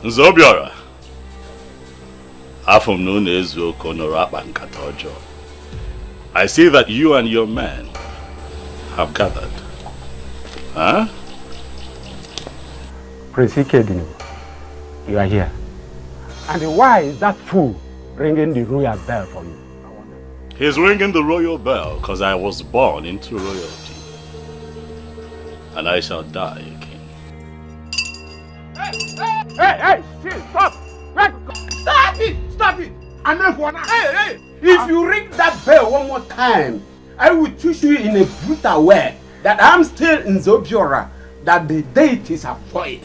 Nzobiora. Afum known as Konorapa and Katojo. I see that you and your men have gathered. Huh? Prince Ikedin, you are here. And why is that fool ringing the royal bell for you? He's ringing the royal bell because I was born into royalty. And I shall die a king. Hey, stop! Stop it! Stop it! Hey! If you ring that bell one more time, I will teach you in a brutal way that I'm still in Zobiora, that the deities are void.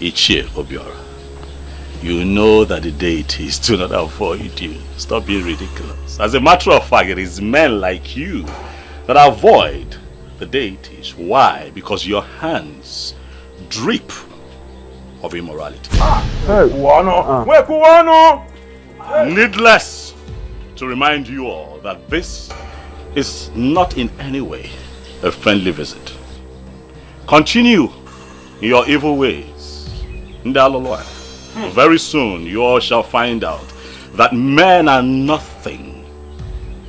Ichie Obiora, you know that the deities do not avoid you. Stop being ridiculous. As a matter of fact, it is men like you that avoid the deities. Why? Because your hands drip of immorality. Needless to remind you all that this is not in any way a friendly visit. Continue in your evil ways. Very soon you all shall find out that men are nothing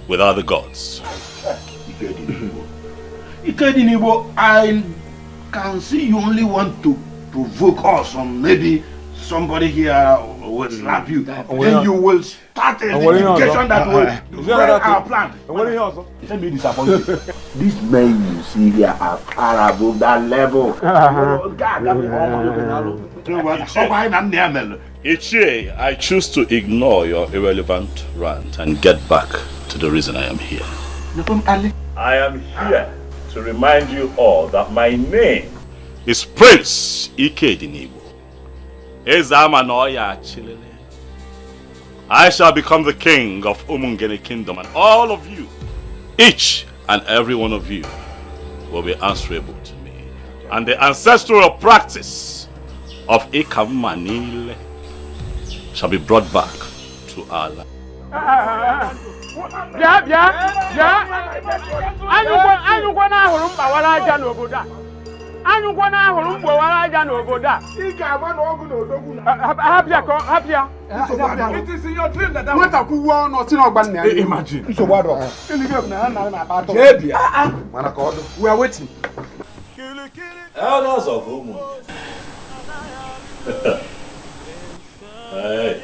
without the gods. Ikedinibo, I can see you only want to provoke us, or maybe somebody here will slap you. Then you will start a litigation that will ruin our plan. Let me disappoint you. These men you see here are far above that level. Ichie, I choose to ignore your irrelevant rant and get back to the reason I am here. I am here to remind you all that my name is Prince Ikedinibo. I shall become the king of Umungene Kingdom, and all of you, each and every one of you, will be answerable to me. And the ancestral practice of Ikamanile shall be brought back to our land. It is in your dream that imagine. We are waiting. Elders of Umu. Hey.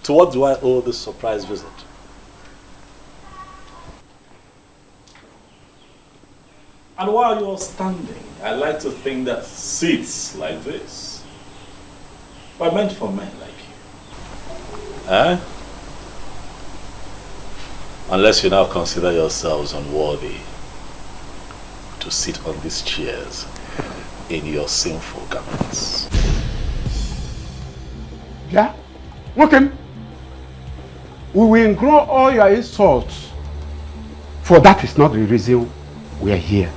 To what do I owe this surprise visit? And while you're standing, I like to think that seats like this were meant for men like you. Eh? Unless you now consider yourselves unworthy to sit on these chairs in your sinful garments. Yeah? Okay. We will ignore all your insults, for that is not the reason we are here.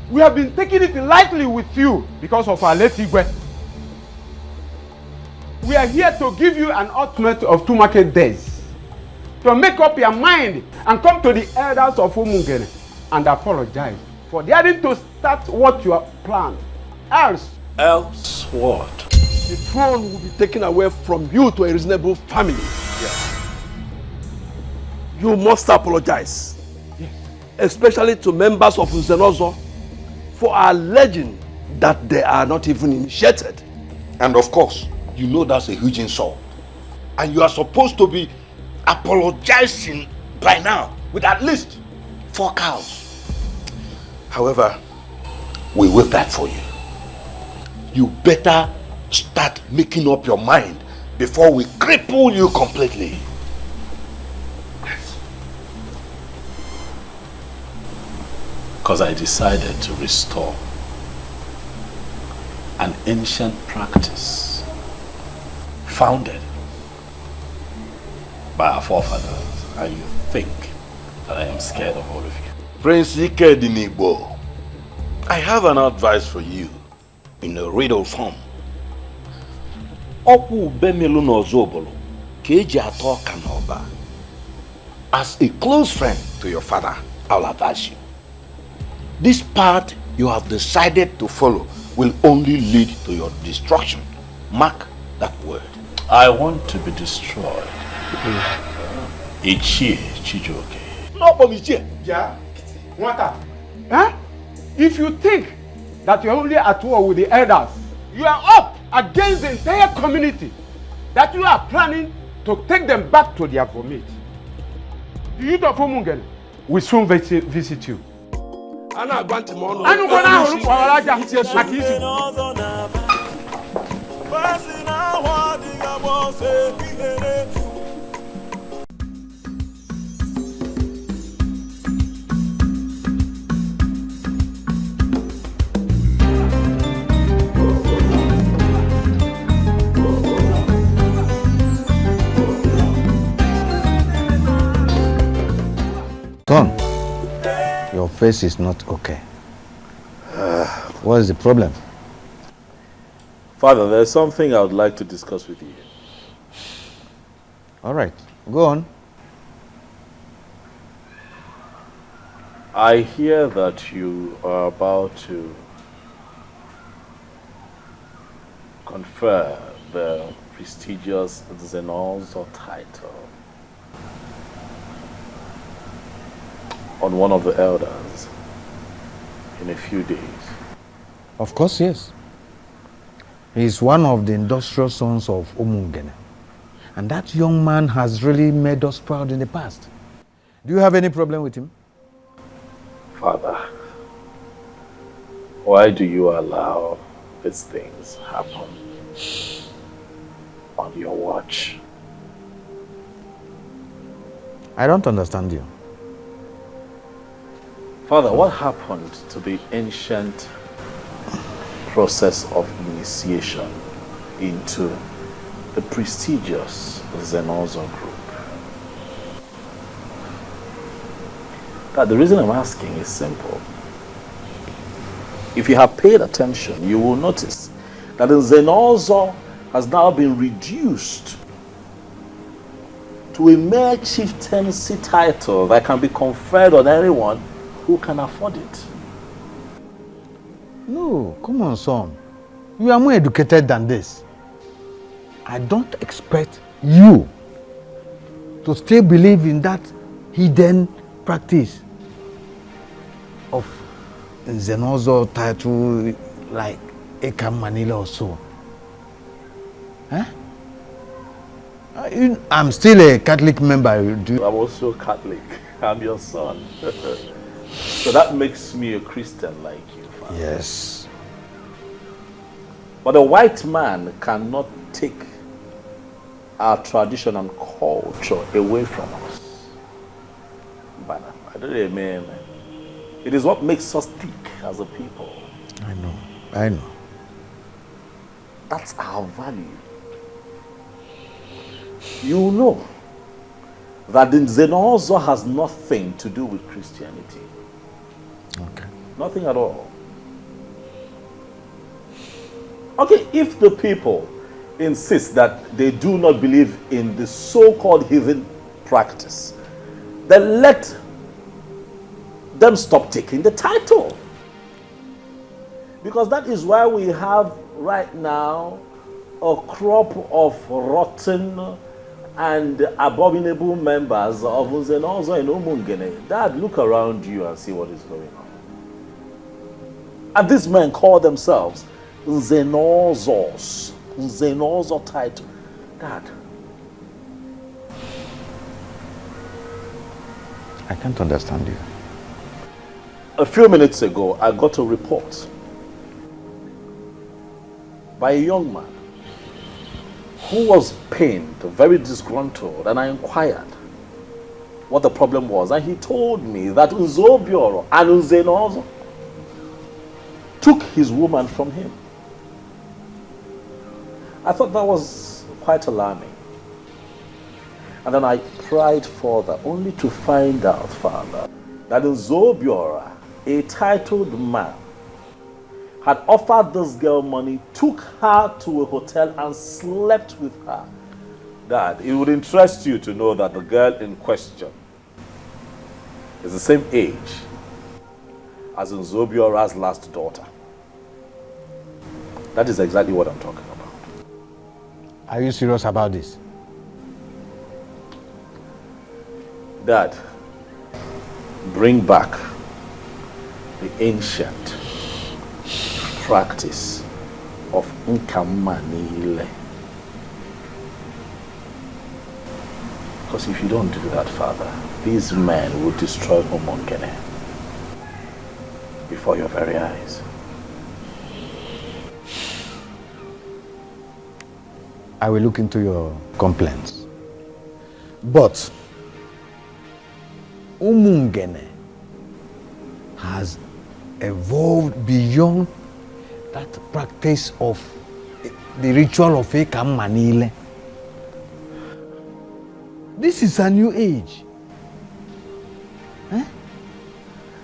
We have been taking it lightly with you because of our late Igwe. We are here to give you an ultimatum of 2 market days to make up your mind and come to the elders of Umungene and apologize for daring to start what you have planned. Else what? The throne will be taken away from you to a reasonable family. Yeah. You must apologize. Yes. Especially to members of Uzenozo for alleging that they are not even initiated. And of course, you know that's a huge insult. And you are supposed to be apologizing by now with at least 4 cows. However, we wait that for you. You better start making up your mind before we cripple you completely. Because I decided to restore an ancient practice founded by our forefathers, and you think that I am scared of all of you. Prince Ikedinibo, I have an advice for you in a riddle form. Okwu bemilu n'ozobolo keji ato kanoba. As a close friend to your father, I'll advise you. This path you have decided to follow will only lead to your destruction. Mark that word. I want to be destroyed. Ichie Chijoke. No, but Ichie. Yeah? What up? Huh? If you think that you're only at war with the elders, you are up against the entire community that you are planning to take them back to their vomit. The youth of Umungen will soon visit you. Ana gbanti mo no. Anu gona horu kwa walaja akisi. Son, your face is not okay. What is the problem? Father, there's something I would like to discuss with you. All right, go on. I hear that you are about to confer the prestigious Zenolzo title on one of the elders in a few days. Of course, yes. He is one of the industrial sons of Umungene. And that young man has really made us proud in the past. Do you have any problem with him? Father, why do you allow these things happen on your watch? I don't understand you. Father, what happened to the ancient process of initiation into the prestigious Zenolzo group? That the reason I'm asking is simple. If you have paid attention, you will notice that the Zenolzo has now been reduced to a mere chieftaincy title that can be conferred on anyone who can afford it. No, come on, son. You are more educated than this. I don't expect you to still believe in that hidden practice of Zenolzo title like Ekam Manila or so. Huh? I'm still a Catholic member. I'm also Catholic. I'm your son. So that makes me a Christian like you, Father. Yes. But a white man cannot take our tradition and culture away from us. But I don't mean it is what makes us tick as a people. I know. That's our value. You know that the Zenolzo has nothing to do with Christianity. Okay. Nothing at all. Okay, if the people insist that they do not believe in the so-called heathen practice, then let them stop taking the title. Because that is why we have right now a crop of rotten and abominable members of Zenolzo and Umungene. Dad, look around you and see what is going on. And these men call themselves Zenolzos. Zenolzo title. Dad. I can't understand you. A few minutes ago, I got a report by a young man who was pained, very disgruntled, and I inquired what the problem was. And he told me that Unzobioro and Unzenozo took his woman from him. I thought that was quite alarming. And then I pried further, only to find out, Father, that Unzobiora, a titled man, had offered this girl money, took her to a hotel and slept with her. Dad, it would interest you to know that the girl in question is the same age as Nzobiora's last daughter. That is exactly what I'm talking about. Are you serious about this? Dad, bring back the ancient practice of Nkamanile. Because if you don't do that, Father, these men will destroy Umongene before your very eyes. I will look into your complaints. But Umungene has evolved beyond that practice of the ritual of Ekam Manile. This is a new age.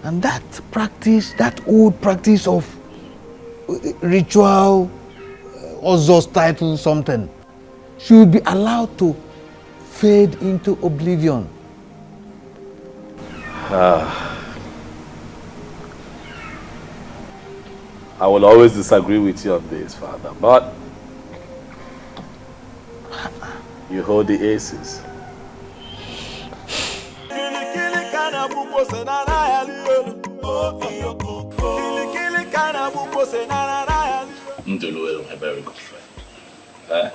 And that practice, that old practice of ritual, Ozos title something, should be allowed to fade into oblivion. I will always disagree with you on this, Father, but you hold the aces. Ndulu, my very good friend.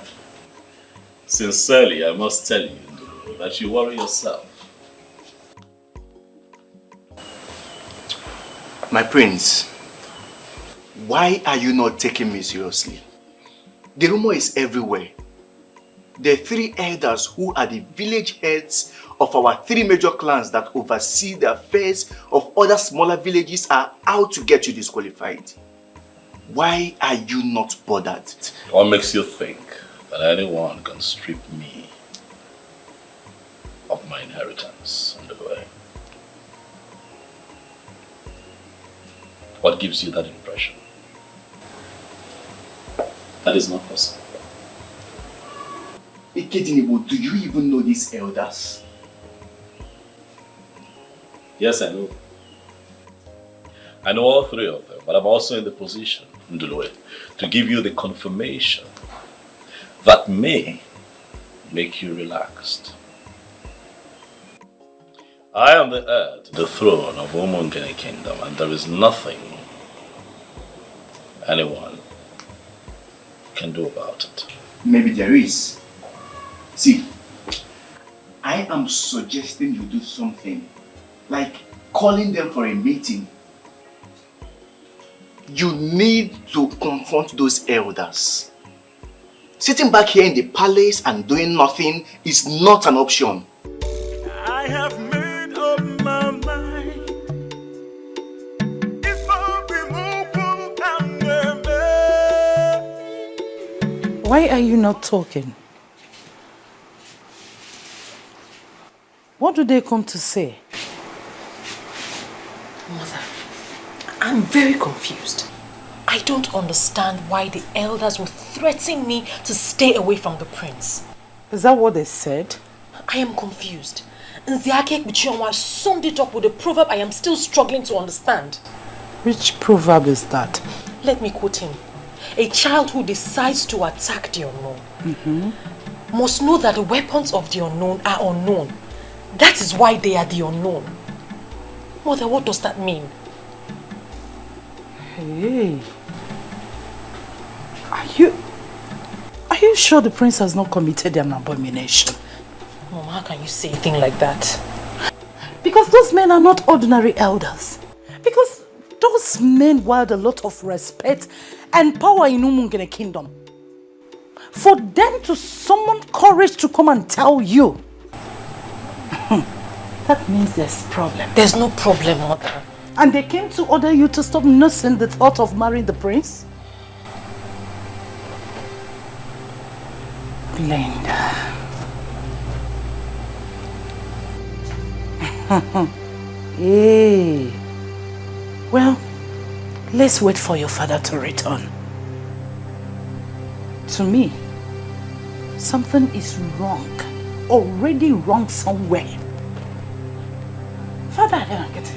Sincerely, I must tell you, Ndulu, that you worry yourself. My prince, why are you not taking me seriously? The rumor is everywhere. The 3 elders who are the village heads of our 3 major clans that oversee the affairs of other smaller villages are out to get you disqualified. Why are you not bothered? What makes you think that anyone can strip me of my inheritance on the way? What gives you that impression? That is not possible. Ikedinibo, do you even know these elders? Yes, I know. I know all 3 of them, but I'm also in the position, Ndulwe, to give you the confirmation that may make you relaxed. I am the heir to the throne of Umongene Kingdom, and there is nothing anyone can do about it. Maybe there is. See, I am suggesting you do something, like calling them for a meeting. You need to confront those elders. Sitting back here in the palace and doing nothing is not an option. I have made up my mind. It's Why are you not talking? What do they come to say? Mother, I'm very confused. I don't understand why the elders were threatening me to stay away from the prince. Is that what they said? I am confused. Nziake Bichionwa summed it up with a proverb I am still struggling to understand. Which proverb is that? Let me quote him. A child who decides to attack the unknown must know that the weapons of the unknown are unknown. That is why they are the unknown. Mother, what does that mean? Hey. Are you sure the prince has not committed an abomination? Mom, how can you say a thing like that? Because those men are not ordinary elders. Because those men wield a lot of respect and power in Umungene Kingdom. For them to summon courage to come and tell you, that means there's a problem. There's no problem, Mother. And they came to order you to stop nursing the thought of marrying the prince? Belinda. Hey. Well, Let's wait for your father to return. To me, something is wrong. Already wrong somewhere. Father, I don't get it.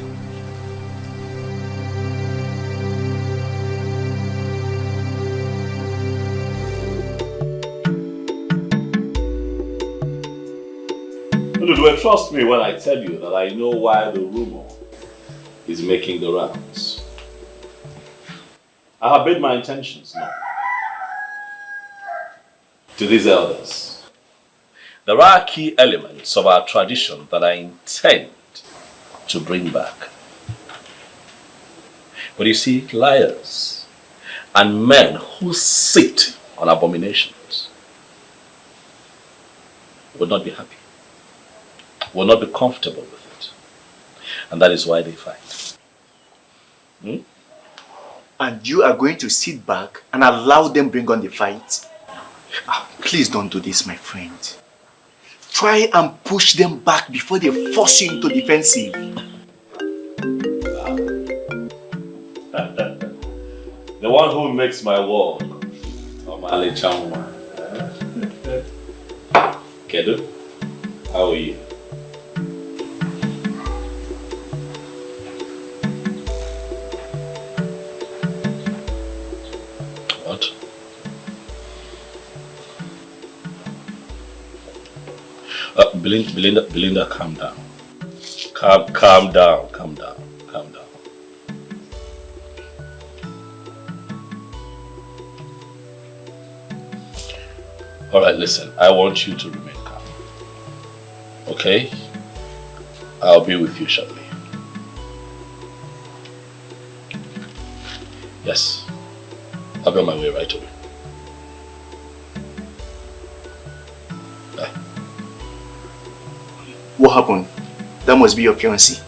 Trust me when I tell you that I know why the rumor is making the rounds. I have made my intentions known to these elders. There are key elements of our tradition that I intend to bring back. But you see, liars and men who sit on abominations will not be happy, will not be comfortable with it. And that is why they fight. And you are going to sit back and allow them bring on the fight? Please don't do this, my friend. Try and push them back before they force you into defensive. The one who makes my world, Omale Chamwa. Kedu, how are you? What? Belinda, calm down. Calm down. All right, listen, I want you to remain calm. Okay? I'll be with you shortly. Yes, I'll be on my way right away. Bye. What happened? That must be your fiancé.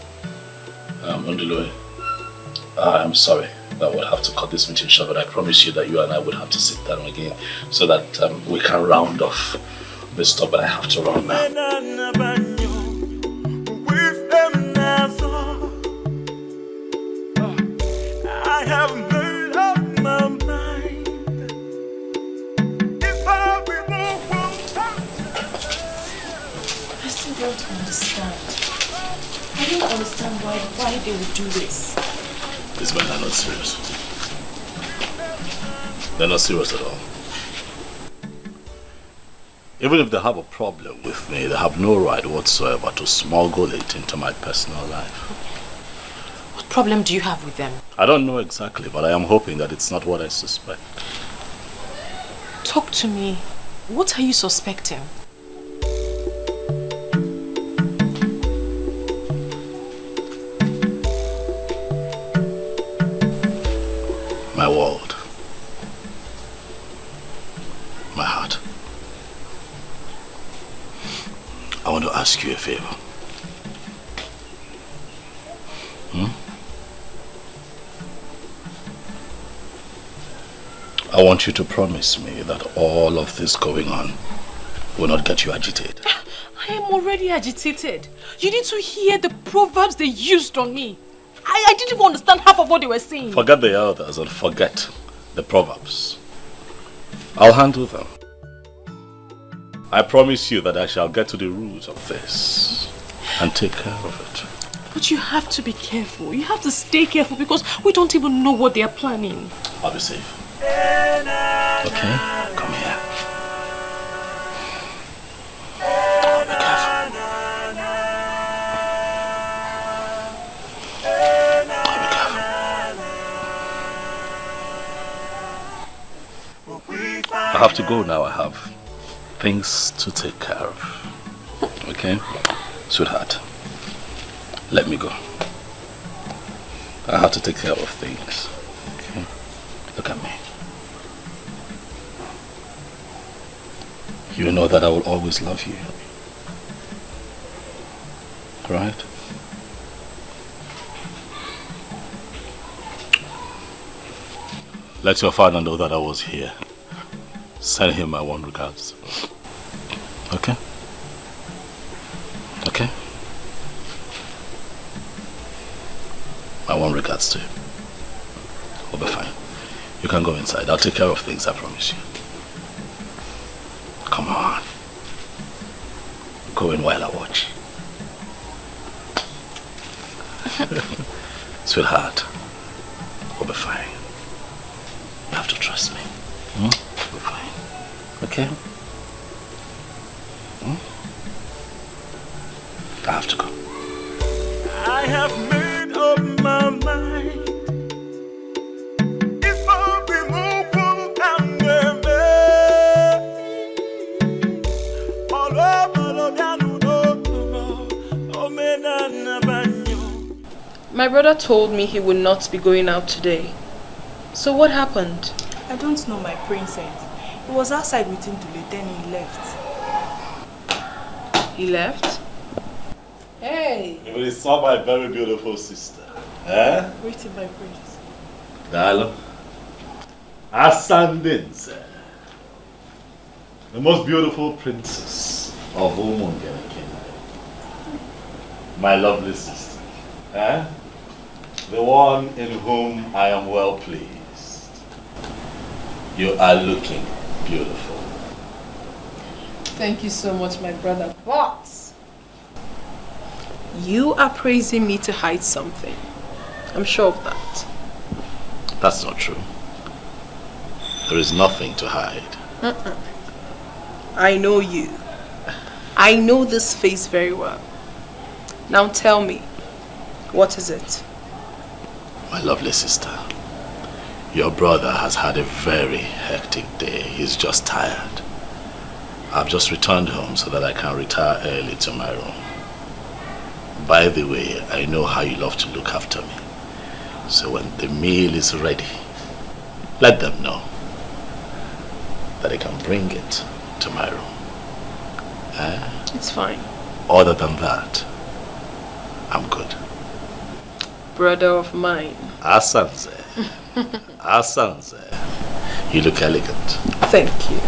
Undeloy, I'm sorry. I would have to cut this meeting short, but I promise you that you and I would have to sit down again so that we can round off this stuff, but I have to run now. I have made up my mind. If I remove I still don't understand. I don't understand why they would do this. These men are not serious. They're not serious at all. Even if they have a problem with me, they have no right whatsoever to smuggle it into my personal life. What problem do you have with them? I don't know exactly, but I am hoping that it's not what I suspect. Talk to me. What are you suspecting? My world. My heart. I want to ask you a favor. I want you to promise me that all of this going on will not get you agitated. I am already agitated. You need to hear the proverbs they used on me. I didn't even understand half of what they were saying. Forget the elders and forget the proverbs. I'll handle them. I promise you that I shall get to the root of this and take care of it. But you have to be careful. You have to stay careful because we don't even know what they are planning. I'll be safe. Okay? Come here. I'll be careful. I have to go now. I have things to take care of. Okay? Sweetheart, let me go. I have to take care of things. Okay? Look at me. You know that I will always love you. Right? Let your father know that I was here. Send him my warm regards. Okay? Okay? My warm regards to him. can go inside. I'll take care of things, I promise you. Come on. Go in while I watch. Sweetheart, we'll be fine. You have to trust me. We'll be fine. Okay? I have to go. I have made up my mind. It's for removal and My brother told me he would not be going out today. So what happened? I don't know, my princess. He was outside waiting to leave, then he left. He left? Hey! If it is not my very beautiful sister. Eh? Waiting, my prince. Darling. Ascendance. The most beautiful princess of Umungene Kingdom. My lovely sister. Eh? The one in whom I am well pleased. You are looking beautiful. Thank you so much, my brother. But you are praising me to hide something. I'm sure of that. That's not true. There is nothing to hide. I know you. I know this face very well. Now tell me, what is it? My lovely sister, your brother has had a very hectic day. He's just tired. I've just returned home so that I can retire early to my room. By the way, I know how you love to look after me. So when the meal is ready, let them know that I can bring it to my room. It's fine. Other than that, I'm good. Brother of mine. Asanze. Asanze. You look elegant. Thank you.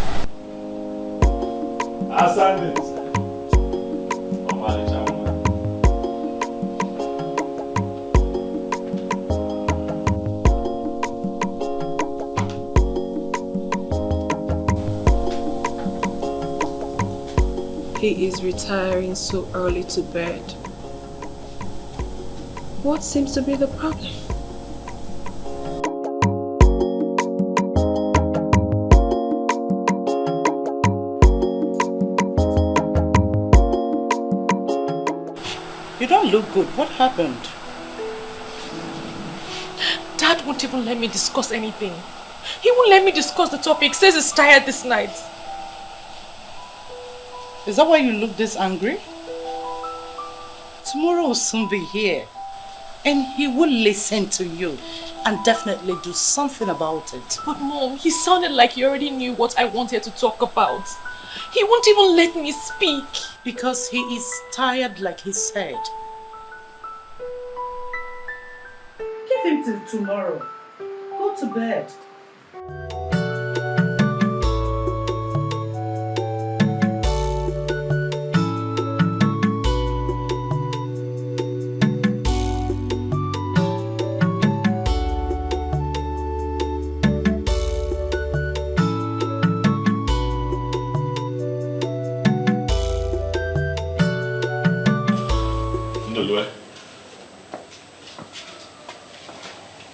Asanze. He is retiring so early to bed. What seems to be the problem? You don't look good. What happened? Dad won't even let me discuss anything. He won't let me discuss the topic. Says he's tired this night. Is that why you look this angry? Tomorrow will soon be here. And he will listen to you and definitely do something about it. But Mom, he sounded like he already knew what I wanted to talk about. He won't even let me speak. Because he is tired, like he said. Give him till tomorrow. Go to bed.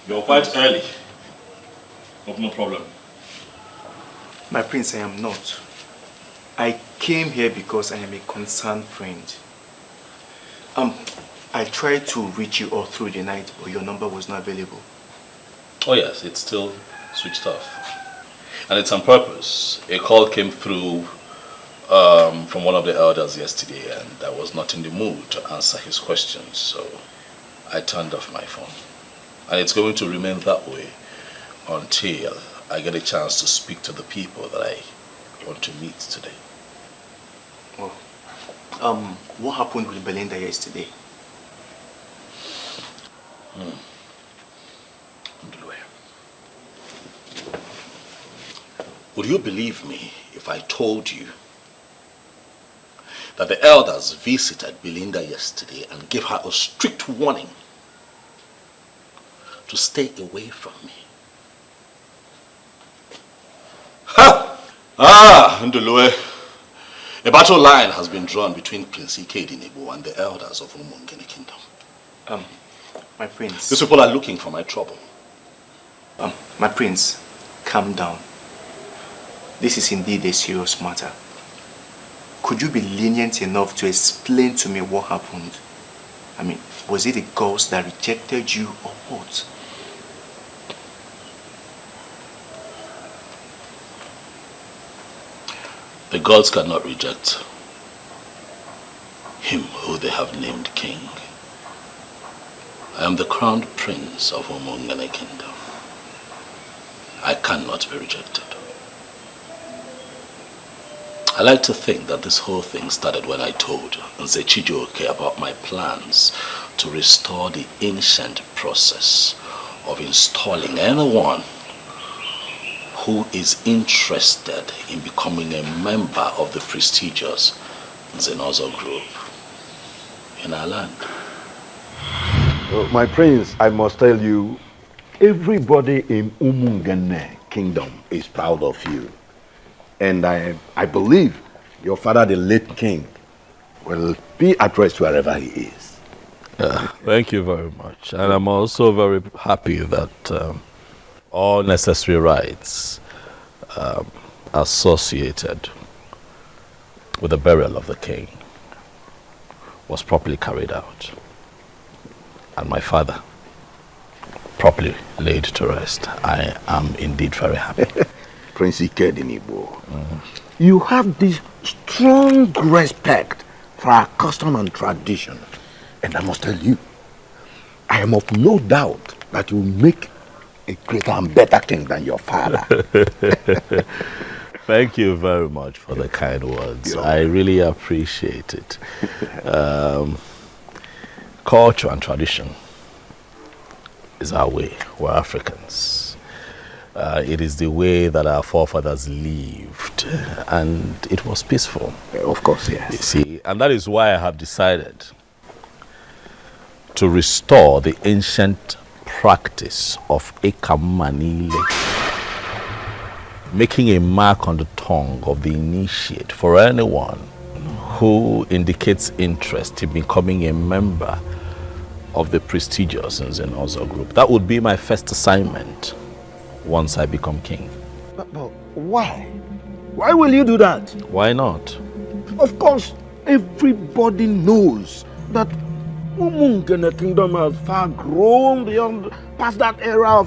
You're quite early. Hope no problem. My prince, I am not. I came here because I am a concerned friend. I tried to reach you all through the night, but your number was not available. Oh yes, it's still switched off. And it's on purpose. A call came through from one of the elders yesterday, and I was not in the mood to answer his questions, so I turned off my phone. And it's going to remain that way until I get a chance to speak to the people that I want to meet today. Oh. What happened with Belinda yesterday? Would you believe me if I told you that the elders visited Belinda yesterday and gave her a strict warning to stay away from me? Ndulue. A battle line has been drawn between Prince Ikedinibu and the elders of Umungene Kingdom. My prince. These people are looking for my trouble. My prince, calm down. This is indeed a serious matter. Could you be lenient enough to explain to me what happened? I mean, was it the ghost that rejected you or what? The gods cannot reject him who they have named king. I am the crowned prince of Umungene Kingdom. I cannot be rejected. I like to think that this whole thing started when I told Nze Chijioke about my plans to restore the ancient process of installing anyone who is interested in becoming a member of the prestigious Nzenozo group in our land. My prince, I must tell you, everybody in Umungene Kingdom is proud of you. And I believe your father, the late king, will be at rest wherever he is. Thank you very much. And I'm also very happy that all necessary rites associated with the burial of the king was properly carried out. And my father properly laid to rest. I am indeed very happy. Prince Ikedinibu, you have this strong respect for our custom and tradition. And I must tell you, I am of no doubt that you will make a greater and better king than your father. Thank you very much for the kind words. I really appreciate it. Culture and tradition is our way. We're Africans. It is the way that our forefathers lived, and it was peaceful. Of course, yes. You see, and that is why I have decided to restore the ancient practice of Ekamanile, making a mark on the tongue of the initiate for anyone who indicates interest in becoming a member of the prestigious Nzenozo group. That would be my first assignment once I become king. But why? Why will you do that? Why not? Of course, everybody knows that Umungene Kingdom has far grown beyond past that era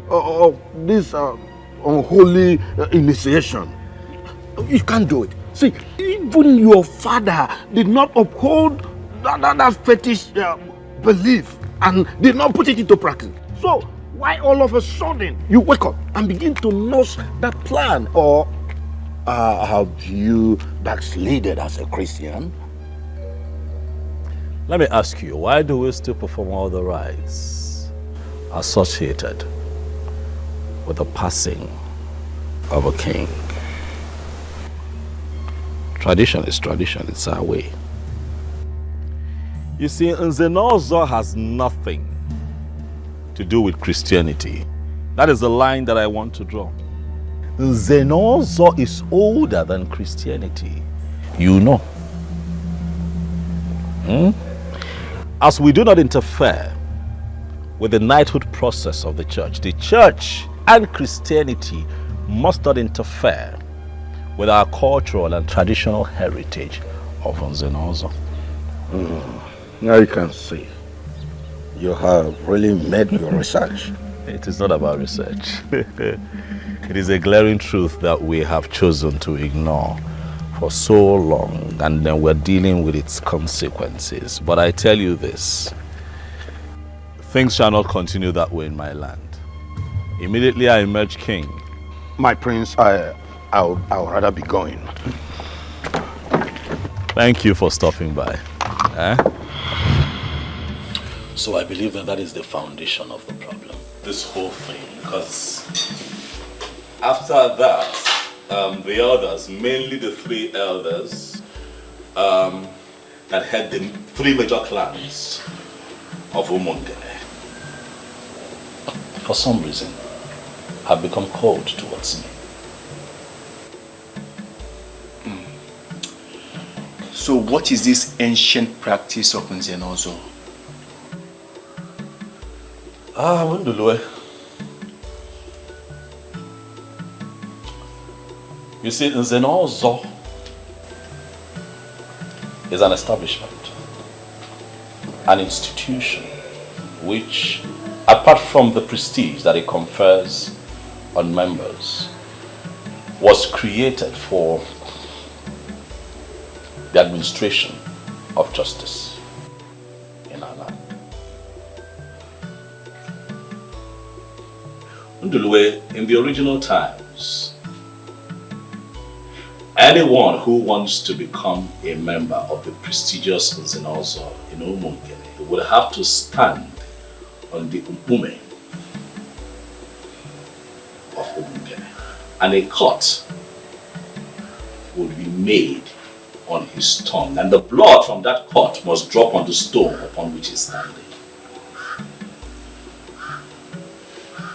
of this unholy initiation. You can't do it. See, even your father did not uphold that fetish belief and did not put it into practice. So, why all of a sudden you wake up and begin to nurse that plan? Or have you backslided as a Christian? Let me ask you, why do we still perform all the rites associated with the passing of a king? Tradition is tradition, it's our way. You see, Nzenozo has nothing to do with Christianity. That is the line that I want to draw. Nzenozo is older than Christianity. You know. As we do not interfere with the knighthood process of the church and Christianity must not interfere with our cultural and traditional heritage of Nzenozo. Now you can see. You have really made your research. It is not about research. It is a glaring truth that we have chosen to ignore for so long, and then we're dealing with its consequences. But I tell you this, things shall not continue that way in my land. Immediately I emerge king. My prince, I'll rather be going. Thank you for stopping by. So I believe that is the foundation of the problem. This whole thing, because after that, the elders, mainly the 3 elders that had the 3 major clans of Umungene, for some reason, have become cold towards me. So what is this ancient practice of Nzenozo? Mundulwe. You see, Nzenozo is an establishment, an institution which, apart from the prestige that it confers on members, was created for the administration of justice in our land. Ndulwe, in the original times, anyone who wants to become a member of the prestigious Nzenozo in Umungene would have to stand on the Umpume of Umungene, and a cut would be made on his tongue, and the blood from that cut must drop on the stone upon which he is standing.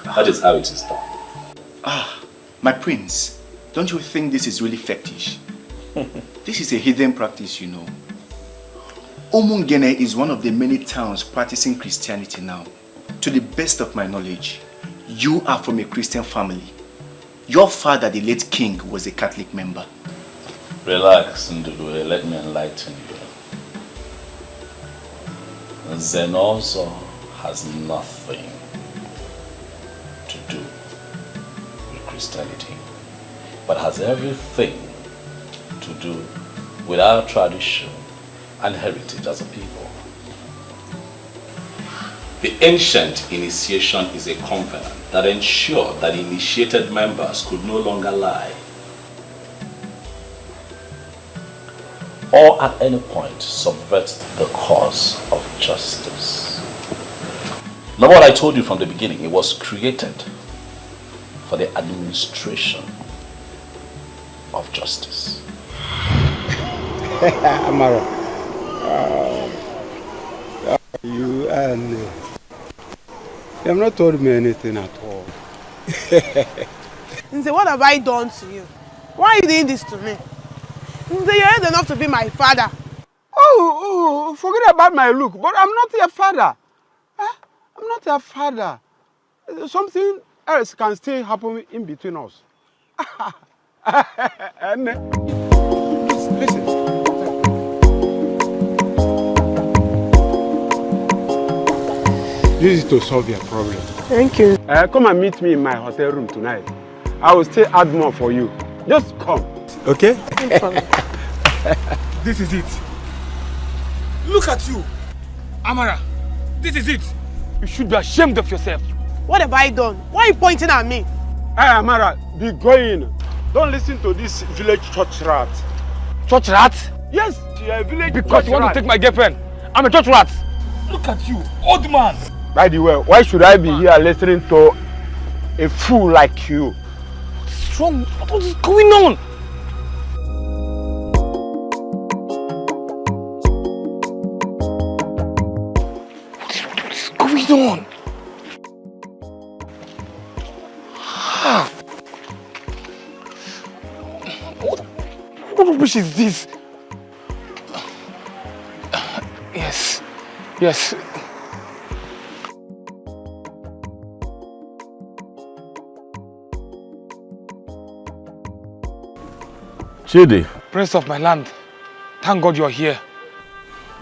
That is how it is done. My prince, don't you think this is really fetish? This is a hidden practice, you know. Umungene is one of the many towns practicing Christianity now. To the best of my knowledge, you are from a Christian family. Your father, the late king, was a Catholic member. Relax, Ndulwe, let me enlighten you. Nzenozo has nothing to do with Christianity, but has everything to do with our tradition and heritage as a people. The ancient initiation is a covenant that ensured that initiated members could no longer lie or at any point subvert the cause of justice. Remember what I told you from the beginning, it was created for the administration of justice. Amara, you have not told me anything at all. Nze, what have I done to you? Why are you doing this to me? Nze, you're old enough to be my father. Oh, forget about my look, but I'm not your father. I'm not your father. Something else can still happen in between us. Listen. This is to solve your problem. Thank you. Come and meet me in my hotel room tonight. I will still add more for you. Just come. Okay? No problem. This is it. Look at you, Amara. This is it. You should be ashamed of yourself. What have I done? Why are you pointing at me? Hey, Amara, be going. Don't listen to this village church rat. Church rat? Yes, you're a village because you want to take my girlfriend. I'm a church rat. Look at you, old man. By the way, why should I be here listening to a fool like you? What's wrong? What is going on? What's going on? What rubbish is this? Yes. Chidi. Prince of my land, thank God you're here.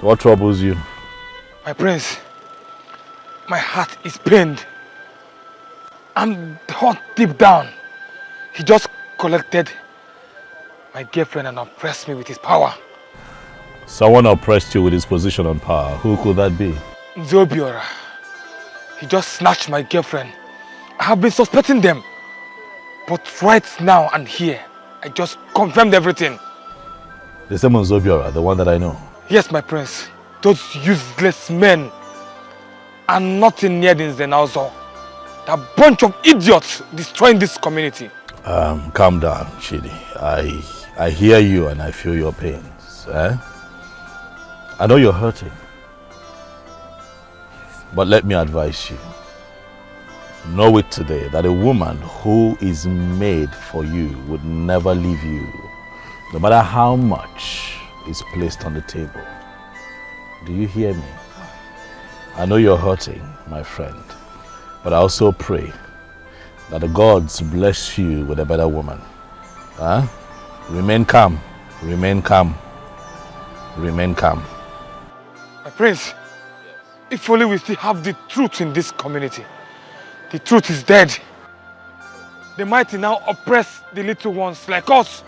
What troubles you? My prince, my heart is pained. I'm hurt deep down. He just collected my girlfriend and oppressed me with his power. Someone oppressed you with his position on power. Who could that be? Zobiora. He just snatched my girlfriend. I have been suspecting them. But right now and here, I just confirmed everything. The same on Zobiora, the one that I know. Yes, my prince. Those useless men are nothing near the Nzenozo. They're a bunch of idiots destroying this community. Calm down, Chidi. I hear you and I feel your pains. I know you're hurting. But let me advise you. Know it today that a woman who is made for you would never leave you. No matter how much is placed on the table. Do you hear me? I know you're hurting, my friend, but I also pray that the gods bless you with a better woman. Huh? Remain calm, remain calm, remain calm. My prince, if only we still have the truth in this community. The truth is dead. The mighty now oppress the little ones like us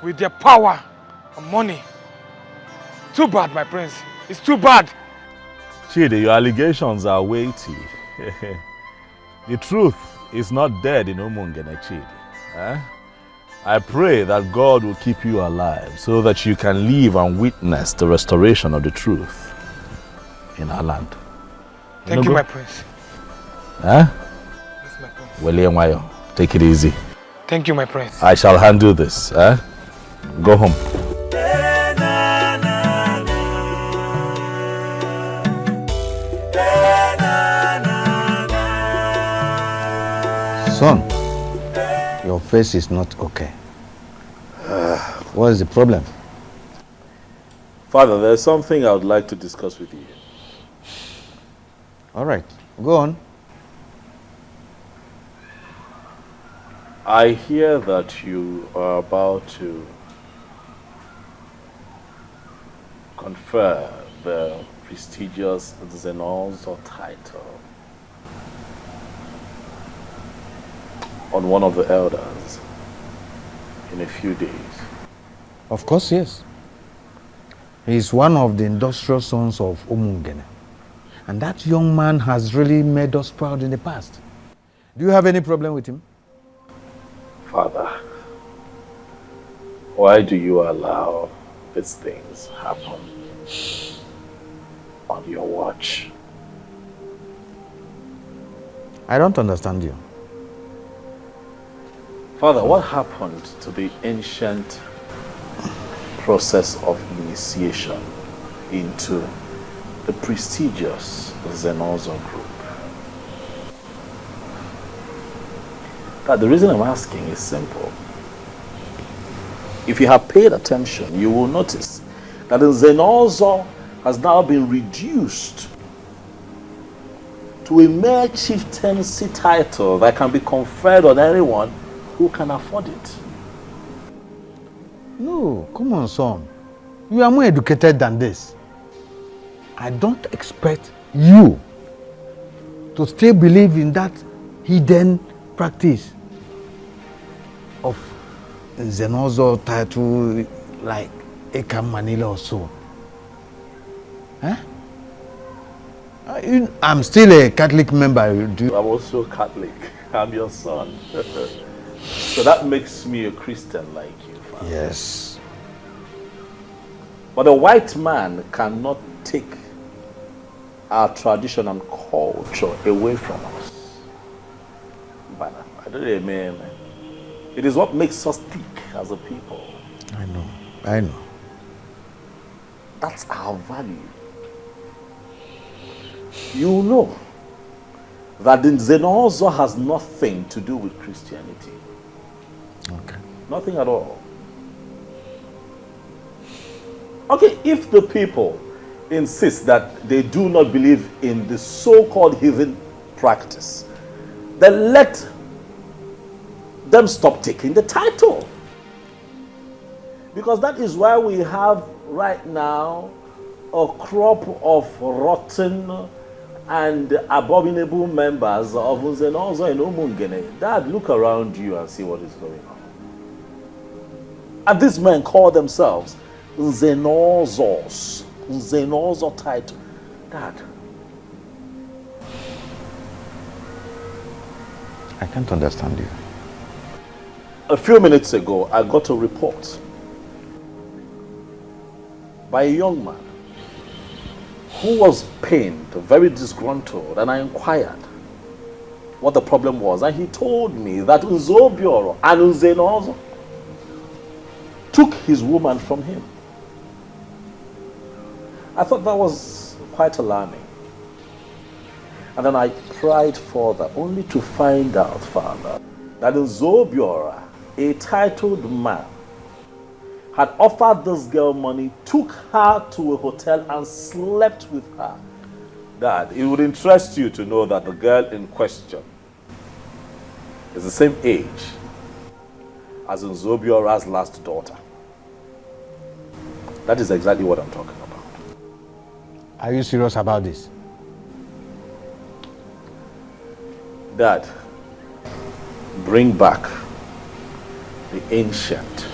with their power and money. Too bad, my prince. It's too bad. Chidi, your allegations are weighty. The truth is not dead in Umungene, Chidi. Eh? I pray that God will keep you alive so that you can live and witness the restoration of the truth in our land. Thank you, my prince. Huh? Yes, my prince. William Wayo, take it easy. Thank you, my prince. I shall handle this. Eh? Go home. Son, your face is not okay. What is the problem? Father, there's something I would like to discuss with you. All right, go on. I hear that you are about to confer the prestigious Zenolzo title on one of the elders in a few days. Of course, yes. He is one of the industrial sons of Umungene. And that young man has really made us proud in the past. Do you have any problem with him? Father, why do you allow these things happen on your watch? I don't understand you. Father, what happened to the ancient process of initiation into the prestigious Zenozo group? The reason I'm asking is simple. If you have paid attention, you will notice that the Zenozo has now been reduced to a mere chieftaincy title that can be conferred on anyone who can afford it. No, come on, son. You are more educated than this. I don't expect you to still believe in that hidden practice of Zenozo title like Eka Manila or so. Huh? I'm still a Catholic member. I'm also Catholic. I'm your son. So that makes me a Christian like you, Father. Yes. But a white man cannot take our tradition and culture away from us. But I don't mean, it is what makes us tick as a people. I know. That's our value. You know that the Zenozo has nothing to do with Christianity. Okay. Nothing at all. Okay, if the people insist that they do not believe in the so-called heathen practice, then let them stop taking the title. Because that is why we have right now a crop of rotten and abominable members of Nzenozo and Umungene. Dad, look around you and see what is going on. And these men call themselves Nzenozos. Nzenozo title. Dad. I can't understand you. A few minutes ago, I got a report by a young man who was pained, very disgruntled, and I inquired what the problem was. And he told me that Nzobioro and Nzenozo took his woman from him. I thought that was quite alarming. And then I tried further, only to find out, Father, that Nzobiora, a titled man, had offered this girl money, took her to a hotel and slept with her. Dad, it would interest you to know that the girl in question is the same age as Nzobiora's last daughter. That is exactly what I'm talking about. Are you serious about this? Dad, bring back the ancient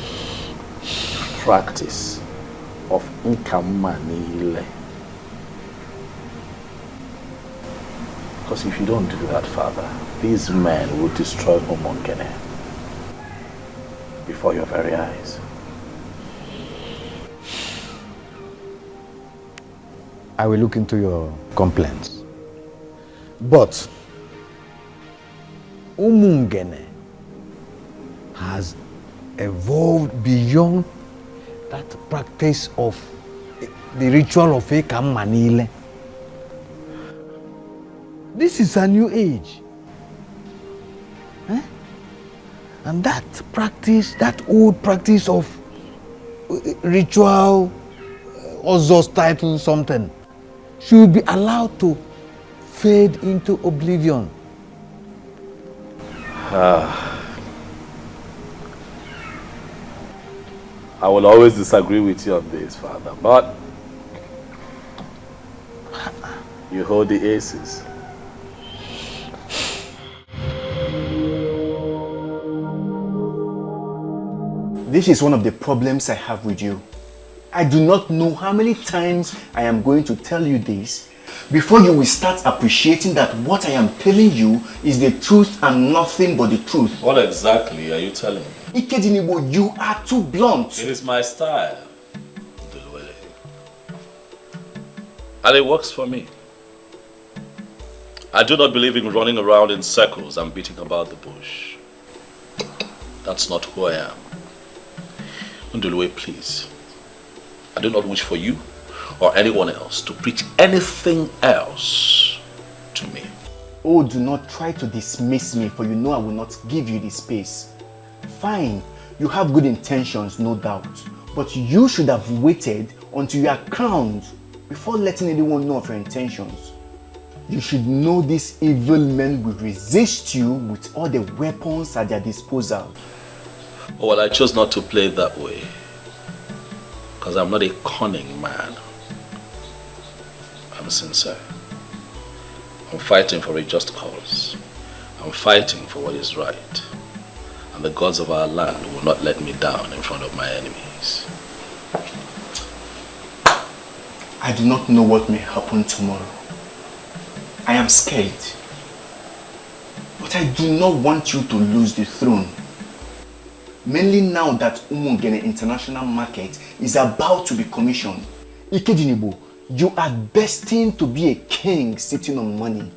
practice of Nkamanile. Because if you don't do that, Father, these men will destroy Umongene before your very eyes. I will look into your complaints. But Umungene has evolved beyond that practice of the ritual of Ekamanile. This is a new age. And that practice, that old practice of ritual, Ozos title something, should be allowed to fade into oblivion. I will always disagree with you on this, Father, but you hold the aces. This is one of the problems I have with you. I do not know how many times I am going to tell you this before you will start appreciating that what I am telling you is the truth and nothing but the truth. What exactly are you telling me? Ikedinibo, you are too blunt. It is my style, and it works for me. I do not believe in running around in circles and beating about the bush. That's not who I am. Ndulwe, please. I do not wish for you or anyone else to preach anything else to me. Oh, do not try to dismiss me, for you know I will not give you the space. Fine, you have good intentions, no doubt. But you should have waited until you are crowned before letting anyone know of your intentions. You should know these evil men will resist you with all the weapons at their disposal. Oh, well, I chose not to play it that way. Because I'm not a cunning man. I'm sincere. I'm fighting for a just cause. I'm fighting for what is right. And the gods of our land will not let me down in front of my enemies. I do not know what may happen tomorrow. I am scared. But I do not want you to lose the throne. Mainly now that Umungene International Market is about to be commissioned. Ikedinibo, you are destined to be a king sitting on money.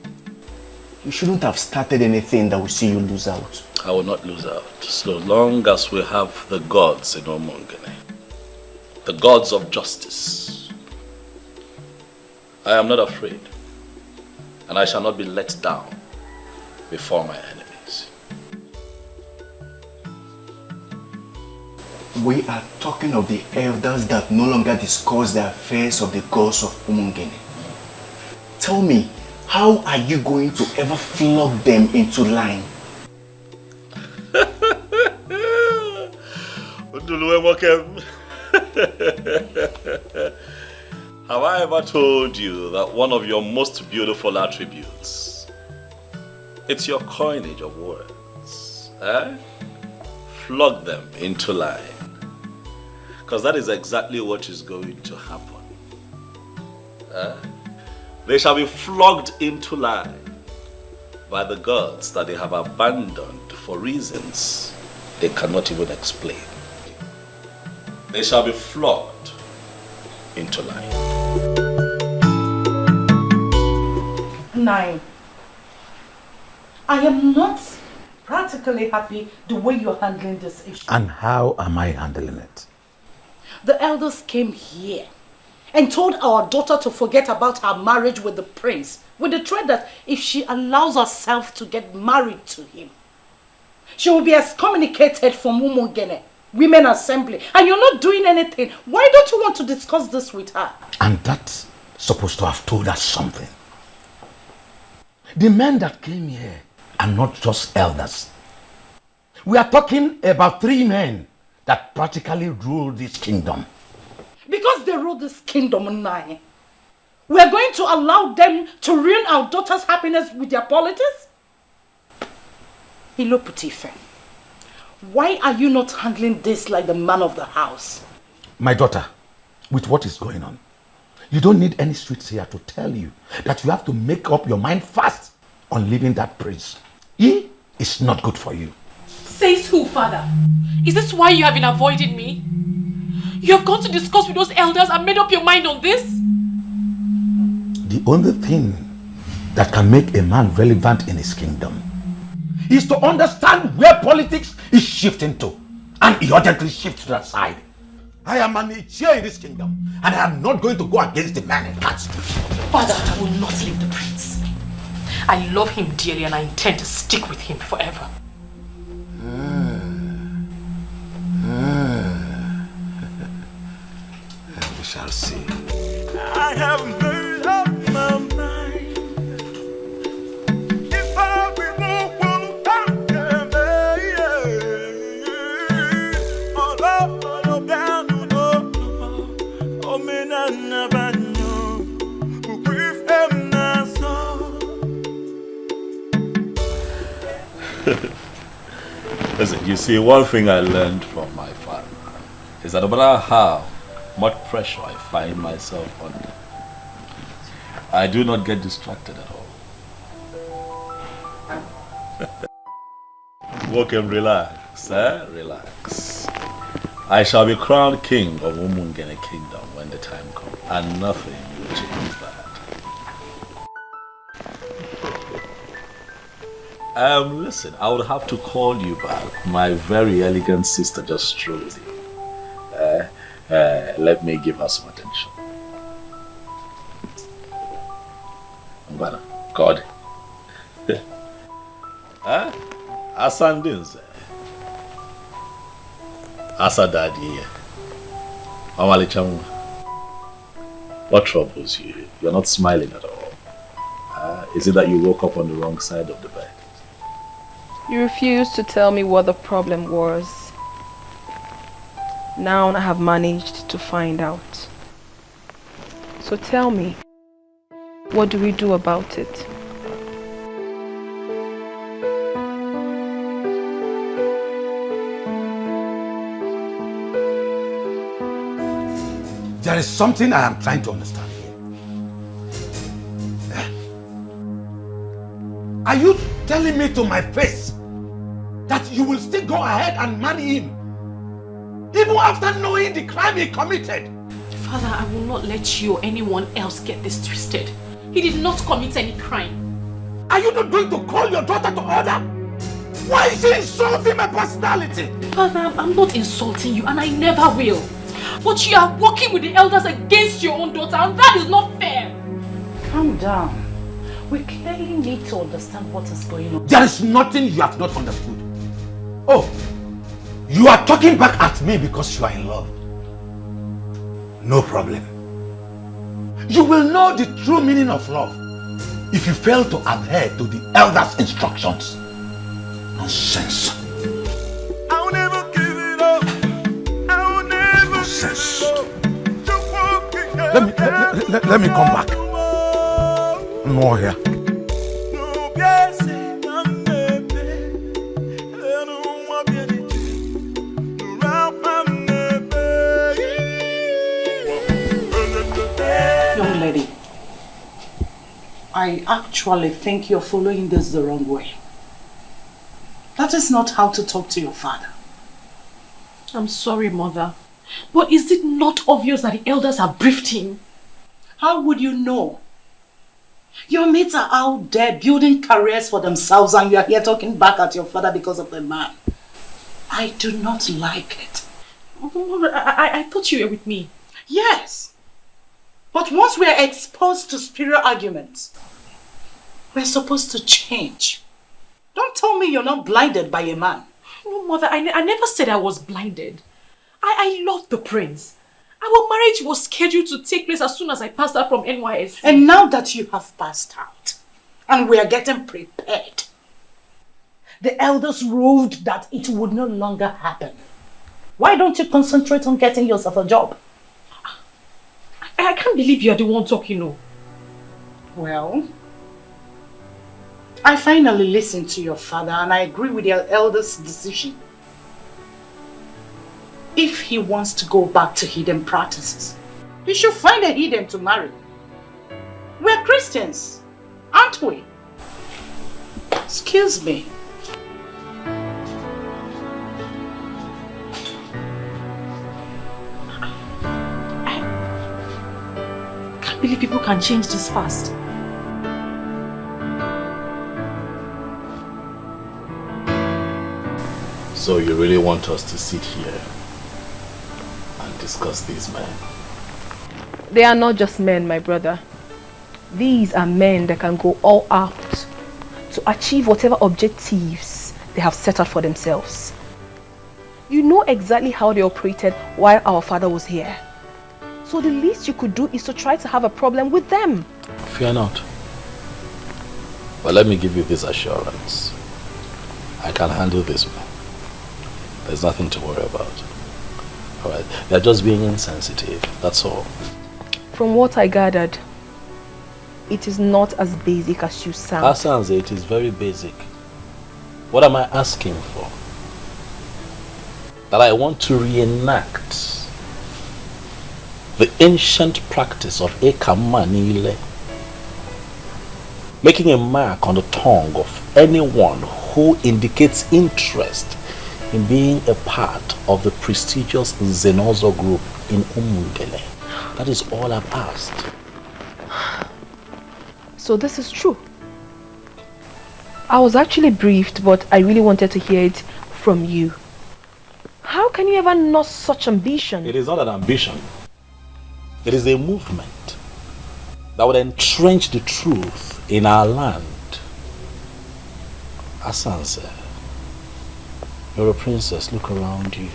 You shouldn't have started anything that will see you lose out. I will not lose out, so long as we have the gods in Umungene. The gods of justice. I am not afraid, and I shall not be let down before my enemies. We are talking of the elders that no longer discuss the affairs of the gods of Umungene. Tell me, how are you going to ever flog them into line? Have I ever told you that one of your most beautiful attributes, it's your coinage of words, flog them into line? Because that is exactly what is going to happen. They shall be flogged into line by the gods that they have abandoned for reasons they cannot even explain. They shall be flogged into line. 9. I am not practically happy the way you're handling this issue. And how am I handling it? The elders came here and told our daughter to forget about her marriage with the prince, with the threat that if she allows herself to get married to him, she will be excommunicated from Umungene women assembly and you're not doing anything. Why don't you want to discuss this with her? And that's supposed to have told us something. The men that came here are not just elders. We are talking about 3 men that practically rule this kingdom. Because they rule this kingdom now, we are going to allow them to ruin our daughter's happiness with their politics? Hello, Putife. Why are you not handling this like the man of the house? My daughter, with what is going on, you don't need any streets here to tell you that you have to make up your mind fast on leaving that prince. He is not good for you. Says who, father? Is this why you have been avoiding me? You have gone to discuss with those elders and made up your mind on this? The only thing that can make a man relevant in his kingdom is to understand where politics is shifting to, and he urgently shifts to that side. I am an chair in this kingdom, and I am not going to go against the man in charge. Father, I will not leave the prince. I love him dearly and I intend to stick with him forever. We shall see. I have made up my mind. If I be more Listen, you see, one thing I learned from my father is that no matter how much pressure I find myself under, I do not get distracted at all. Walk and relax, relax. I shall be crowned king of Umungene kingdom when the time comes, and nothing will change that. Listen, I would have to call you back. My very elegant sister just strolled in. Let me give her some attention. Mbana, God. Asandinze. Asadadi. Amalichamu. What troubles you? You're not smiling at all. Is it that you woke up on the wrong side of the bed? You refused to tell me what the problem was. Now I have managed to find out. So tell me, what do we do about it? There is something I am trying to understand here. Are you telling me to my face that you will still go ahead and marry him, even after knowing the crime he committed? Father, I will not let you or anyone else get this twisted. He did not commit any crime. Are you not going to call your daughter to order? Why is she insulting my personality? Father, I'm not insulting you and I never will. But you are working with the elders against your own daughter and that is not fair. Calm down. We clearly need to understand what is going on. There is nothing you have not understood. Oh, you are talking back at me because you are in love. No problem. You will know the true meaning of love if you fail to adhere to the elders' instructions. Nonsense. I will never give it up. I will never Nonsense. Let me come back. No here. Young lady, I actually think you're following this the wrong way. That is not how to talk to your father. I'm sorry, Mother. But is it not obvious that the elders have briefed him? How would you know? Your mates are out there building careers for themselves and you are here talking back at your father because of the man. I do not like it. I thought you were with me. Yes. But once we are exposed to spiritual arguments, we're supposed to change. Don't tell me you're not blinded by a man No, Mother, I never said I was blinded. I loved the prince. Our marriage was scheduled to take place as soon as I passed out from NYSC. And now that you have passed out, and we are getting prepared, the elders ruled that it would no longer happen. Why don't you concentrate on getting yourself a job? I can't believe you're the one talking, no. Well, I finally listened to your father and I agree with your elders' decision. If he wants to go back to hidden practices, he should find a heathen to marry. We're Christians, aren't we? Excuse me. I can't believe people can change this fast. So you really want us to sit here and discuss these men? They are not just men, my brother. These are men that can go all out to achieve whatever objectives they have set out for themselves. You know exactly how they operated while our father was here. So the least you could do is to try to have a problem with them. Fear not. But let me give you this assurance. I can handle this man. There's nothing to worry about. Alright, they're just being insensitive, that's all. From what I gathered, it is not as basic as you sound. That sounds it is very basic. What am I asking for? That I want to reenact the ancient practice of Ekamanile, making a mark on the tongue of anyone who indicates interest in being a part of the prestigious Zenozo group in Umungele. That is all I've asked. So this is true. I was actually briefed, but I really wanted to hear it from you. How can you ever know such ambition? It is not an ambition. It is a movement that would entrench the truth in our land. Asanse, you're a princess, look around you.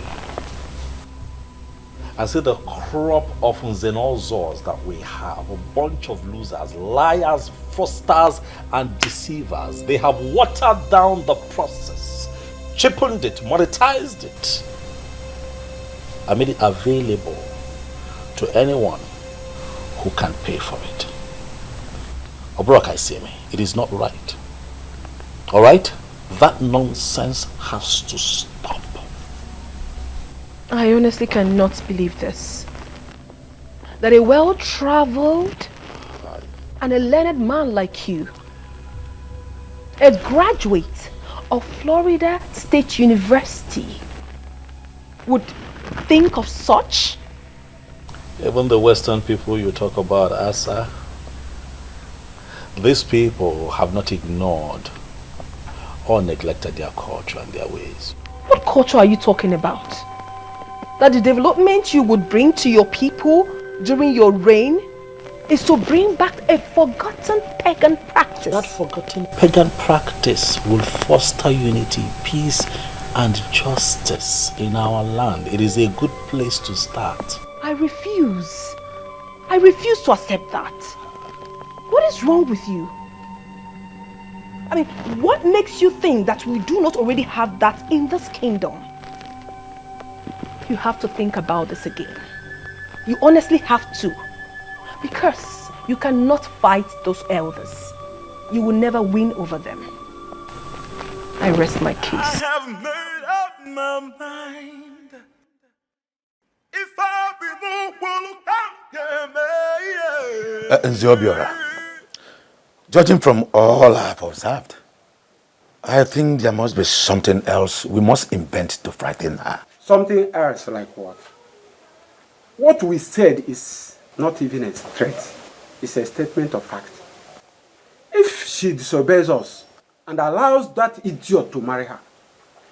And see the crop of Zenozors that we have, a bunch of losers, liars, fraudsters, and deceivers. They have watered down the process, cheapened it, monetized it, and made it available to anyone who can pay for it. Obroka Isemi, it is not right. Alright? That nonsense has to stop. I honestly cannot believe this. That a well-traveled and a learned man like you, a graduate of Florida State University, would think of such? Even the Western people you talk about, Asa, these people have not ignored or neglected their culture and their ways. What culture are you talking about? That the development you would bring to your people during your reign is to bring back a forgotten pagan practice. That forgotten pagan practice will foster unity, peace, and justice in our land. It is a good place to start. I refuse. I refuse to accept that. What is wrong with you? I mean, what makes you think that we do not already have that in this kingdom? You have to think about this again. You honestly have to. Because you cannot fight those elders. You will never win over them. I rest my case. I have made up my mind. If I be Nziobiora, judging from all I've observed, I think there must be something else we must invent to frighten her. Something else like what? What we said is not even a threat. It's a statement of fact. If she disobeys us and allows that idiot to marry her,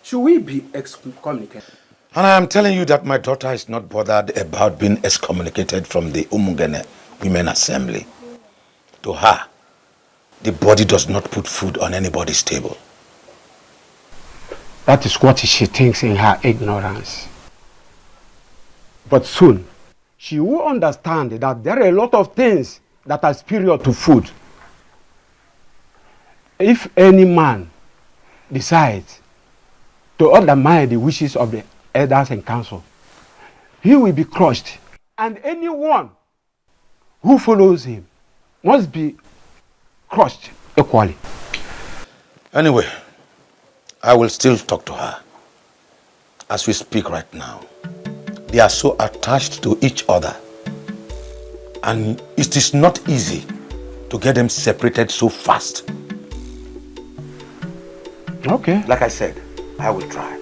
should we be excommunicated? And I am telling you that my daughter is not bothered about being excommunicated from the Umungene Women Assembly. To her, the body does not put food on anybody's table. That is what she thinks in her ignorance. But soon, she will understand that there are a lot of things that are superior to food. If any man decides to undermine the wishes of the elders and council, he will be crushed. And anyone who follows him must be crushed equally. Anyway, I will still talk to her. As we speak right now, they are so attached to each other. And it is not easy to get them separated so fast. Okay. Like I said, I will try.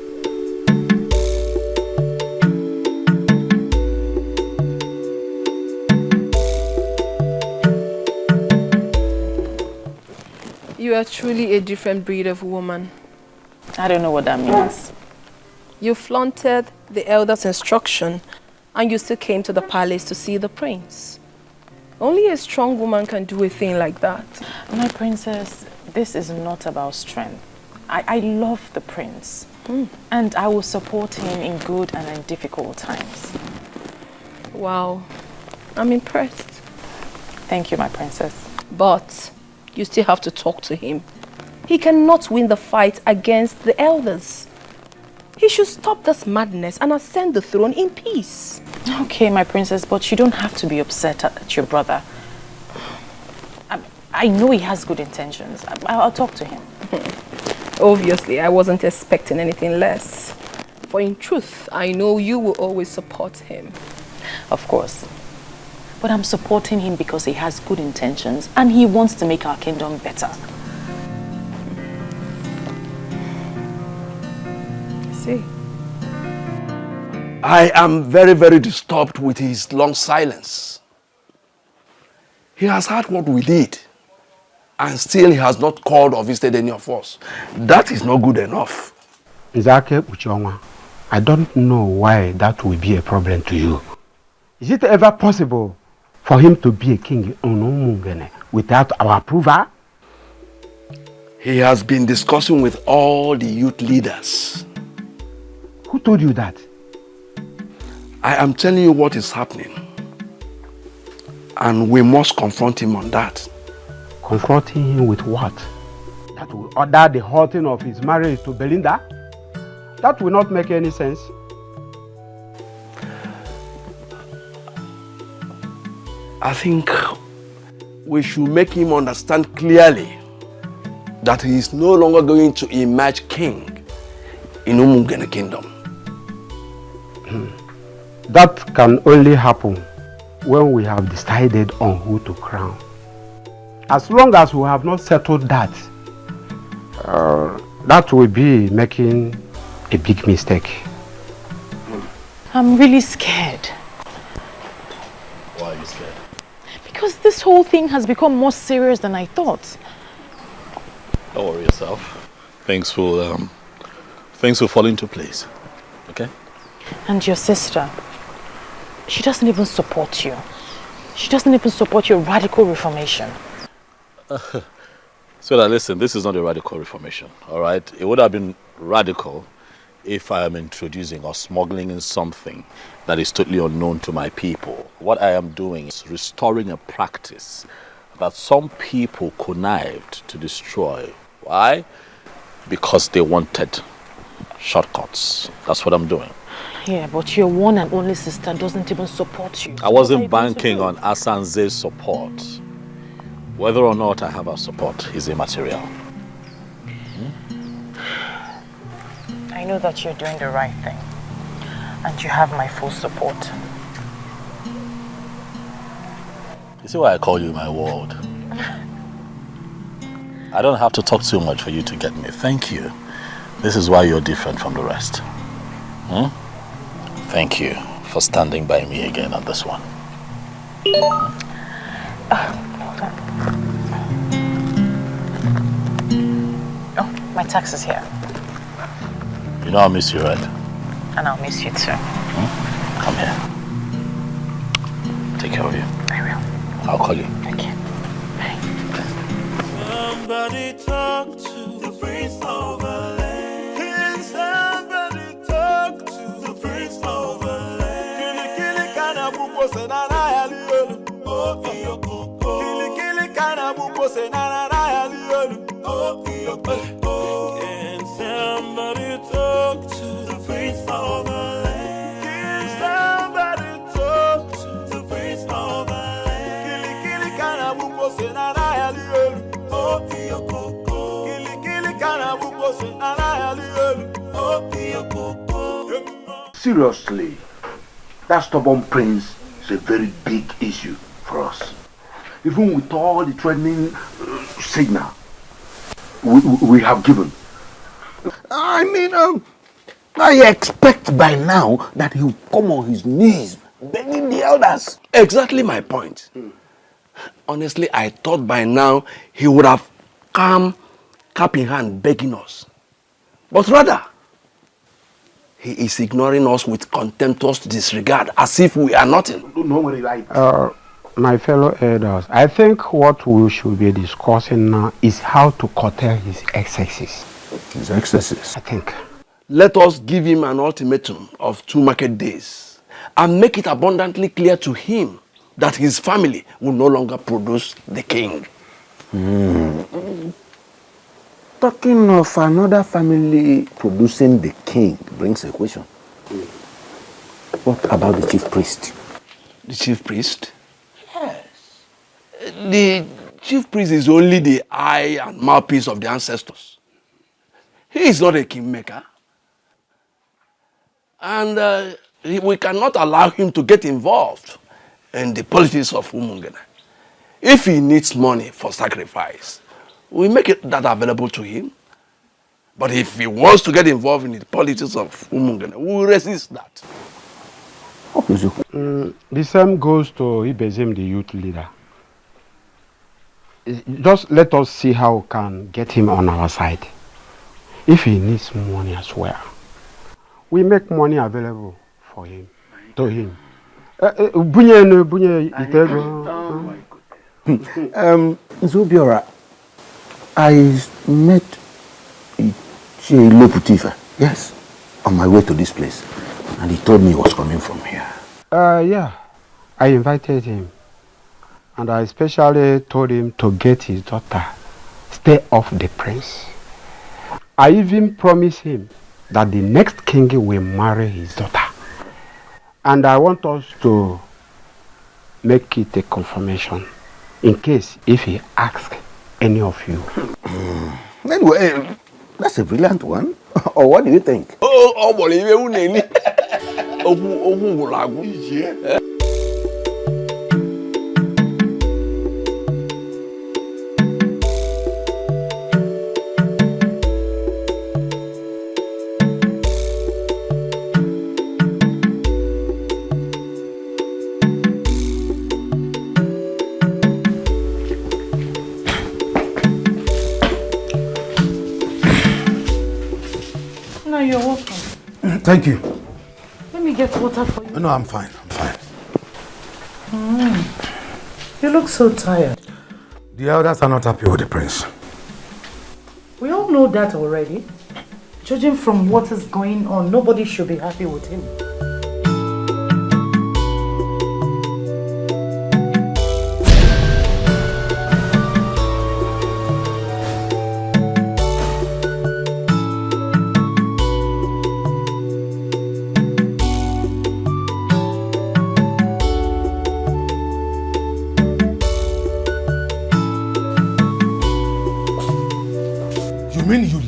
You are truly a different breed of woman. I don't know what that means. You flaunted the elder's instruction and you still came to the palace to see the prince. Only a strong woman can do a thing like that. My princess, this is not about strength. I love the prince. And I will support him in good and in difficult times. Wow, I'm impressed. Thank you, my princess. But you still have to talk to him. He cannot win the fight against the elders. He should stop this madness and ascend the throne in peace. Okay, my princess, but you don't have to be upset at your brother. I know he has good intentions. I'll talk to him. Obviously, I wasn't expecting anything less. For in truth, I know you will always support him. Of course. But I'm supporting him because he has good intentions and he wants to make our kingdom better. See? I am very, very disturbed with his long silence. He has heard what we did, and still he has not called or visited any of us. That is not good enough. Nzake Uchonwa, I don't know why that will be a problem to you. Is it ever possible for him to be a king in Umungene without our approval? He has been discussing with all the youth leaders. Who told you that? I am telling you what is happening. And we must confront him on that. Confronting him with what? That will order the halting of his marriage to Belinda? That will not make any sense. I think we should make him understand clearly that he is no longer going to emerge king in Umungene kingdom. That can only happen when we have decided on who to crown. As long as we have not settled that, that will be making a big mistake. I'm really scared. Why are you scared? Because this whole thing has become more serious than I thought. Don't worry yourself. Things will fall into place. Okay? And your sister, she doesn't even support you. She doesn't even support your radical reformation. So that listen, this is not a radical reformation, all right? It would have been radical if I am introducing or smuggling in something that is totally unknown to my people. What I am doing is restoring a practice that some people connived to destroy. Why? Because they wanted shortcuts. That's what I'm doing. Yeah, but your one and only sister doesn't even support you. I wasn't banking on Asanze's support. Whether or not I have her support is immaterial. I know that you're doing the right thing. And you have my full support. You see why I call you my world? I don't have to talk too much for you to get me. Thank you. This is why you're different from the rest. Thank you for standing by me again on this one. Hold on. Oh, my tax is here. You know I'll miss you, right? And I'll miss you too. Come here. Take care of you. I will. I'll call you. Thank you. Bye. Somebody talk to the priest over there. seriously, that stubborn prince is a very big issue for us. Even with all the threatening signal we have given. I mean, I expect by now that he'll come on his knees begging the elders. Exactly my point. Honestly, I thought by now he would have come cap in hand begging us. But rather, he is ignoring us with contemptuous disregard as if we are nothing. Don't worry, right? My fellow elders, I think what we should be discussing now is how to curtail his excesses. His excesses? I think. Let us give him an ultimatum of 2 market days and make it abundantly clear to him that his family will no longer produce the king. Talking of another family producing the king brings a question. What about the chief priest? The chief priest? Yes. The chief priest is only the eye and mouthpiece of the ancestors. He is not a kingmaker. And we cannot allow him to get involved in the politics of Umungene. If he needs money for sacrifice, we make that available to him. But if he wants to get involved in the politics of Umungene, we will resist that. The same goes to Ibezim, the youth leader. Just let us see how we can get him on our side. If he needs money as well, we make money available for him, to him. Zubiora, I met Loputiva, yes, on my way to this place, and he told me he was coming from here. Yeah, I invited him, and I especially told him to get his daughter, stay off the prince. I even promised him that the next king will marry his daughter. And I want us to make it a confirmation in case if he asks any of you. Anyway, that's a brilliant one. Or what do you think? You're welcome. Thank you. Let me get water for you. No, I'm fine. You look so tired. The elders are not happy with the prince. We all know that already. Judging from what is going on, nobody should be happy with him.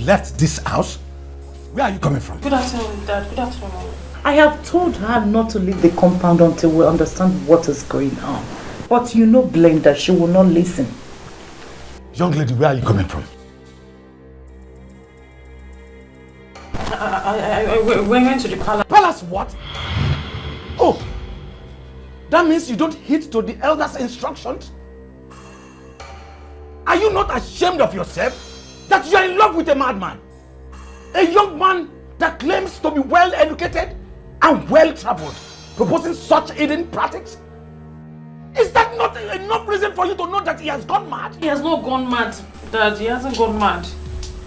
Left this house? Where are you coming from? Good afternoon, Dad. Good afternoon. I have told her not to leave the compound until we understand what is going on. But you know Belinda, she will not listen. Young lady, where are you coming from? We went to the palace. Palace what? Oh, that means you don't heed to the elders' instructions? Are you not ashamed of yourself? That you are in love with a madman? A young man that claims to be well educated and well traveled, proposing such hidden practices? Is that not enough reason for you to know that he has gone mad? He has not gone mad, Dad. He hasn't gone mad.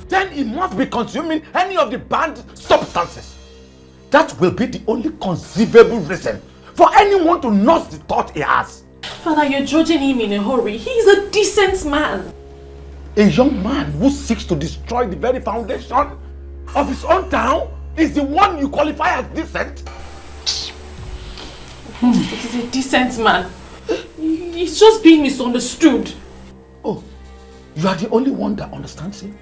Then he must be consuming any of the banned substances. That will be the only conceivable reason for anyone to nurse the thought he has. Father, you're judging him in a hurry. He is a decent man. A young man who seeks to destroy the very foundation of his own town is the one you qualify as decent? He's a decent man. He's just being misunderstood. Oh, you are the only one that understands him?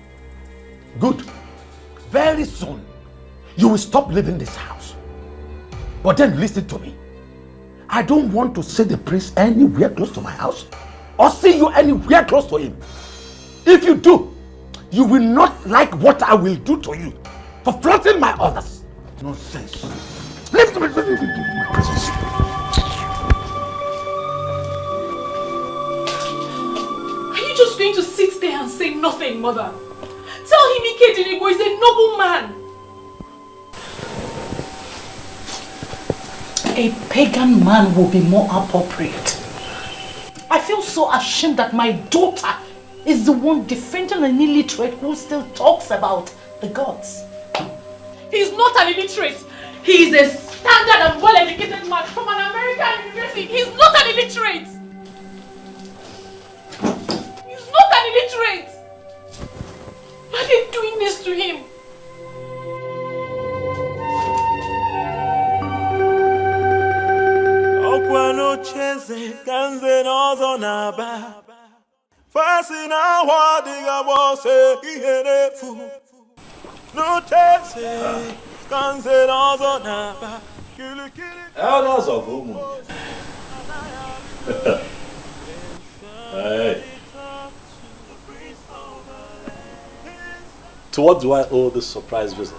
Good. Very soon, you will stop leaving this house. But then listen to me. I don't want to see the prince anywhere close to my house or see you anywhere close to him. If you do, you will not like what I will do to you for flaunting my orders. Nonsense. Leave my presence. Are you just going to sit there and say nothing, mother? Tell him Ikedinigo is a noble man. A pagan man will be more appropriate. I feel so ashamed that my daughter is the one defending an illiterate who still talks about the gods. He's not an illiterate. He is a standard and well-educated man from an American university. He's not an illiterate. He's not an illiterate. Why are they doing this to him? No cheze kanze nozo naba fasi na wadiga bose iherefu no cheze kanze nozo naba Elders of Umu. Hey. To what do I owe this surprise visit?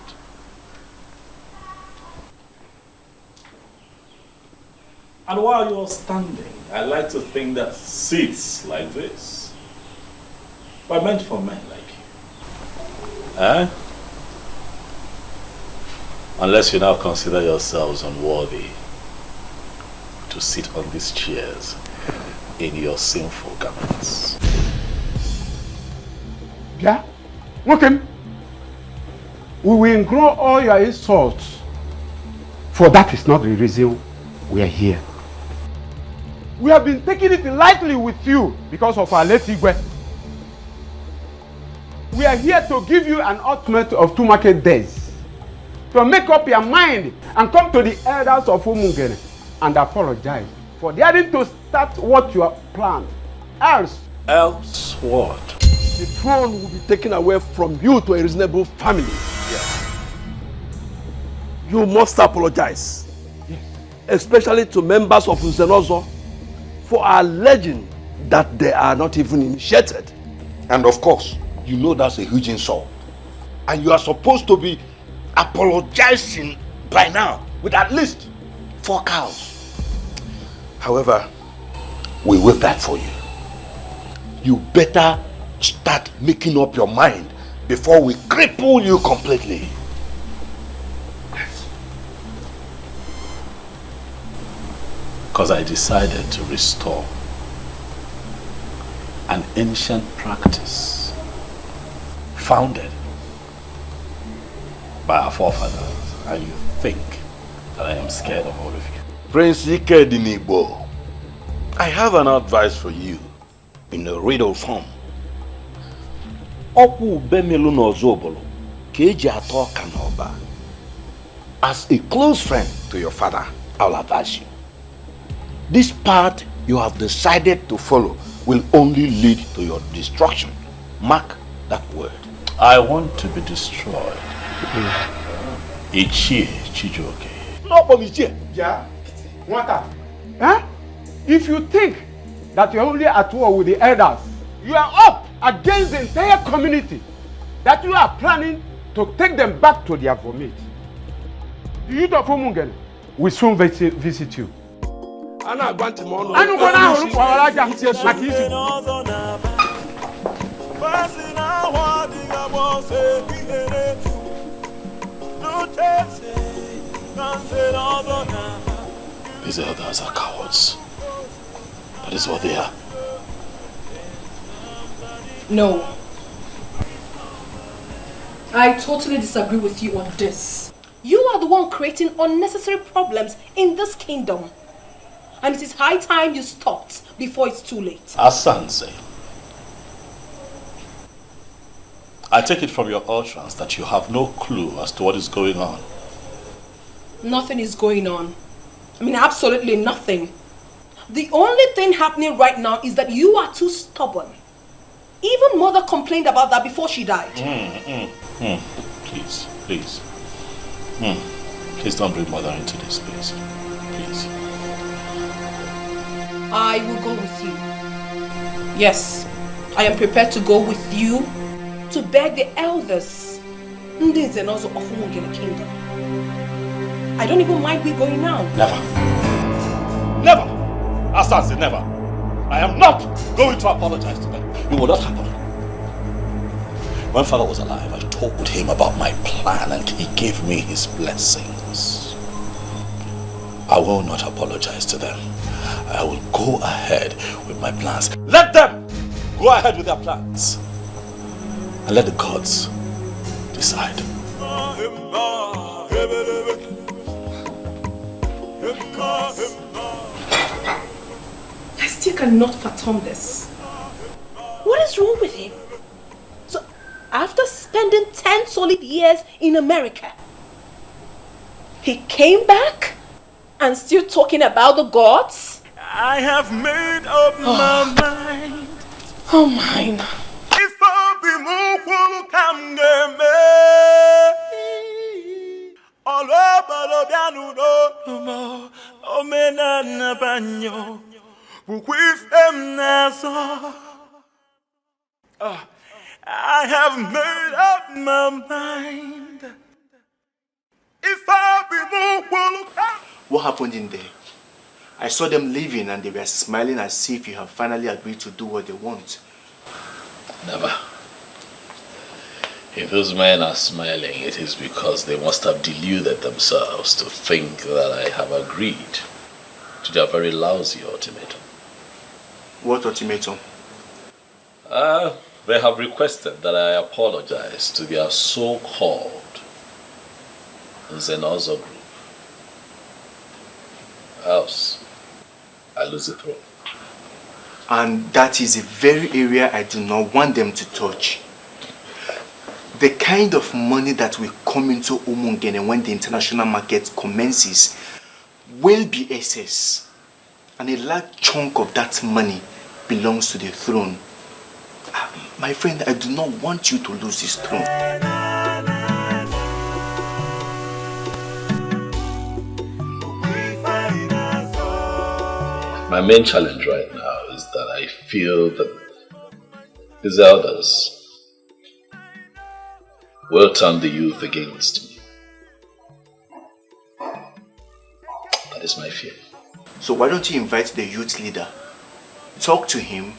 And while you're standing, I like to think that seats like this were meant for men like you. Eh? Unless you now consider yourselves unworthy to sit on these chairs in your sinful garments. Yeah? Okay. We will ignore all your insults, for that is not the reason we are here. We have been taking it lightly with you because of our late Igwe. We are here to give you an ultimatum of 2 market days to make up your mind and come to the elders of Umungene and apologize for daring to start what you have planned. Else what? The throne will be taken away from you to a reasonable family. Yeah. You must apologize, especially to members of Uzenozo, for alleging that they are not even initiated. And of course, you know that's a huge insult. And you are supposed to be apologizing by now with at least 4 cows. However, we waive that for you. You better start making up your mind before we cripple you completely. Because I decided to restore an ancient practice founded by our forefathers, and you think that I am scared of all of you. Prince Ikedinigo, I have an advice for you in a riddle form. As a close friend to your father, I'll advise you. This path you have decided to follow will only lead to your destruction. Mark that word. I want to be destroyed. Ichie Chijoke. No, Ichie. Yeah. What? Huh? If you think that you're only at war with the elders, you are up against the entire community that you are planning to take them back to their vomit. The youth of Umungen will soon visit you. Ana agbanti mo no. Anu ko na horu kwa walaja makisi. These elders are cowards. That is what they are. No. I totally disagree with you on this. You are the one creating unnecessary problems in this kingdom. And it is high time you stopped before it's too late. Asanse, I take it from your utterance that you have no clue as to what is going on. Nothing is going on. I mean, absolutely nothing. The only thing happening right now is that you are too stubborn. Even mother complained about that before she died. Please. Please don't bring mother into this, please. Please. I will go with you. Yes, I am prepared to go with you to beg the elders. Ndị and also of Umungene Kingdom. I don't even mind we going now. Never. Never. Asansi, never. I am not going to apologize to them. It will not happen. When father was alive, I told him about my plan and he gave me his blessings. I will not apologize to them. I will go ahead with my plans. Let them go ahead with their plans. And let the gods decide. I still cannot fathom this. What is wrong with him? So, after spending 10 solid years in America, he came back and still talking about the gods? I have made up my mind. Oh, mine. If I be more come me, all over the piano, oh, menana banyo, with them naso. I have made up my mind. If I be more come. What happened in there? I saw them leaving and they were smiling as if you have finally agreed to do what they want. Never. If those men are smiling, it is because they must have deluded themselves to think that I have agreed to their very lousy ultimatum. What ultimatum? They have requested that I apologize to their so-called Zenozo group. Else, I lose the throne. And that is a very area I do not want them to touch. The kind of money that will come into Umungene when the international market commences will be excess. And a large chunk of that money belongs to the throne. My friend, I do not want you to lose this throne. My main challenge right now is that I feel that these elders will turn the youth against me. That is my fear. So why don't you invite the youth leader, talk to him,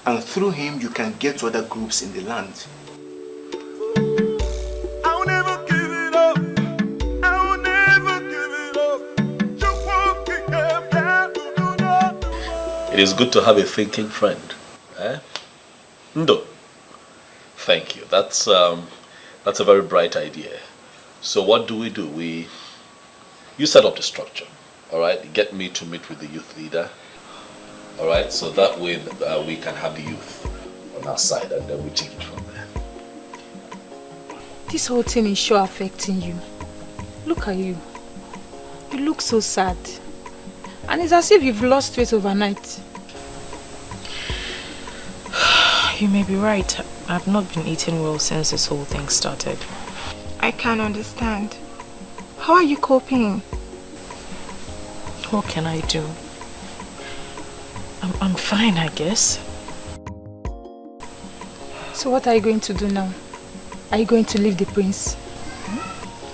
and through him you can get to other groups in the land. I'll never give it up. I'll never give it up. It is good to have a thinking friend. Eh? Ndo. Thank you. That's a very bright idea. So what do? You set up the structure, all right? Get me to meet with the youth leader, all right? So that way we can have the youth on our side and then we take it from there. This whole thing is sure affecting you. Look at you. You look so sad. And it's as if you've lost weight overnight. You may be right. I've not been eating well since this whole thing started. I can't understand. How are you coping? What can I do? I'm fine, I guess. So what are you going to do now? Are you going to leave the prince?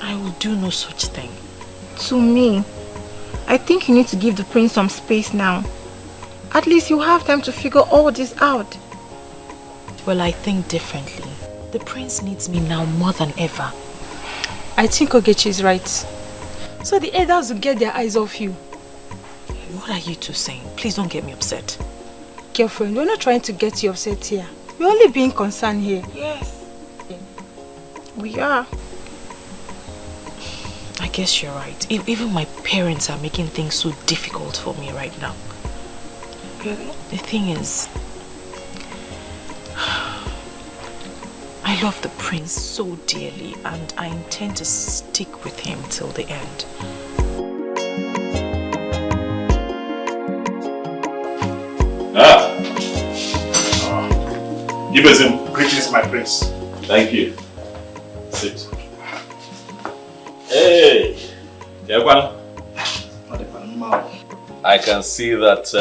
I will do no such thing. To me, I think you need to give the prince some space now. At least you have time to figure all this out. Well, I think differently. The prince needs me now more than ever. I think Ogechi is right. So the elders will get their eyes off you. What are you two saying? Please don't get me upset. Girlfriend, we're not trying to get you upset here. We're only being concerned here. Yes. We are. I guess you're right. Even my parents are making things so difficult for me right now. Really? The thing is, I love the prince so dearly and I intend to stick with him till the end. Give us him. Greetings, my prince. Thank you. Sit. Hey, Yeah, I can see that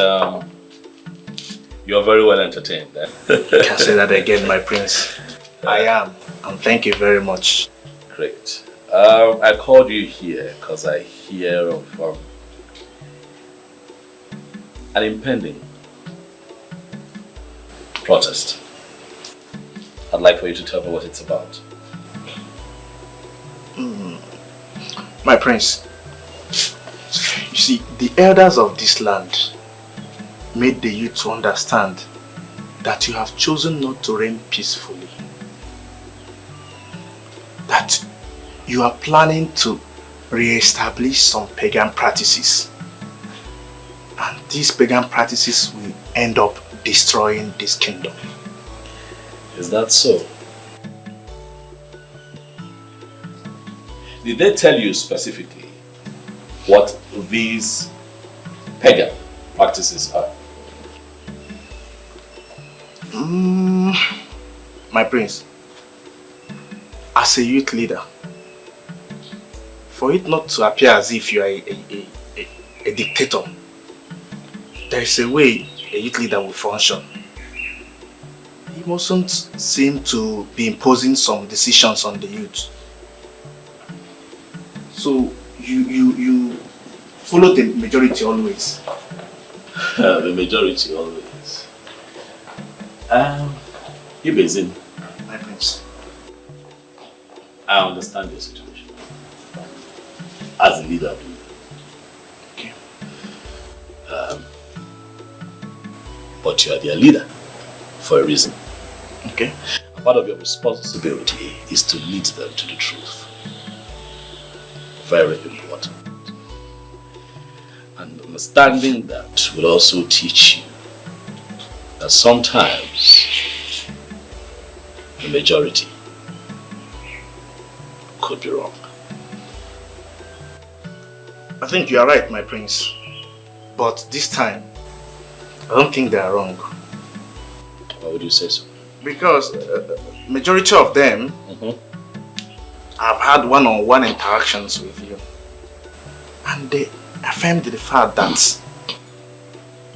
you're very well entertained. Eh? Can't say that again, my prince. I am, and thank you very much. Great. I called you here because I hear of an impending protest. I'd like for you to tell me what it's about. My prince, you see, the elders of this land made the youth to understand that you have chosen not to reign peacefully. That you are planning to re-establish some pagan practices. And these pagan practices will end up destroying this kingdom. Is that so? Did they tell you specifically what these pagan practices are? My prince, as a youth leader, for it not to appear as if you are a dictator, there is a way a youth leader will function. He mustn't seem to be imposing some decisions on the youth. So you follow the majority always. The majority always. Ibezin, my prince, I understand your situation. As a leader, okay. But you are their leader for a reason. Okay. And part of your responsibility is to lead them to the truth. Very important. And understanding that will also teach you that sometimes the majority could be wrong. I think you are right, my prince. But this time, I don't think they are wrong. Why would you say so? Because majority of them have had one-on-one interactions with you. And they affirmed the fact that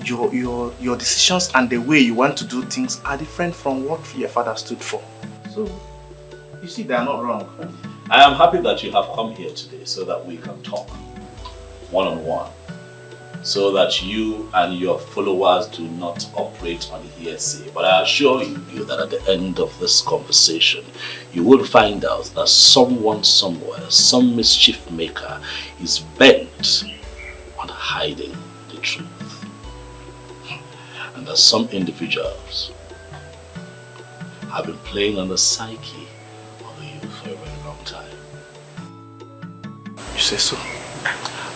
your decisions and the way you want to do things are different from what your father stood for. So, you see, they are not wrong. I am happy that you have come here today so that we can talk one-on-one, so that you and your followers do not operate on hearsay. But I assure you that at the end of this conversation, you will find out that someone somewhere, some mischief maker, is bent on hiding the truth. And that some individuals have been playing on the psyche of the youth for a very long time. You say so?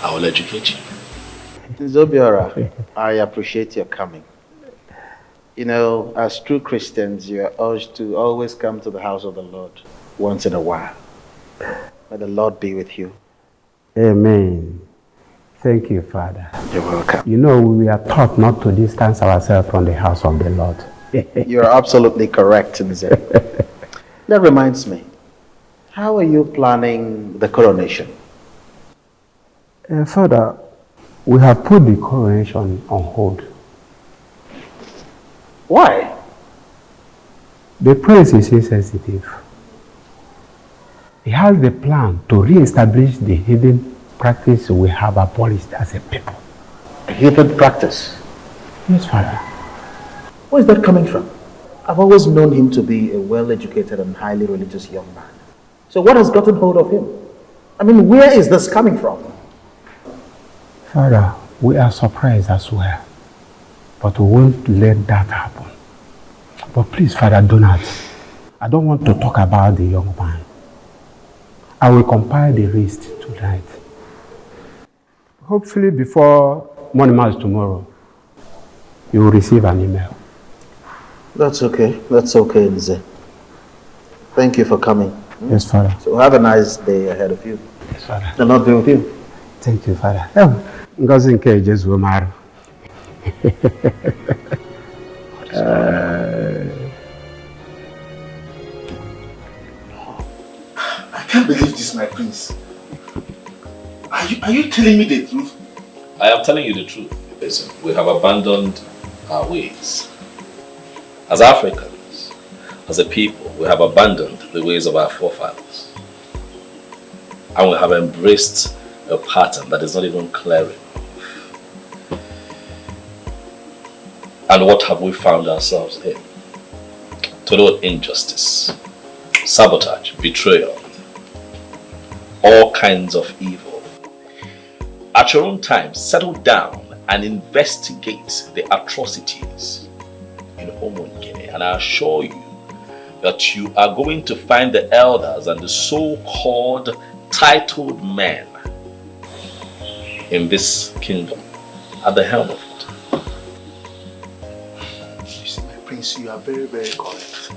I will educate you. Zobiora, I appreciate your coming. You know, as true Christians, you are urged to always come to the house of the Lord once in a while. May the Lord be with you. Amen. Thank you, Father. You're welcome. You know, we are taught not to distance ourselves from the house of the Lord. You're absolutely correct, Nze. That reminds me, how are you planning the coronation? Father, we have put the coronation on hold. Why? The prince is insensitive. He has the plan to re-establish the hidden practice we have abolished as a people. A hidden practice? Yes, Father. Where is that coming from? I've always known him to be a well-educated and highly religious young man. So what has gotten hold of him? I mean, where is this coming from? Father, we are surprised as well, but we won't let that happen. But please, Father, do not. I don't want to talk about the young man. I will compile the list tonight. Hopefully before morning mass tomorrow, you will receive an email. That's okay. That's okay, Nze. Thank you for coming. Yes, Father. So have a nice day ahead of you. Yes, Father. The Lord be with you. Thank you, Father. Ngozi nke Jesu Omaru. I can't believe this, my prince. Are you telling me the truth? I am telling you the truth. Listen, we have abandoned our ways. As Africans, as a people, we have abandoned the ways of our forefathers. And we have embraced a pattern that is not even clear enough. And what have we found ourselves in? Total injustice, sabotage, betrayal, all kinds of evil. At your own time, settle down and investigate the atrocities in Guinea, and I assure you that you are going to find the elders and the so-called titled men in this kingdom at the helm of it. You see, my prince, you are very, very correct.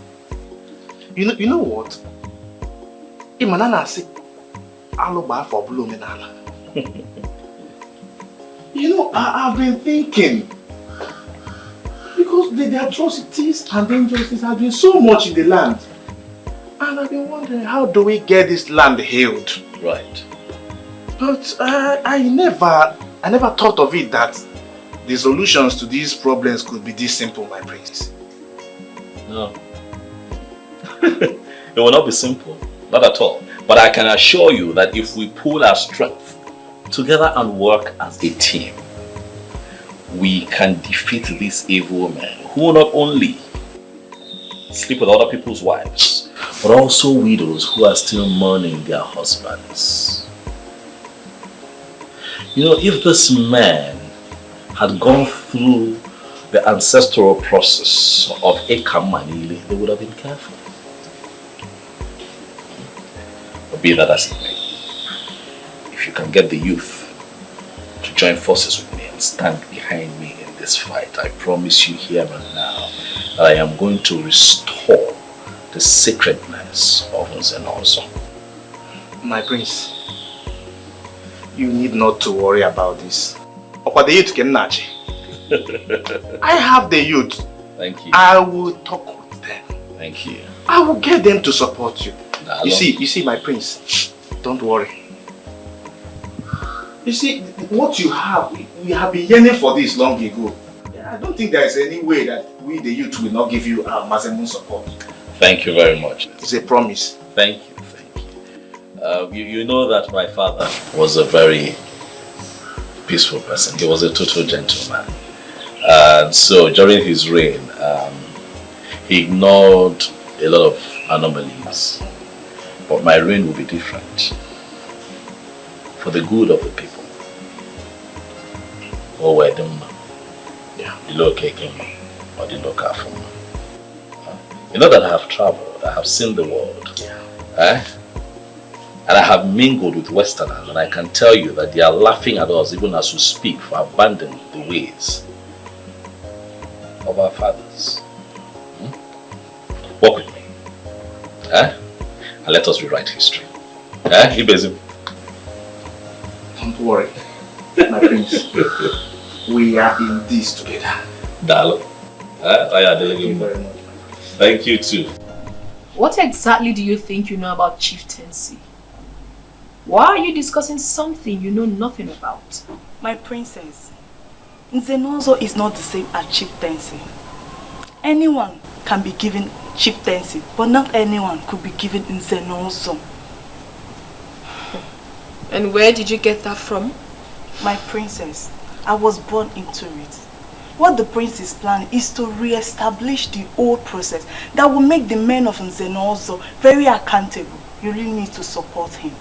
You know what? Imanana say, "Aloba for blumenala." You know, I've been thinking, because the atrocities and injustice have been so much in the land, and I've been wondering, how do we get this land healed? Right. But I never thought of it that the solutions to these problems could be this simple, my prince. No. It will not be simple, not at all. But I can assure you that if we pool our strength together and work as a team, we can defeat these evil men who not only sleep with other people's wives, but also widows who are still mourning their husbands. You know, if this man had gone through the ancestral process of Ekamanili, they would have been careful. But be that as it may, if you can get the youth to join forces with me and stand behind me in this fight, I promise you here and now that I am going to restore the sacredness of Nzenozo. My prince, you need not to worry about this. The youth can natch. I have the youth. Thank you. I will talk with them. Thank you. I will get them to support you. Nah, you see, my prince, don't worry. You see, what you have, we have been yearning for this long ago. I don't think there is any way that we, the youth, will not give you our maximum support. Thank you very much. It's a promise. Thank you, thank you. You know that my father was a very peaceful person. He was a total gentleman. And so during his reign, he ignored a lot of anomalies. But my reign will be different. For the good of the people. Or where them, the local or the local form. You know that I have traveled, I have seen the world. And I have mingled with Westerners, and I can tell you that they are laughing at us even as we speak for abandoning the ways of our fathers. Walk with me. And let us rewrite history. Ibezim. Don't worry, my prince. We are in this together. Dalo. Thank you very much. Thank you too. What exactly do you think you know about chieftaincy? Why are you discussing something you know nothing about? My princess, Nzenozo is not the same as chieftaincy. Anyone can be given chieftaincy, but not anyone could be given Nzenozo. And where did you get that from? My princess, I was born into it. What the prince is planning is to re-establish the old process that will make the men of Nzenozo very accountable. You really need to support him.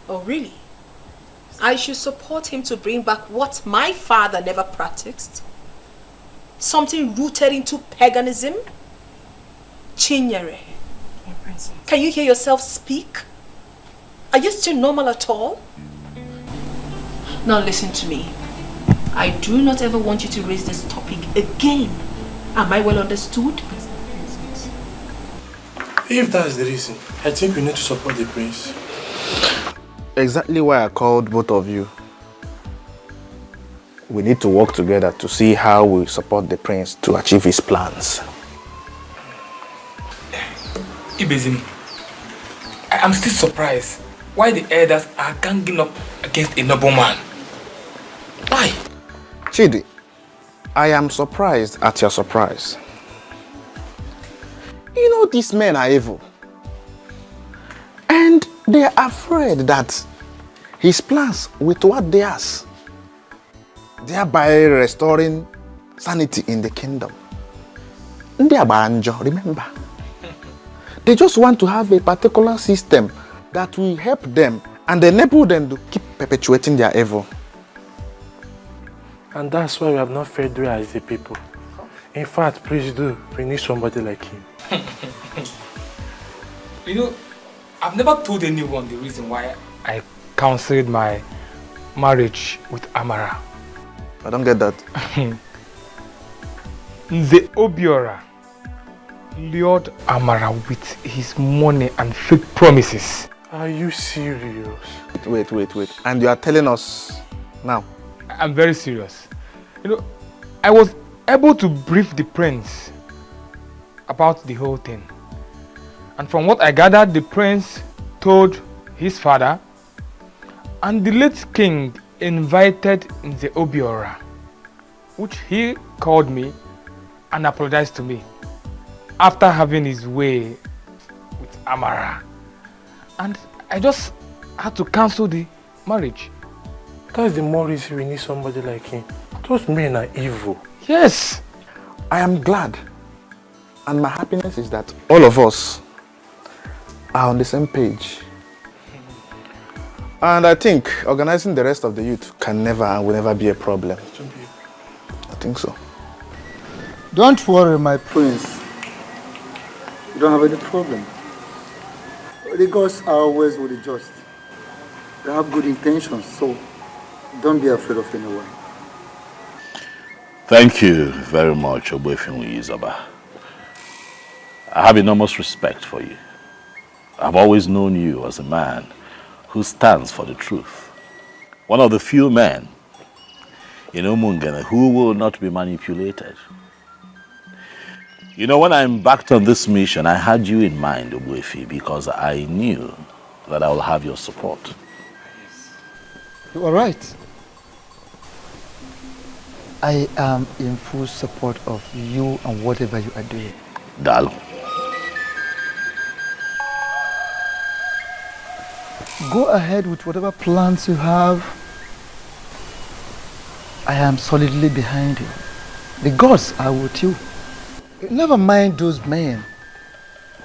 Oh, really? I should support him to bring back what my father never practiced? Something rooted into paganism? Chinyere, my princess. Can you hear yourself speak? Are you still normal at all? Now listen to me. I do not ever want you to raise this topic again. Am I well understood? If that's the reason, I think we need to support the prince. Exactly why I called both of you. We need to work together to see how we support the prince to achieve his plans. Ibezim, I'm still surprised why the elders are ganging up against a noble man. Why? Chidi, I am surprised at your surprise. You know, these men are evil. And they are afraid that his plans will thwart theirs, thereby restoring sanity in the kingdom. Remember, they just want to have a particular system that will help them and enable them to keep perpetuating their evil. And that's why we have not Frederick as the people. In fact, please do. We need somebody like him. You know, I've never told anyone the reason why I counseled my marriage with Amara. I don't get that. The Obiora lured Amara with his money and fake promises. Are you serious? Wait. And you are telling us now? I'm very serious. You know, I was able to brief the prince about the whole thing. And from what I gathered, the prince told his father, and the late king invited the Obiora, which he called me and apologized to me after having his way with Amara. And I just had to cancel the marriage. That's the more reason we need somebody like him. Those men are evil. Yes. I am glad. And my happiness is that all of us are on the same page. And I think organizing the rest of the youth can never and will never be a problem. I think so. Don't worry, my prince. You don't have any problem. The gods are always with the just. They have good intentions, so don't be afraid of anyone. Thank you very much, Obwefinwi Izaba. I have enormous respect for you. I've always known you as a man who stands for the truth. One of the few men in Umungene who will not be manipulated. You know, when I embarked on this mission, I had you in mind, Obwefi, because I knew that I will have your support. You are right. I am in full support of you and whatever you are doing. Dal. Go ahead with whatever plans you have. I am solidly behind you. The gods are with you. Never mind those men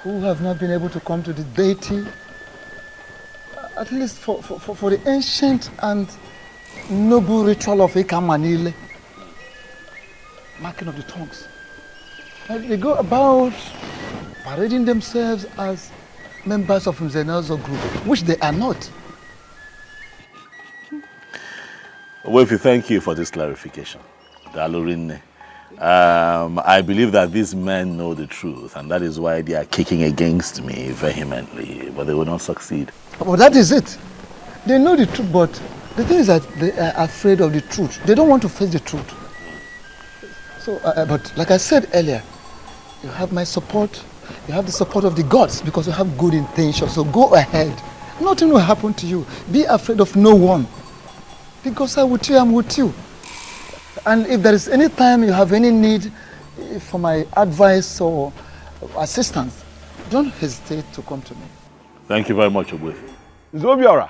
who have not been able to come to the deity, at least for the ancient and noble ritual of Ekamanile, marking of the tongues. They go about parading themselves as members of Nzenozo group, which they are not. Obwefi, thank you for this clarification. Dalurinne. I believe that these men know the truth, and that is why they are kicking against me vehemently, but they will not succeed. Well, that is it. They know the truth, but the thing is that they are afraid of the truth. They don't want to face the truth. So, but like I said earlier, you have my support. You have the support of the gods because you have good intentions. So go ahead. Nothing will happen to you. Be afraid of no one. Because I'm with you, I'm with you. And if there is any time you have any need for my advice or assistance, don't hesitate to come to me. Thank you very much, Obwefi. Nzobiora.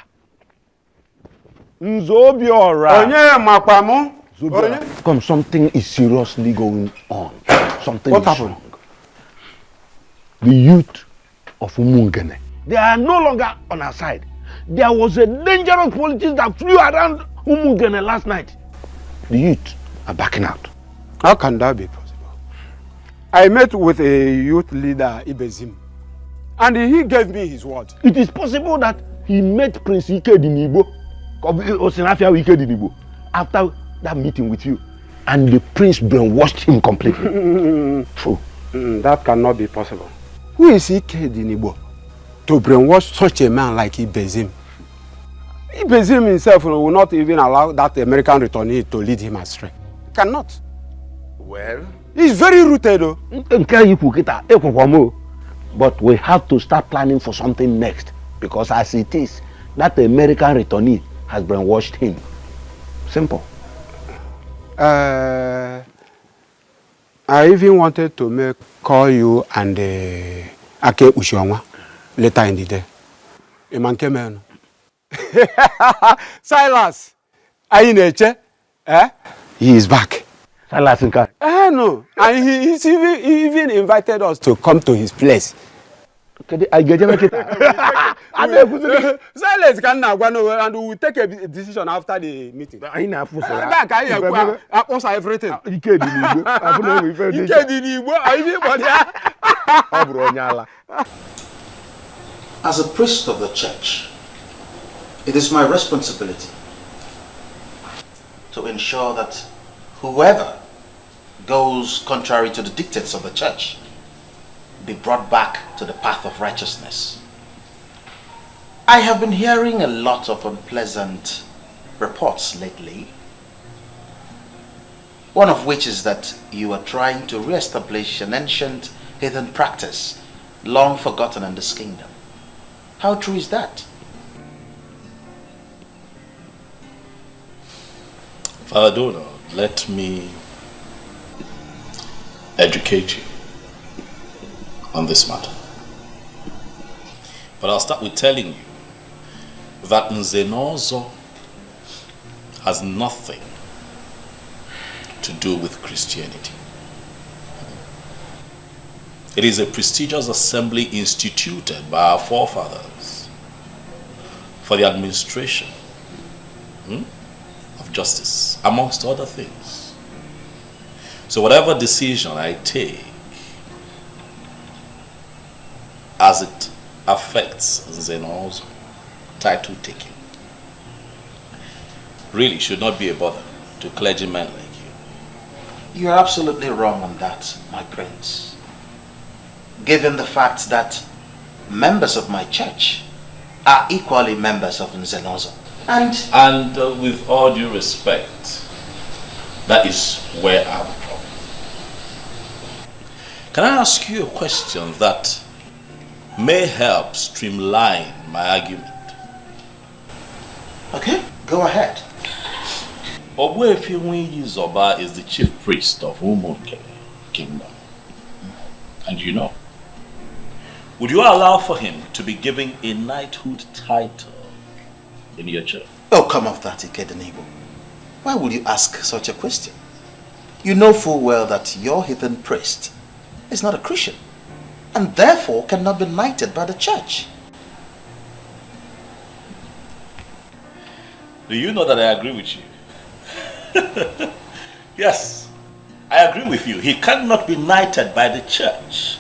Nzobiora. Come, something is seriously going on. Something What is happened? wrong. The youth of Umungene, they are no longer on our side. There was a dangerous politics that flew around Umungene last night. The youth are backing out. How can that be possible? I met with a youth leader, Ibezim, and he gave me his word. It is possible that he met Prince Ike Dinibo, Osinafia Ike Dinibo, after that meeting with you, and the prince brainwashed him completely. True. That cannot be possible. Who is Ike Dinibo to brainwash such a man like Ibezim? Ibezim himself will not even allow that American returnee to lead him astray. Cannot. Well, he's very rooted though. But we have to start planning for something next, because as it is, that American returnee has brainwashed him. Simple. I even wanted to call you and Ake Ushionwa later in the day. A man came in. Silas, are you in eh? He is back. Silas Nka. No, and he even invited us to come to his place. Silence can now go and we will take a decision after the meeting. Everything. As a priest of the church, it is my responsibility to ensure that whoever goes contrary to the dictates of the church be brought back to the path of righteousness. I have been hearing a lot of unpleasant reports lately, one of which is that you are trying to re-establish an ancient heathen practice long forgotten in this kingdom. How true is that? Father Donald, let me educate you on this matter. But I'll start with telling you that Nzenozo has nothing to do with Christianity. It is a prestigious assembly instituted by our forefathers for the administration of justice, amongst other things. So whatever decision I take as it affects Nzenozo title taking really should not be a bother to clergymen like you. You are absolutely wrong on that, my prince. Given the fact that members of my church are equally members of Nzenozo. And with all due respect, that is where I'm from. Can I ask you a question that may help streamline my argument? Okay, go ahead. Obwefiwinyi Zoba is the chief priest of Umunke Kingdom. And you know, would you allow for him to be given a knighthood title in your church? Oh, come off that, Ikedenibo. Why would you ask such a question? You know full well that your heathen priest is not a Christian and therefore cannot be knighted by the church. Do you know that I agree with you? Yes, I agree with you. He cannot be knighted by the church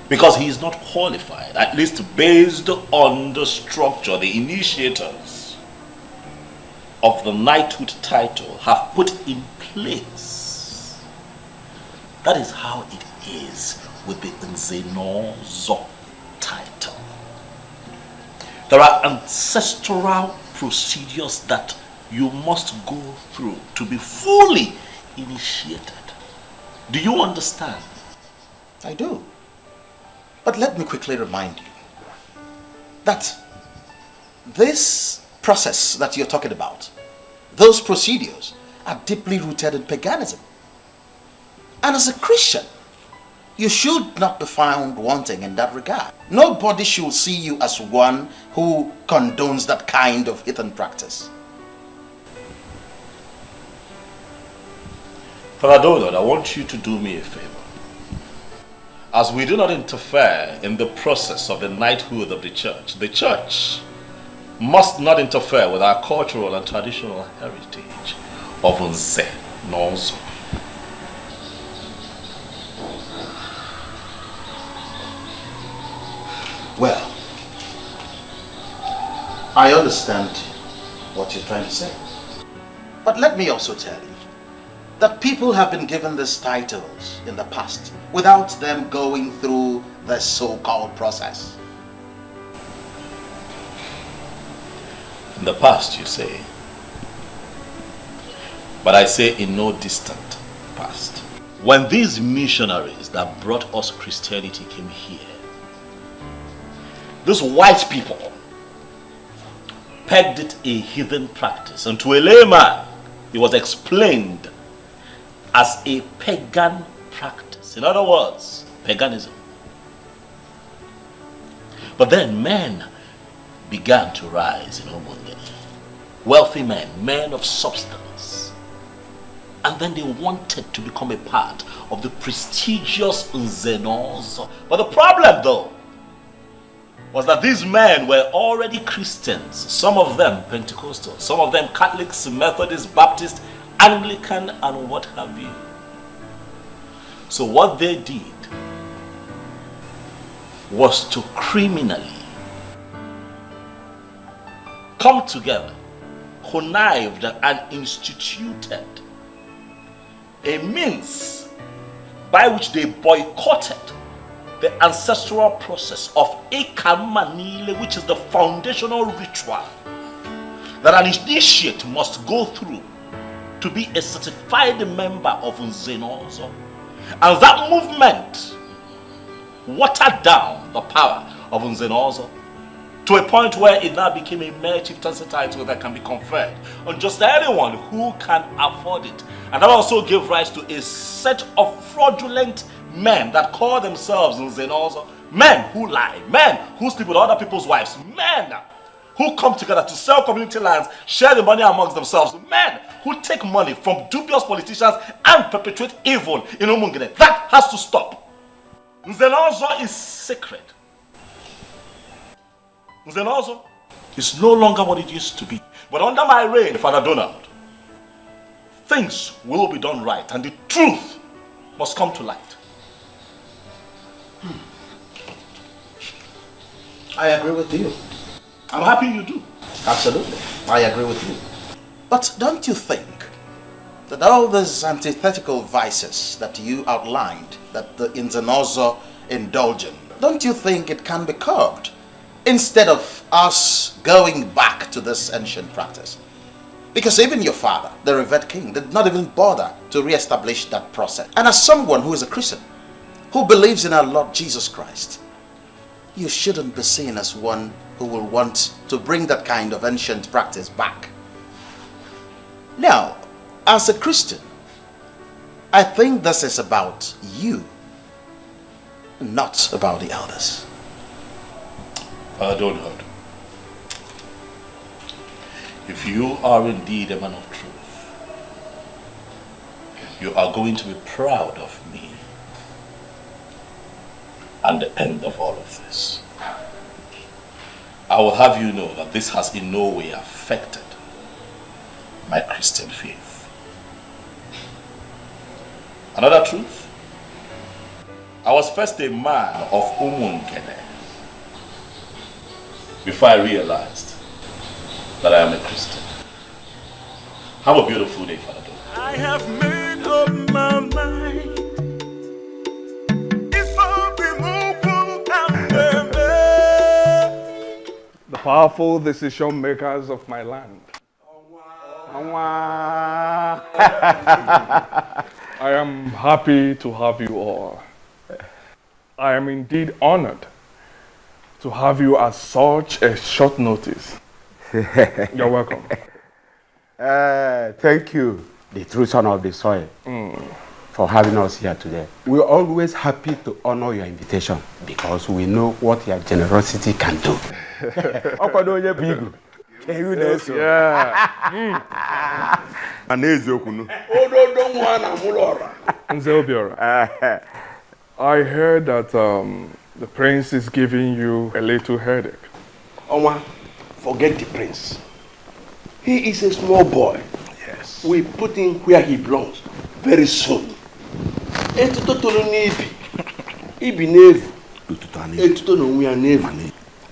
because he is not qualified, at least based on the structure the initiators of the knighthood title have put in place. That is how it is with the Nzenozo title. There are ancestral procedures that you must go through to be fully initiated. Do you understand? I do. But let me quickly remind you that this process that you're talking about, those procedures are deeply rooted in paganism. And as a Christian, you should not be found wanting in that regard. Nobody should see you as one who condones that kind of heathen practice. Father Donald, I want you to do me a favor. As we do not interfere in the process of the knighthood of the church must not interfere with our cultural and traditional heritage of Nzenozo. Well, I understand what you're trying to say. But let me also tell you that people have been given these titles in the past without them going through the so-called process. In the past, you say. But I say in no distant past. When these missionaries that brought us Christianity came here, these white people pegged it a heathen practice, and to a layman, it was explained as a pagan practice. In other words, paganism. But then men began to rise in Omunge. Wealthy men, men of substance. And then they wanted to become a part of the prestigious Nzenos. But the problem though, was that these men were already Christians. Some of them Pentecostal, some of them Catholics, Methodists, Baptist, Anglican, and what have you. So what they did was to criminally come together, connived and instituted a means by which they boycotted the ancestral process of Ekamanile, which is the foundational ritual that an initiate must go through to be a certified member of Nzenozo. And that movement watered down the power of Nzenozo to a point where it now became a mere chieftaincy title that can be conferred on just anyone who can afford it. And that also gave rise to a set of fraudulent men that call themselves Nzenozo, men who lie, men who sleep with other people's wives, men who come together to sell community lands, share the money amongst themselves, men who take money from dubious politicians and perpetuate evil in Umungene. That has to stop. Nzenozo is sacred. Nzenozo is no longer what it used to be. But under my reign, Father Donald, things will be done right and the truth must come to light. I agree with you. I'm happy you do. Absolutely. I agree with you. But don't you think that all these antithetical vices that you outlined, that the Nzenozo indulge in, don't you think it can be curbed instead of us going back to this ancient practice? Because even your father, the revered king, did not even bother to re-establish that process. And as someone who is a Christian, who believes in our Lord Jesus Christ, you shouldn't be seen as one who will want to bring that kind of ancient practice back. Now, as a Christian, I think this is about you, not about the elders. Donald, if you are indeed a man of truth, you are going to be proud of me and the end of all of this. I will have you know that this has in no way affected my Christian faith. Another truth, I was first a man of Umungene before I realized that I am a Christian. Have a beautiful day, Father. I have made up my mind. The powerful decision makers of my land. I am happy to have you all. I am indeed honored to have you at such a short notice. You're welcome. Thank you, the true son of the soil, for having us here today. We're always happy to honor your invitation because we know what your generosity can do. I heard that the prince is giving you a little headache. Oma, forget the prince. He is a small boy. Yes. We put him where he belongs very soon.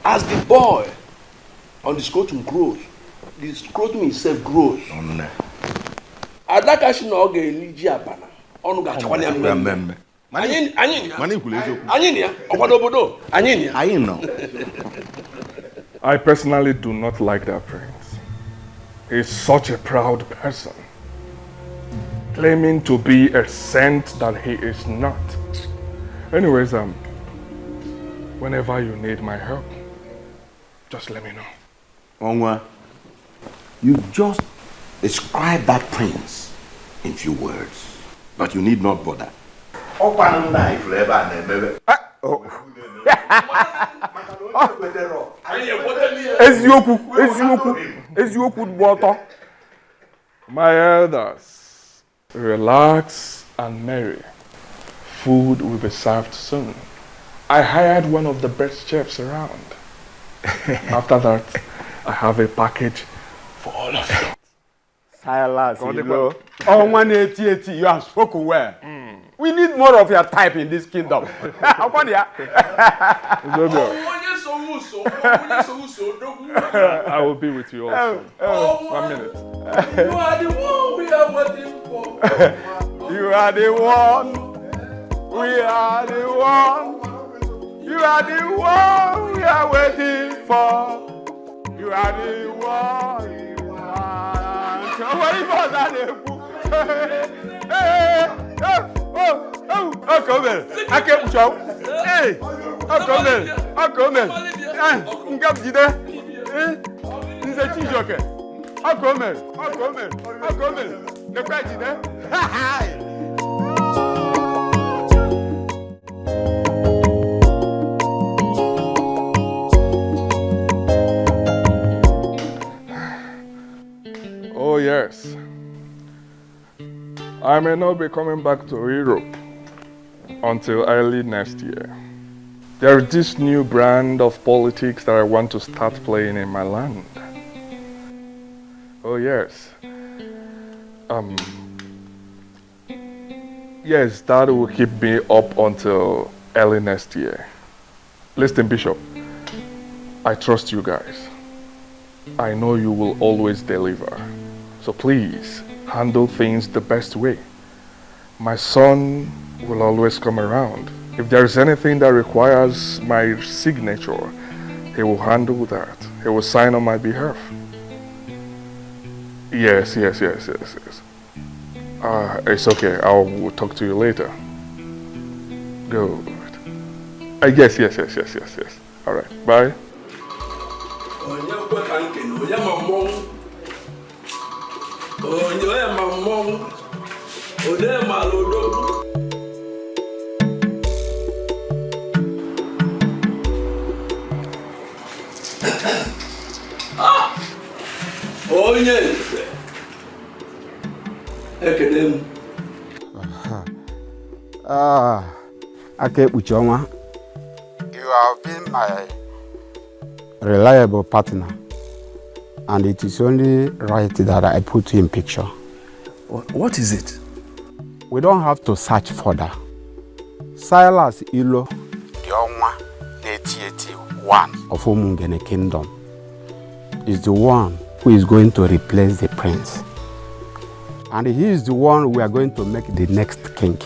As the boy on the scrotum grows, the scrotum itself grows. Adakashi na oge eliji abana. Onu gachakwane ameme. I personally do not like that prince. He's such a proud person, claiming to be a saint that he is not. Anyways, whenever you need my help, just let me know. Onwa, You just describe that prince in few words. But you need not bother. My elders, relax and merry. Food will be served soon. I hired one of the best chefs around. After that, I have a package for all of you. Silas, you know. Oh, 180, you have spoken well. We need more of your type in this kingdom. How about ya? I will be with you also. 1 minute. You are the one we are waiting for. You are the one. We are the one. You are the one we are waiting for. You are the one. Oh, come here. I can't show. Hey, oh, come here. Oh, come here. He's a cheesejoker. Oh, come here. Oh, come here. Oh, come here. The president. Oh yes. I may not be coming back to Europe until early next year. There is this new brand of politics that I want to start playing in my land. Oh yes. Yes, that will keep me up until early next year. Listen, Bishop, I trust you guys. I know you will always deliver. So please, handle things the best way. My son will always come around. If there is anything that requires my signature, he will handle that. He will sign on my behalf. Yes. It's okay. I will talk to you later. Good. Yes. All right. Bye. Uchoma, you have been my reliable partner, and it is only right that I put you in picture. What is it? We don't have to search further. Silas Ilo, the Onwa, 81 of Omungene Kingdom, is the one who is going to replace the prince. And he is the one we are going to make the next king.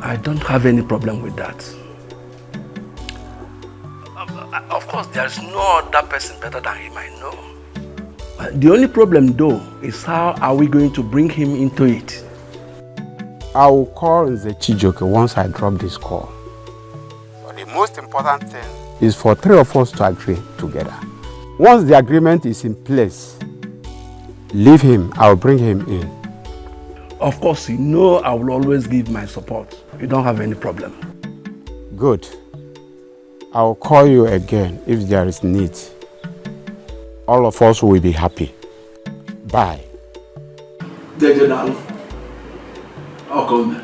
I don't have any problem with that. Of course, there's no other person better than him, I know. The only problem though is how are we going to bring him into it? I will call the Chijoke once I drop this call. But the most important thing is for 3 of us to agree together. Once the agreement is in place, leave him, I'll bring him in. Of course, you know I will always give my support. You don't have any problem. Good. I'll call you again if there is need. All of us will be happy. Bye. I'll come.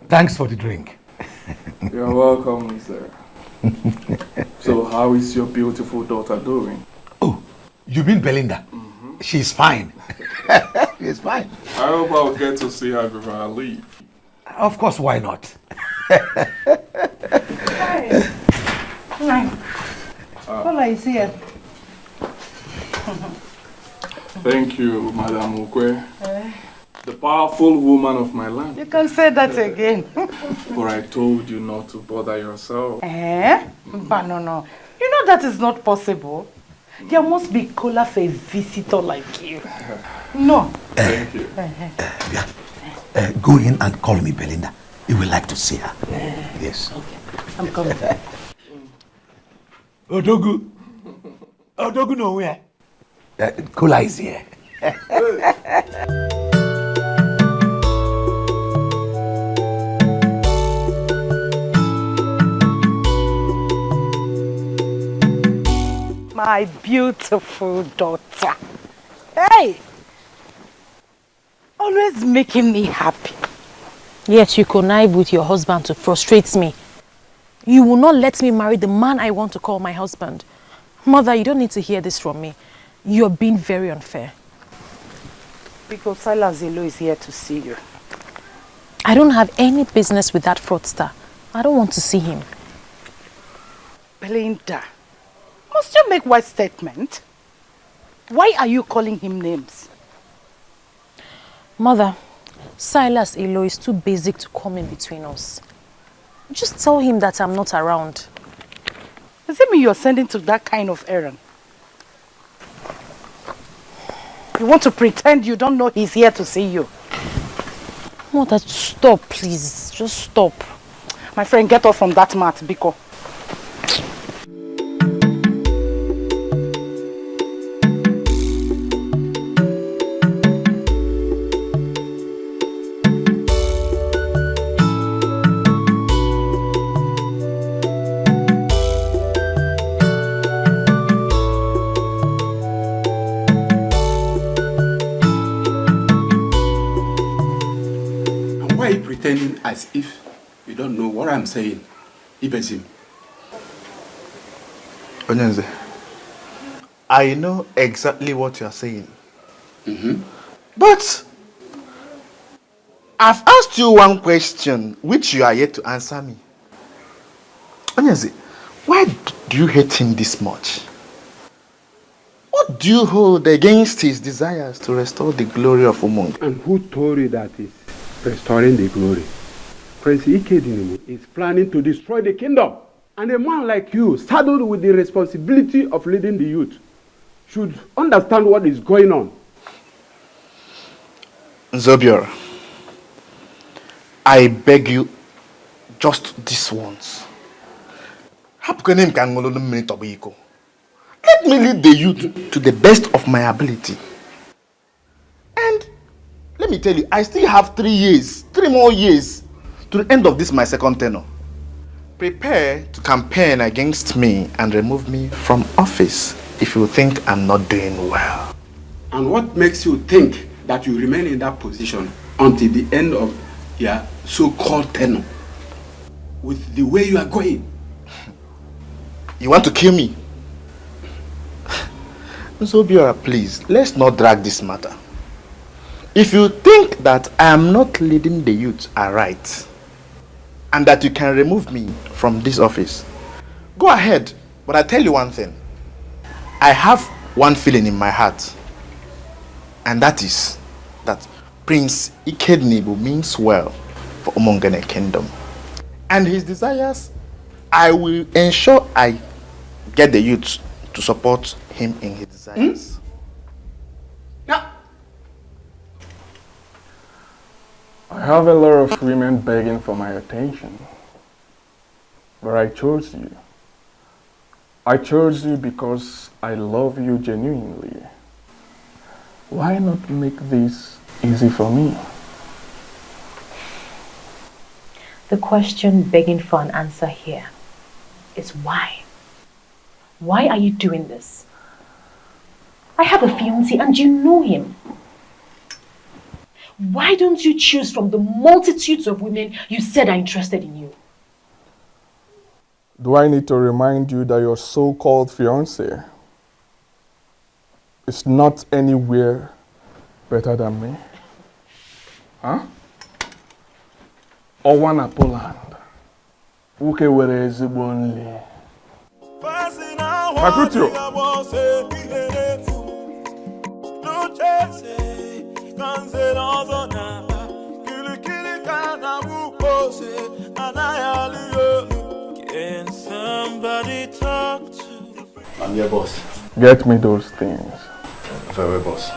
Thanks for the drink. You're welcome, sir. So how is your beautiful daughter doing? Oh, you mean Belinda? She's fine. She's fine. I hope I'll get to see her before I leave. Of course, why not? Hi. Paula is here. Thank you, Madam Ukwe. The powerful woman of my land. You can say that again. But I told you not to bother yourself. But no. You know that is not possible. There must be cola for a visitor like you. No. Thank you. go in and call me Belinda. You will like to see her. Yes. Okay, I'm coming. Odogu. Odogu nowhere. Kula is here. My beautiful daughter. Hey! Always making me happy. Yet you connive with your husband to frustrate me. You will not let me marry the man I want to call my husband. Mother, you don't need to hear this from me. You're being very unfair. Because Silas Zelo is here to see you. I don't have any business with that fraudster. I don't want to see him. Belinda, must you make wise statement? Why are you calling him names? Mother, Silas Elo is too basic to come in between us. Just tell him that I'm not around. Does it mean you're sending to that kind of errand? You want to pretend you don't know he's here to see you? Mother, stop, please. Just stop. My friend, get off from that mat, Biko. Why are you pretending as if you don't know what I'm saying? Ibesim. Onyenze, I know exactly what you are saying. But I've asked you one question which you are yet to answer me. Onyenze, why do you hate him this much? What do you hold against his desires to restore the glory of Umong? And who told you that is restoring the glory? Prince Ikedinimo is planning to destroy the kingdom. And a man like you, saddled with the responsibility of leading the youth, should understand what is going on. Zobior, I beg you, just this once. Let me lead the youth to the best of my ability. And let me tell you, I still have 3 more years to the end of this my second tenure. Prepare to campaign against me and remove me from office if you think I'm not doing well. And what makes you think that you remain in that position until the end of your so-called tenure? With the way you are going. You want to kill me? Zobiora, please, let's not drag this matter. If you think that I am not leading the youth aright, and that you can remove me from this office, go ahead. But I tell you one thing. I have one feeling in my heart, and that is that Prince Ikednibu means well for Umongene Kingdom. And his desires, I will ensure I get the youth to support him in his desires. I have a lot of women begging for my attention, but I chose you. I chose you because I love you genuinely. Why not make this easy for me? The question begging for an answer here is why? Why are you doing this? I have a fiancé and you know him. Why don't you choose from the multitudes of women you said are interested in you? Do I need to remind you that your so-called fiancé is not anywhere better than me? Huh? Owana Poland. Uke were ezigbo nli. Makutio. Can somebody talk to? I'm your boss. Get me those things. Very boss.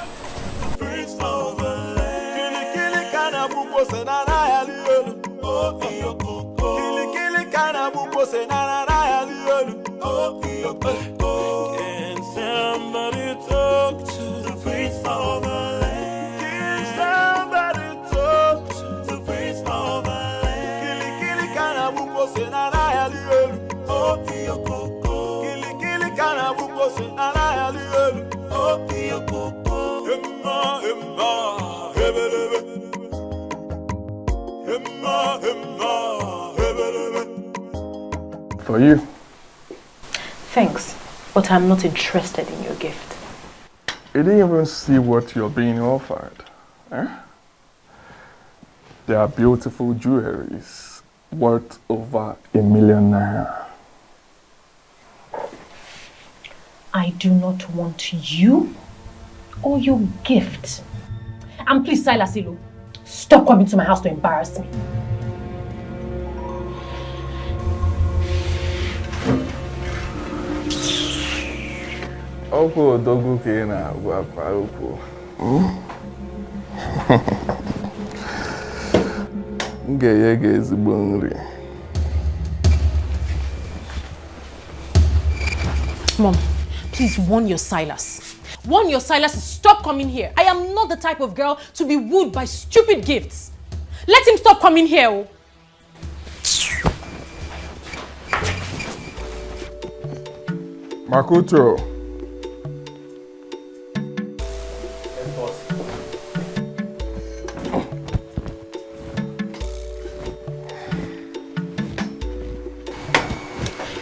For you. Thanks, but I'm not interested in your gift. You didn't even see what you're being offered. Eh? They are beautiful jewelries worth over ₦1 million. I do not want you or your gift. And please, Silas Ilu, stop coming to my house to embarrass me. Okwu odogwu ka ị na-agwa kwa okwu. M ga-enye gị ezigbo nri. Mom, please warn your Silas. Warn your Silas to stop coming here. I am not the type of girl to be wooed by stupid gifts. Let him stop coming here. Makuto.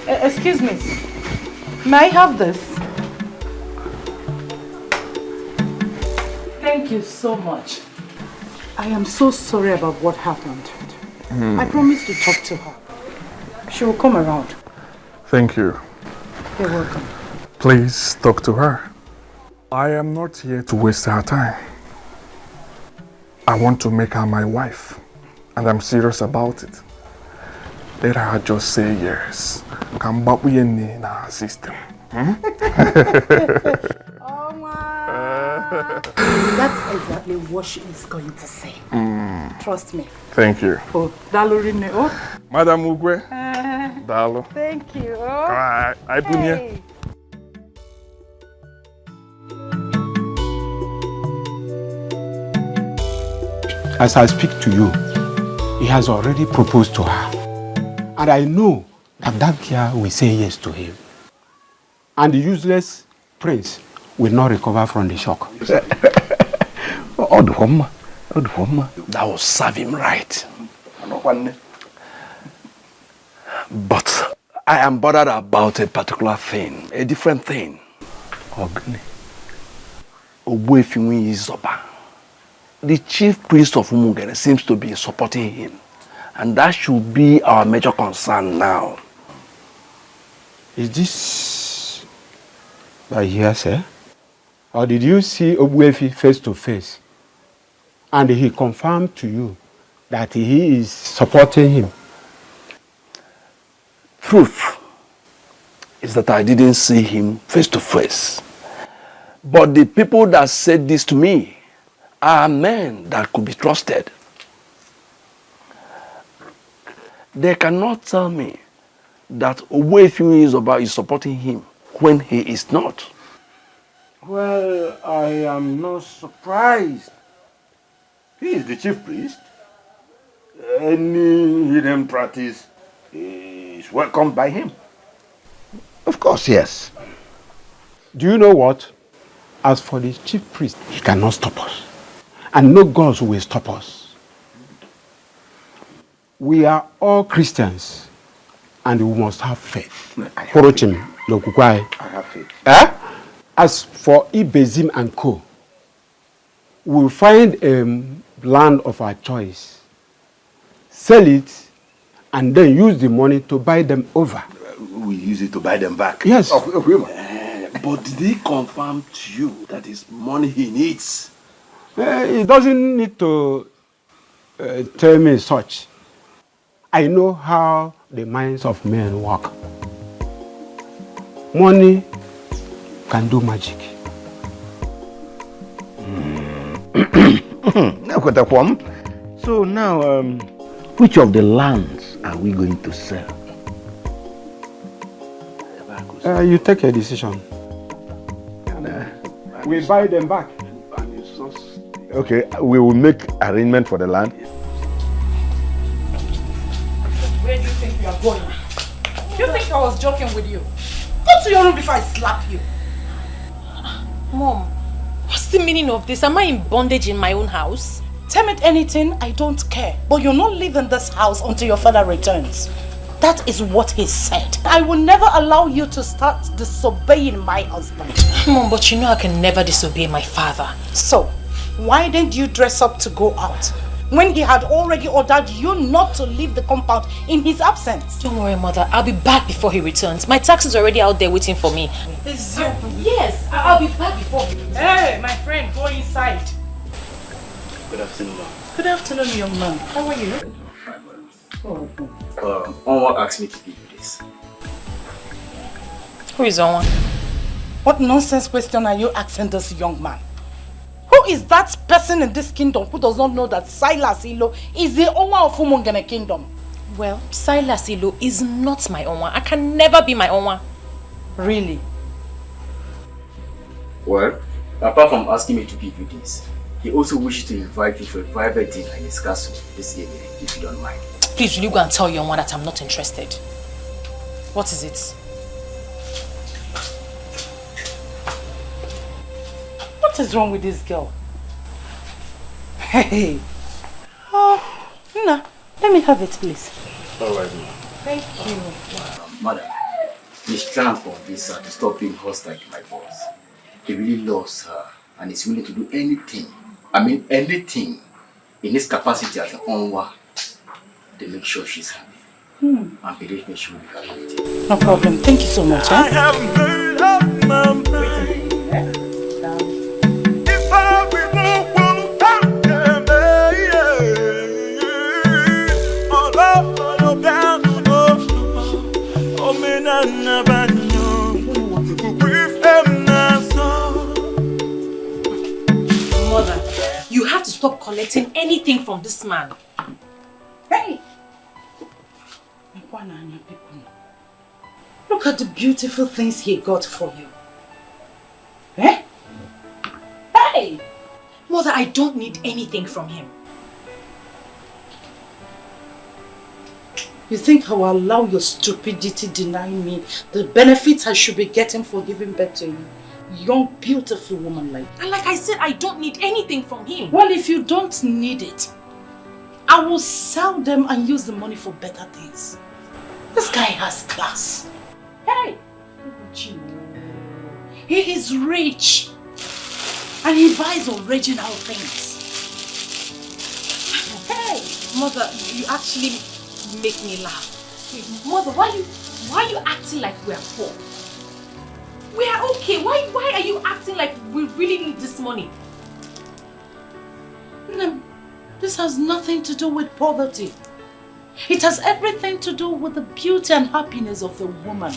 Excuse me. May I have this? Thank you so much. I am so sorry about what happened. I promised to talk to her. She will come around. Thank you. You're welcome. Please talk to her. I am not here to waste her time. I want to make her my wife, and I'm serious about it. Let her just say yes. Come back with in our system. That's exactly what she is going to say. Trust me. Thank you. Oh, Dalorine. Oh. Madam Ugwe. Dalo. Thank you. Oh. Alright, I put here. As I speak to you, he has already proposed to her. And I know that that girl will say yes to him. And the useless prince will not recover from the shock. That will serve him right. But I am bothered about a particular thing, a different thing. Ogbuefinwi Izoba. The chief priest of Umugene seems to be supporting him. And that should be our major concern now. Is this by hearsay? Or did you see Ogbuefi face to face? And he confirmed to you that he is supporting him? Truth is that I didn't see him face to face. But the people that said this to me are men that could be trusted. They cannot tell me that Ogbuefi Izoba is supporting him when he is not. Well, I am not surprised. He is the chief priest. Any hidden practice is welcomed by him. Of course, yes. Do you know what? As for the chief priest, he cannot stop us. And no gods will stop us. We are all Christians, and we must have faith. I have faith. As for Ibezim and Co., we will find a land of our choice, sell it, and then use the money to buy them over. We use it to buy them back. Yes. But did he confirm to you that it's money he needs? He doesn't need to tell me such. I know how the minds of men work. Money can do magic. So now, which of the lands are we going to sell? You take a decision. We buy them back. Okay, we will make arrangement for the land. Where do you think you are going? Do you think I was joking with you? Go to your room before I slap you. Mom, what's the meaning of this? Am I in bondage in my own house? Tell me anything, I don't care. But you're not leaving this house until your father returns. That is what he said. I will never allow you to start disobeying my husband. Mom, but you know I can never disobey my father. So, why didn't you dress up to go out? When he had already ordered you not to leave the compound in his absence. Don't worry, Mother. I'll be back before he returns. My taxi's already out there waiting for me. Yes, I'll be back before he returns. Hey, my friend, go inside. Good afternoon, ma'am. Good afternoon, young man. How are you? Onwa asked me to give you this. Who is Onwa? What nonsense question are you asking this young man? Who is that person in this kingdom who does not know that Silas Ilo is the Onwa of Umungene kingdom? Well, Silas Ilo is not my Onwa. I can never be my Onwa. Really? Well, apart from asking me to give you this, he also wishes to invite you for a private dinner in his castle this evening, if you don't mind. Please, will you go and tell your Onwa that I'm not interested? What is it? What is wrong with this girl? Hey. Oh, Nna, let me have it, please. Alright, ma'am. Thank you. Madam, he's trying to convince her to stop being hostile to my boss. He really loves her and is willing to do anything, anything in his capacity as an Onwa to make sure she's happy. And believe me, she will be happy with it. No problem. Thank you so much. I have made up my mind. If I be more Mother, you have to stop collecting anything from this man. Hey! Look at the beautiful things he got for you. Eh? Hey! Mother, I don't need anything from him. You think I will allow your stupidity deny me the benefits I should be getting for giving birth to you? Young, beautiful woman like you. And like I said, I don't need anything from him. Well, if you don't need it, I will sell them and use the money for better things. This guy has class. Hey! He is rich. And he buys original things. Hey! Mother, you actually make me laugh. Mother, why are you acting like we are poor? We are okay. Why are you acting like we really need this money? This has nothing to do with poverty. It has everything to do with the beauty and happiness of the woman.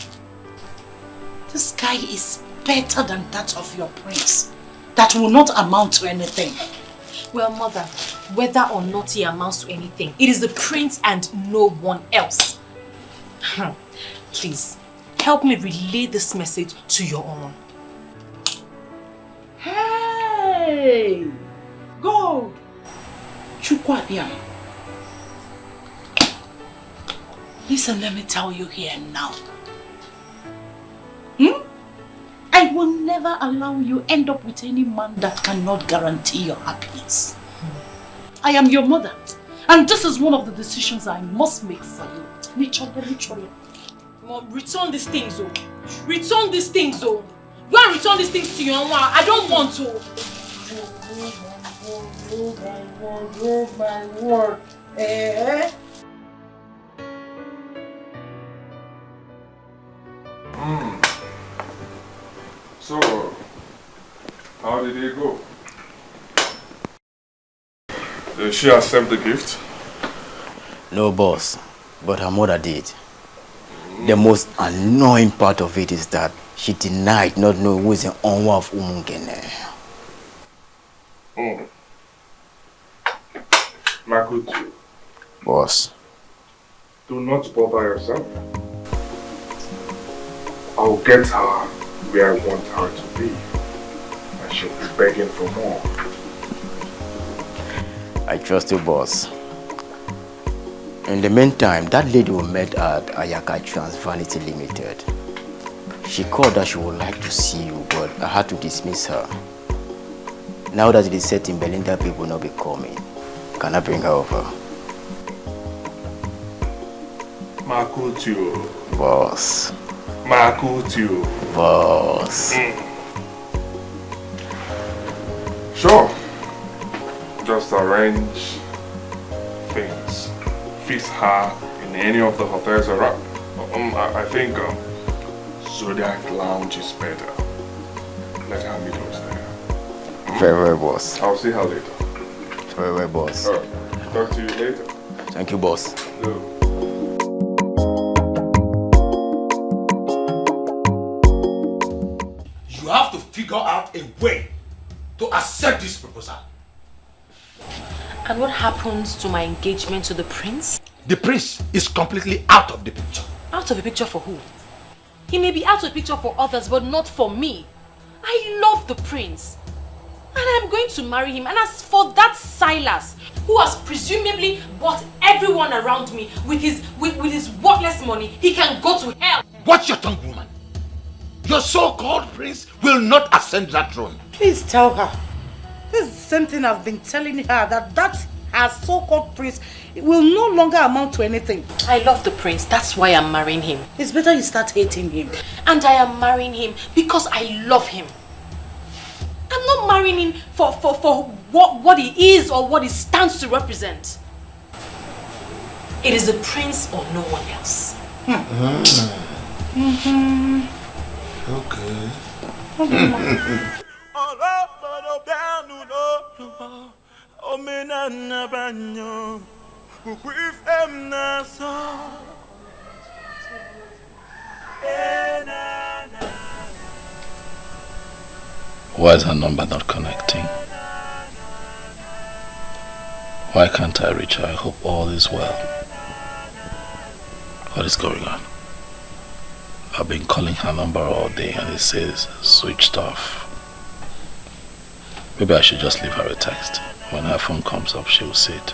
This guy is better than that of your prince. That will not amount to anything. Well, Mother, whether or not he amounts to anything, it is the prince and no one else. Please, help me relay this message to your own. Hey! Gold! Chukwabiam. Listen, let me tell you here now. I will never allow you end up with any man that cannot guarantee your happiness. I am your mother, and this is one of the decisions I must make for you. Literally. Mom, return these things, oh. Return these things, oh. Go and return these things to your mom. I don't want to. Oh my word. Eh? So, how did it go? Did she accept the gift? No, boss, but her mother did. The most annoying part of it is that she denied not knowing who is the Onwa of Umungene. Makutu. Boss. Do not bother yourself. I'll get her where I want her to be. And she'll be begging for more. I trust you, boss. In the meantime, that lady we met at Ayaka Trans Vanity Limited, She called that she would like to see you, but I had to dismiss her. Now that it is set in Belinda, people will not be coming. Can I bring her over? Makutio. Boss. Makutio. Boss. Sure. Just arrange things. Fix her in any of the hotels around. I think Zodiac Lounge is better. Let her meet us there. Very well, boss. I'll see her later. Very well, boss. Alright. Talk to you later. Thank you, boss. You have to figure out a way to accept this proposal. And what happens to my engagement to the prince? The prince is completely out of the picture. Out of the picture for who? He may be out of the picture for others, but not for me. I love the prince. And I'm going to marry him. And as for that Silas, who has presumably bought everyone around me with his worthless money, he can go to hell. Watch your tongue, woman. Your so-called prince will not ascend that throne. Please tell her. This is the same thing I've been telling her, that her so-called prince will no longer amount to anything. I love the prince. That's why I'm marrying him. It's better you start hating him. And I am marrying him because I love him. I'm not marrying him for what he is or what he stands to represent. It is the prince or no one else. Okay. Why is her number not connecting? Why can't I reach her? I hope all is well. What is going on? I've been calling her number all day and it says switched off. Maybe I should just leave her a text. When her phone comes up, she will see it.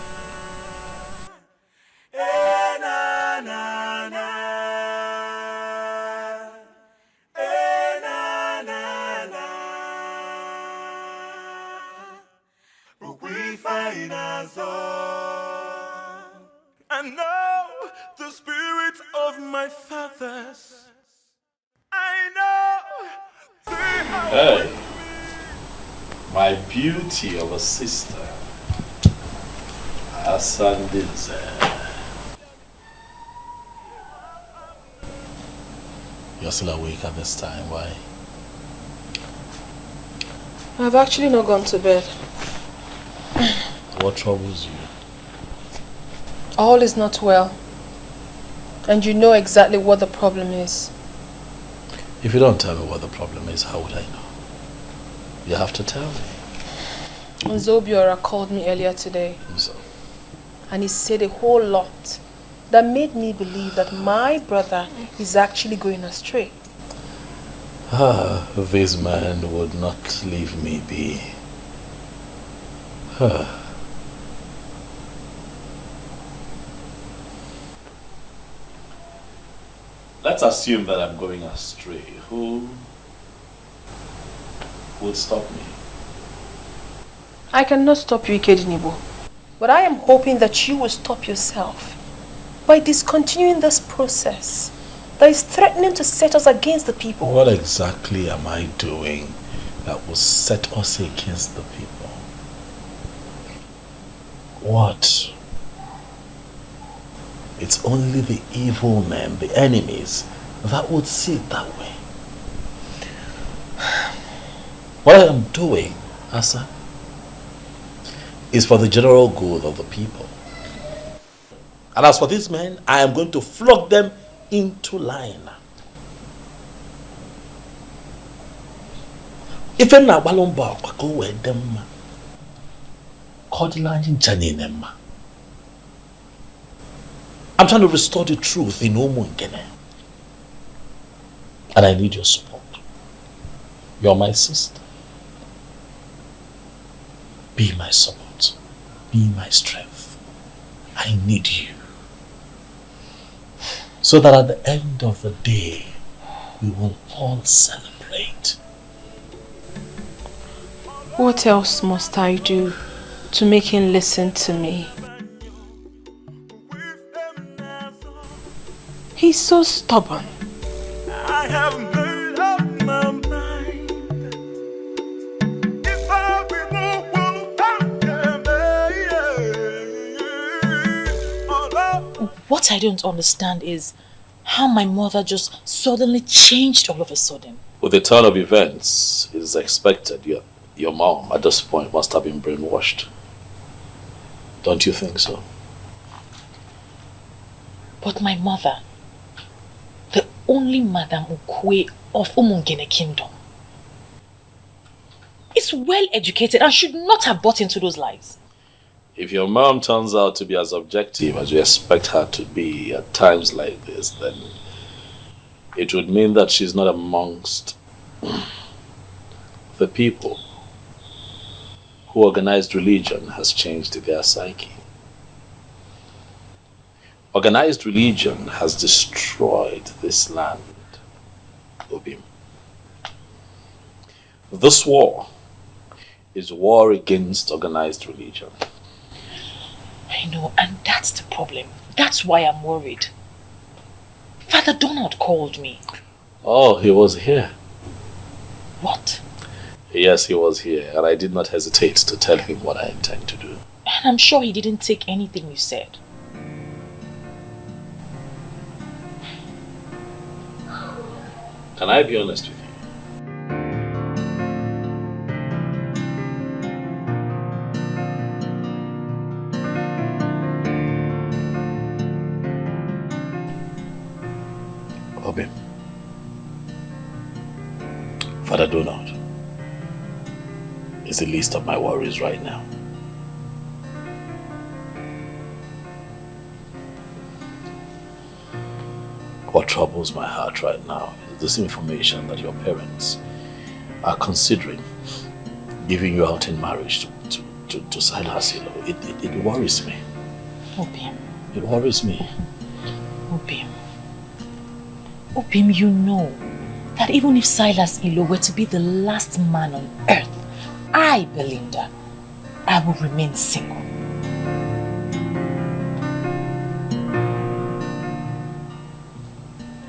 I know the spirit of my fathers. I know they are. Hey, my beauty of a sister, Asandinze. You're still awake at this time, why? I've actually not gone to bed. What troubles you? All is not well. And you know exactly what the problem is. If you don't tell me what the problem is, how would I know? You have to tell me. Zobiora called me earlier today. So? And he said a whole lot that made me believe that my brother is actually going astray. This man would not leave me be. Let's assume that I'm going astray. Who will stop me? I cannot stop you, Ikedinibo. But I am hoping that you will stop yourself by discontinuing this process that is threatening to set us against the people. What exactly am I doing that will set us against the people? What? It's only the evil men, the enemies, that would see it that way. What I am doing, Asa, is for the general good of the people. And as for these men, I am going to flog them into line. If I'm not balomba, I go with them. I'm trying to restore the truth in Omungene. And I need your support. You're my sister. Be my support. Be my strength. I need you. So that at the end of the day, we will all celebrate. What else must I do to make him listen to me? He's so stubborn. I have made up my mind. If I be more What I don't understand is how my mother just suddenly changed all of a sudden. With the turn of events, it is expected your mom at this point must have been brainwashed. Don't you think so? But my mother, the only Madam Ukwe of Umungene Kingdom, is well educated and should not have bought into those lies. If your mom turns out to be as objective as you expect her to be at times like this, then it would mean that she's not amongst the people who organized religion has changed their psyche. Organized religion has destroyed this land, Obim. This war is war against organized religion. I know, and that's the problem. That's why I'm worried. Father Donald called me. Oh, he was here. What? Yes, he was here, and I did not hesitate to tell him what I intend to do. And I'm sure he didn't take anything you said. Can I be honest with you? Obim, Father Donald is the least of my worries right now. What troubles my heart right now is this information that your parents are considering giving you out in marriage to Silas. You know, it worries me. Obim. It worries me. Obim. Obim, you know that even if Silas Ilo were to be the last man on earth, I, Belinda, I will remain single.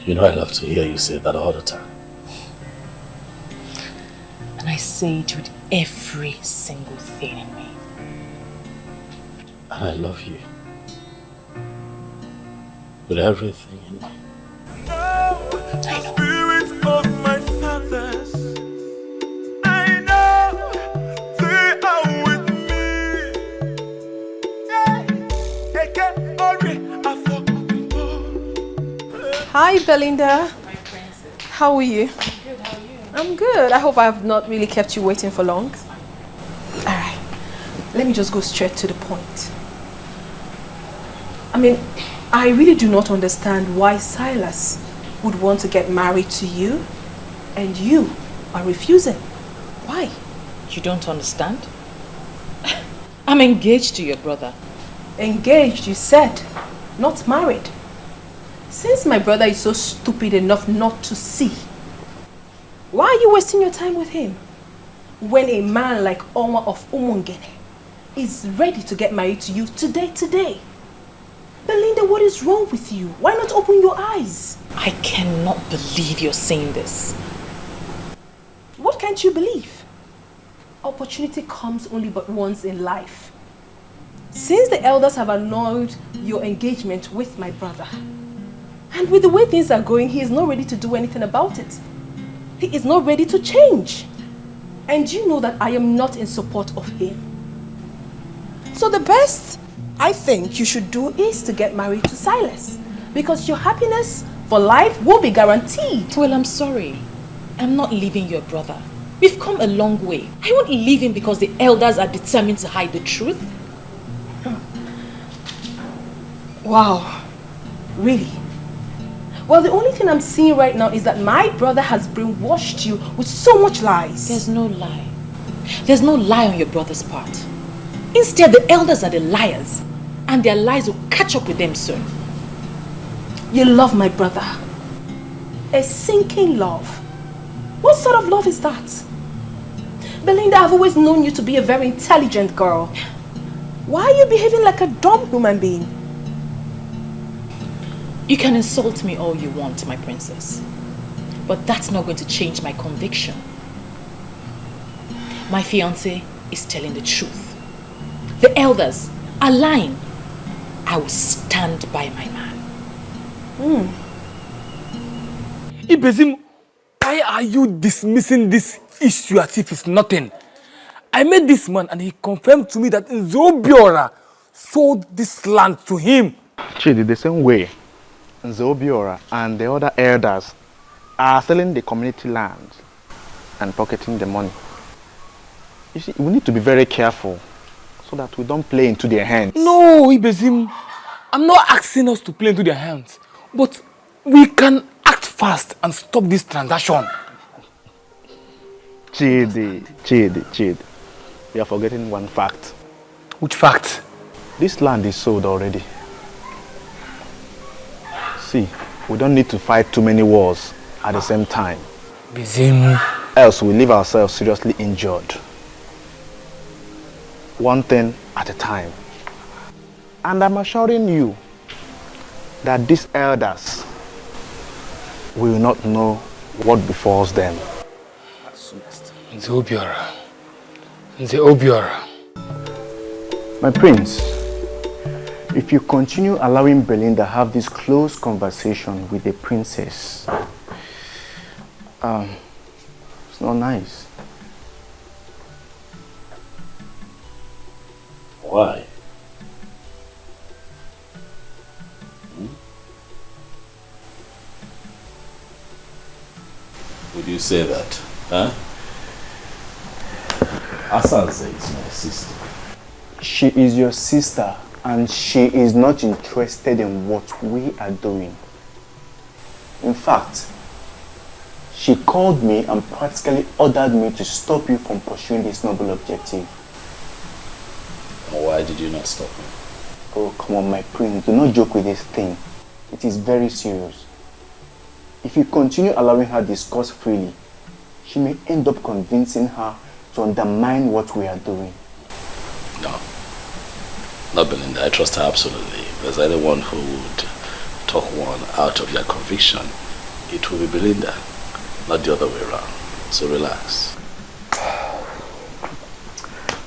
You know I love to hear you say that all the time. And I say it with every single thing in me. And I love you. With everything in me. The spirit of my fathers, I know they are with me. Hi, Belinda. My princess. How are you? I'm good, how are you? I'm good. I hope I've not really kept you waiting for long. Alright, let me just go straight to the point. I mean, I really do not understand why Silas would want to get married to you and you are refusing. Why? You don't understand? I'm engaged to your brother. Engaged, you said, not married. Since my brother is so stupid enough not to see, why are you wasting your time with him? When a man like Onwa of Umungene is ready to get married to you today. Belinda, what is wrong with you? Why not open your eyes? I cannot believe you're saying this. What can't you believe? Opportunity comes only but once in life. Since the elders have annulled your engagement with my brother, and with the way things are going, he is not ready to do anything about it. He is not ready to change. And you know that I am not in support of him. So the best I think you should do is to get married to Silas, because your happiness for life will be guaranteed. Well, I'm sorry. I'm not leaving your brother. We've come a long way. I won't leave him because the elders are determined to hide the truth. Wow, really? Well, the only thing I'm seeing right now is that my brother has brainwashed you with so much lies. There's no lie. There's no lie on your brother's part. Instead, the elders are the liars, and their lies will catch up with them soon. You love my brother. A sinking love? What sort of love is that? Belinda, I've always known you to be a very intelligent girl. Why are you behaving like a dumb human being? You can insult me all you want, my princess. But that's not going to change my conviction. My fiancé is telling the truth. The elders are lying. I will stand by my man. Ibezim, why are you dismissing this issue as if it's nothing? I met this man and he confirmed to me that Nzobiora sold this land to him. Chidi, the same way, Nzobiora and the other elders are selling the community land and pocketing the money. You see, we need to be very careful so that we don't play into their hands. No, Ibezim, I'm not asking us to play into their hands, but we can act fast and stop this transaction. Chidi. You are forgetting one fact. Which fact? This land is sold already. See, we don't need to fight too many wars at the same time. Bizim. Else we leave ourselves seriously injured. One thing at a time. And I'm assuring you that these elders will not know what befalls them. Nzobiora. My prince, if you continue allowing Belinda have this close conversation with the princess, it's not nice. Why? Would you say that? Huh? Asanze is my sister. She is your sister and she is not interested in what we are doing. In fact, she called me and practically ordered me to stop you from pursuing this noble objective. Why did you not stop me? Oh, come on, my prince. Do not joke with this thing. It is very serious. If you continue allowing her discuss freely, she may end up convincing her to undermine what we are doing. No. Not Belinda. I trust her absolutely. If there's anyone who would talk one out of their conviction, it will be Belinda, not the other way around. So relax.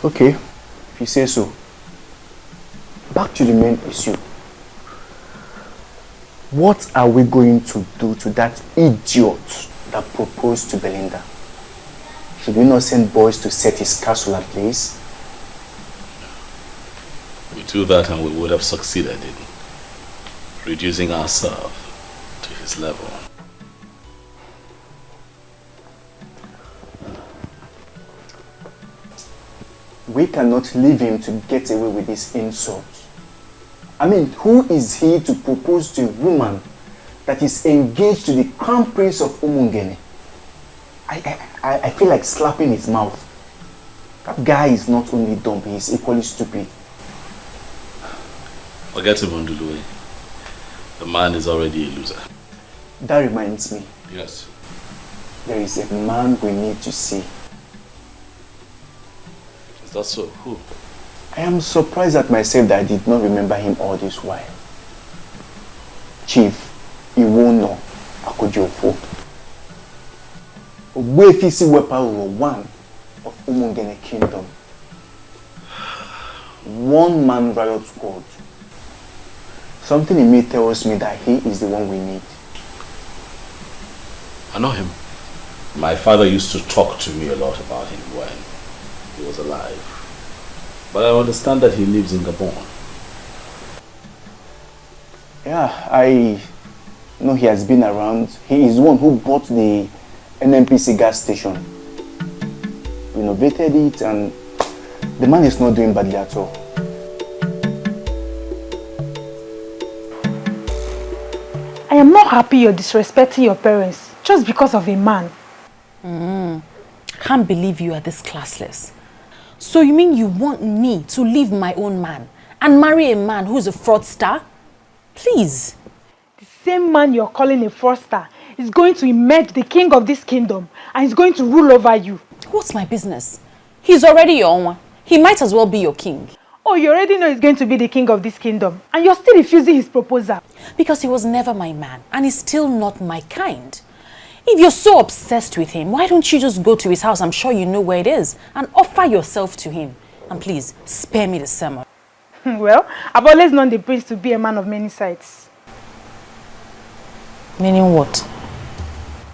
Okay, if you say so. Back to the main issue. What are we going to do to that idiot that proposed to Belinda? Should we not send boys to set his castle ablaze? We do that and we would have succeeded in reducing ourselves to his level. We cannot leave him to get away with this insult. I mean, who is he to propose to a woman that is engaged to the crown prince of Umungene? I feel like slapping his mouth. That guy is not only dumb, he is equally stupid. Forget him, Ondului. The man is already a loser. That reminds me. Yes. There is a man we need to see. Is that so? Who? I am surprised at myself that I did not remember him all this while. Chief Iwono Akojofo. Ogbuefisi Wepa one of Umungene Kingdom. One man riot squad. Something in me tells me that he is the one we need. I know him. My father used to talk to me a lot about him when he was alive. But I understand that he lives in Gabon. Yeah, I know he has been around. He is the one who bought the NNPC gas station. Renovated it, and the man is not doing badly at all. I am not happy you're disrespecting your parents just because of a man. Can't believe you are this classless. So you mean you want me to leave my own man and marry a man who's a fraudster? Please. The same man you're calling a fraudster is is going to emerge the king of this kingdom and he's going to rule over you. What's my business? He's already your own. He might as well be your king. Oh, you already know he's going to be the king of this kingdom and you're still refusing his proposal. Because he was never my man and he's still not my kind. If you're so obsessed with him, why don't you just go to his house, I'm sure you know where it is, and offer yourself to him? And please, spare me the sermon. Well, I've always known the prince to be a man of many sides. Meaning what?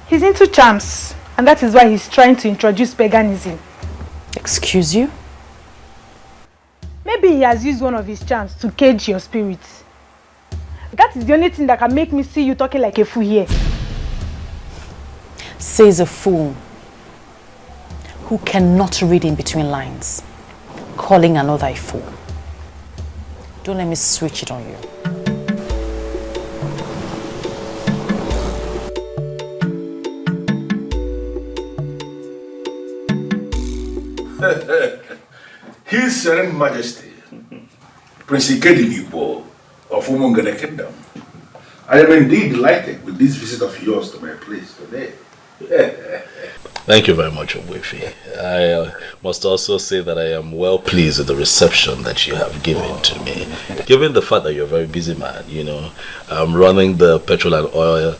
He's into charms, and that is why he's trying to introduce paganism. Excuse you? Maybe he has used one of his charms to cage your spirit. That is the only thing that can make me see you talking like a fool here. Says a fool who cannot read in between lines, calling another a fool. Don't let me switch it on you. His Serene Majesty, Prince Ikedivipo of Umongene Kingdom, I am indeed delighted with this visit of yours to my place today. Thank you very much, Unwavering. I must also say that I am well pleased with the reception that you have given to me. Given the fact that you're a very busy man, you know, running the petrol and oil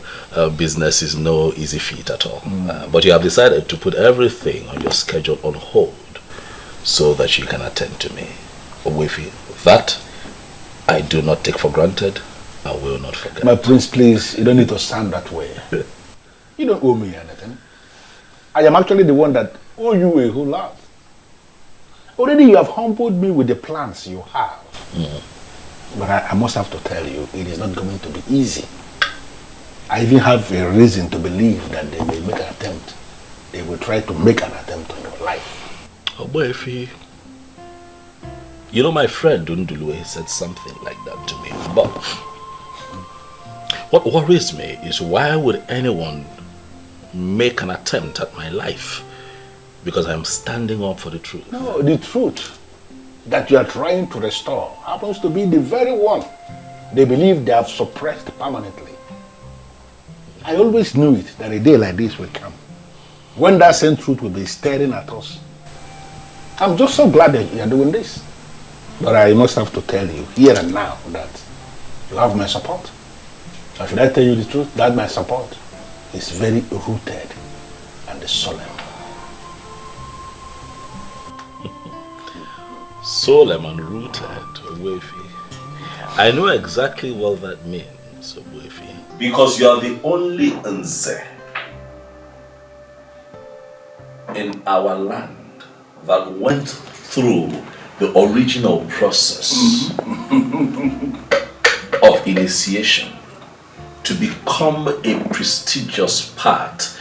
business is no easy feat at all. But you have decided to put everything on your schedule on hold so that you can attend to me. Unwavering, that I do not take for granted. I will not forget. My prince, please, you don't need to sound that way. You don't owe me anything. I am actually the one that owe you a whole lot. Already you have humbled me with the plans you have. But I must have to tell you, it is not going to be easy. I even have a reason to believe that they may make an attempt. They will try to make an attempt on your life. Oh boy, if he... You know, my friend Undulu said something like that to me. But what worries me is why would anyone make an attempt at my life? Because I am standing up for the truth. No, the truth that you are trying to restore happens to be the very one they believe they have suppressed permanently. I always knew it, that a day like this will come, when that same truth will be staring at us. I'm just so glad that you are doing this. But I must have to tell you, here and now, that you have my support. And should I tell you the truth, that my support is very rooted and solemn. Solemn and rooted, Wavy. I know exactly what that means, Wavy. Because you are the only Nze in our land that went through the original process of initiation to become a prestigious part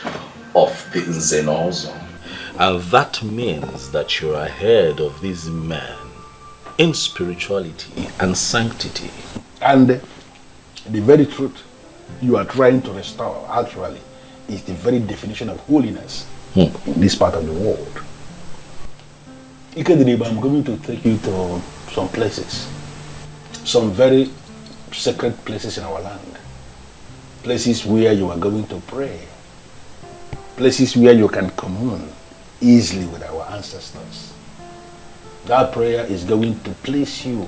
of the Nzenozo. And that means that you're ahead of these men in spirituality and sanctity. And the very truth you are trying to restore, actually, is the very definition of holiness in this part of the world. Ikedriba, I'm going to take you to some places, some very sacred places in our land, places where you are going to pray, places where you can commune easily with our ancestors. That prayer is going to place you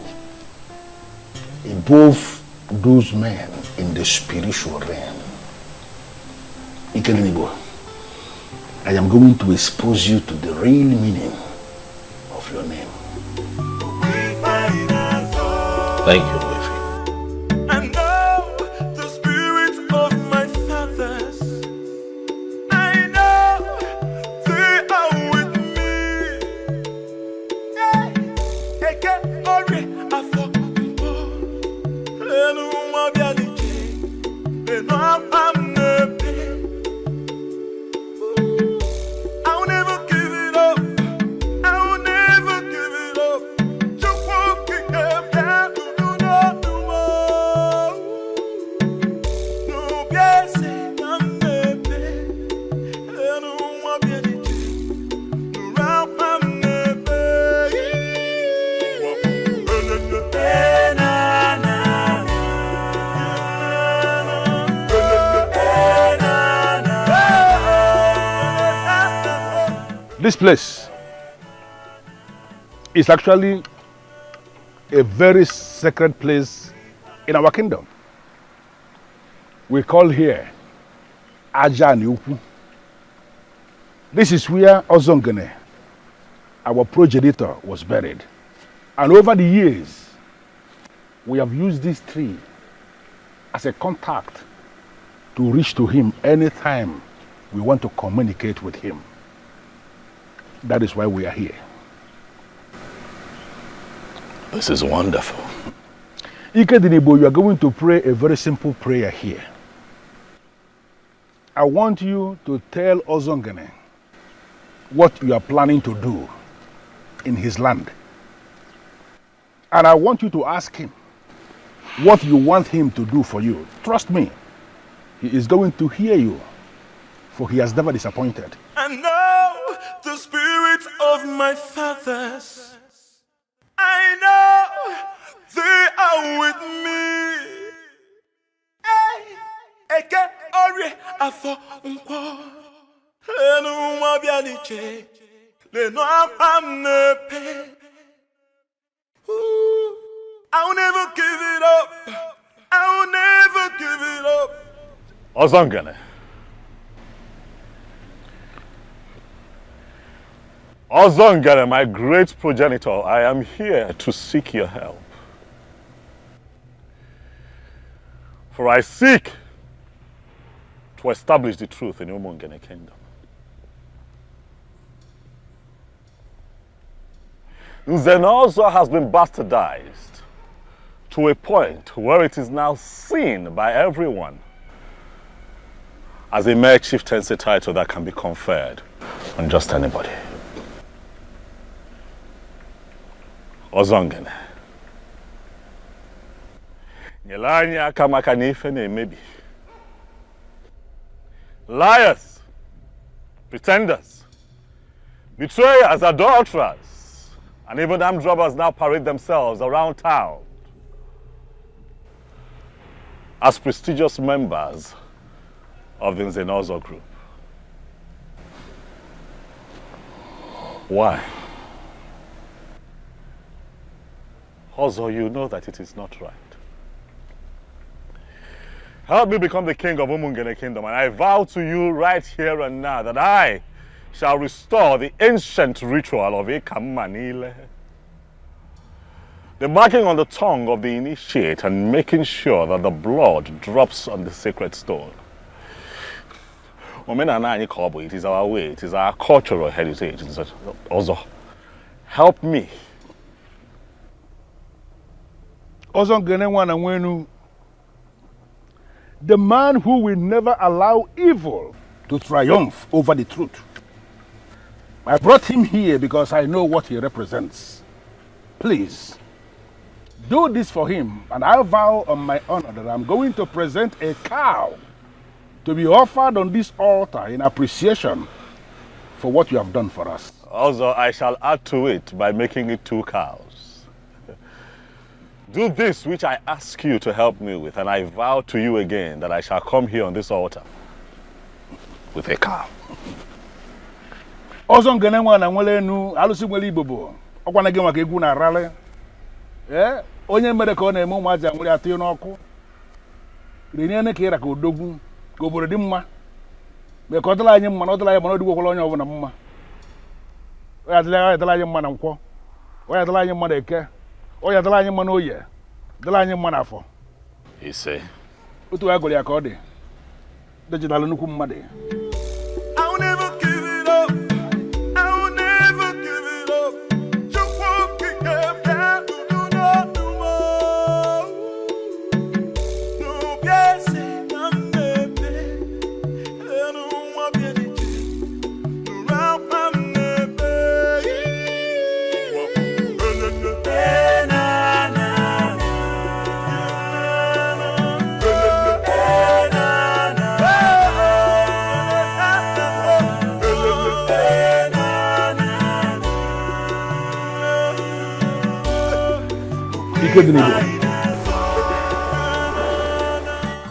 above those men in the spiritual realm. Ikedriba, I am going to expose you to the real meaning of your name. Thank you, Wavy. I know the spirit of my fathers. I know they are with me. Eke ori afọ mbo. Lenu mabia nije. Lenu am nepe. I will never give it up. I will never give it up. Just walking up down to the This place is actually a very sacred place in our kingdom. We call here Aja Niuku. This is where Ozongene, our progenitor, was buried. And over the years, we have used this tree as a contact to reach to him anytime we want to communicate with him. That is why we are here. This is wonderful. Ikedinibo, you are going to pray a very simple prayer here. I want you to tell Ozongene what you are planning to do in his land. And I want you to ask him what you want him to do for you. Trust me, he is going to hear you, for he has never disappointed. And now the spirit of my fathers, I know they are with me. Eke ori afọ nkwo lenu nwa bịa n'iche lenu akwa m na-epe. I'll never give it up. I'll never give it up. Ozongene. Ozongene, my great progenitor, I am here to seek your help. For I seek to establish the truth in Umungene kingdom. Nzenozo has been bastardized to a point where it is now seen by everyone as a mere chieftaincy title that can be conferred on just anybody. Ozongene. Nyelanya kamaka n'ife na-emebi. Liars, pretenders, betrayers, adulterers, and even armed robbers now parade themselves around town as prestigious members of the Nzenozo group. Why? Also, you know that it is not right. Help me become the king of Umungene kingdom, and I vow to you right here and now that I shall restore the ancient ritual of Ikamanile. The marking on the tongue of the initiate and making sure that the blood drops on the sacred stone. It is our way, it is our cultural heritage. Also, help me. The man who will never allow evil to triumph over the truth. I brought him here because I know what he represents. Please, do this for him, and I vow on my honor that I'm going to present a cow to be offered on this altar in appreciation for what you have done for us. Also, I shall add to it by making it 2 cows. Do this which I ask you to help me with, and I vow to you again that I shall come here on this altar with a cow. Ozongene nwana nwele nu alusi nwele ibobo. Okwana ge maka egwu na rale. Onye mere ka ọ na-eme ụmụaji anwere atụ n'ọkụ. Reniene ka ira ka odogwu ka obodo dị mma. Me ka ọdịla anyị mma na ọdịla anyị mana odigwokwala onye ọbụla mma. Oya dịla anyị mma na nkwọ. Oya dịla anyị mma na eke. Oya dịla anyị mma na oye. Dịla anyị mma na afọ. Ise. Otu agụrụ ya ka ọ dị. Dejidala nnukwu mmadụ.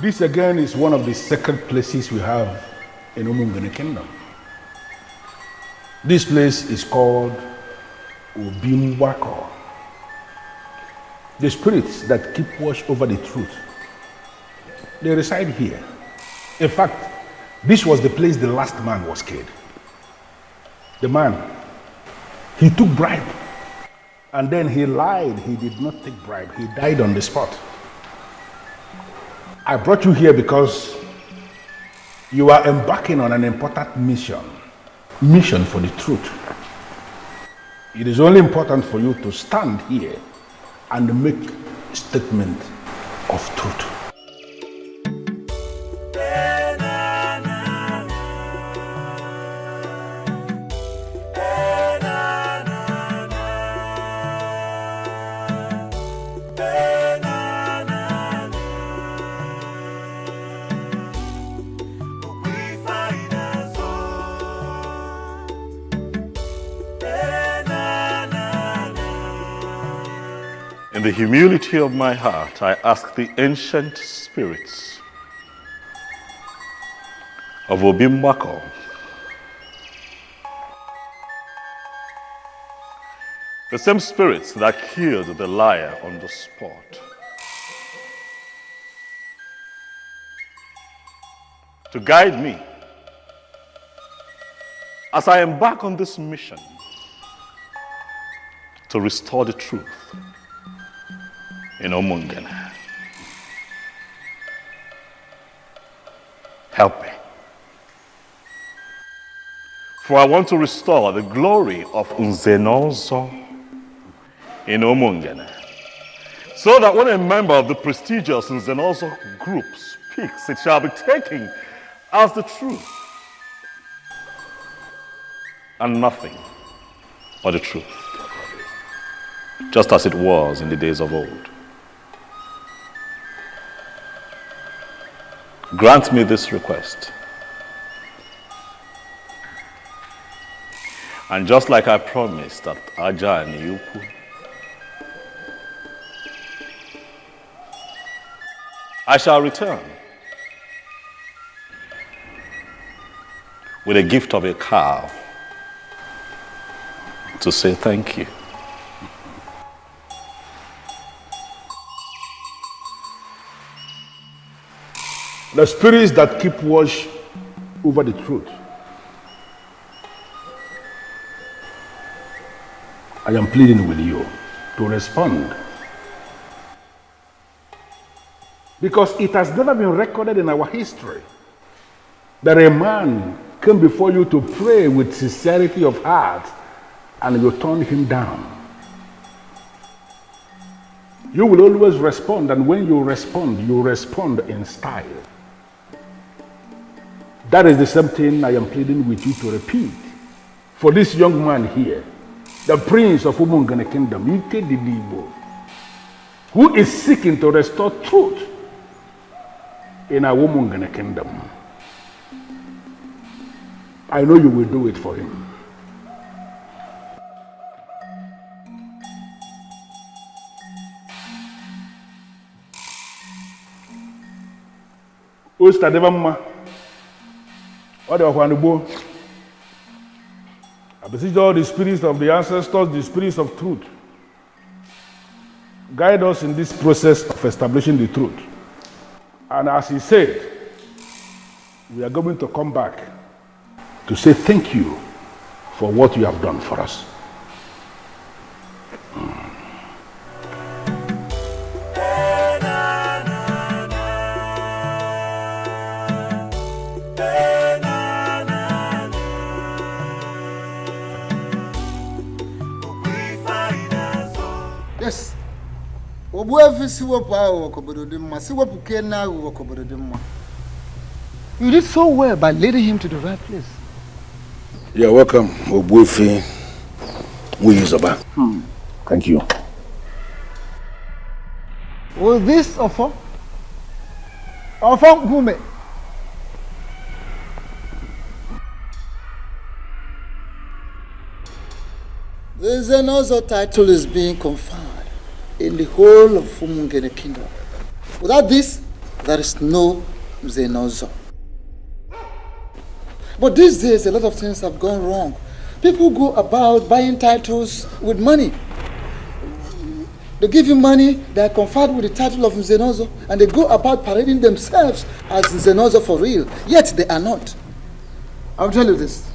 This again is one of the sacred places we have in Umungene Kingdom. This place is called Obimwako. The spirits that keep watch over the truth, they reside here. In fact, this was the place the last man was killed. The man, he took bribe, and then he lied. He did not take bribe. He died on the spot. I brought you here because you are embarking on an important mission for the truth. It is only important for you to stand here and make a statement of truth. In the humility of my heart, I ask the ancient spirits of Obimwako the same spirits that killed the liar on the spot, to guide me as I embark on this mission to restore the truth in Omungana. Help me. For I want to restore the glory of Unzenozo in Omungana, so that when a member of the prestigious Unzenozo group speaks, it shall be taken as the truth and nothing but the truth, just as it was in the days of old. Grant me this request. And just like I promised at Aja and Yuku, I shall return with a gift of a cow to say thank you. The spirits that keep watch over the truth, I am pleading with you to respond. Because it has never been recorded in our history that a man came before you to pray with sincerity of heart and you turned him down. You will always respond, and when you respond in style. That is the same thing I am pleading with you to repeat for this young man here, the prince of Umungane Kingdom, Ike Didibo, who is seeking to restore truth in our Umungane Kingdom. I know you will do it for him. I beseech all the spirits of the ancestors, the spirits of truth, guide us in this process of establishing the truth. And as he said, we are going to come back to say thank you for what you have done for us. Yes. You did so well by leading him to the right place. You're welcome, Obuefi Muyizoba. Thank you. Was this Ofo? Ofo Gume? There's another title is being conferred in the whole of Umungene Kingdom. Without this, there is no Zenozo. But these days, a lot of things have gone wrong. People go about buying titles with money. They give you money, they are conferred with the title of Nzenozo, and they go about parading themselves as Nzenozo for real, yet they are not. I'll tell you this.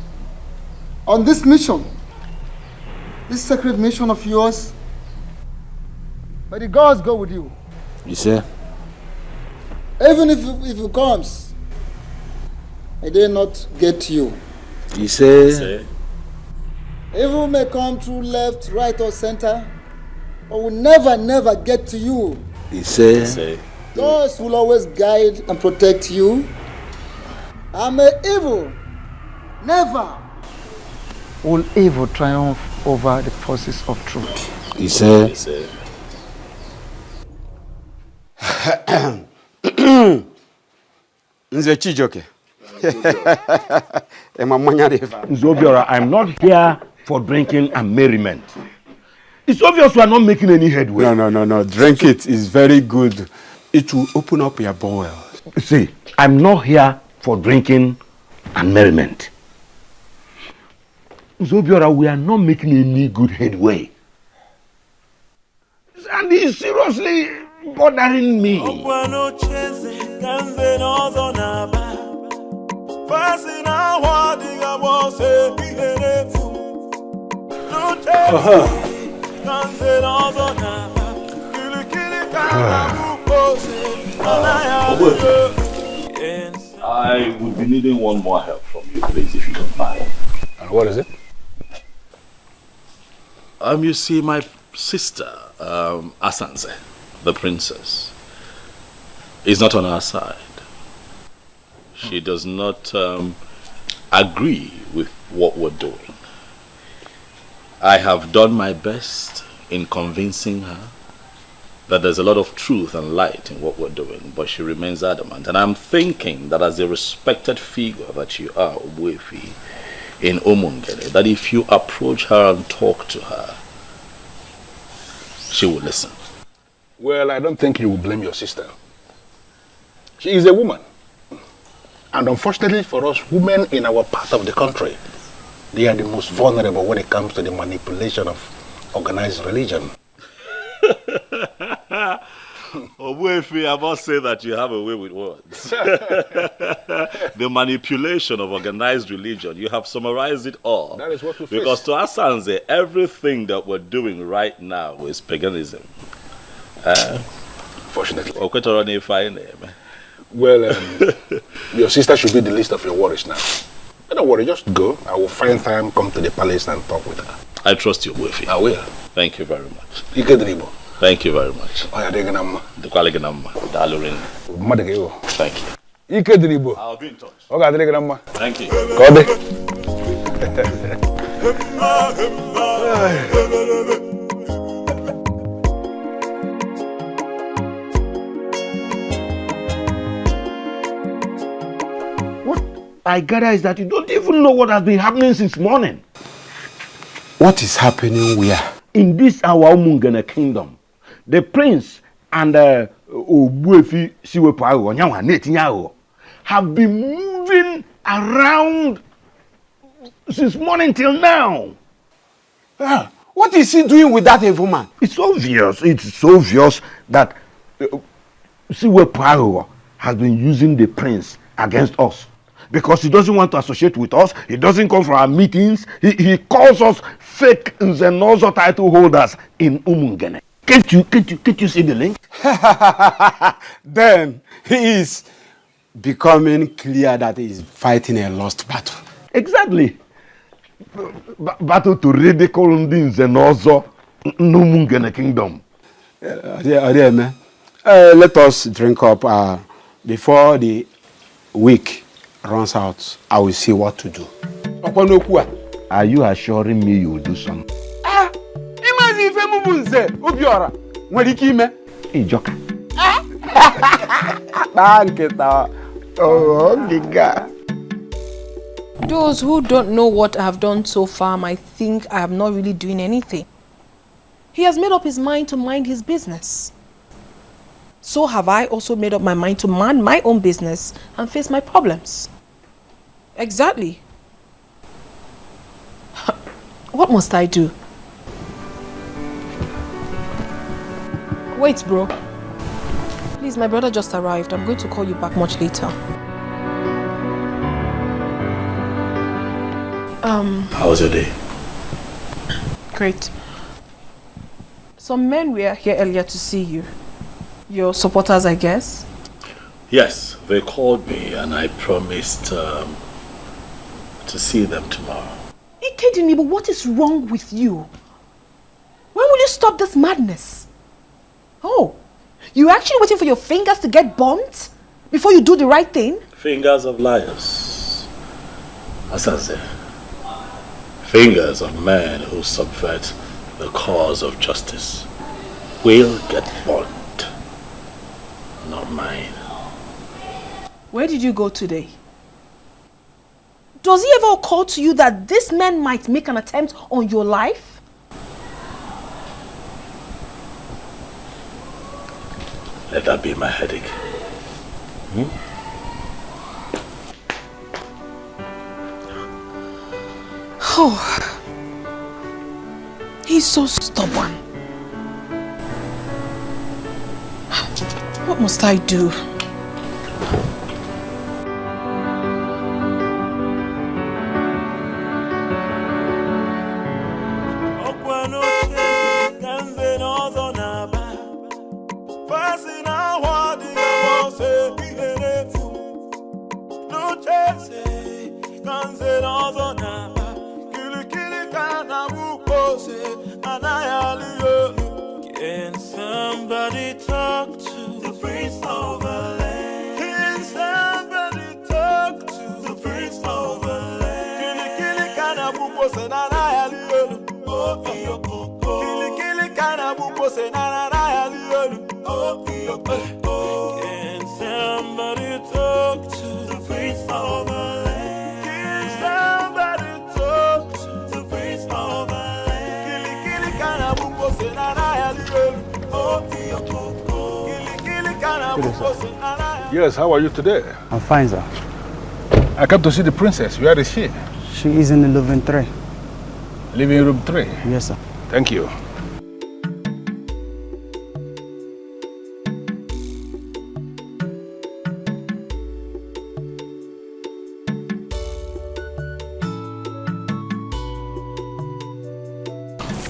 On this mission, this sacred mission of yours, may the gods go with you. You say? Even if it comes, may they not get you. You say? Evil may come through left, right, or center, but will never get to you. You say? God will always guide and protect you. And may evil never will evil triumph over the forces of truth. You say? Nze Chijoke. Nzobiora, I'm not here for drinking and merriment. It's obvious we are not making any headway. No. Drink it. It's very good. It will open up your bowels. See, I'm not here for drinking and merriment. Nzobiora, we are not making any good headway. And it's seriously bothering me. I would be needing one more help from you, please, if you don't mind. And what is it? You see, my sister, Asanze, the princess, is not on our side. She does not agree with what we're doing. I have done my best in convincing her that there's a lot of truth and light in what we're doing, but she remains adamant. And I'm thinking that as a respected figure that you are, Obwefi, in Omungene, that if you approach her and talk to her, she will listen. Well, I don't think you will blame your sister. She is a woman. And unfortunately for us, women in our part of the country, they are the most vulnerable when it comes to the manipulation of organized religion. Obwefi, I must say that you have a way with words. The manipulation of organized religion, you have summarized it all. That is what we face. Because to Asanze, everything that we're doing right now is paganism. Fortunately. Well, your sister should be the least of your worries now. But don't worry, just go. I will find time, come to the palace and talk with her. I trust you, Obwefi. I will. Thank you very much. Thank you very much. Thank you. I'll be in touch. Thank you. What I gather is that you don't even know what has been happening since morning. What is happening where? In this our Umungene kingdom. The prince and Obwefi Siwepo have been moving around since morning till now. What is he doing with that evil man? It's obvious that Siwepo has been using the prince against us. Because he doesn't want to associate with us, he doesn't come for our meetings, he calls us fake Nzenozo title holders in Umungene. Can't you see the link? Then he is becoming clear that he is fighting a lost battle. Exactly. Battle to ridicule the Nzenozo Umungene kingdom. Let us drink up before the week runs out. I will see what to do. Are you assuring me you will do something? Ijoka. Those who don't know what I have done so far might think I am not really doing anything. He has made up his mind to mind his business. So have I also made up my mind to mind my own business and face my problems. Exactly. What must I do? Wait, bro. Please, my brother just arrived. I'm going to call you back much later. How was your day? Great. Some men were here earlier to see you. Your supporters, I guess? Yes, they called me and I promised to see them tomorrow. Ikedini, but what is wrong with you? When will you stop this madness? Oh, you're actually waiting for your fingers to get burnt before you do the right thing? Fingers of liars. Asaze. Fingers of men who subvert the cause of justice will get burnt. Not mine. Where did you go today? Does it ever occur to you that this man might make an attempt on your life? Let that be my headache. Oh, he's so stubborn. What must I do? Can somebody talk to the prince of the land? Can somebody talk to the prince of the land? Kili kana buko senana yaliyo. Oh iyo koko. Kili kana buko senana yaliyo. Oh iyo koko. Can somebody talk to the prince of the land? Can somebody talk to the prince of the land? Kili kana buko senana yaliyo. Yes, how are you today? I'm fine, sir. I came to see the princess. Where is she? She is in the living 3. Living room 3? Yes, sir. Thank you.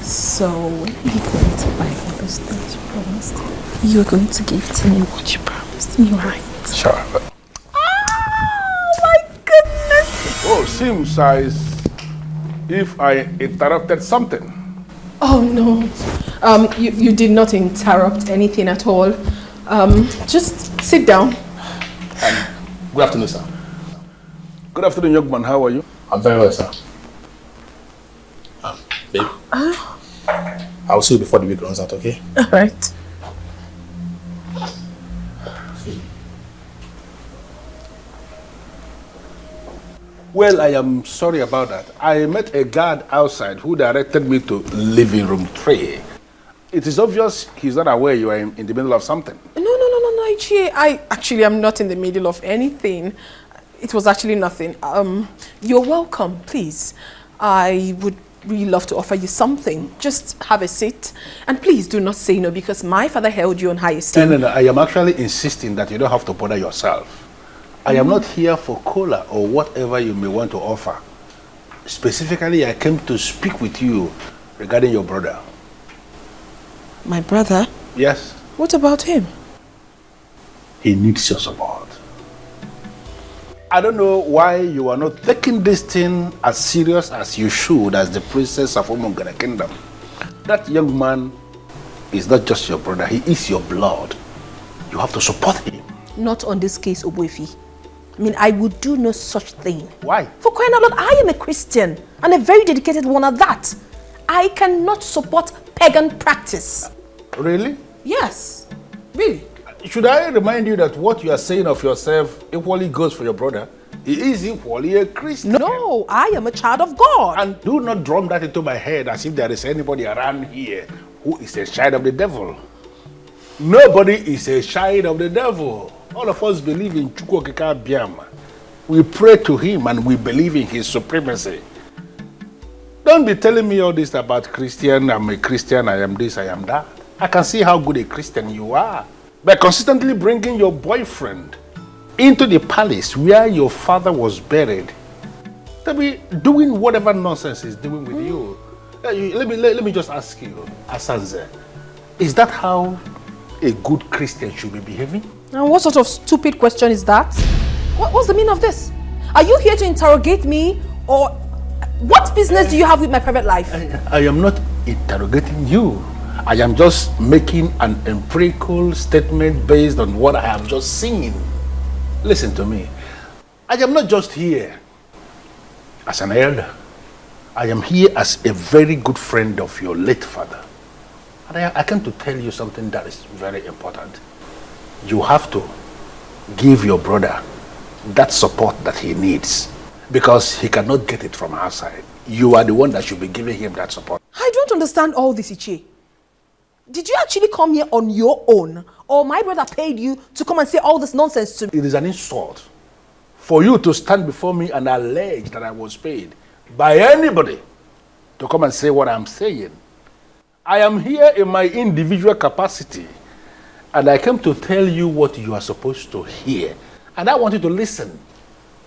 So, when are you going to buy all those things you promised? You're going to give to me what you promised me, right? Sure. Oh my goodness! Oh, seems as if I interrupted something. Oh no, you did not interrupt anything at all. Just sit down. Good afternoon, sir. Good afternoon, young man. How are you? I'm very well, sir. Babe. I'll see you before the week runs out, okay? All right. Well, I am sorry about that. I met a guard outside who directed me to living room 3. It is obvious he's not aware you are in the middle of something. No, Ichie. I actually am not in the middle of anything. It was actually nothing. You're welcome, please. I would really love to offer you something. Just have a seat. And please do not say no, because my father held you on high esteem. No. I am actually insisting that you don't have to bother yourself. I am not here for cola or whatever you may want to offer. Specifically, I came to speak with you regarding your brother. My brother? Yes. What about him? He needs your support. I don't know why you are not taking this thing as serious as you should as the princess of Umungana Kingdom. That young man is not just your brother, he is your blood. You have to support him. Not on this case, Obuefi. I mean, I would do no such thing. Why? For crying out loud, I am a Christian and a very dedicated one at that. I cannot support pagan practice. Really? Yes, really. Should I remind you that what you are saying of yourself equally goes for your brother? He is equally a Christian. No, I am a child of God. And do not drum that into my head as if there is anybody around here who is a child of the devil. Nobody is a child of the devil. All of us believe in Chukwokeka Biama. We pray to him and we believe in his supremacy. Don't be telling me all this about Christian. I'm a Christian, I am this, I am that. I can see how good a Christian you are. By consistently bringing your boyfriend into the palace where your father was buried, to be doing whatever nonsense he's doing with you. Let me just ask you, Asanze, is that how a good Christian should be behaving? And what sort of stupid question is that? What's the meaning of this? Are you here to interrogate me, or what business do you have with my private life? I am not interrogating you. I am just making an empirical statement based on what I have just seen. Listen to me. I am not just here as an elder. I am here as a very good friend of your late father. And I came to tell you something that is very important. You have to give your brother that support that he needs, because he cannot get it from outside. You are the one that should be giving him that support. I don't understand all this, Iche. Did you actually come here on your own, or my brother paid you to come and say all this nonsense to me? It is an insult for you to stand before me and allege that I was paid by anybody to come and say what I'm saying. I am here in my individual capacity, and I came to tell you what you are supposed to hear. And I want you to listen.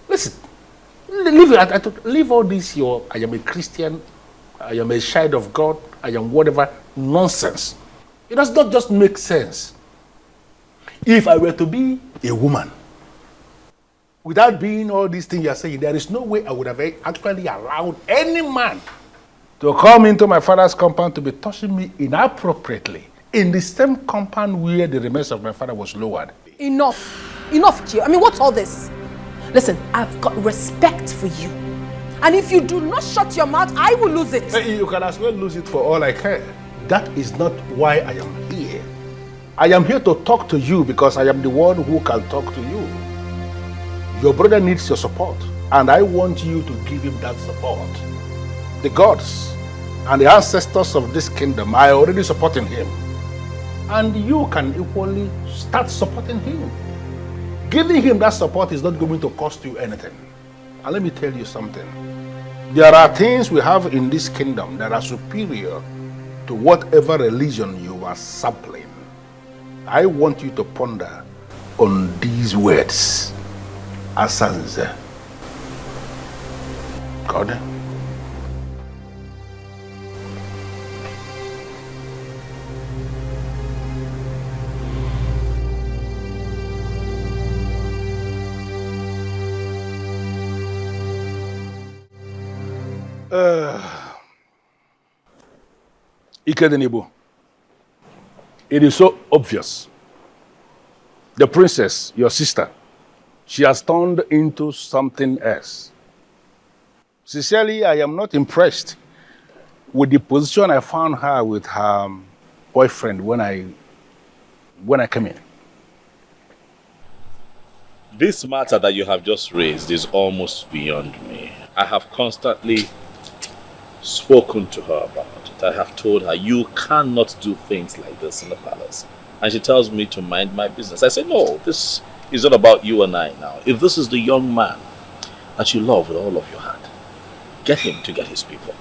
Listen. Leave all this, I am a Christian, I am a child of God, I am whatever nonsense. It does not just make sense. If I were to be a woman, without being all these things you are saying, there is no way I would have actually allowed any man to come into my father's compound to be touching me inappropriately in the same compound where the remains of my father was lowered. Enough, Iche. I mean, what's all this? Listen, I've got respect for you. And if you do not shut your mouth, I will lose it. You can as well lose it for all I care. That is not why I am here. I am here to talk to you because I am the one who can talk to you. Your brother needs your support, and I want you to give him that support. The gods and the ancestors of this kingdom are already supporting him. And you can equally start supporting him. Giving him that support is not going to cost you anything. And let me tell you something. There are things we have in this kingdom that are superior to whatever religion you are sampling. I want you to ponder on these words. Asanze. God. Ikedenibo, it is so obvious. The princess, your sister, she has turned into something else. Sincerely, I am not impressed with the position I found her with her boyfriend when I came in. This matter that you have just raised is almost beyond me. I have constantly spoken to her about it. I have told her, you cannot do things like this in the palace. And she tells me to mind my business. I say, no, this is not about you and I now. If this is the young man that you love with all of your heart, get him to get his people.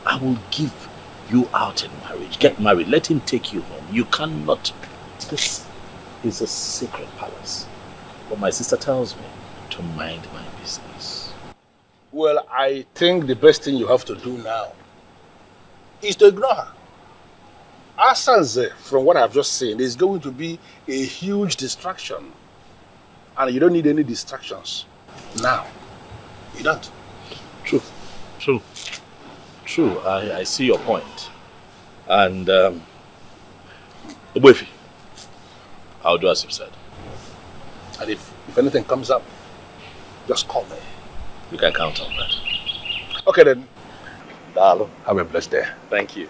I will give you out in marriage. Get married. Let him take you home. You cannot. This is a sacred palace. But my sister tells me to mind my business. Well, I think the best thing you have to do now is to ignore her. Asanze, from what I've just seen, is going to be a huge distraction. And you don't need any distractions now. You don't. True. I see your point. And, Obuefi, I'll do as you've said. And if anything comes up, just call me. You can count on that. Okay then. Dalo. Have a blessed day. Thank you.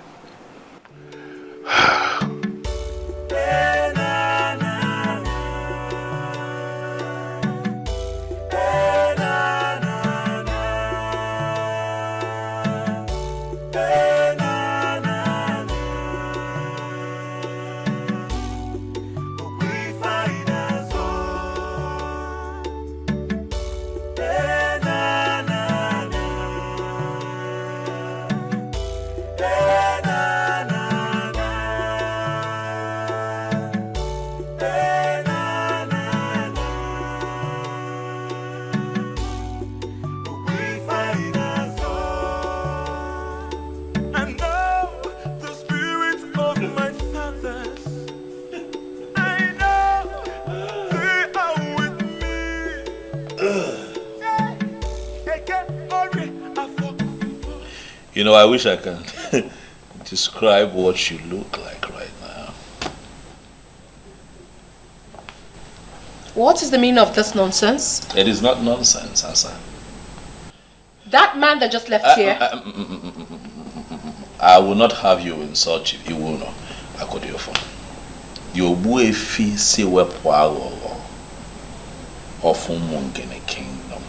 You know, I wish I can describe what you look like right now. What is the meaning of this nonsense? It is not nonsense, Hassan. That man that just left here. I will not have you insult you. You will not. I could do your phone. You will see where of Umungene Kingdom.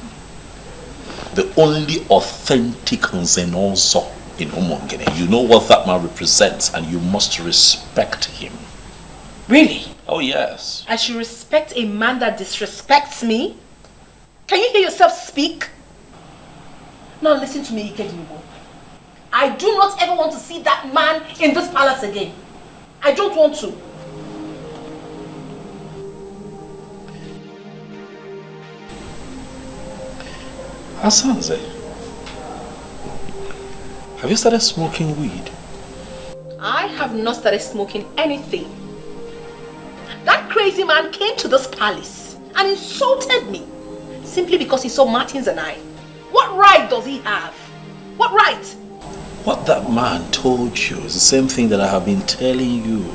The only authentic Nzenozo in Umungene. You know what that man represents, and you must respect him. Really? Oh yes. I should respect a man that disrespects me? Can you hear yourself speak? Now listen to me, Ikedibo. I do not ever want to see that man in this palace again. I don't want to. Hasanze, have you started smoking weed? I have not started smoking anything. That crazy man came to this palace and insulted me simply because he saw Martins and I. What right does he have? What right? What that man told you is the same thing that I have been telling you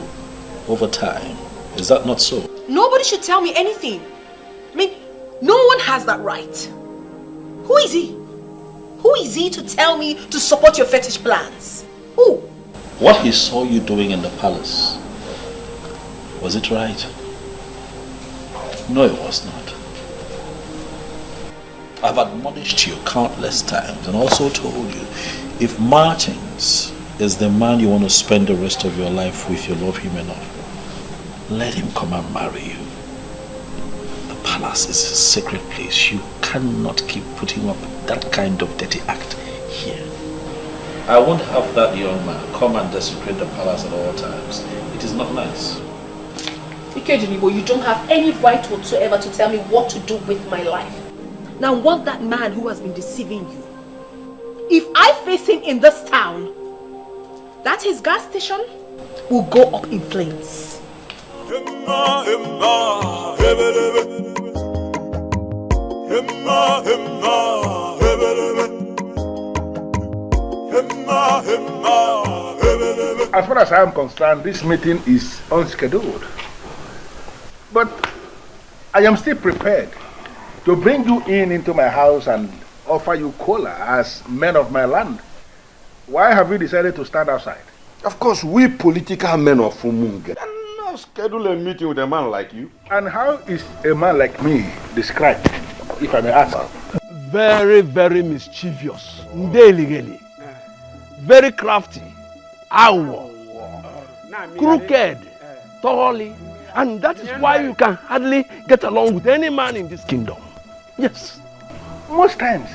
over time. Is that not so? Nobody should tell me anything. I mean, no one has that right. Who is he? Who is he to tell me to support your fetish plans? Who? What he saw you doing in the palace, was it right? No, it was not. I've admonished you countless times and also told you, if Martins is the man you want to spend the rest of your life with, you love him enough, let him come and marry you. The palace is a sacred place. You cannot keep putting up that kind of dirty act here. I won't have that young man come and desecrate the palace at all times. It is not nice. Ikedibo, you don't have any right whatsoever to tell me what to do with my life. Now, want that man who has been deceiving you. If I face him in this town, that his gas station will go up in flames. As far as I am concerned, this meeting is unscheduled. But I am still prepared to bring you into my house and offer you cola as men of my land. Why have you decided to stand outside? Of course, we political men of Umunge cannot schedule a meeting with a man like you. And how is a man like me described, if I may ask? Very, very mischievous. Ndeligeli. Very crafty. Awo. Crooked. Thoroughly. And that is why you can hardly get along with any man in this kingdom. Yes. Most times,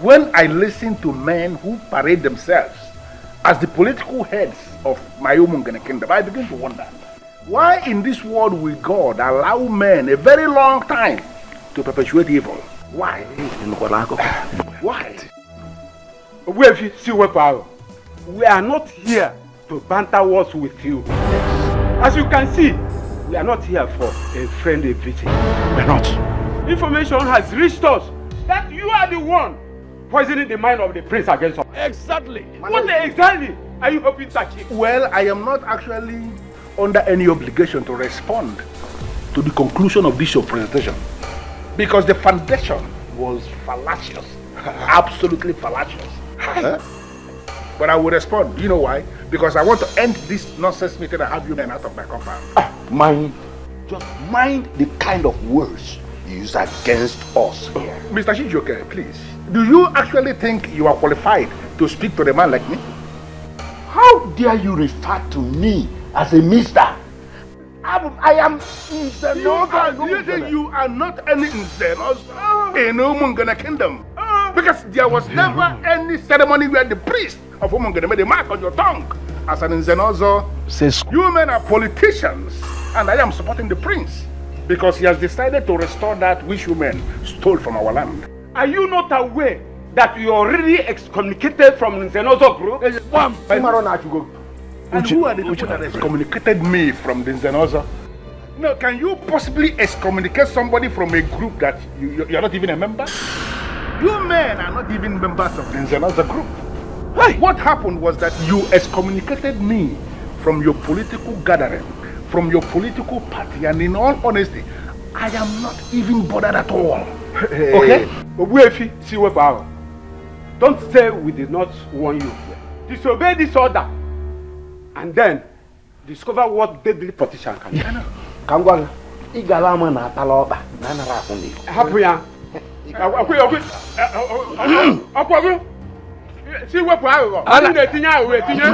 when I listen to men who parade themselves as the political heads of my Umungene kingdom, I begin to wonder, why in this world will God allow men a very long time to perpetuate evil? Why? Why? We are not here to banter words with you. As you can see, we are not here for a friendly visit. We're not. Information has reached us that you are the one poisoning the mind of the prince against us. Exactly. What exactly are you hoping to achieve? Well, I am not actually under any obligation to respond to the conclusion of this show presentation because the foundation was fallacious. Absolutely fallacious. But I will respond. You know why? Because I want to end this nonsense meeting and have you men out of my compound. Just mind the kind of words you use against us here. Mr. Shijoke, please. Do you actually think you are qualified to speak to a man like me? How dare you refer to me as a mister? I am Nzenozo. You think you are not any Nzenozo in Umungene kingdom? Because there was never any ceremony where the priest of Umungene made a mark on your tongue as an Nzenozo. You men are politicians, and I am supporting the prince because he has decided to restore that which you men stole from our land. Are you not aware that you are already excommunicated from Nzenozo group? And who are the people that excommunicated me from the Nzenozo? No, can you possibly excommunicate somebody from a group that you're not even a member? You men are not even members of the Nzenozo group. What happened was that you excommunicated me from your political gathering, from your political party, and in all honesty, I am not even bothered at all. Okay? Don't say we did not warn you. Disobey this order, and then discover what deadly politician can do. Kangwang, igalama na taloba, na narakundi. Happy ya. See what power. I'm the thing I will tinye.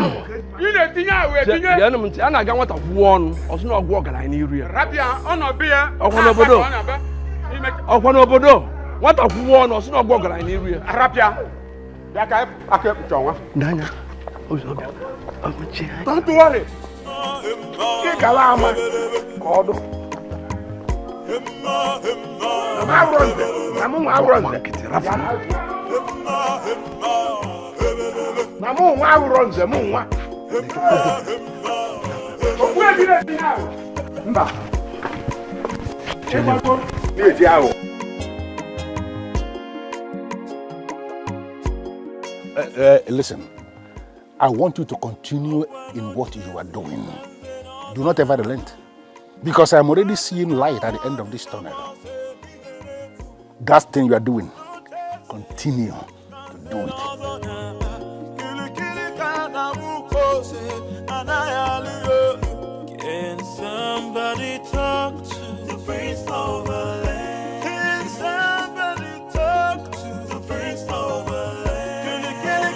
You the thing I will tinye. Ya no mti ana ga nwata kwuo oso na ogwo gara ni iri. Rapia ono be ya. Okwa no obodo. Nwata kwuo no oso na ogwo gara ni iri. Rapia. Ya ka ake chonwa. Ndanya. Ozo bia. Omuchi. Don't worry. Igalama. Kodo. Namu awronze. Namu awronze munwa. Okwe bi na tina. Mba. Chego. Ni ti awo. Listen, I want you to continue in what you are doing. Do not ever relent. Because I'm already seeing light at the end of this tunnel. That thing you are doing, continue to do it. Can somebody talk to the prince of the land? Can somebody talk to the prince of the land? Can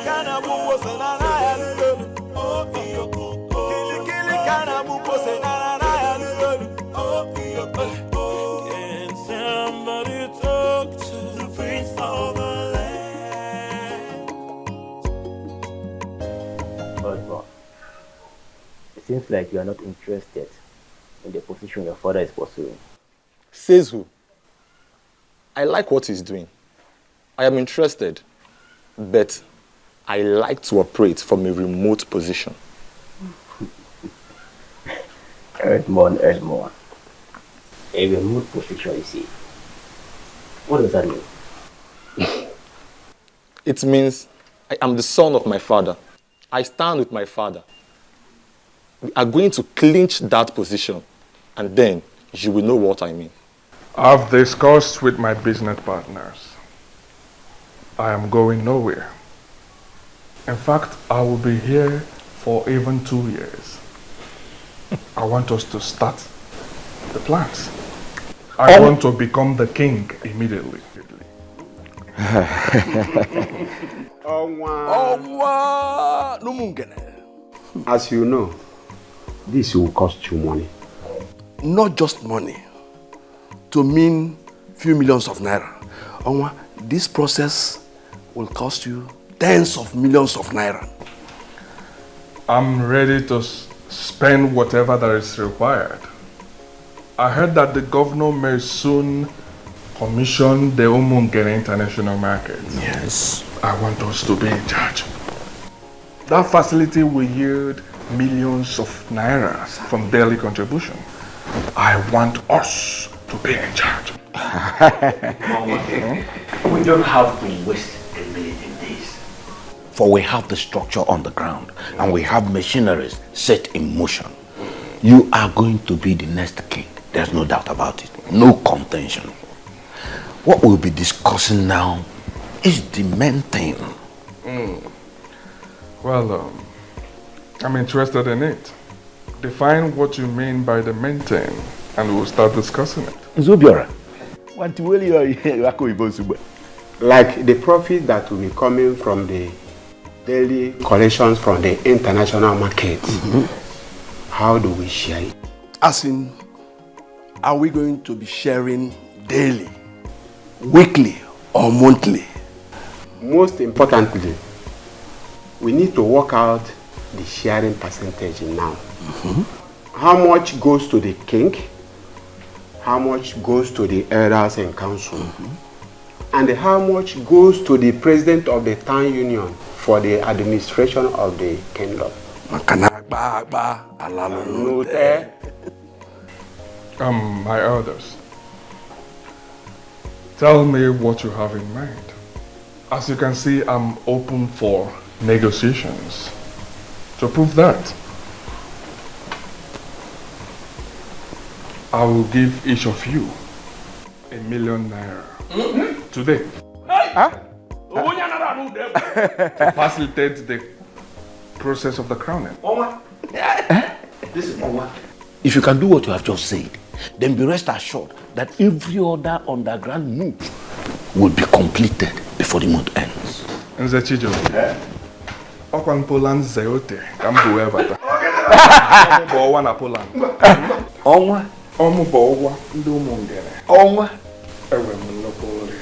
somebody talk to the prince of the land? But it seems like you are not interested in the position your father is pursuing. Says who? I like what he's doing. I am interested, but I like to operate from a remote position. Edmond. A remote position, you see. What does that mean? It means I am the son of my father. I stand with my father. We are going to clinch that position, and then you will know what I mean. I've discussed with my business partners. I am going nowhere. In fact, I will be here for even 2 years. I want us to start the plans. I want to become the king immediately. As you know, this will cost you money. Not just money. To mean few millions of naira. Onwa, this process will cost you tens of millions of naira. I'm ready to spend whatever that is required. I heard that the governor may soon commission the Umungene International Market. Yes. I want us to be in charge. That facility will yield millions of naira from daily contribution. I want us to be in charge. We don't have to waste a minute in this. For we have the structure on the ground and we have machineries set in motion. You are going to be the next king. There's no doubt about it. No contention. What we'll be discussing now is the main thing. Well, I'm interested in it. Define what you mean by the main thing and we'll start discussing it. Zubiora, like the profit that will be coming from the daily collections from the international market. How do we share it? As in, are we going to be sharing daily, weekly, or monthly? Most importantly, we need to work out the sharing percentage now. How much goes to the king? How much goes to the elders and council? And how much goes to the president of the town union for the administration of the kingdom? My elders, tell me what you have in mind. As you can see, I'm open for negotiations. To prove that, I will give each of you ₦1 million today. To facilitate the process of the crowning. If you can do what you have just said, then be rest assured that every other underground move will be completed before the month ends. Nze Chijo, Okwan Poland Zeote, Kambu Evata. Omu na Poland. Onwa? Omu Bowa, Ndomo Ngere. Onwa? Ewe Mulopoli.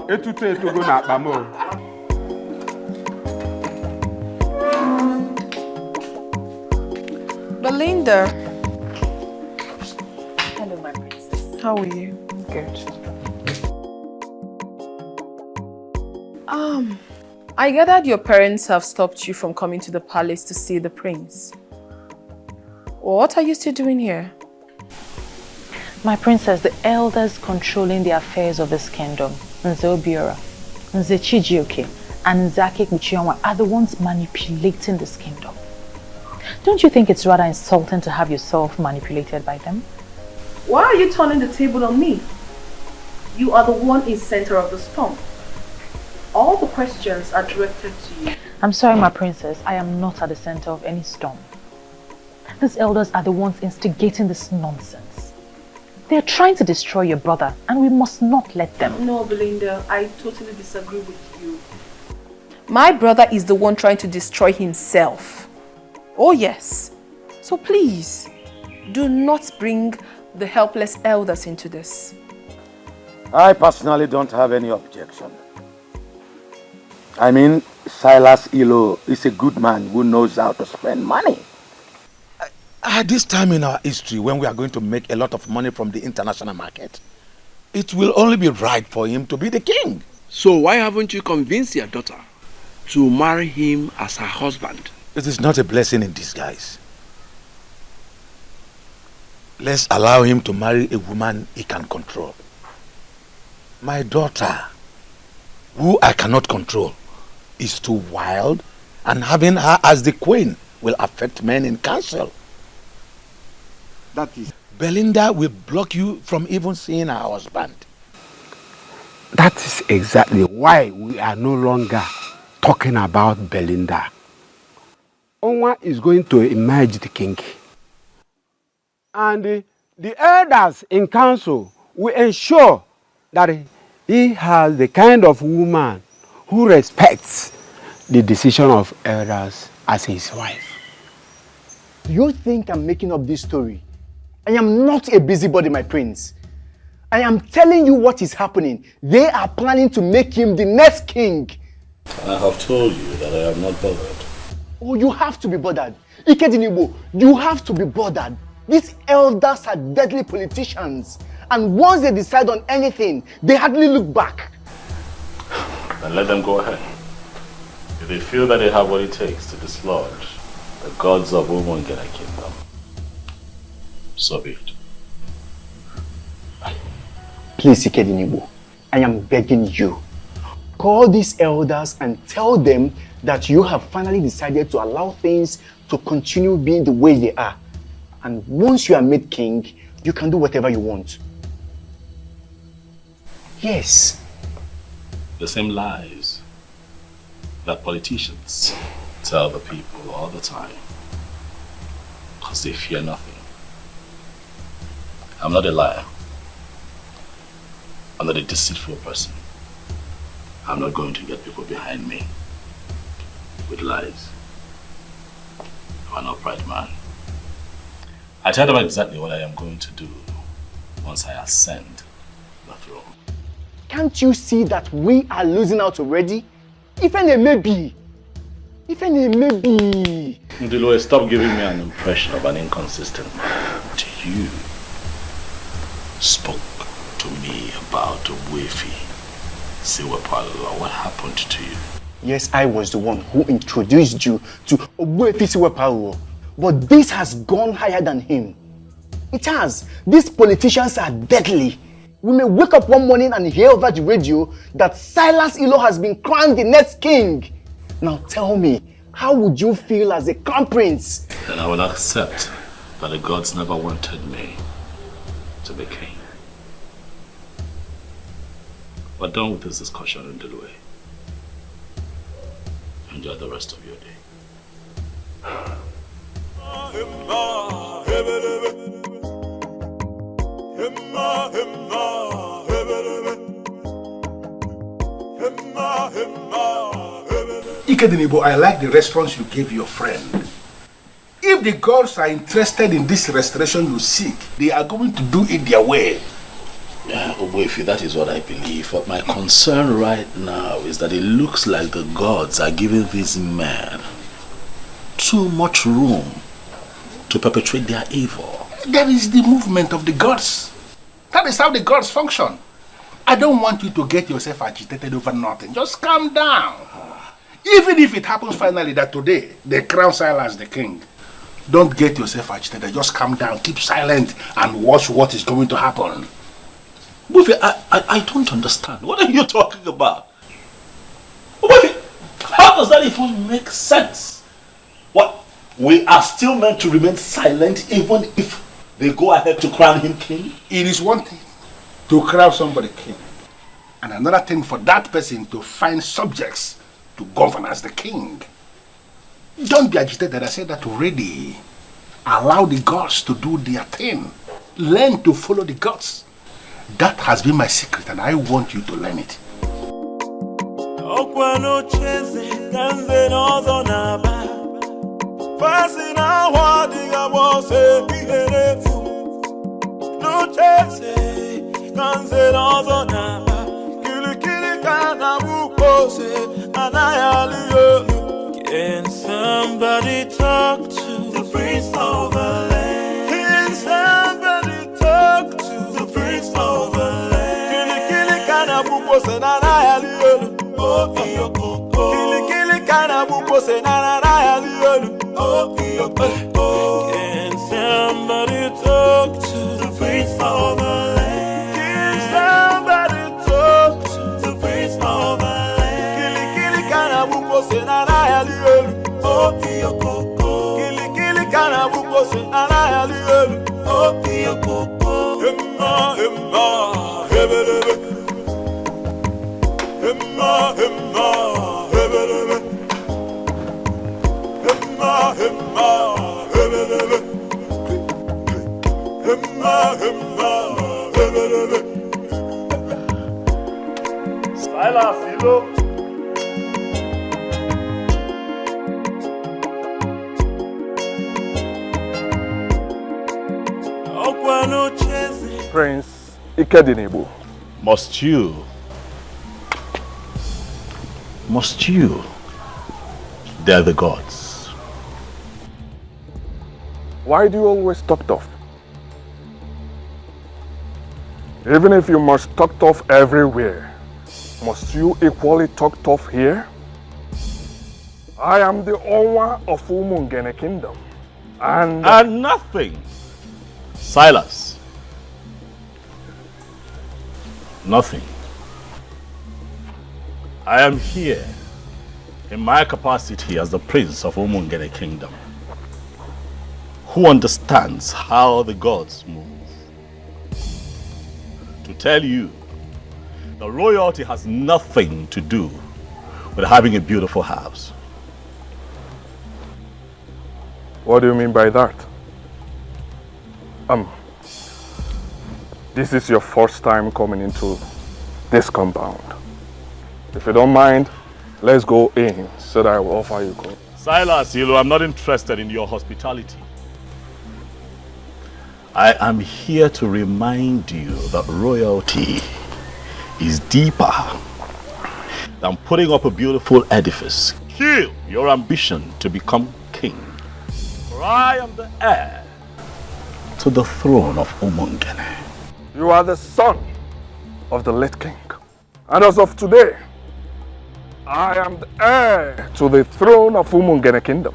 Etogo na akpamo. Belinda. Hello, my princess. How are you? Good. I gathered your parents have stopped you from coming to the palace to see the prince. What are you still doing here? My princess, the elders controlling the affairs of this kingdom, Nze Obiora, Nze Chijioke, and Nzake Kuchionwa are the ones manipulating this kingdom. Don't you think it's rather insulting to have yourself manipulated by them? Why are you turning the table on me? You are the one in center of the storm. All the questions are directed to you. I'm sorry, my princess. I am not at the center of any storm. These elders are the ones instigating this nonsense. They are trying to destroy your brother, and we must not let them. No, Belinda, I totally disagree with you. My brother is the one trying to destroy himself. Oh yes. So please, do not bring the helpless elders into this. I personally don't have any objection. I mean, Silas Ilo is a good man who knows how to spend money. At this time in our history, when we are going to make a lot of money from the international market, it will only be right for him to be the king. So why haven't you convinced your daughter to marry him as her husband? It is not a blessing in disguise. Let's allow him to marry a woman he can control. My daughter, who I cannot control, is too wild, and having her as the queen will affect men in council. That is... Belinda will block you from even seeing her husband. That is exactly why we are no longer talking about Belinda. Onwa is going to emerge the king. And the elders in council will ensure that he has the kind of woman who respects the decision of elders as his wife. You think I'm making up this story? I am not a busybody, my prince. I am telling you what is happening. They are planning to make him the next king. I have told you that I am not bothered. Oh, you have to be bothered. Ikedinibo, you have to be bothered. These elders are deadly politicians. And once they decide on anything, they hardly look back. Then let them go ahead. If they feel that they have what it takes to dislodge the gods of Umongena Kingdom, so be it. Please, Ikedinibo, I am begging you. Call these elders and tell them that you have finally decided to allow things to continue being the way they are. And once you are made king, you can do whatever you want. Yes. The same lies that politicians tell the people all the time, because they fear nothing. I'm not a liar. I'm not a deceitful person. I'm not going to get people behind me with lies. I'm an upright man. I tell them exactly what I am going to do once I ascend the throne. Can't you see that we are losing out already? If any may be. Ndilo, stop giving me an impression of an inconsistent man. You spoke to me about Wefi. What happened to you? Yes, I was the one who introduced you to Obuefi Siwepalo. But this has gone higher than him. It has. These politicians are deadly. We may wake up one morning and hear over the radio that Silas Ilo has been crowned the next king. Now tell me, how would you feel as a crown prince? Then I will accept that the gods never wanted me to be king. We're done with this discussion in Delaware. Enjoy the rest of your day. Ikedinibo, I like the response you gave your friend. If the gods are interested in this restoration you seek, they are going to do it their way. Yeah, Oboifi, that is what I believe. But my concern right now is that it looks like the gods are giving these men too much room to perpetrate their evil. That is the movement of the gods. That is how the gods function. I don't want you to get yourself agitated over nothing. Just calm down. Even if it happens finally that today they crown Silas the king, don't get yourself agitated. Just calm down, keep silent, and watch what is going to happen. Buffy, I don't understand. What are you talking about? Buffy, how does that even make sense? What? We are still meant to remain silent even if they go ahead to crown him king? It is one thing to crown somebody king, and another thing for that person to find subjects to govern as the king. Don't be agitated. I said that already. Allow the gods to do their thing. Learn to follow the gods. That has been my secret, and I want you to learn it. Can somebody talk to the prince of the land? Can somebody talk to the prince of the land? Kili kana buko senana ya lielu. Oh iyo kili kana buko senana ya lielu. Oh iyo Can somebody talk to the prince of the land? Can somebody talk to the prince of the land? Kili kana buko senana ya lielu. Oh iyo kili kana buko senana ya lielu. Oh iyo Emma hebelebe. Emma hebelebe. Emma hebelebe. Emma hebelebe. Silas, Ilo. Prince Ikedinibo. Must you dare the gods? Why do you always talk tough? Even if you must talk tough everywhere, must you equally talk tough here? I am the owner of Umungene Kingdom. And nothing. Silas. Nothing. I am here in my capacity as the prince of Umungene Kingdom, who understands how the gods move. To tell you, the royalty has nothing to do with having a beautiful house. What do you mean by that? This is your first time coming into this compound. If you don't mind, let's go in so that I will offer you gold. Silas, I'm not interested in your hospitality. I am here to remind you that royalty is deeper than putting up a beautiful edifice. Kill your ambition to become king. For I am the heir to the throne of Umungene. You are the son of the late king. And as of today, I am the heir to the throne of Umungene Kingdom.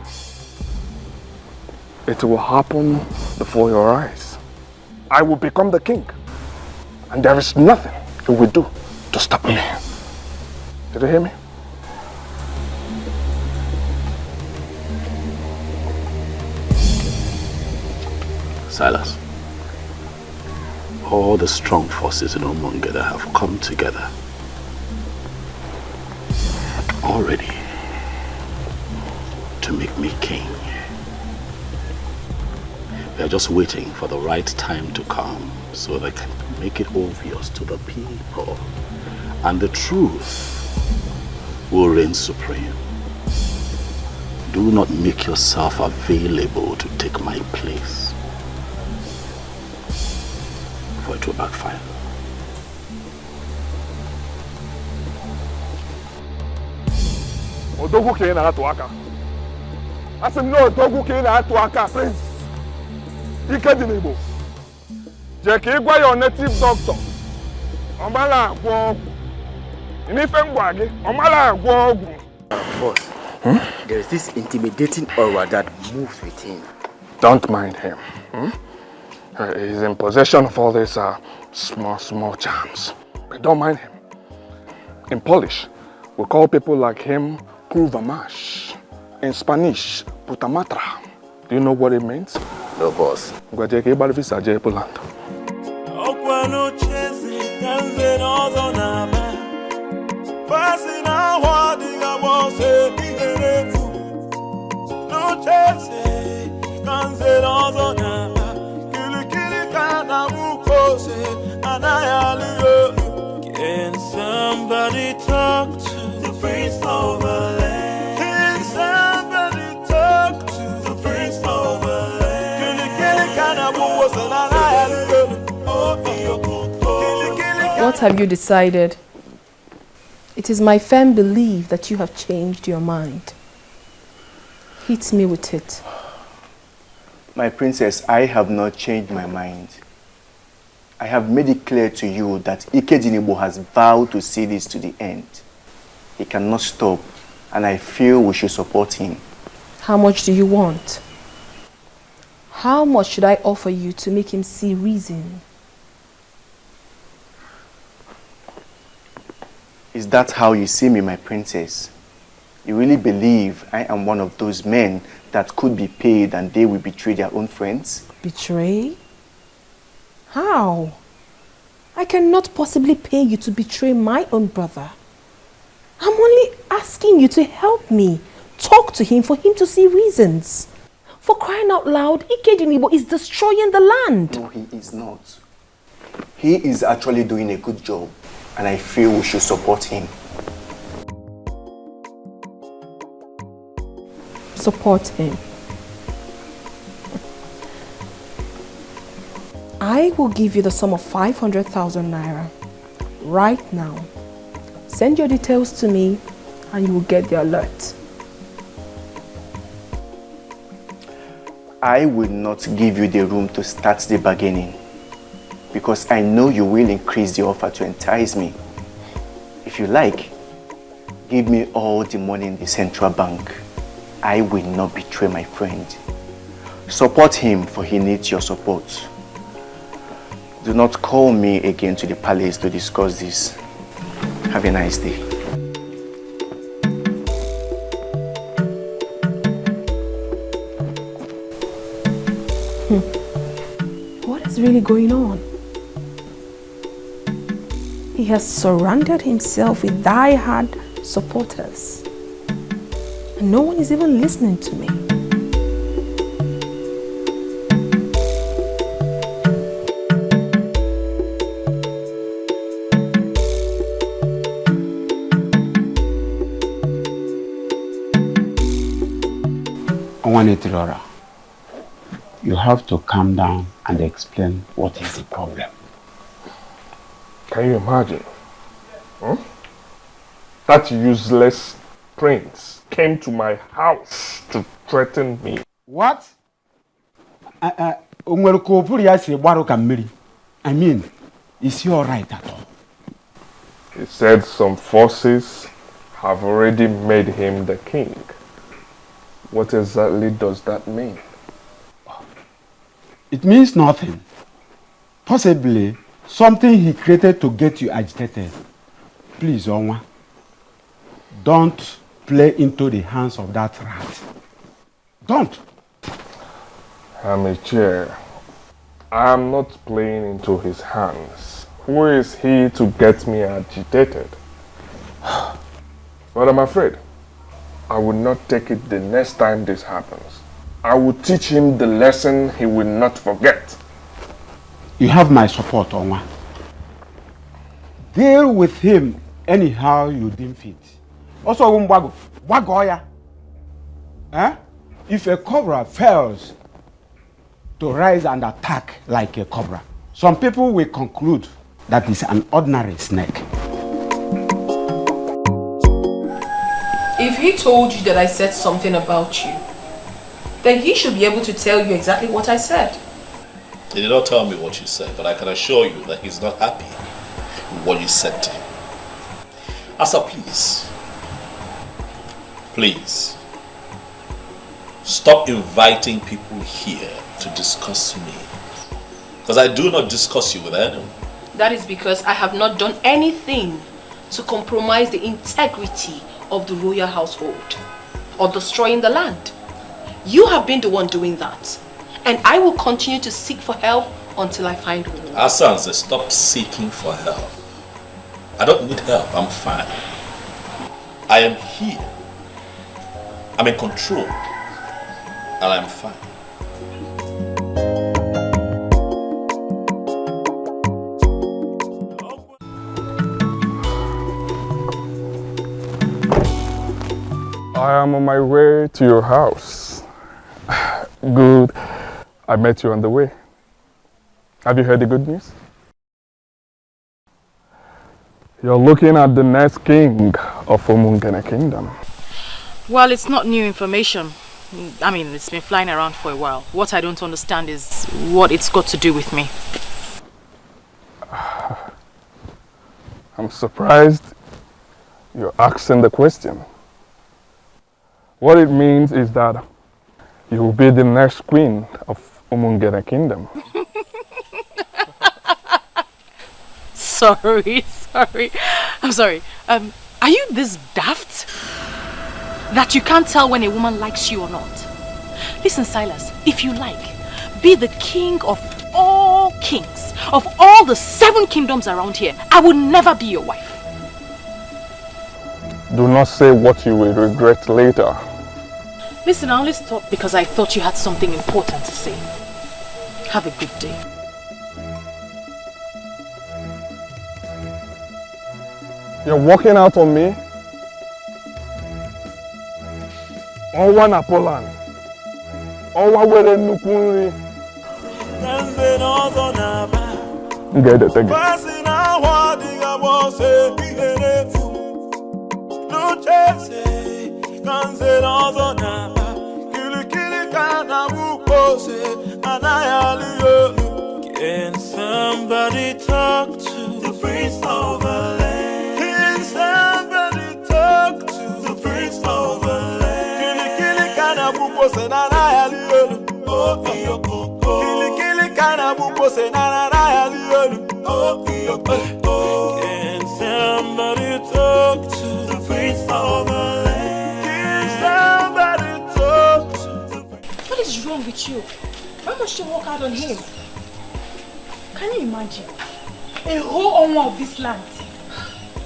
It will happen before your eyes. I will become the king. And there is nothing you will do to stop me. Did you hear me? Silas, all the strong forces in Umungeda have come together already to make me king. They are just waiting for the right time to come so they can make it obvious to the people, and the truth will reign supreme. Do not make yourself available to take my place, for it will backfire. Odogu ke na atu aka. Asim no odogu ke na atu aka, prince. Ike di n'Igbo. Je ka igwa your native doctor. Omala agwo ogwu. Inife ngwa gi, omala agwo ogwu. Boss, there is this intimidating aura that moves with him. Don't mind him. He's in possession of all these small charms. But don't mind him. In Polish, we call people like him Kurvamash. In Spanish, putamatra. Do you know what it means? No, boss. Can somebody talk to the prince of the land? Can somebody talk to the prince of the land? What have you decided? It is my firm belief that you have changed your mind. Hit me with it. My princess, I have not changed my mind. I have made it clear to you that Ikedinebo has vowed to see this to the end. He cannot stop, and I feel we should support him. How much do you want? How much should I offer you to make him see reason? Is that how you see me, my princess? You really believe I am one of those men that could be paid and they will betray their own friends? Betray? How? I cannot possibly pay you to betray my own brother. I'm only asking you to help me. Talk to him for him to see reasons. For crying out loud, Ikedinebo is destroying the land. No, he is not. He is actually doing a good job, and I feel we should support him. Support him. I will give you the sum of 500,000 naira right now. Send your details to me and you will get the alert. I will not give you the room to start the bargaining because I know you will increase the offer to entice me. If you like, give me all the money in the central bank. I will not betray my friend. Support him, for he needs your support. Do not call me again to the palace to discuss this. Have a nice day. What is really going on? He has surrounded himself with die-hard supporters. And no one is even listening to me. Laura, you have to calm down and explain what is the problem. Can you imagine? That useless prince came to my house to threaten me. What? I mean, is he alright at all? He said some forces have already made him the king. What exactly does that mean? It means nothing. Possibly something he created to get you agitated. Please, Onwa, don't play into the hands of that rat. Don't. Amateur, I am not playing into his hands. Who is he to get me agitated? But I'm afraid I will not take it the next time this happens. I will teach him the lesson he will not forget. You have my support, Onwa. Deal with him anyhow you deem fit. Also, Wagoya. If a cobra fails to rise and attack like a cobra, some people will conclude that it's an ordinary snake. If he told you that I said something about you, then he should be able to tell you exactly what I said. He did not tell me what you said, but I can assure you that he's not happy with what you said to him. Asa, please, stop inviting people here to discuss me. Because I do not discuss you with anyone. That is because I have not done anything to compromise the integrity of the royal household or destroying the land. You have been the one doing that. And I will continue to seek for help until I find one. Asanze, stop seeking for help. I don't need help, I'm fine. I am here. I'm in control. And I'm fine. I am on my way to your house. Good. I met you on the way. Have you heard the good news? You're looking at the next king of Umungene Kingdom. Well, it's not new information. I mean, it's been flying around for a while. What I don't understand is what it's got to do with me. I'm surprised you're asking the question. What it means is that you will be the next queen of Umungene Kingdom. Sorry. I'm sorry. Are you this daft? That you can't tell when a woman likes you or not? Listen, Silas, if you like, be the king of all kings, of all the 7 kingdoms around here. I will never be your wife. Do not say what you will regret later. Listen, I only stopped because I thought you had something important to say. Have a good day. You're walking out on me? Owa na Poland. Owa were nukunri. Get it again. Can somebody talk to the prince of the land? Can somebody talk to the prince of the land? Kili kana buko se na na yali oh iyoko. Kili kana buko se na na yali oh iyoko. Can somebody talk to the prince of the land? Can somebody talk to the prince? What is wrong with you? Why must you walk out on him? Can you imagine? A whole owner of this land.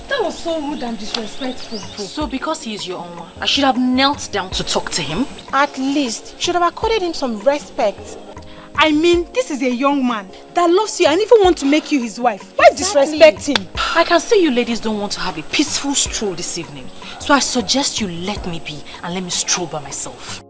That was so rude and disrespectful. So because he is your Onwa, I should have knelt down to talk to him? At least, you should have accorded him some respect. I mean, this is a young man that loves you and even wants to make you his wife. Why disrespect him? I can see you ladies don't want to have a peaceful stroll this evening. So I suggest you let me be and let me stroll by myself.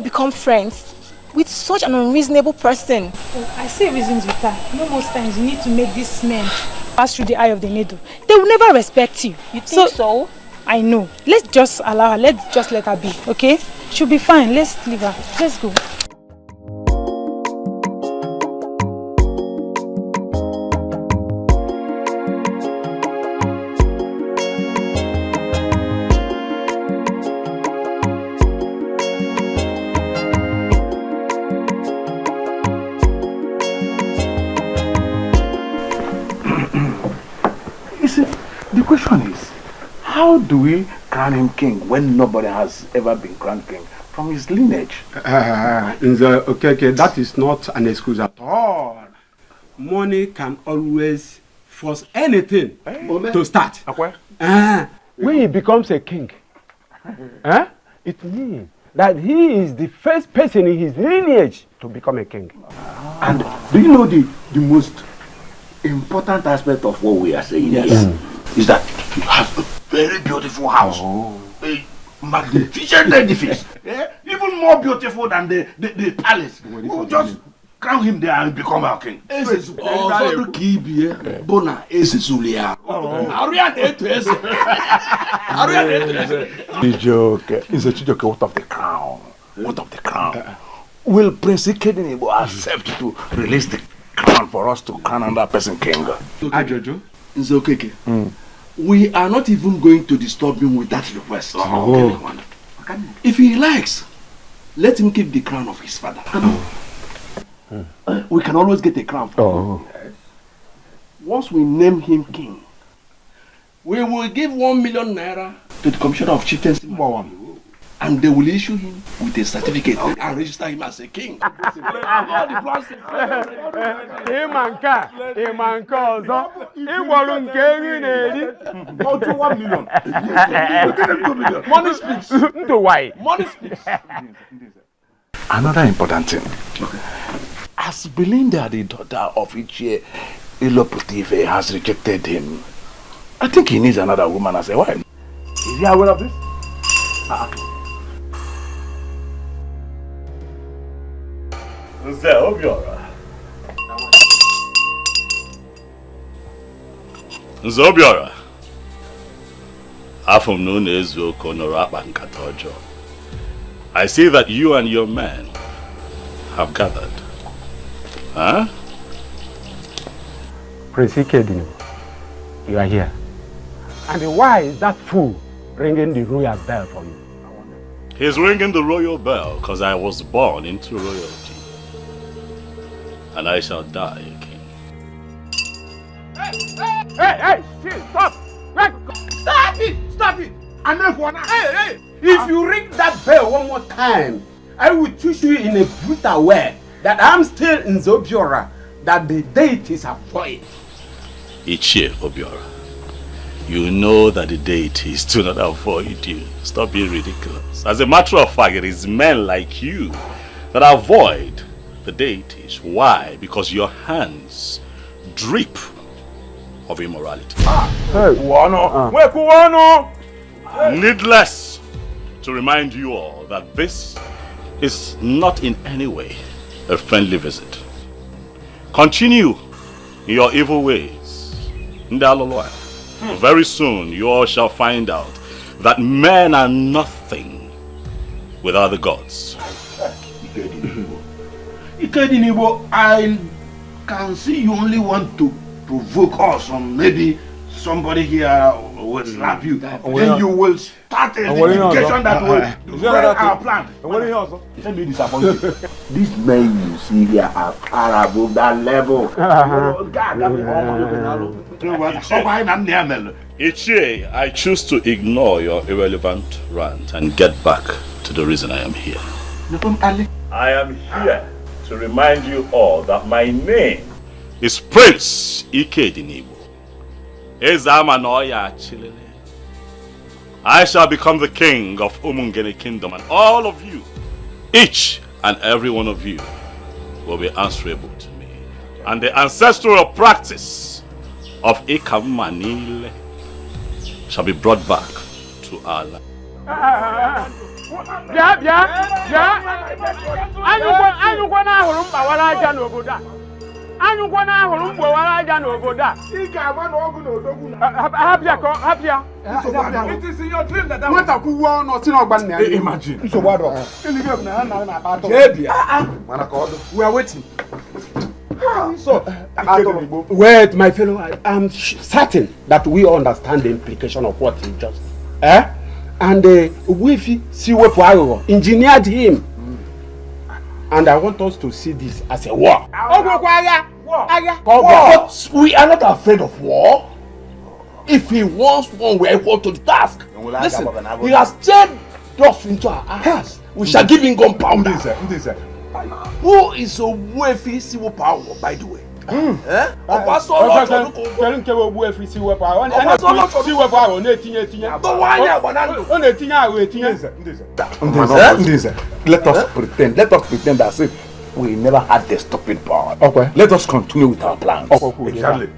Become friends with such an unreasonable person. Oh, I see reasons with her. Most times you need to make these men pass through the eye of the needle. They will never respect you. You think so? I know. Let's just allow her. Let's just let her be, okay? She'll be fine. Let's leave her. Let's go. The question is, how do we crown him king when nobody has ever been crowned king from his lineage? Okay, that is not an excuse at all. Money can always force anything to start. When he becomes a king, it means that he is the first person in his lineage to become a king. And do you know the most important aspect of what we are saying here is that he has a very beautiful house, a magnificent edifice, even more beautiful than the palace. We'll just crown him there and become our king. Chijoke, what of the crown? What of the crown? Will Prince Ikedinebo accept to release the crown for us to crown another person king? Ajojo, it's okay. We are not even going to disturb him with that request. If he likes, let him keep the crown of his father. We can always get a crown for him. Once we name him king, we will give 1 million naira to the commissioner of chieftaincy, and they will issue him with a certificate and register him as a king. Money speaks. Money speaks. Another important thing. As Belinda, the daughter of Ichie Iloputive, has rejected him, I think he needs another woman as a wife. Is he aware of this? Nzobiora, afum no nezu konorapa nkatojo. I see that you and your men have gathered. Huh? Prince Ikedinebo, you are here. And why is that fool ringing the royal bell for you? He's ringing the royal bell because I was born into royalty. And I shall die a king. Hey, stop! Stop it! Stop it! Hey! If you ring that bell one more time, I will teach you in a brutal way that I'm still in Zobiora, that the deities are void. Ichie Obiora, you know that the deities do not avoid you. Stop being ridiculous. As a matter of fact, it is men like you that avoid the deities. Why? Because your hands drip of immorality. Needless to remind you all that this is not in any way a friendly visit. Continue in your evil ways. Very soon you all shall find out that men are nothing without the gods. Ikedinebo, I can see you only want to provoke us, or maybe somebody here will slap you. Then you will start a litigation that will ruin our plan. Let me disappoint you. These men you see here are far above that level. Ichie, I choose to ignore your irrelevant rant and get back to the reason I am here. I am here to remind you all that my name is Prince Ikedinebo. I shall become the king of Umungene Kingdom, and all of you, each and every one of you, will be answerable to me. And the ancestral practice of Ikamanile shall be brought back to our land. Anyu kwa na ahụrụ mgbe wara aja n'obodo a. Ị ga-ama na ọgụ na odogwu na. Hapịa. It is in your dream that Nwata kwuo ọnụ si n'ọgba nna ya. Imagine. Nsogbu adọ. Eluigwe bụ na ha na-akpa atọ. Jebia. Mana ka ọdụ. We are waiting. So, wait, my fellow, I'm certain that we understand the implication of what he just said. And Wifi Siwepu Aghụghọ engineered him. And I want us to see this as a war. But we are not afraid of war. If he wants one, we are equal to the task. Listen, he has turned us into our hands. We shall give him gunpowder. Who is Wifi Siwepu Aghụghọ, by the way? Let us pretend as if we never had the stupid power. Okay. Let us continue with our plans. Exactly.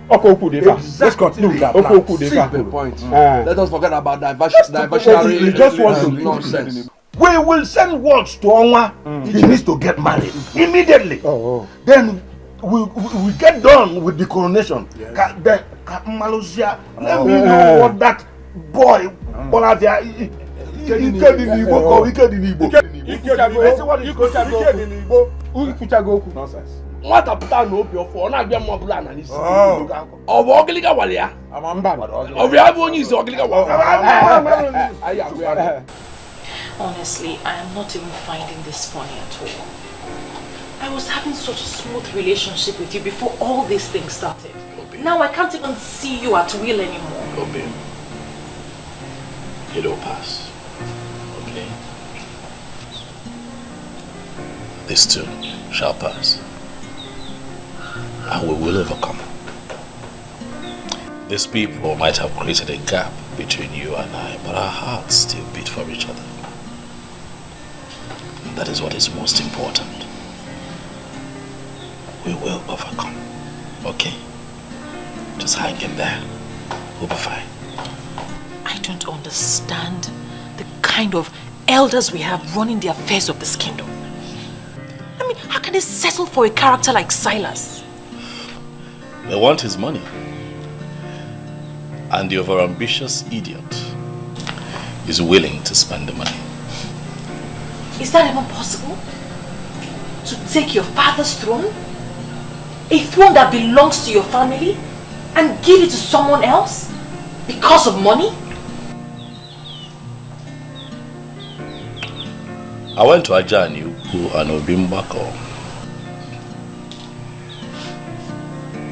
Let's continue with our plans. See the point. Let us forget about diversionary. You just want to nonsense. We will send words to Onwa. He needs to get married immediately. Then we get done with the coronation. Let me know what that boy nonsense. What up down no pure for na bia mo bla na ni. Obo ogiliga wale ya. Obi abo nyi is ogiliga wale. Honestly, I am not even finding this funny at all. I was having such a smooth relationship with you before all these things started. Now I can't even see you at will anymore. Obi, it'll pass. Okay? This too shall pass. And we will overcome. These people might have created a gap between you and I, but our hearts still beat for each other. That is what is most important. We will overcome. Okay? Just hang in there. We'll be fine. I don't understand the kind of elders we have running the affairs of this kingdom. I mean, how can they settle for a character like Silas? They want his money. And the overambitious idiot is willing to spend the money. Is that even possible? To take your father's throne? A throne that belongs to your family? And give it to someone else? Because of money? I went to Ajani and Obimbako.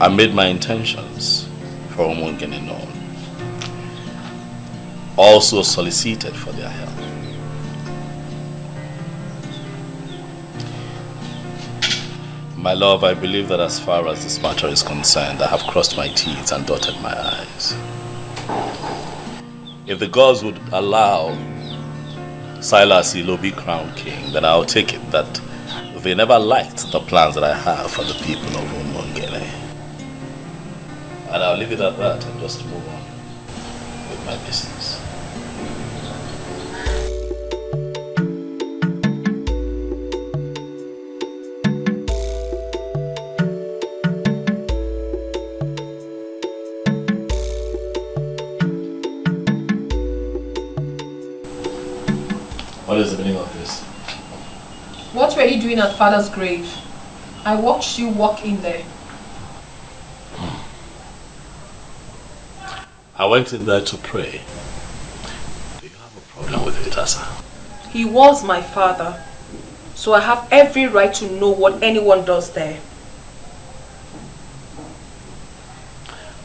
I made my intentions for Umungene known. Also solicited for their help. My love, I believe that as far as this matter is concerned, I have crossed my T's and dotted my I's. If the gods would allow Silas Ilobi crown king, then I'll take it that they never liked the plans that I have for the people of Umungene. And I'll leave it at that and just move on with my business. What is the meaning of this? What were you doing at Father's grave? I watched you walk in there. I went in there to pray. Do you have a problem with it, Asa? He was my father, so I have every right to know what anyone does there.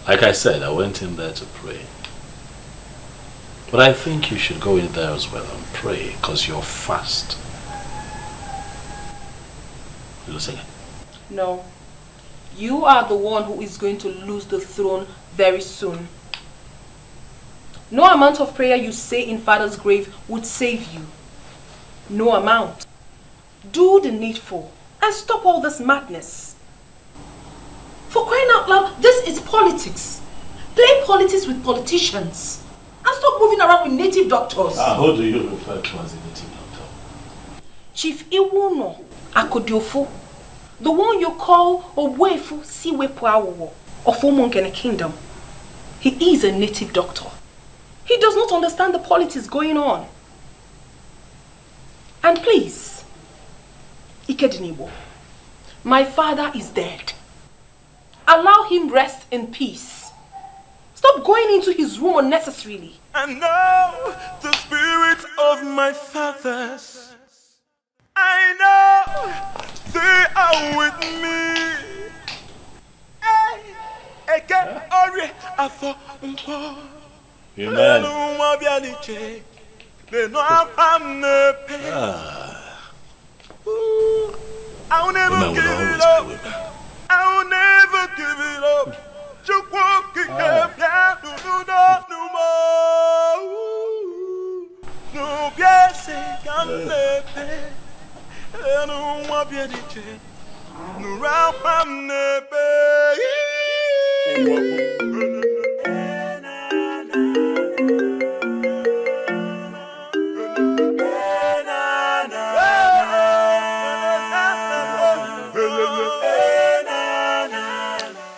Like I said, I went in there to pray. But I think you should go in there as well and pray, because you're fast. You losing it? No. You are the one who is going to lose the throne very soon. No amount of prayer you say in Father's grave would save you. No amount. Do the needful and stop all this madness. For crying out loud, this is politics. Play politics with politicians. And stop moving around with native doctors. Who do you refer to as a native doctor? Chief Iwuno Akodiofo. The one you call Owefu Siwepuawo of Umungene Kingdom. He is a native doctor. He does not understand the politics going on. And please, Ikedinibo, my father is dead. Allow him rest in peace. Stop going into his room unnecessarily. And know the spirit of my fathers. I know they are with me. Eke ori afo mpo. Amen. They know I'm pain. I'll never give it up. I'll never give it up. Just walking up, no more. No, yes, I'm pain. I don't want to be a DJ. No, I'm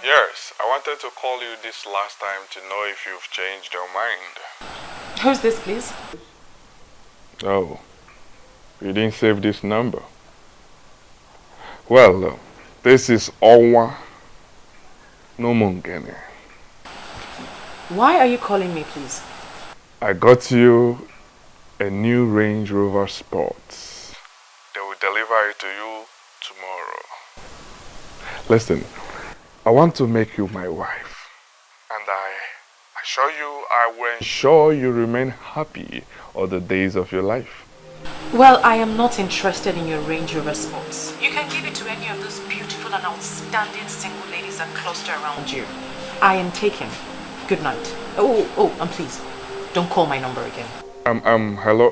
Yes, I wanted to call you this last time to know if you've changed your mind. Who's this, please? Oh, you didn't save this number. Well, this is Onwa no Mungene. Why are you calling me, please? I got you a new Range Rover Sports. They will deliver it to you tomorrow. Listen, I want to make you my wife. And I assure you I will ensure you remain happy all the days of your life. Well, I am not interested in your Range Rover Sports. You can give it to any of those beautiful and outstanding single ladies that cluster around you. I am taken. Good night. Oh, and please, don't call my number again. Hello,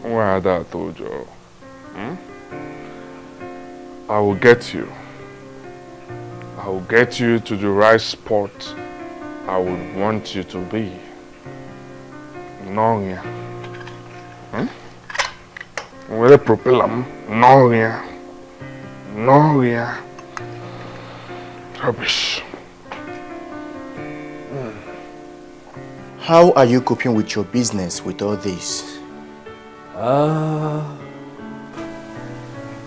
Where that told you? I will get you. I will get you to the right spot I would want you to be. No, yeah. Where the propeller? No, yeah. No, yeah. Rubbish. How are you coping with your business with all this?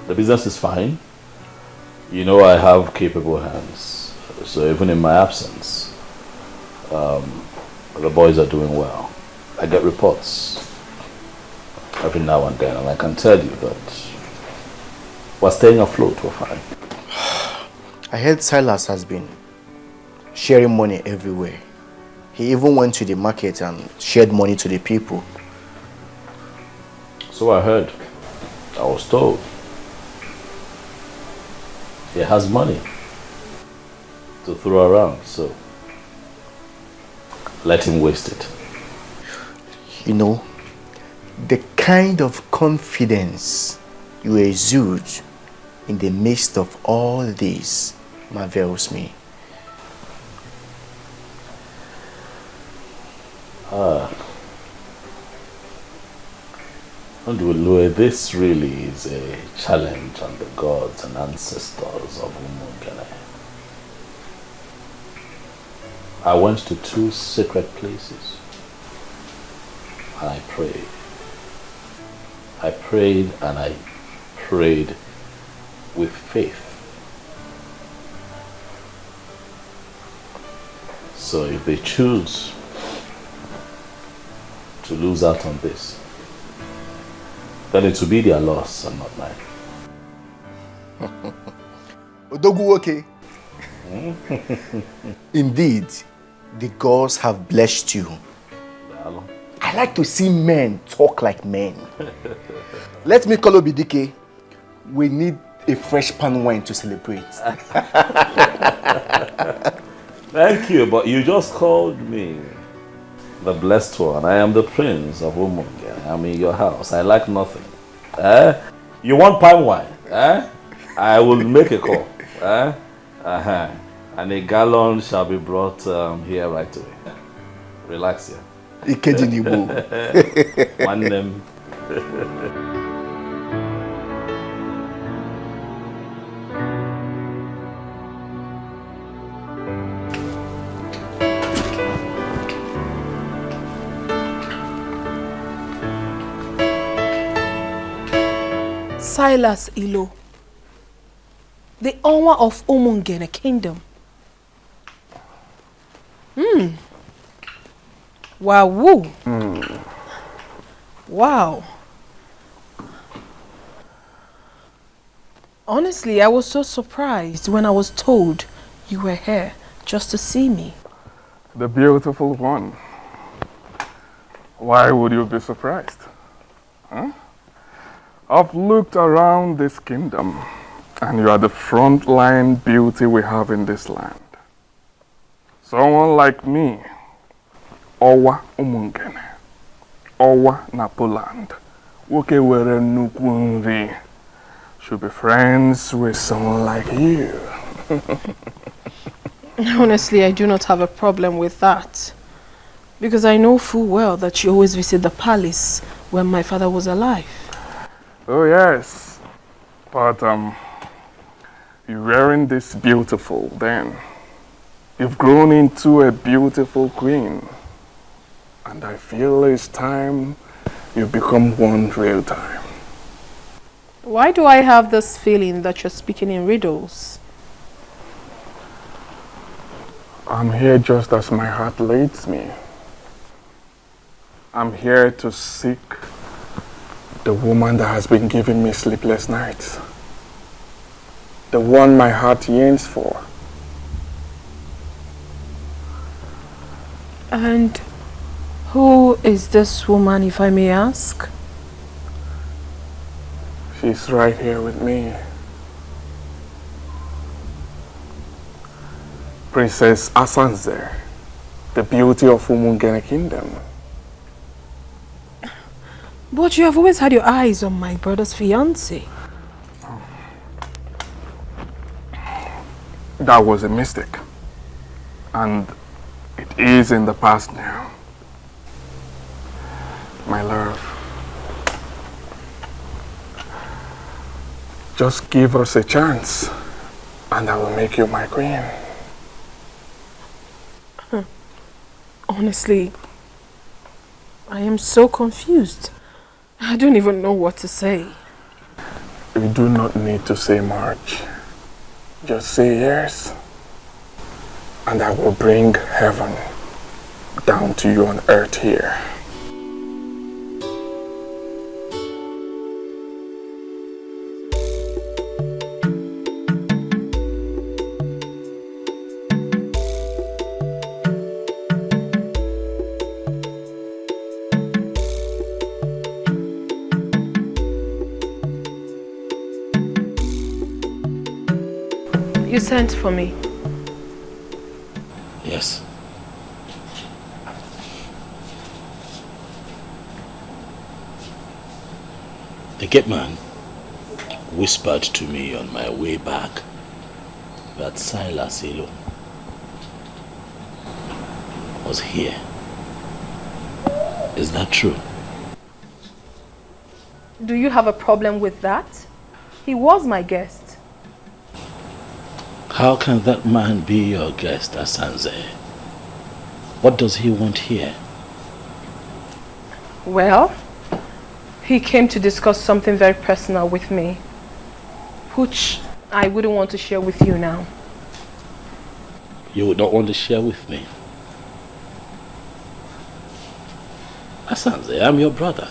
The business is fine. You know I have capable hands. So even in my absence, the boys are doing well. I get reports every now and then, and I can tell you that we're staying afloat, we're fine. I heard Silas has been sharing money everywhere. He even went to the market and shared money to the people. So I heard. I was told. He has money to throw around, so let him waste it. You know, the kind of confidence you exude in the midst of all this marvels me. This really is a challenge on the gods and ancestors of Umungene. I went to 2 sacred places and I prayed. I prayed and I prayed with faith. So if they choose to lose out on this, then it will be their loss and not mine. Odogu okay. Indeed, the gods have blessed you. I like to see men talk like men. Let me call Obidike. We need a fresh pan wine to celebrate. Thank you, but you just called me the blessed one. I am the prince of Umungene. I'm in your house. I lack nothing. You want palm wine? I will make a call. And a gallon shall be brought here right away. Relax here. Ikedinibu. One name. Silas Ilo, the owner of Umungene Kingdom. Wow. Woo. Wow. Honestly, I was so surprised when I was told you were here just to see me. The beautiful one. Why would you be surprised? Huh? I've looked around this kingdom, and you are the frontline beauty we have in this land. Someone like me, Owa Umungene, Owa Napoland, Woke were Nukunri, should be friends with someone like you. Honestly, I do not have a problem with that. Because I know full well that you always visit the palace when my father was alive. Oh yes, but you weren't this beautiful then. You've grown into a beautiful queen, and I feel it's time you become one real time. Why do I have this feeling that you're speaking in riddles? I'm here just as my heart leads me. I'm here to seek the woman that has been giving me sleepless nights. The one my heart yearns for. And who is this woman, if I may ask? She's right here with me. Princess Asanze, the beauty of Umungene Kingdom. But you have always had your eyes on my brother's fiancée. That was a mistake. And it is in the past now. My love, just give us a chance and I will make you my queen. Honestly, I am so confused. I don't even know what to say. You do not need to say much. Just say yes, and I will bring heaven down to you on earth here. You sent for me. Yes. The gate man whispered to me on my way back that Silas Ilo was here. Is that true? Do you have a problem with that? He was my guest. How can that man be your guest, Asanze? What does he want here? Well, he came to discuss something very personal with me, which I wouldn't want to share with you now. You would not want to share with me? Asanze, I'm your brother.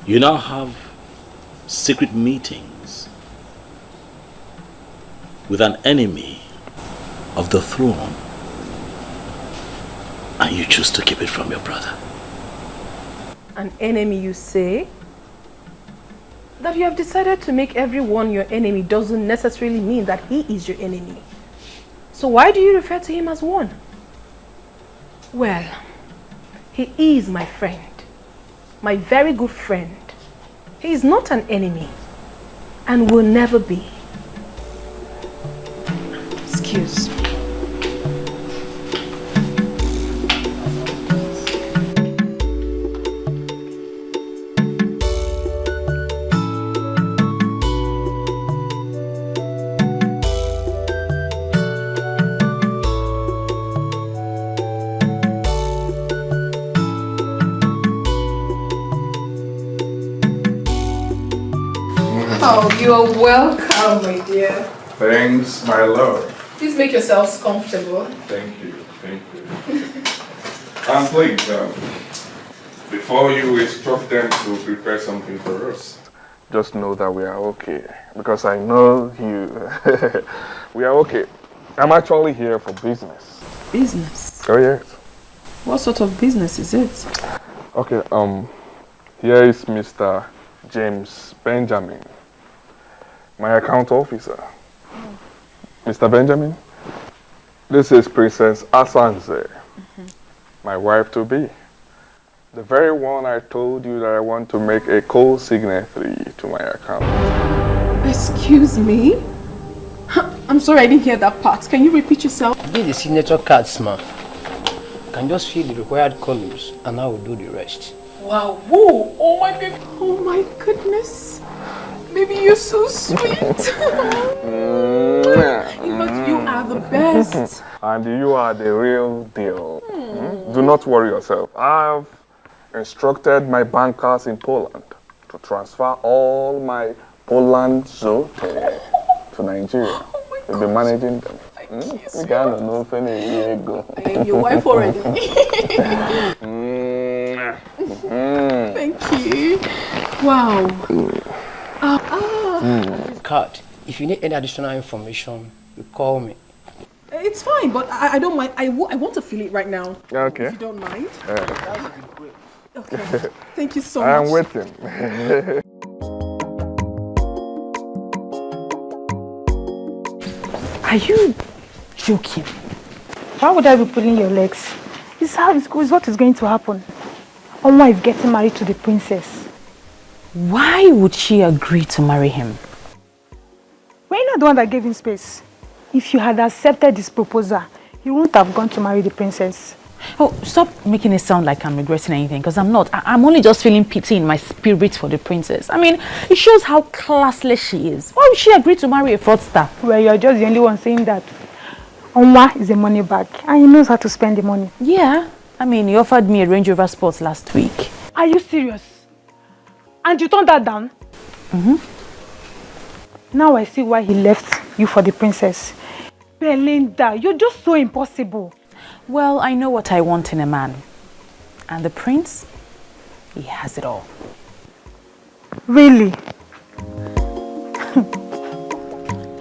You now have secret meetings with an enemy of the throne, and you choose to keep it from your brother. An enemy, you say? That you have decided to make everyone your enemy doesn't necessarily mean that he is your enemy. So why do you refer to him as one? Well, he is my friend. My very good friend. He is not an enemy and will never be. Excuse me. Oh, you're welcome, my dear. Thanks, my love. Please make yourselves comfortable. Thank you, thank you. And please, before you instruct them to prepare something for us, just know that we are okay. Because I know you. We are okay. I'm actually here for business. Business? Oh, yes. What sort of business is it? Okay, here is Mr. James Benjamin, my account officer. Mr. Benjamin, this is Princess Asanze, my wife-to-be. The very one I told you that I want to make a co-signatory to my account. Excuse me? I'm sorry, I didn't hear that part. Can you repeat yourself? Get the signature cards, ma. You can just fill the required columns and I will do the rest. Wow, whoa, oh my baby, oh my goodness. Baby, you're so sweet. But you are the best. And you are the real deal. Do not worry yourself. I've instructed my bankers in Poland to transfer all my Poland zote to Nigeria. We'll be managing them. I am your wife already. Thank you. Wow. Card. If you need any additional information, you call me. It's fine, but I don't mind. I want to feel it right now. Okay. If you don't mind. Okay. Thank you so much. I'm waiting. Are you joking? Why would I be pulling your legs? This is how it's what is going to happen. Onwa is getting married to the princess. Why would she agree to marry him? We're not the one that gave him space. If you had accepted this proposal, he wouldn't have gone to marry the princess. Oh, stop making it sound like I'm regretting anything, because I'm not. I'm only just feeling pity in my spirit for the princess. I mean, it shows how classless she is. Why would she agree to marry a fraudster? Well, you're just the only one saying that. Onwa is a money bag, and he knows how to spend the money. Yeah. I mean, he offered me a Range Rover Sport last week. Are you serious? And you turned that down? Now I see why he left you for the princess. Belinda, you're just so impossible. Well, I know what I want in a man. And the prince, he has it all. Really?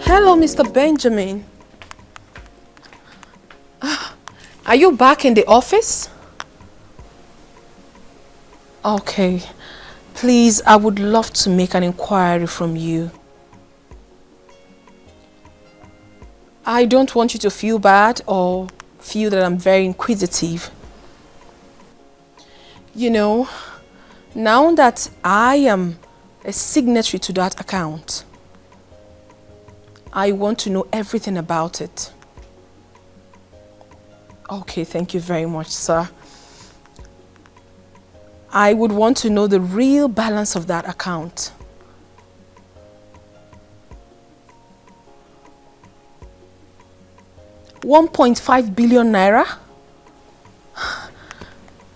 Hello, Mr. Benjamin. Are you back in the office? Okay. Please, I would love to make an inquiry from you. I don't want you to feel bad or feel that I'm very inquisitive. You know, now that I am a signatory to that account, I want to know everything about it. Okay, thank you very much, sir. I would want to know the real balance of that account. £1.5 billion naira?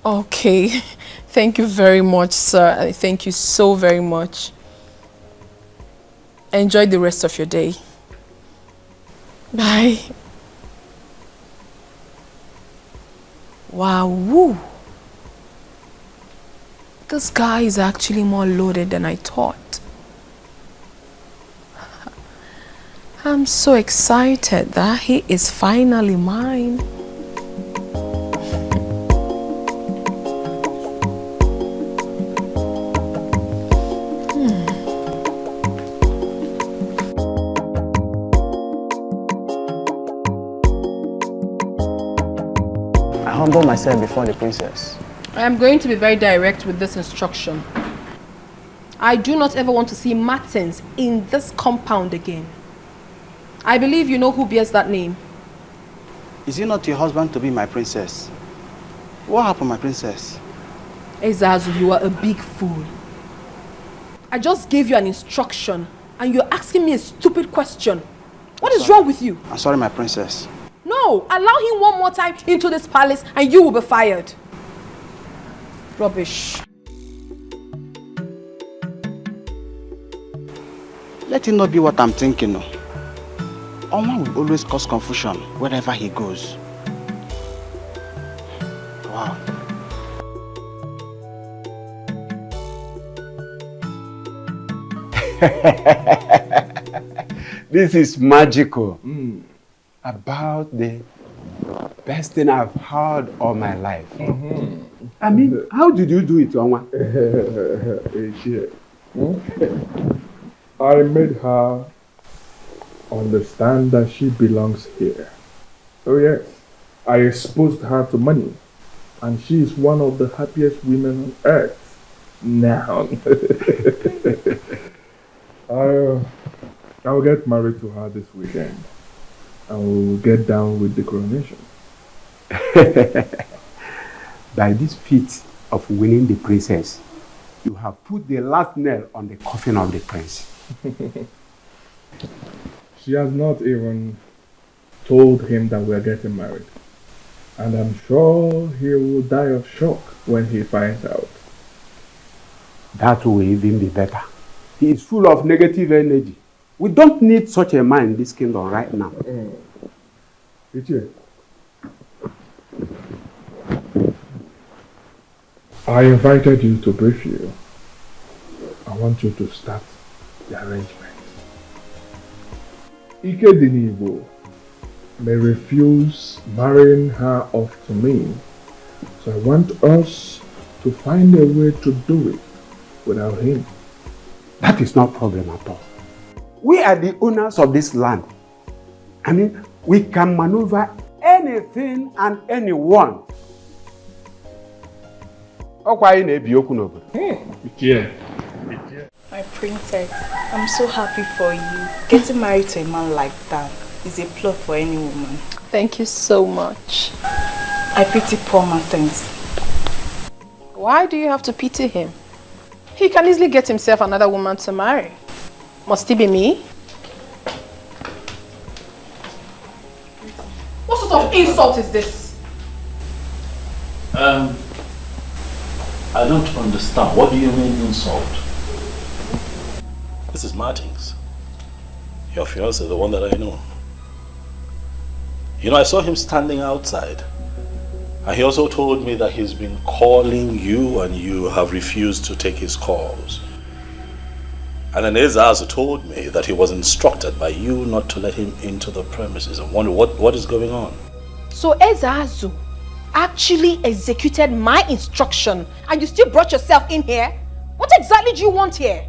Okay, thank you very much, sir. Thank you so very much. Enjoy the rest of your day. Bye. Wow, woo. This guy is actually more loaded than I thought. I'm so excited that he is finally mine. I humble myself before the princess. I am going to be very direct with this instruction. I do not ever want to see Martins in this compound again. I believe you know who bears that name. Is it not your husband to be my princess? What happened, my princess? Ezazu, you are a big fool. I just gave you an instruction and you're asking me a stupid question. What is wrong with you? I'm sorry, my princess. No, allow him one more time into this palace and you will be fired. Rubbish. Let it not be what I'm thinking. No. Oma will always cause confusion wherever he goes. Wow. This is magical. About the best thing I've heard all my life. I mean, how did you do it, Onwa? I made her understand that she belongs here. Oh yes, I exposed her to money, and she is one of the happiest women on earth now. I will get married to her this weekend, and we will get down with the coronation. By this feat of winning the princess, you have put the last nail on the coffin of the prince. She has not even told him that we are getting married. And I'm sure he will die of shock when he finds out. That will even be better. He is full of negative energy. We don't need such a man in this kingdom right now. I invited you to brief you. I want you to start the arrangement. Ike Dinibo may refuse marrying her off to me, so I want us to find a way to do it without him. That is not a problem at all. We are the owners of this land. I mean, we can maneuver anything and anyone. My princess, I'm so happy for you. Getting married to a man like that is a plot for any woman. Thank you so much. I pity poor Martins. Why do you have to pity him? He can easily get himself another woman to marry. Must it be me? What sort of insult is this? I don't understand. What do you mean insult? This is Martins. Your fiancé, the one that I know. You know, I saw him standing outside. And he also told me that he's been calling you and you have refused to take his calls. And then Ezazu told me that he was instructed by you not to let him into the premises. I wonder what is going on. So Ezazu actually executed my instruction and you still brought yourself in here? What exactly do you want here?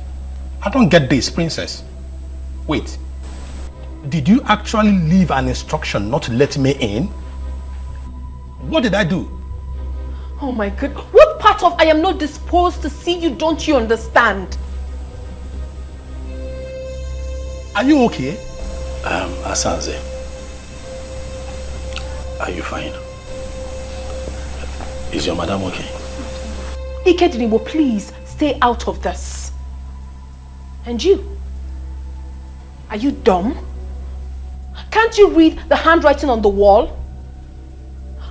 I don't get this, princess. Wait. Did you actually leave an instruction not to let me in? What did I do? Oh my God. What part of I am not disposed to see you don't you understand? Are you okay? Asanze. Are you fine? Is your madam okay? Ikedinibo, please stay out of this. And you? Are you dumb? Can't you read the handwriting on the wall?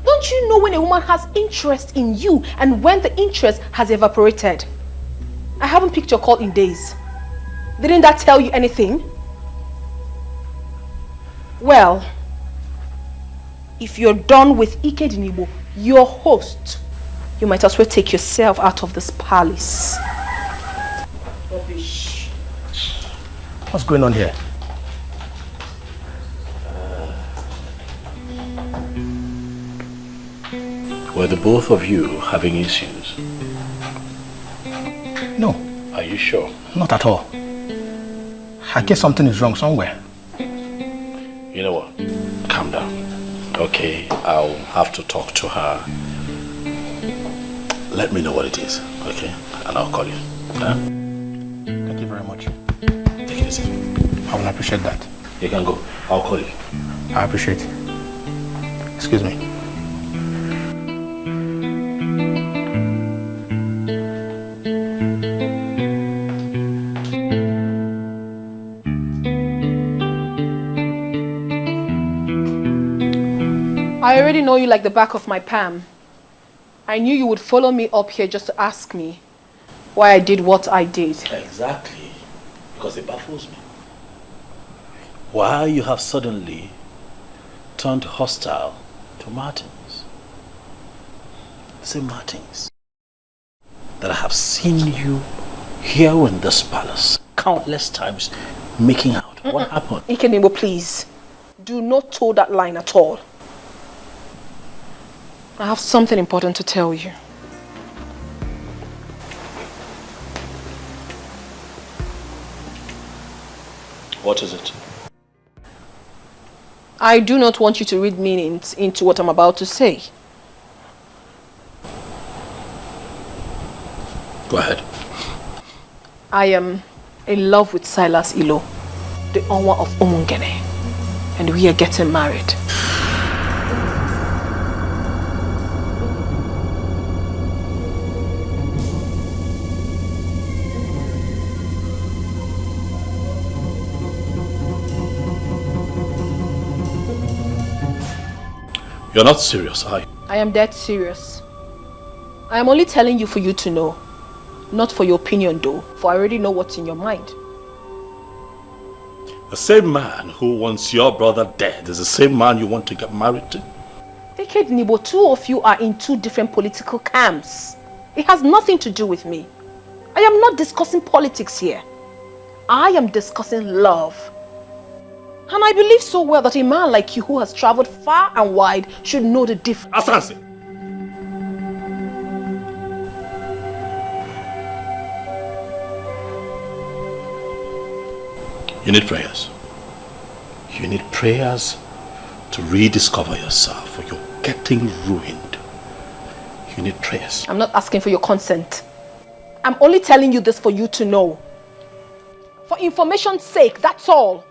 Don't you know when a woman has interest in you and when the interest has evaporated? I haven't picked your call in days. Didn't that tell you anything? Well, if you're done with Ikedinibo, your host, you might as well take yourself out of this palace. Rubbish. What's going on here? Were the both of you having issues? No. Are you sure? Not at all. I guess something is wrong somewhere. You know what? Calm down. Okay, I'll have to talk to her. Let me know what it is, okay? And I'll call you. Thank you very much. Take it easy. I will appreciate that. You can go. I'll call you. I appreciate it. Excuse me. I already know you like the back of my palm. I knew you would follow me up here just to ask me why I did what I did. Exactly. Because it baffles me. Why you have suddenly turned hostile to Martins. The same Martins that I have seen you here in this palace countless times making out. What happened? Ikenebo, please. Do not toe that line at all. I have something important to tell you. What is it? I do not want you to read meanings into what I'm about to say. Go ahead. I am in love with Silas Ilo, the Onwa of Umungene, and we are getting married. You're not serious, are you? I am dead serious. I am only telling you for you to know. Not for your opinion though, for I already know what's in your mind. The same man who wants your brother dead is the same man you want to get married to? Deked Nibo, two of you are in two different political camps. It has nothing to do with me. I am not discussing politics here. I am discussing love. And I believe so well that a man like you who has traveled far and wide should know the difference. Asansi! You need prayers. You need prayers to rediscover yourself, or you're getting ruined. You need prayers. I'm not asking for your consent. I'm only telling you this for you to know. For information's sake, that's all.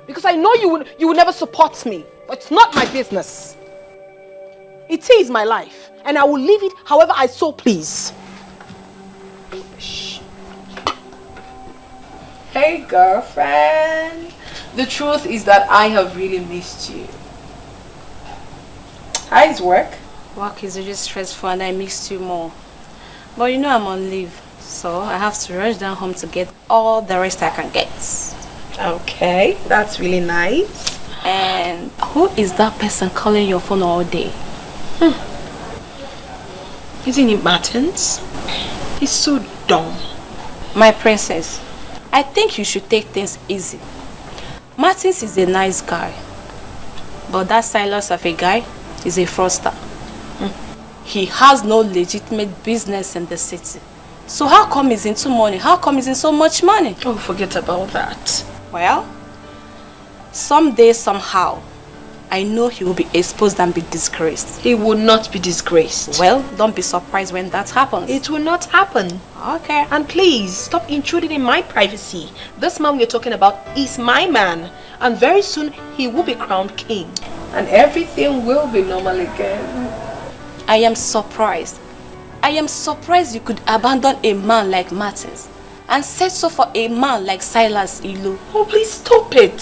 Because I know you will never support me. But it's not my business. It is my life. And I will live it however I so please. Hey girlfriend. The truth is that I have really missed you. How's work? Work is really stressful and I missed you more. But you know I'm on leave. So I have to rush down home to get all the rest I can get. Okay, that's really nice. And who is that person calling your phone all day? Isn't it Martins? He's so dumb. My princess, I think you should take things easy. Martins is a nice guy. But that Silas of a guy is a fraudster. He has no legitimate business in the city. So how come he's into money? How come he's in so much money? Oh, forget about that. Well, someday, somehow, I know he will be exposed and be disgraced. He will not be disgraced. Well, don't be surprised when that happens. It will not happen. Okay. And please, stop intruding in my privacy. This man we're talking about is my man. And very soon, he will be crowned king. And everything will be normal again. I am surprised. I am surprised you could abandon a man like Martins and settle for a man like Silas Ilu. Oh, please stop it.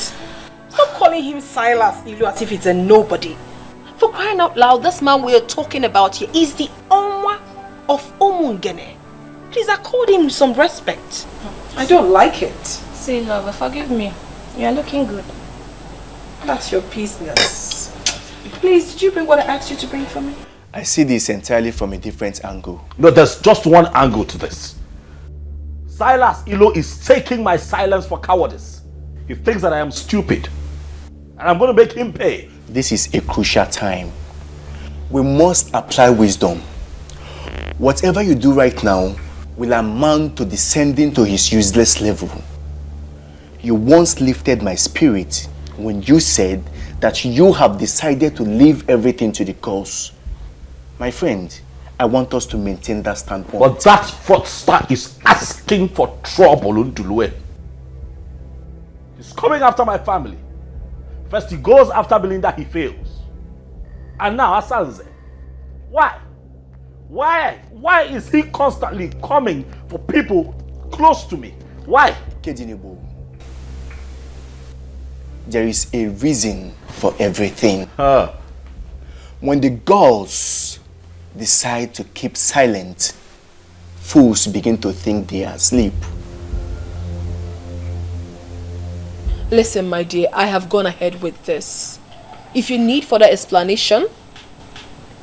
Stop calling him Silas Ilu as if it's a nobody. For crying out loud, this man we are talking about here is the Onwa of Umungene. Please accord him some respect. I don't like it. See, lover, forgive me. You are looking good. That's your business. Please, did you bring what I asked you to bring for me? I see this entirely from a different angle. No, there's just one angle to this. Silas Ilo is taking my silence for cowardice. He thinks that I am stupid. And I'm going to make him pay. This is a crucial time. We must apply wisdom. Whatever you do right now will amount to descending to his useless level. You once lifted my spirit when you said that you have decided to leave everything to the cause. My friend, I want us to maintain that standpoint. But that fraudster is asking for trouble, Undulue. He's coming after my family. First he goes after Belinda, he fails. And now Asanze. Why? Why is he constantly coming for people close to me? Why? Kedinebo, there is a reason for everything. When the girls decide to keep silent, fools begin to think they are asleep. Listen, my dear, I have gone ahead with this. If you need further explanation,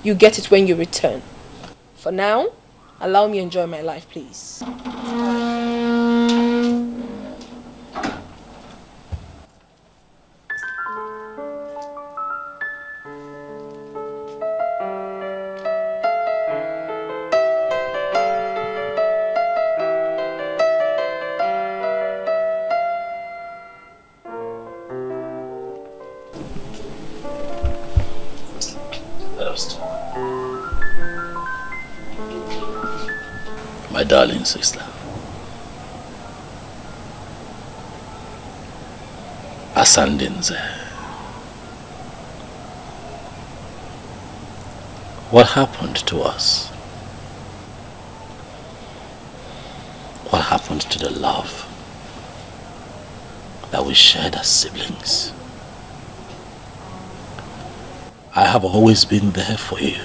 you get it when you return. For now, allow me to enjoy my life, please. My darling sister. Asandinze. What happened to us? What happened to the love that we shared as siblings? I have always been there for you.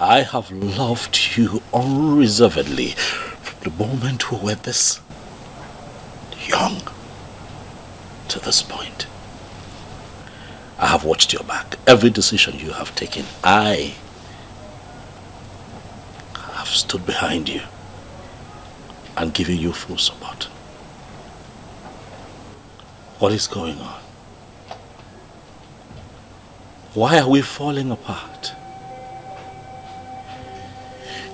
I have loved you unreservedly from the moment we were this young to this point. I have watched your back. Every decision you have taken, I have stood behind you and given you full support. What is going on? Why are we falling apart?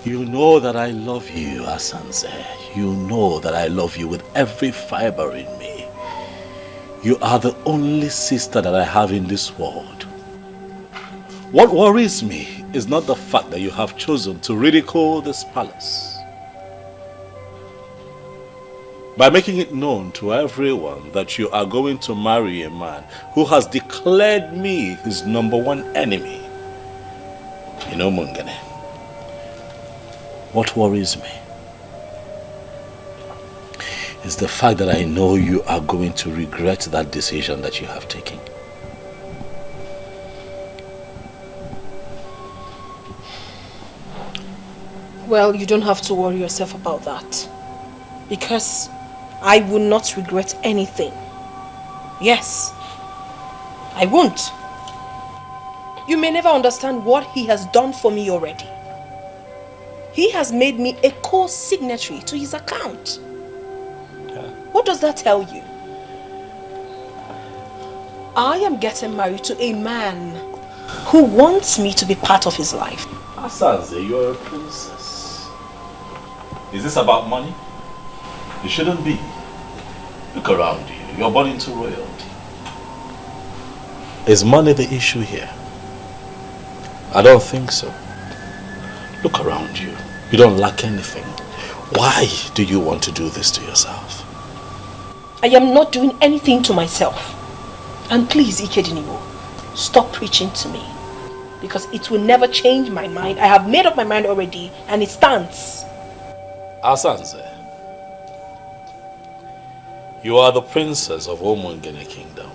You know that I love you, Asanze. You know that I love you with every fiber in me. You are the only sister that I have in this world. What worries me is not the fact that you have chosen to ridicule this palace. By making it known to everyone that you are going to marry a man who has declared me his #1 enemy. You know, Mungene. What worries me is the fact that I know you are going to regret that decision that you have taken. Well, you don't have to worry yourself about that. Because I will not regret anything. Yes, I won't. You may never understand what he has done for me already. He has made me a co-signatory to his account. What does that tell you? I am getting married to a man who wants me to be part of his life. Asanze, you're a princess. Is this about money? It shouldn't be. Look around you. You're born into royalty. Is money the issue here? I don't think so. Look around you. You don't lack anything. Why do you want to do this to yourself? I am not doing anything to myself. And please, Ikediniwo, stop preaching to me. Because it will never change my mind. I have made up my mind already and it stands. Asanze, you are the princess of Omungene Kingdom.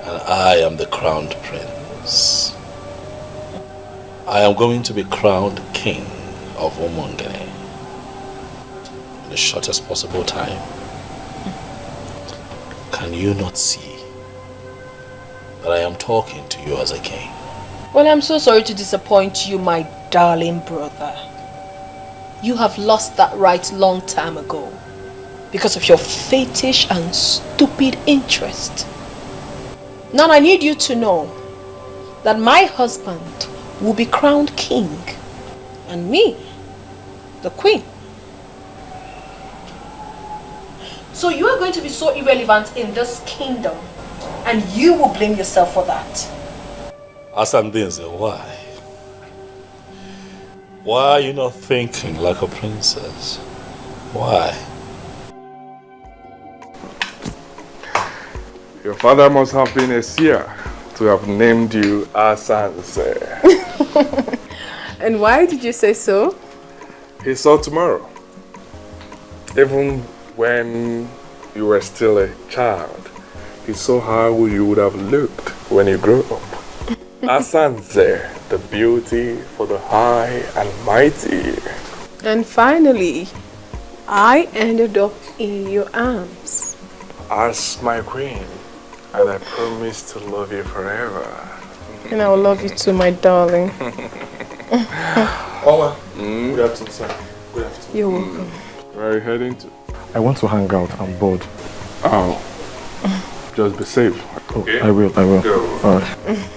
And I am the crowned prince. I am going to be crowned king of Omungene in the shortest possible time. Can you not see that I am talking to you as a king? Well, I'm so sorry to disappoint you, my darling brother. You have lost that right long time ago because of your fetish and stupid interest. Now I need you to know that my husband will be crowned king and me, the queen. So you are going to be so irrelevant in this kingdom and you will blame yourself for that. Asandinze, why? Why are you not thinking like a princess? Why? Your father must have been a seer to have named you Asanse. And why did you say so? He saw tomorrow. Even when you were still a child, he saw how you would have looked when you grew up. Asanse, the beauty for the high and mighty. And finally, I ended up in your arms. As my queen, and I promise to love you forever. And I will love you too, my darling. Owa, good afternoon, sir. Good afternoon. You're welcome. Where are you heading to? I want to hang out. I'm bored. Oh. Just be safe. Okay. I will. Go. All right.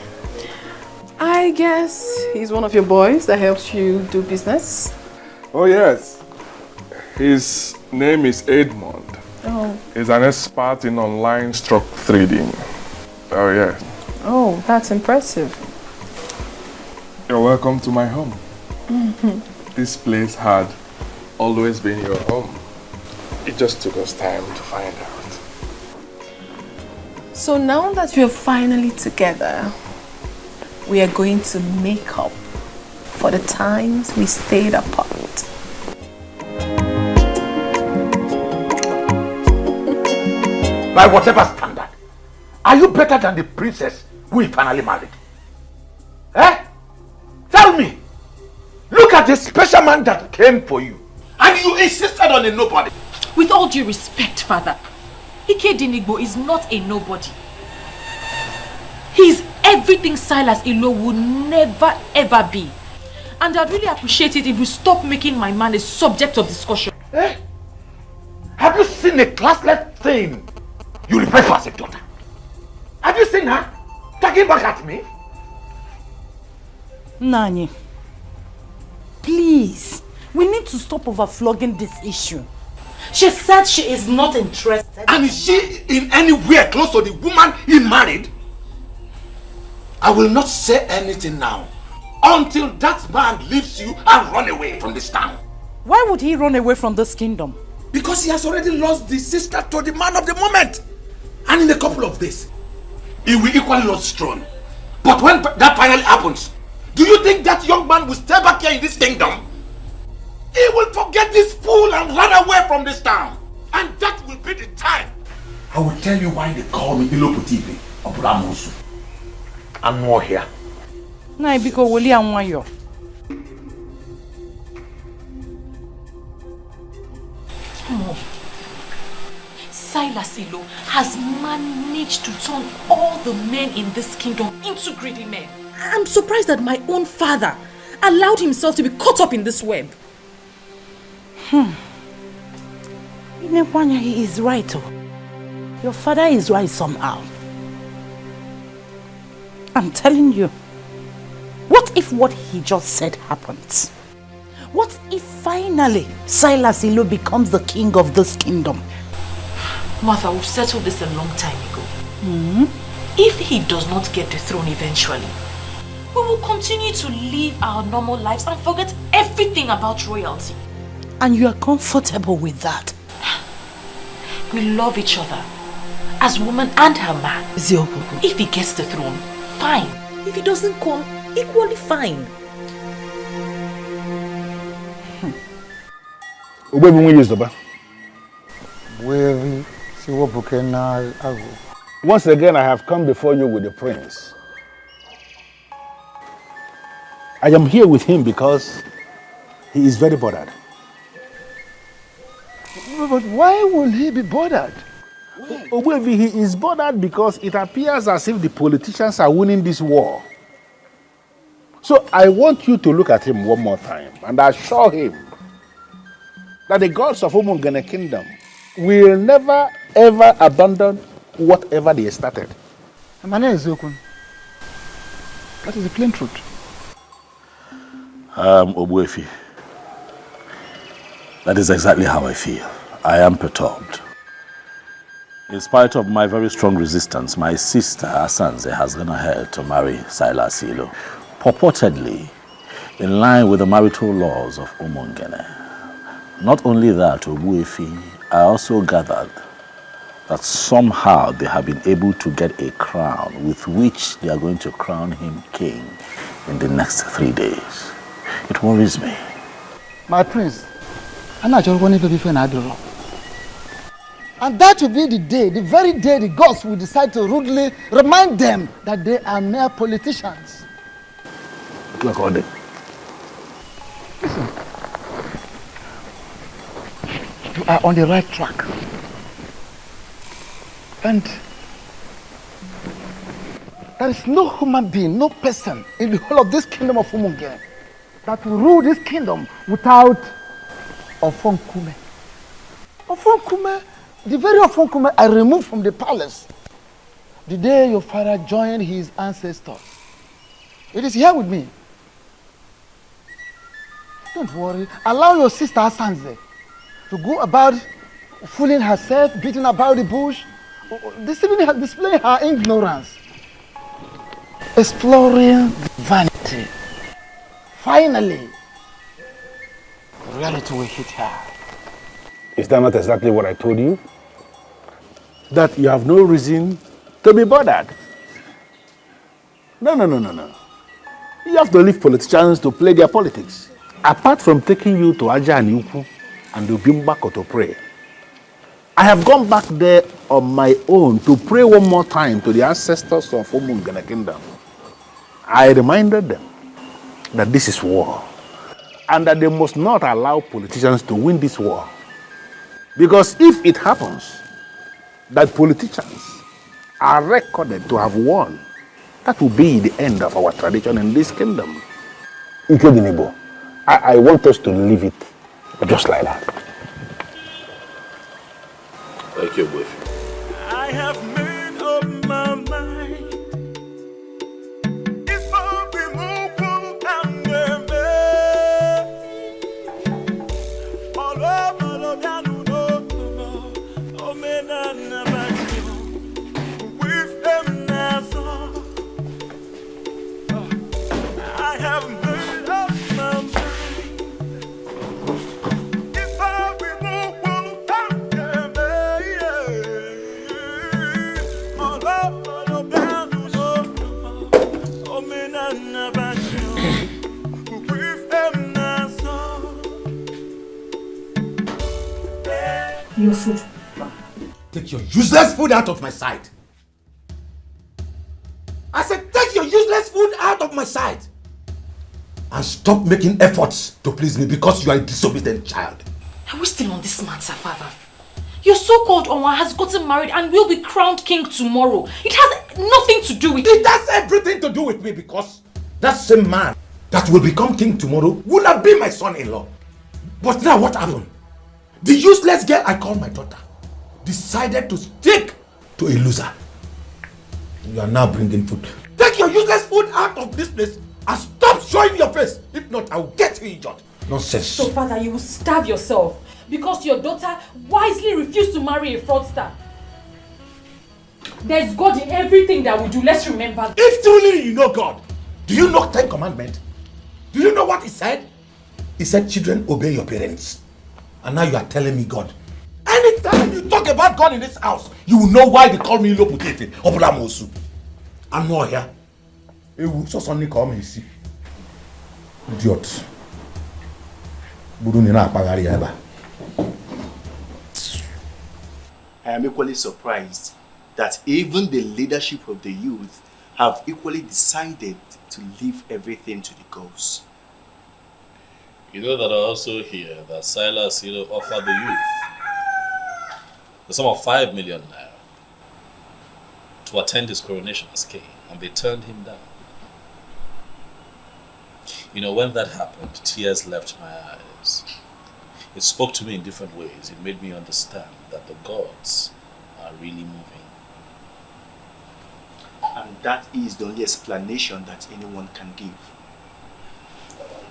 I guess he's one of your boys that helps you do business. Oh, yes. His name is Edmond. Oh. He's an expert in online stock trading. Oh, yes. Oh, that's impressive. You're welcome to my home. Mm-hmm. This place had always been your home. It just took us time to find out. So now that we're finally together, we are going to make up for the times we stayed apart. By whatever standard, are you better than the princess we finally married? Eh? Tell me. Look at the special man that came for you. And you insisted on a nobody. With all due respect, Father, Ike Dinigbo is not a nobody. He's everything Silas Ilo would never ever be. And I'd really appreciate it if you stop making my man a subject of discussion. Eh? Have you seen a classless thing you refer to as a daughter? Have you seen her talking back at me? Nani, please, we need to stop overflogging this issue. She said she is not interested. And is she in anywhere close to the woman he married? I will not say anything now until that man leaves you and run away from this town. Why would he run away from this kingdom? Because he has already lost the sister to the man of the moment. And in a couple of days, he will equally lose his throne. But when that finally happens, do you think that young man will stay back here in this kingdom? He will forget this fool and run away from this town. And that will be the time. I will tell you why they call me Iloputibi or Buramusu. I'm more here. Nah, because Willie and Wayo. Silas Ilo has managed to turn all the men in this kingdom into greedy men. I'm surprised that my own father allowed himself to be caught up in this web. Inewanya, he is right. Your father is right somehow. I'm telling you. What if what he just said happens? What if finally Silas Ilo becomes the king of this kingdom? Martha, we've settled this a long time ago. If he does not get the throne eventually, we will continue to live our normal lives and forget everything about royalty. And you are comfortable with that? We love each other as woman and her man. If he gets the throne, fine. If he doesn't come, equally fine. Once again, I have come before you with the prince. I am here with him because he is very bothered. But why will he be bothered? Obuevi, he is bothered because it appears as if the politicians are winning this war. So I want you to look at him one more time and assure him that the gods of Umungene Kingdom will never ever abandon whatever they started. That is the plain truth. Obuefi, that is exactly how I feel. I am perturbed. In spite of my very strong resistance, my sister Asanze has gone ahead to marry Silas Ilo, purportedly in line with the marital laws of Umungene. Not only that, Obuefi, I also gathered that somehow they have been able to get a crown with which they are going to crown him king in the next 3 days. It worries me. My prince, I'm not going to be wrong. And that will be the day, the very day the gods will decide to rudely remind them that they are mere politicians. Listen, you are on the right track. And there is no human being, no person in the whole of this kingdom of Umungene that will rule this kingdom without Ofonkume. Ofonkume, the very Ofonkume I removed from the palace the day your father joined his ancestors. It is here with me. Don't worry. Allow your sister Asanze to go about fooling herself, beating about the bush, displaying her ignorance, exploring vanity. Finally, reality will hit her. is that not exactly what I told you? That you have no reason to be bothered. No. You have to leave politicians to play their politics. Apart from taking you to Aja and Yuku and to Bimbako to pray, I have gone back there on my own to pray one more time to the ancestors of Umungene Kingdom. I reminded them that this is war and that they must not allow politicians to win this war. Because if it happens that politicians are recorded to have won, that will be the end of our tradition in this kingdom. Ikedinibo, I want us to leave it just like that. Thank you, boyfriend. I have made up my mind. It's for removal and I have made up my mind. It's for removal Your food. Take your useless food out of my sight. I said, take your useless food out of my sight. And stop making efforts to please me because you are a disobedient child. Are we still on this matter, father? Your so-called Onwa has gotten married and will be crowned king tomorrow. It has nothing to do with it. It has everything to do with me because that same man that will become king tomorrow will not be my son-in-law. But now what happened? The useless girl I call my daughter decided to stick to a loser. You are now bringing food. Take your useless food out of this place and stop showing your face. If not, I will get you injured. Nonsense. So, father, you will starve yourself because your daughter wisely refused to marry a fraudster. There's God in everything that we do. Let's remember that. If truly you know God, do you know 10 commandments? Do you know what he said? He said, children, obey your parents. And now you are telling me God. Anytime you talk about God in this house, you will know why they call me Loputete or Bulamosu. I'm not here. It will so suddenly call me, see. Idiot. I am equally surprised that even the leadership of the youth have equally decided to leave everything to the ghosts. You know that I also hear that Silas, offered the youth the sum of 5 million naira to attend his coronation as king, and they turned him down. When that happened, tears left my eyes. It spoke to me in different ways. It made me understand that the gods are really moving. And that is the only explanation that anyone can give.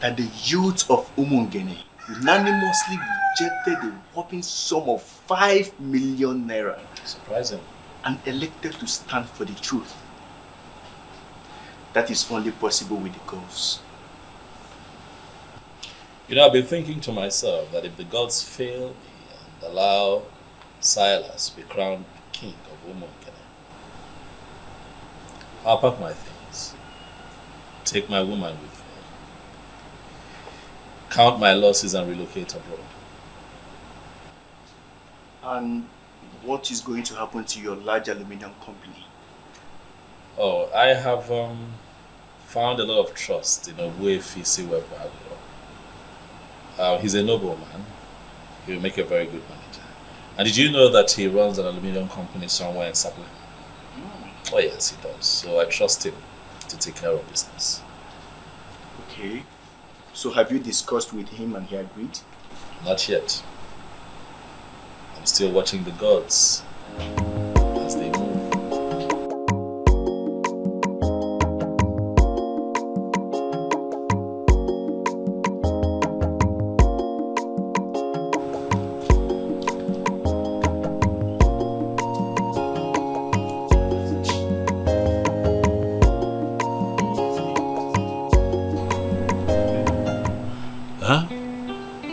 That the youth of Umungene unanimously rejected the whopping sum of 5 million naira. Surprising. And elected to stand for the truth. That is only possible with the gods. I've been thinking to myself that if the gods fail me and allow Silas be crowned king of Umongene. I'll pack my things, take my woman with me, count my losses and relocate abroad. And what is going to happen to your large aluminium company? Oh, I have found a lot of trust in a way Fisi he's a nobleman. He will make a very good manager. And did you know that he runs an aluminium company somewhere in Sibling? Oh yes, he does. So I trust him to take care of business. Okay. So have you discussed with him and he agreed? Not yet. I'm still watching the gods as they move.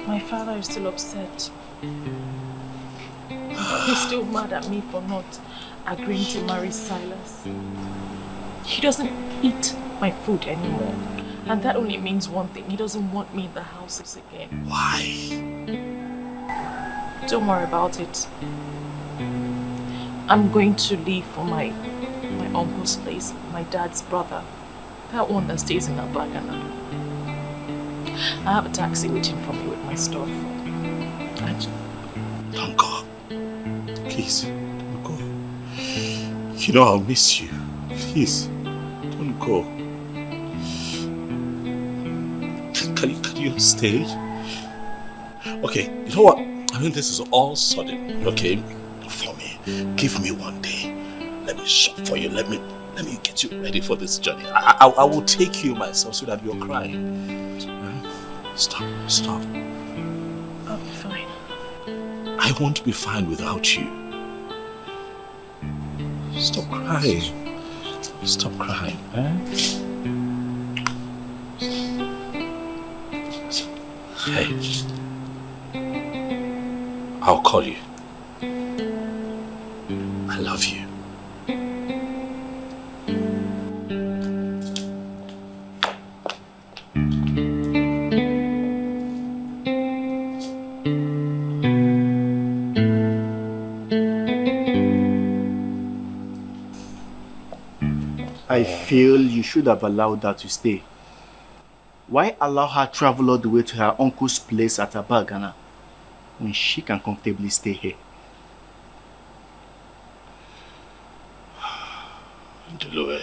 My father is still upset. He's still mad at me for not agreeing to marry Silas. He doesn't eat my food anymore. And that only means one thing. He doesn't want me in the houses again. Why? Don't worry about it. I'm going to leave for my uncle's place, my dad's brother. That one that stays in Abagana. I have a taxi waiting for me with my stuff. Don't go. Please, don't go. You know I'll miss you. Please, don't go. Can you stay? Okay, you know what? I mean, this is all sudden, okay? For me. Give me one day. Let me shop for you. Let me get you ready for this journey. I will take you myself so that you're crying. Stop. I'll be fine. I won't be fine without you. Stop crying. Stop crying, Hey. I'll call you. I love you. I feel you should have allowed her to stay. Why allow her travel all the way to her uncle's place at Abagana when she can comfortably stay here? Delue.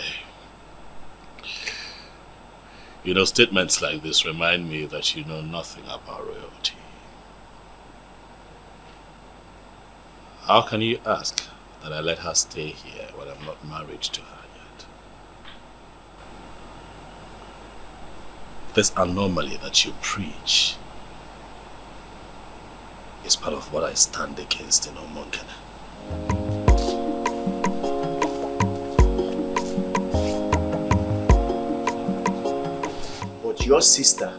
You know, statements like this remind me that you know nothing about royalty. How can you ask that I let her stay here when I'm not married to her yet? This anomaly that you preach is part of what I stand against in Umongene. But your sister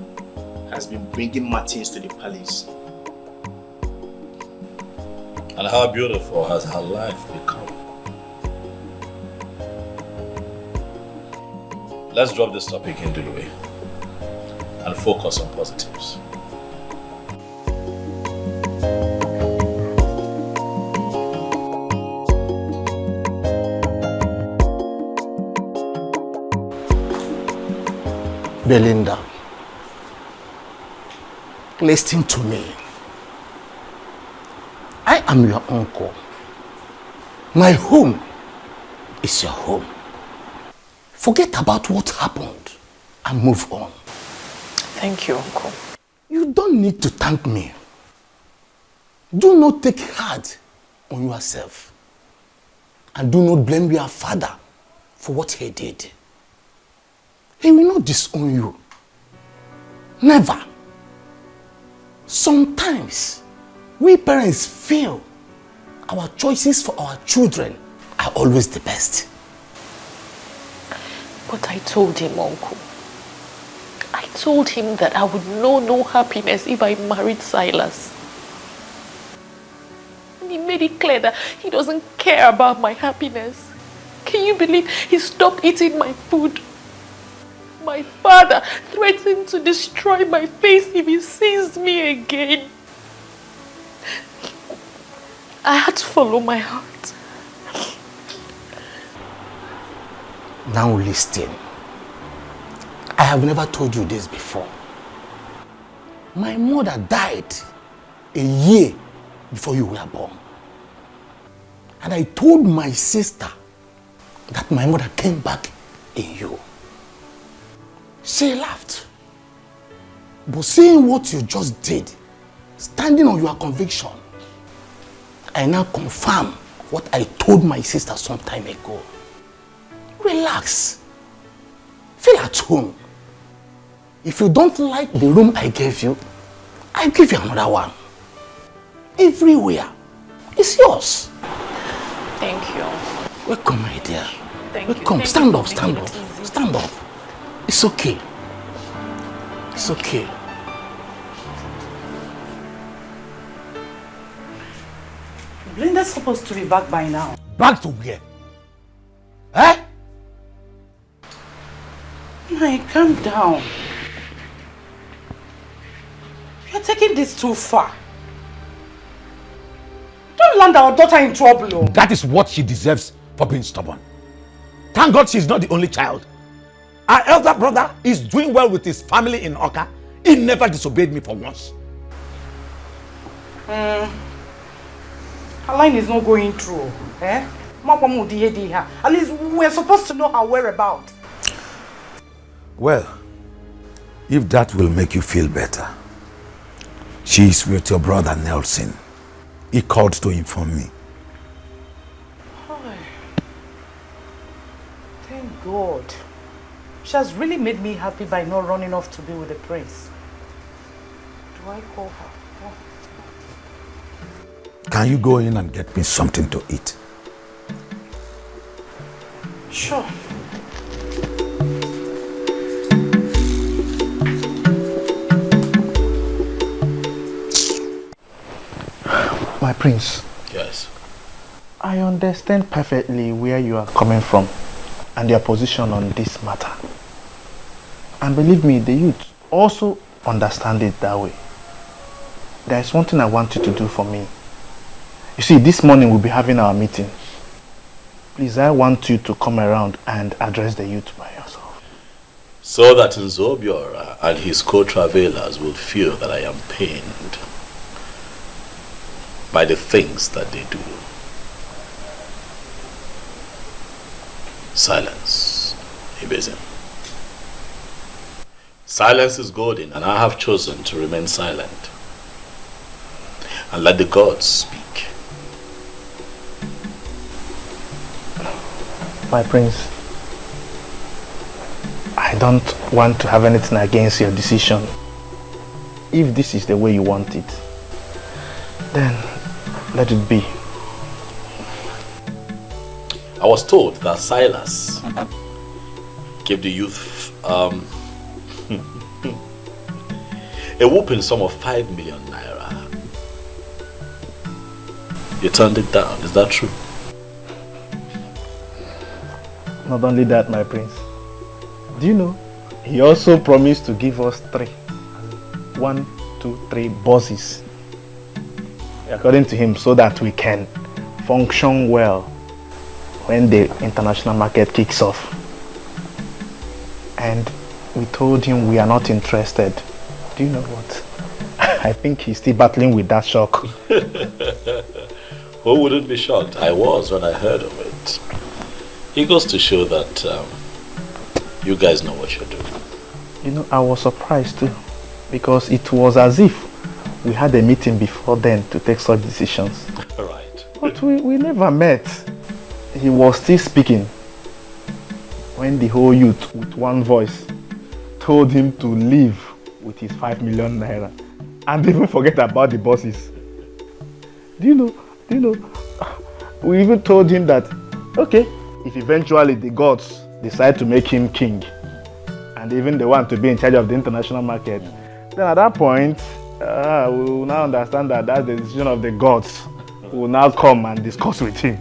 has been bringing Martins to the palace. And how beautiful has her life become? Let's drop this topic in Delue and focus on positives. Belinda, listen to me. I am your uncle. My home is your home. Forget about what happened and move on. Thank you, Uncle. You don't need to thank me. Do not take hard on yourself. And do not blame your father for what he did. He will not disown you. Never. Sometimes, we parents feel our choices for our children are always the best. But I told him, Uncle. I told him that I would know no happiness if I married Silas. And he made it clear that he doesn't care about my happiness. Can you believe he stopped eating my food? My father threatened to destroy my face if he sees me again. I had to follow my heart. Now listen. I have never told you this before. My mother died a year before you were born. And I told my sister that my mother came back in you. She laughed. But seeing what you just did, standing on your conviction, I now confirm what I told my sister some time ago. Relax. Feel at home. If you don't like the room I gave you, I'll give you another one. Everywhere. It's yours. Thank you. Welcome, my dear. Thank you. Welcome. Stand up, stand up. Stand up. It's okay. It's okay. Belinda's supposed to be back by now. Back to where? Eh? My, calm down. You're taking this too far. Don't land our daughter in trouble. Oh. That is what she deserves for being stubborn. Thank God she's not the only child. Our elder brother is doing well with his family in Oka. He never disobeyed me for once. Her line is not going through. Eh? At least we're supposed to know her whereabouts. Well, if that will make you feel better, she is with your brother Nelson. He called to inform me. Thank God. She has really made me happy by not running off to be with the prince. Do I call her? Oh. Can you go in and get me something to eat? Sure. My prince. Yes. I understand perfectly where you are coming from and your position on this matter. And believe me, the youth also understand it that way. There is one thing I want you to do for me. You see, this morning we'll be having our meeting. Please, I want you to come around and address the youth by yourself. So that Nzobiora and his co-travelers will feel that I am pained by the things that they do. Silence, Ibezim. Silence is golden, and I have chosen to remain silent and let the gods speak. My prince, I don't want to have anything against your decision. If this is the way you want it, then let it be. I was told that Silas gave the youth a whooping sum of 5 million naira. You turned it down, is that true? Not only that, my prince. Do you know, he also promised to give us 3. 1, 2, 3 bosses. According to him, so that we can function well when the international market kicks off. And we told him we are not interested. Do you know what? I think he's still battling with that shock. Who wouldn't be shocked? I was when I heard of it. It goes to show that you guys know what you're doing. You know, I was surprised too, because it was as if we had a meeting before then to take such decisions. Right. But we never met. He was still speaking when the whole youth with one voice told him to leave with his 5 million naira and even forget about the bosses. Do you know, we even told him that, okay, if eventually the gods decide to make him king and even they want to be in charge of the international market, then at that point, we will now understand that that's the decision of the gods. will now come and discuss with him.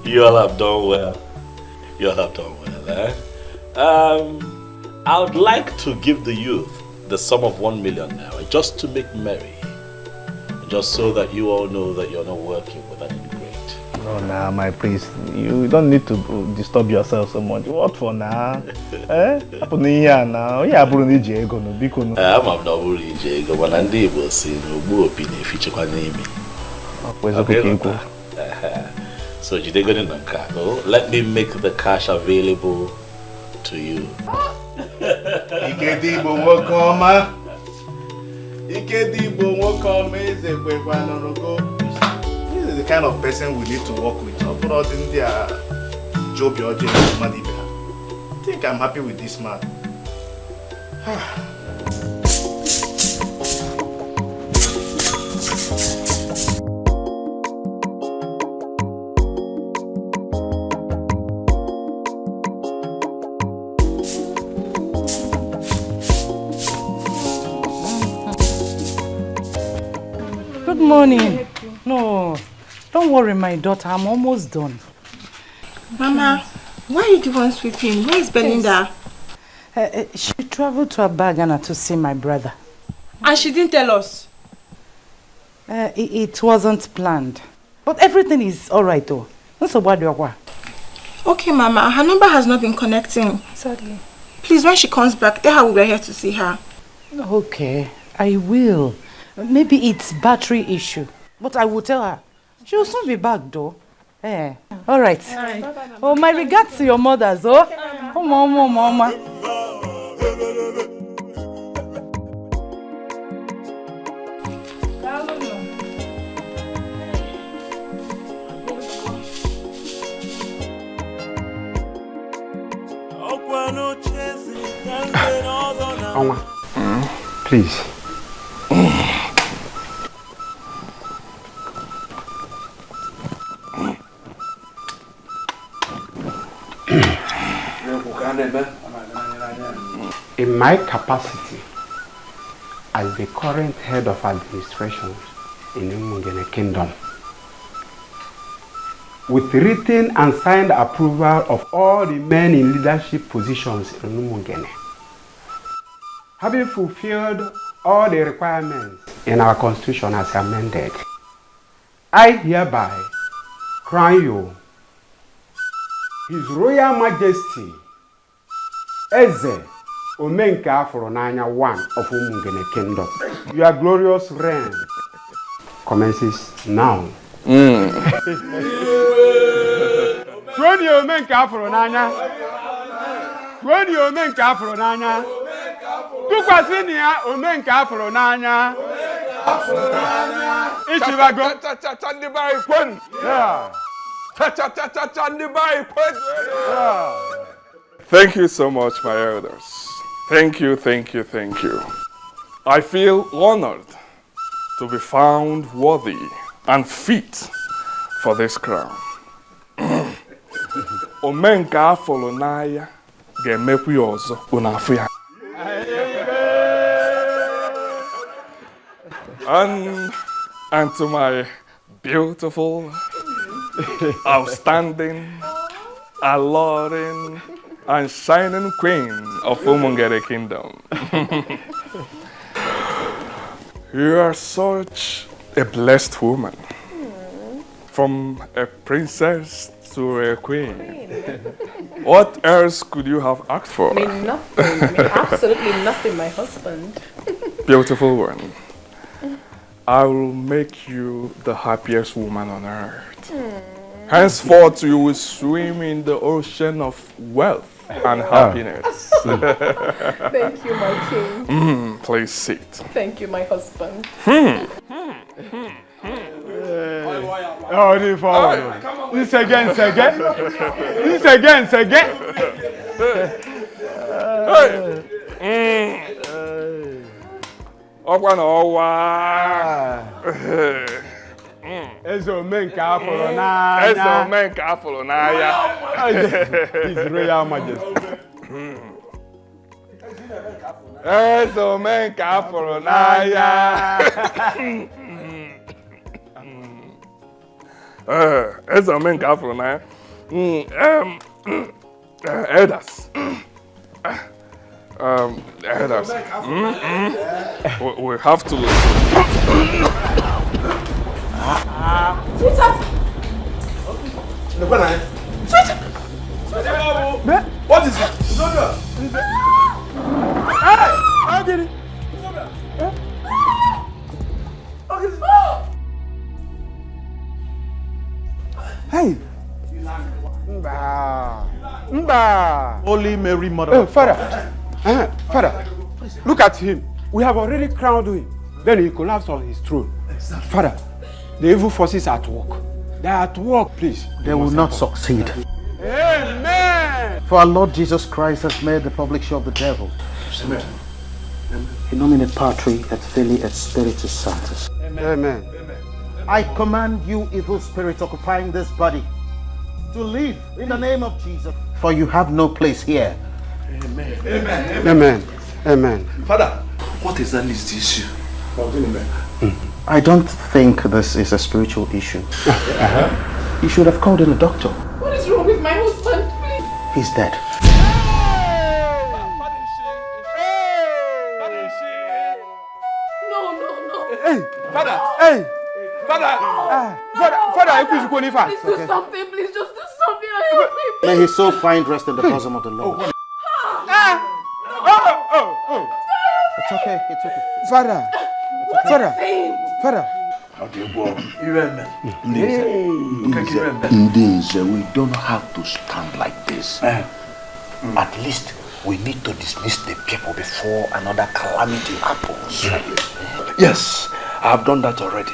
You all have done well. You all have done well, eh? I would like to give the youth the sum of 1 million now, just to make merry. Just so that you all know that you're not working with an ingrate. No, nah, my prince, you don't need to disturb yourself so much. What for now? Happen here now. Yeah, I'm not ego no biko no. I'm not ego, but I'm able to see no open if you check on me. So you take it in the car. Let me make the cash available to you. Ikedibo wokoma. This is the kind of person we need to work with. I think I'm happy with this man. Good morning. No, don't worry, my daughter. I'm almost done. Mama, why are you the one sweeping? Where is Belinda? She traveled to Abagana to see my brother. And she didn't tell us? It wasn't planned. But everything is alright though. Okay, Mama. Her number has not been connecting. Sadly. Please, when she comes back, tell her we were here to see her. Okay, I will. Maybe it's battery issue. But I will tell her. She will soon be back though. Eh. Alright. Oh, my regards to your mothers, oh. Oh, mama. Onwa, please. In my capacity as the current head of administration in Umungene Kingdom, with written and signed approval of all the men in leadership positions in Umungene, having fulfilled all the requirements in our constitution as amended, I hereby crown you His Royal Majesty Eze Omenka Aforonanya I of Umungene Kingdom. Your glorious reign commences now. When you Omenka Aforonanya, Tukwasinia Omenka Aforonanya, Ichivago, Thank you so much, my elders. Thank you. I feel honored to be found worthy and fit for this crown. Omenka Aforonanya ga-emekwa ya ọzọ unafu ya. And to my beautiful, outstanding, alluring, and shining queen of Umungene Kingdom. You are such a blessed woman. From a princess to a queen. What else could you have asked for? Nothing. Absolutely nothing, my husband. Beautiful one. I will make you the happiest woman on earth. Henceforth, you will swim in the ocean of wealth and happiness. Thank you, my king. Please sit. Thank you, my husband. Oh, this again. Eze Omenka Aforonanya. His Royal Majesty. Eze Omenka Aforonanya. As a man, Afro, elders. Elders. We have to. Sweetheart! Sweetheart! What is it? Hey! How did it? Hey! Mba! Holy Mary, Mother. Father! Father, look at him. We have already crowned him. Then he collapsed on his throne. Father, the evil forces are at work. They are at work, please. They will not succeed. Amen! For our Lord Jesus Christ has made the public show of the devil. Amen. In nomine Patri et Filii et Spiritus Sanctus. Amen. I command you, evil spirit occupying this body, to leave in the name of Jesus. For you have no place here. Amen. Amen. Amen. Amen. Father, what exactly is the issue? I don't think this is a spiritual issue. You should have called in a doctor. What is wrong with my husband? Please. He's dead. No. Hey, Father! Hey! Father! Father, please go in fast. Please do something. Please just do something. Help me. May his soul find rest in the bosom of the Lord. It's okay. It's okay. Father! Father! Ndinze, we don't have to stand like this. At least we need to dismiss the people before another calamity happens. Yes, I have done that already.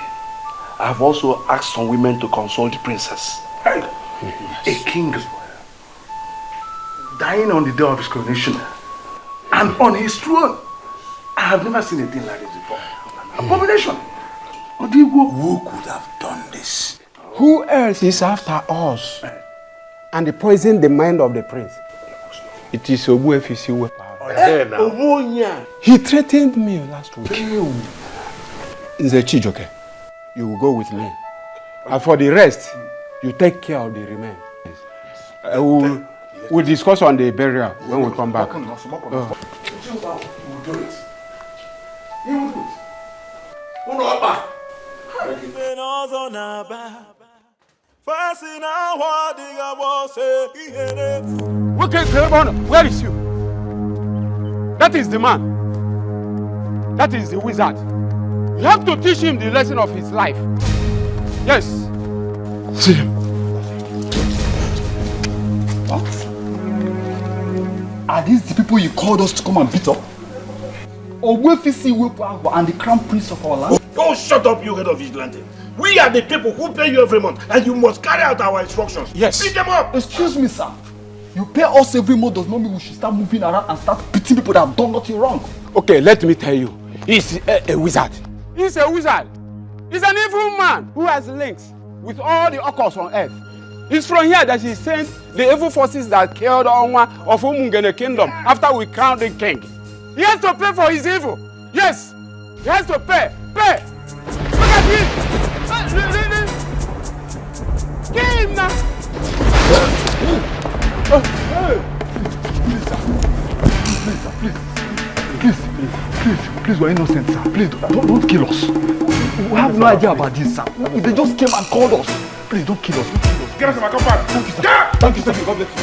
I have also asked some women to console the princess. A king dying on the day of his coronation and on his throne. I have never seen a thing like this before. Abomination. Who could have done this? Who else is after us? And they poisoned the mind of the prince. It is Obuefisi Wepa. He threatened me last week. Nze Chijoke, you will go with me. And for the rest, you take care of the remains. We'll discuss on the burial when we come back. We'll do it. You will do it. Where is you? That is the man. That is the wizard. You have to teach him the lesson of his life. Yes. See him. What? Are these the people you called us to come and beat up? Ogwefisi Wepo and the crown prince of our land? Oh, shut up, you head of vigilante. We are the people who pay you every month, and you must carry out our instructions. Yes. Beat them up. Excuse me, sir. You pay us every month does not mean we should start moving around and start beating people that have done nothing wrong. Okay, let me tell you. He's a wizard. He's a wizard. He's an evil man who has links with all the occults on earth. It's from here that he sent the evil forces that killed Onwa of Umungene kingdom after we crowned the king. He has to pay for his evil. Yes, he has to pay. Pay. Look at him. Kill him now. Please, we're innocent, sir. Please, don't kill us. We have no idea about this, sir. They just came and called us. Please, don't kill us. Get us to my compound. Thank you, sir. Thank you, sir. God bless you.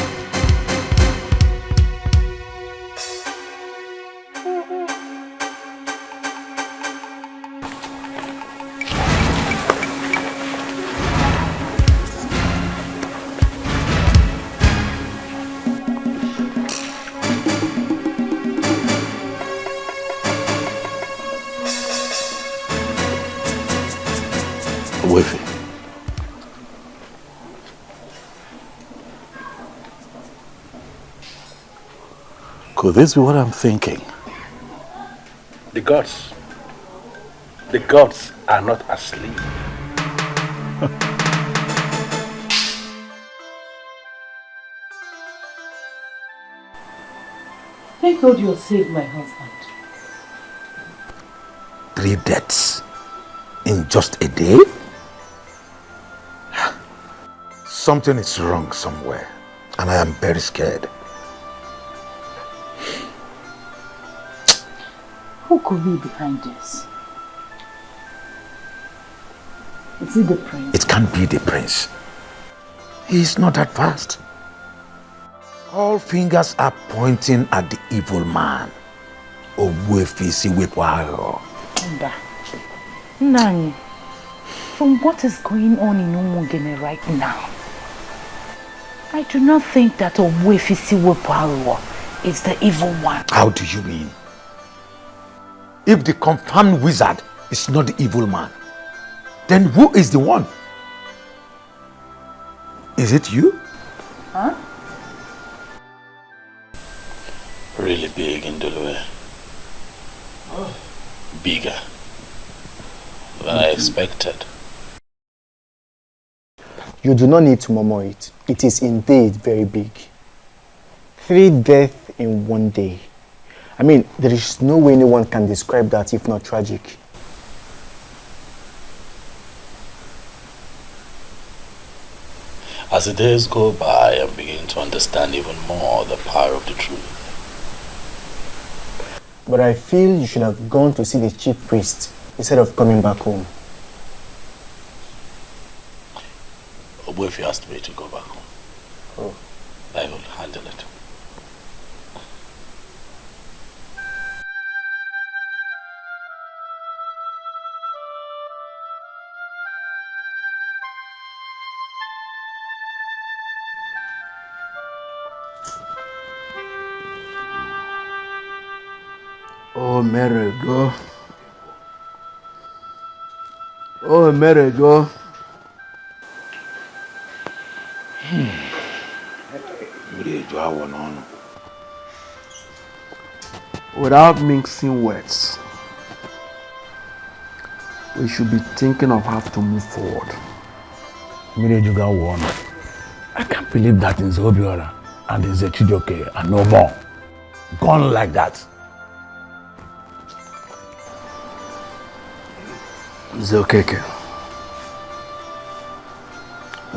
Could this be what I'm thinking? The gods are not asleep. Thank God you saved my husband. 3 deaths in just a day? Something is wrong somewhere, and I am very scared. Who could be behind this? Is it the prince? It can't be the prince. He is not that fast. All fingers are pointing at the evil man. Nani, from what is going on in Umugene right now, I do not think that Owefisi Wepuaro is the evil one. How do you mean? If the confirmed wizard is not the evil man, then who is the one? Is it you? Huh? Really big in Dolue. Bigger than I expected. You do not need to murmur it. It is indeed very big. 3 deaths in 1 day. I mean, there is no way anyone can describe that if not tragic. As the days go by, I'm beginning to understand even more the power of the truth. But I feel you should have gone to see the chief priest instead of coming back home. What if you asked me to go back home? Oh. I will handle it. Oh, Mary, go. Oh, Mary, go. Without mixing words, we should be thinking of how to move forward. I can't believe that in Zobiora and in Zechijoke and no more. Gone like that. Zokeke,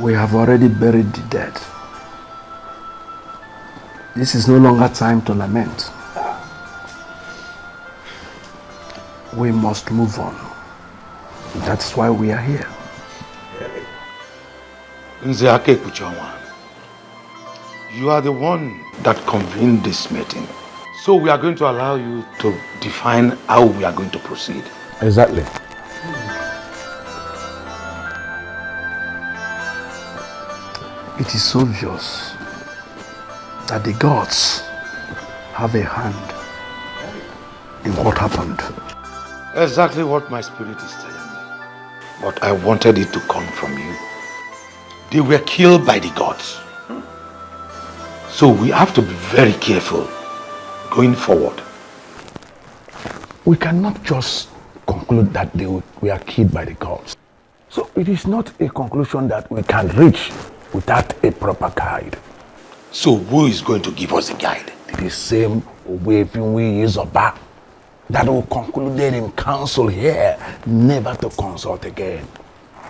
we have already buried the dead. This is no longer time to lament. We must move on. That's why we are here. You are the one that convened this meeting. So we are going to allow you to define how we are going to proceed. Exactly. It is obvious that the gods have a hand in what happened. Exactly what my spirit is telling me. But I wanted it to come from you. They were killed by the gods. So we have to be very careful going forward. We cannot just conclude that they were killed by the gods. So it is not a conclusion that we can reach without a proper guide. So who is going to give us a guide? The same Unwavering we is back that will conclude in counsel here, never to consult again.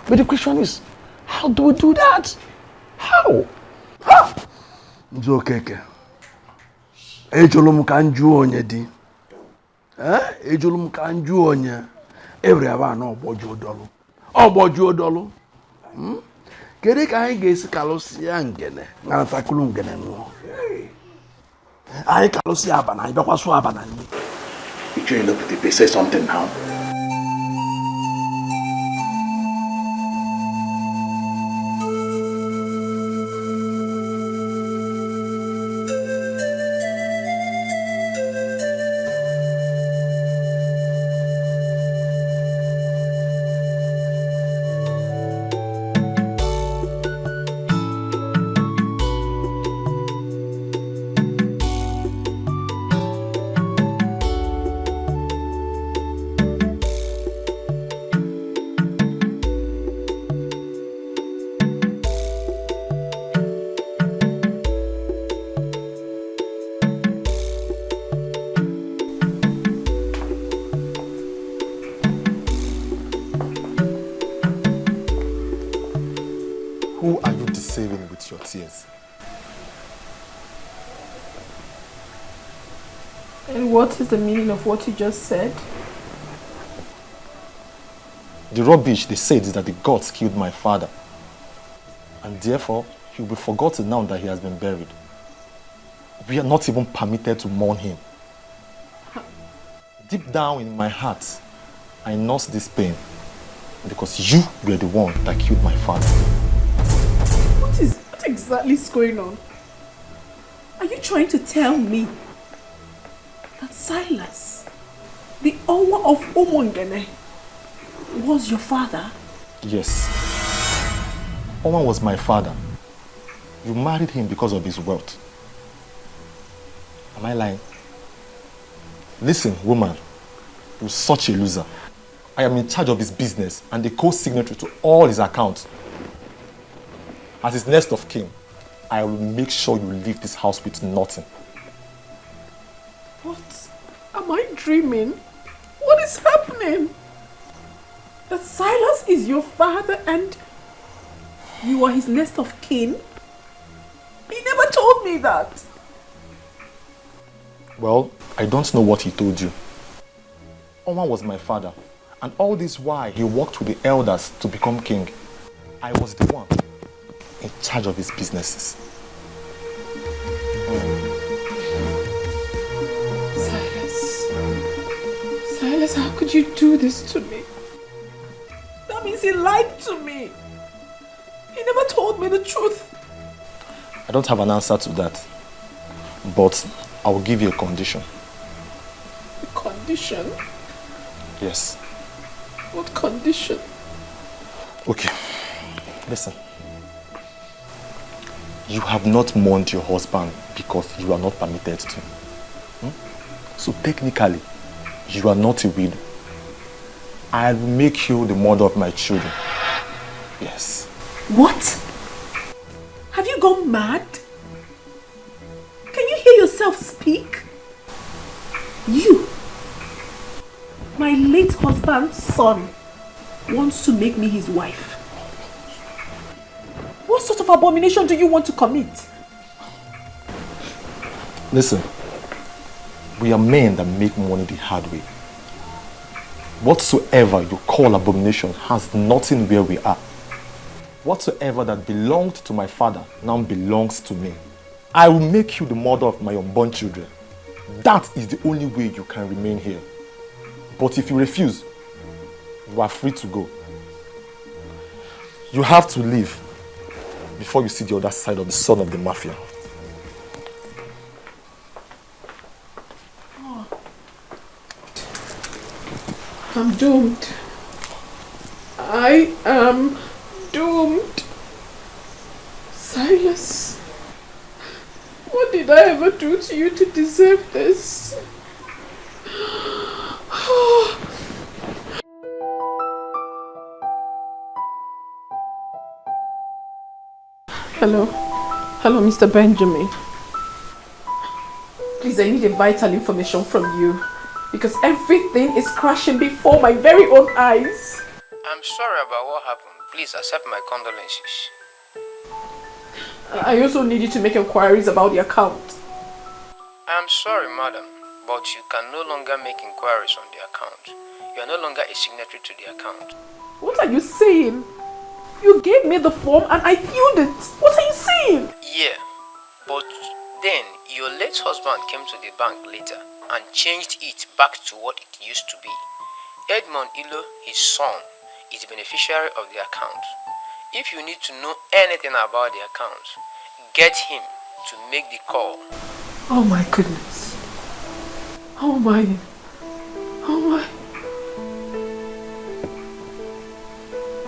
But the question is, how do we do that? How? Nzokeke, ejolum kanju onye di. Ejolum kanju onye. Every aba no ogboju odolu. Ogboju odolu. Kede ka anyị ga-esi kalụsịa ngene naratakulu ngene nụọ. Anyị kalụsịa abana, anyị bịakwasụ abana nyi. You trying to look at the say something now. your tears. And what is the meaning of what you just said? The rubbish they said is that the gods killed my father. And therefore, he will be forgotten now that he has been buried. We are not even permitted to mourn him. Deep down in my heart, I nurse this pain because you were the one that killed my father. What exactly is going on? Are you trying to tell me that Silas, the owner of Umungene, was your father? Yes. Oman was my father. You married him because of his wealth. Am I lying? Listen, woman, you're such a loser. I am in charge of his business and the co-signatory to all his accounts. As his next of kin, I will make sure you leave this house with nothing. What? Am I dreaming? What is happening? That Silas is your father and you are his next of kin? He never told me that. Well, I don't know what he told you. Oman was my father, and all this while he worked with the elders to become king. I was the one in charge of his businesses. Silas, how could you do this to me? That means he lied to me. He never told me the truth. I don't have an answer to that, but I will give you a condition. A condition? Yes. What condition? Okay, listen. You have not mourned your husband because you are not permitted to. So technically, you are not a widow. I will make you the mother of my children. Yes. What? Have you gone mad? Can you hear yourself speak? You, my late husband's son, wants to make me his wife. What sort of abomination do you want to commit? Listen, we are men that make money the hard way. Whatsoever you call abomination has nothing where we are. Whatsoever that belonged to my father now belongs to me. I will make you the mother of my unborn children. That is the only way you can remain here. But if you refuse, you are free to go. You have to leave before you see the other side of the son of the mafia. I'm doomed. I am doomed. Silas, what did I ever do to you to deserve this? Hello? Hello, Mr. Benjamin. Please, I need a vital information from you because everything is crashing before my very own eyes. I'm sorry about what happened. Please accept my condolences. I also need you to make inquiries about the account. I'm sorry, madam, but you can no longer make inquiries on the account. You are no longer a signatory to the account. What are you saying? You gave me the form and I filled it. What are you saying? Yeah, but then your late husband came to the bank later and changed it back to what it used to be. Edmond Ilo, his son, is the beneficiary of the account. If you need to know anything about the account, get him to make the call. Oh my goodness. Oh my. Oh my.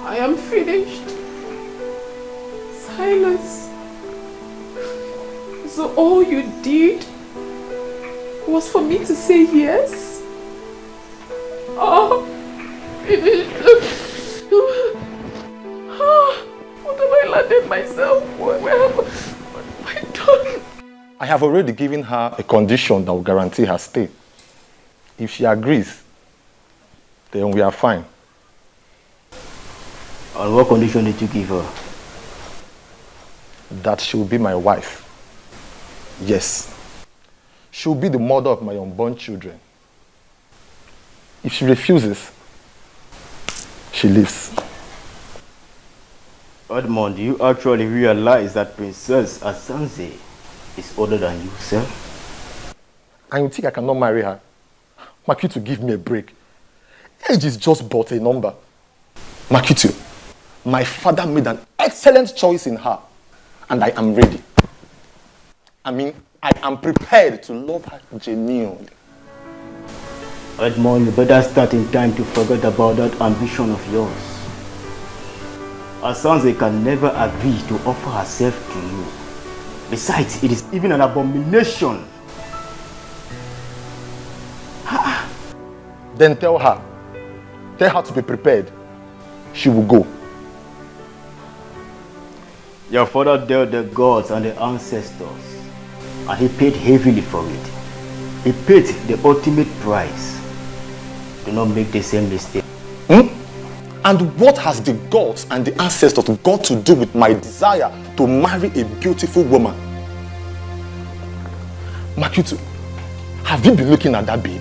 I am finished. Silas. So all you did was for me to say yes? Oh, finished. What have I landed myself? What have I done? I have already given her a condition that will guarantee her stay. If she agrees, then we are fine. On what condition did you give her? that she will be my wife. Yes. She will be the mother of my unborn children. If she refuses, she leaves. Edmond, do you actually realize that Princess Asanze is older than you, sir? And you think I cannot marry her? Makitu, give me a break. Age is just but a number. Makitu, my father made an excellent choice in her, and I am ready. I mean, I am prepared to love her genuinely. Edmond, you better start in time to forget about that ambition of yours. Asanze can never agree to offer herself to you. Besides, it is even an abomination. Then tell her to be prepared. She will go. Your father dealt the gods and the ancestors, and he paid heavily for it. He paid the ultimate price. Do not make the same mistake. And what has the gods and the ancestors got to do with my desire to marry a beautiful woman? Makitu, have you been looking at that babe?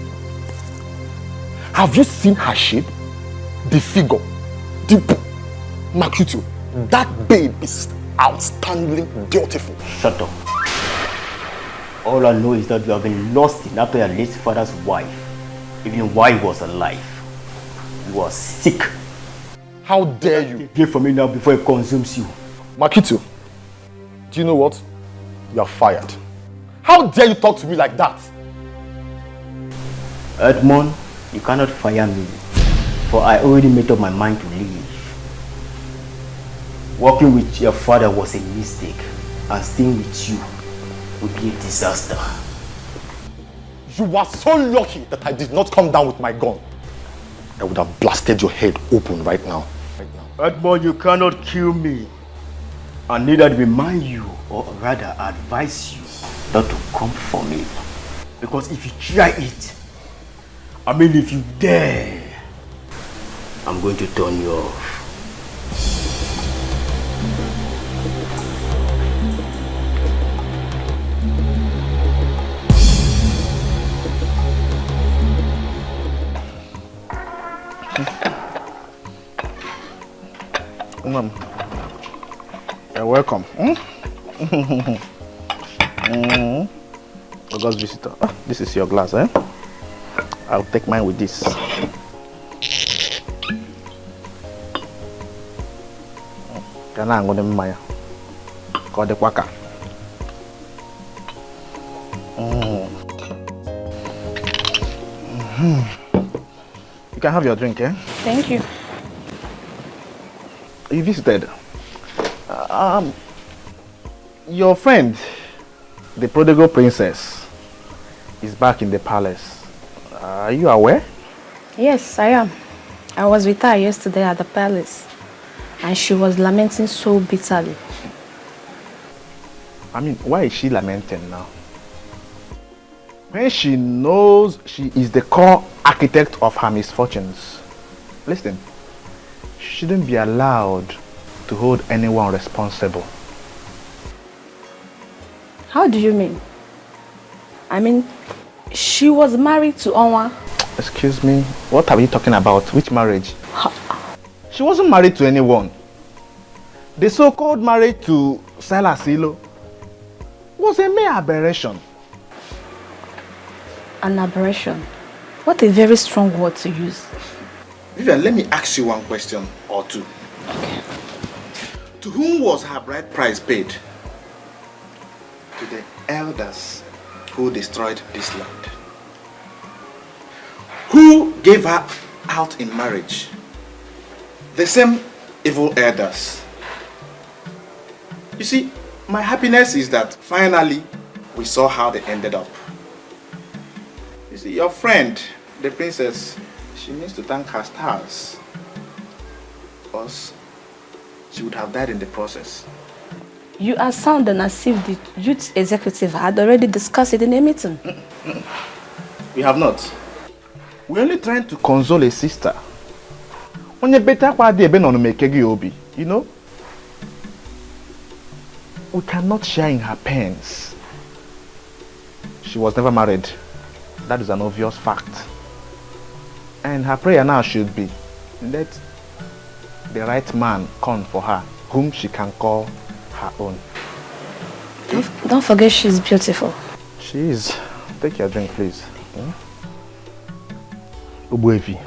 Have you seen her shape? The figure? Makitu, that babe is outstandingly beautiful. Shut up. All I know is that you have been lost in after your late father's wife, even while he was alive. You are sick. How dare you? Get from me now before it consumes you. Makitu, do you know what? You are fired. How dare you talk to me like that? Edmond, you cannot fire me, for I already made up my mind to leave. Working with your father was a mistake, and staying with you would be a disaster. You are so lucky that I did not come down with my gun. I would have blasted your head open right now. Edmond, you cannot kill me. I neither remind you, or rather advise you, not to come for me. Because if you try it, if you dare, I'm going to turn you off. Mom, you're welcome. August visitor. This is your glass, eh? I'll take mine with this. Can I go to my call the quaka? You can have your drink, eh? Thank you. You visited. Your friend, the prodigal princess, is back in the palace. Are you aware? Yes, I am. I was with her yesterday at the palace, and she was lamenting so bitterly. Why is she lamenting now? When she knows she is the core architect of her misfortunes. Listen, she shouldn't be allowed to hold anyone responsible. How do you mean? She was married to Onwa. Excuse me, what are you talking about? Which marriage? She wasn't married to anyone. The so-called marriage to Salasilo was a mere aberration. An aberration? What a very strong word to use. Vivian, let me ask you one question or two. Okay. To whom was her bride price paid? To the elders who destroyed this land. Who gave her out in marriage? The same evil elders. You see, my happiness is that finally we saw how they ended up. You see, your friend, the princess, she needs to thank her stars, because she would have died in the process. You are sounding as if the youth executive had already discussed it in a meeting. We have not. We're only trying to console a sister. You know? we cannot share in her pains. She was never married. That is an obvious fact. And her prayer now should be, let the right man come for her, whom she can call her own. Don't forget she's beautiful. She is. Take your drink, please. Ubuevi,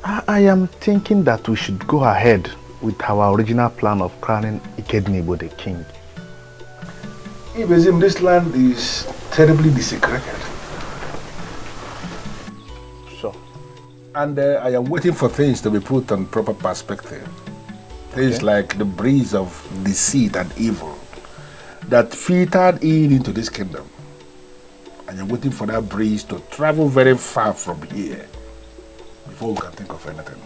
I am thinking that we should go ahead with our original plan of crowning Ikednibo the king. Ibezim, this land is terribly desecrated. Sure. And I am waiting for things to be put on proper perspective. Things like the breeze of deceit and evil that filtered into this kingdom. And I'm waiting for that breeze to travel very far from here before we can think of anything.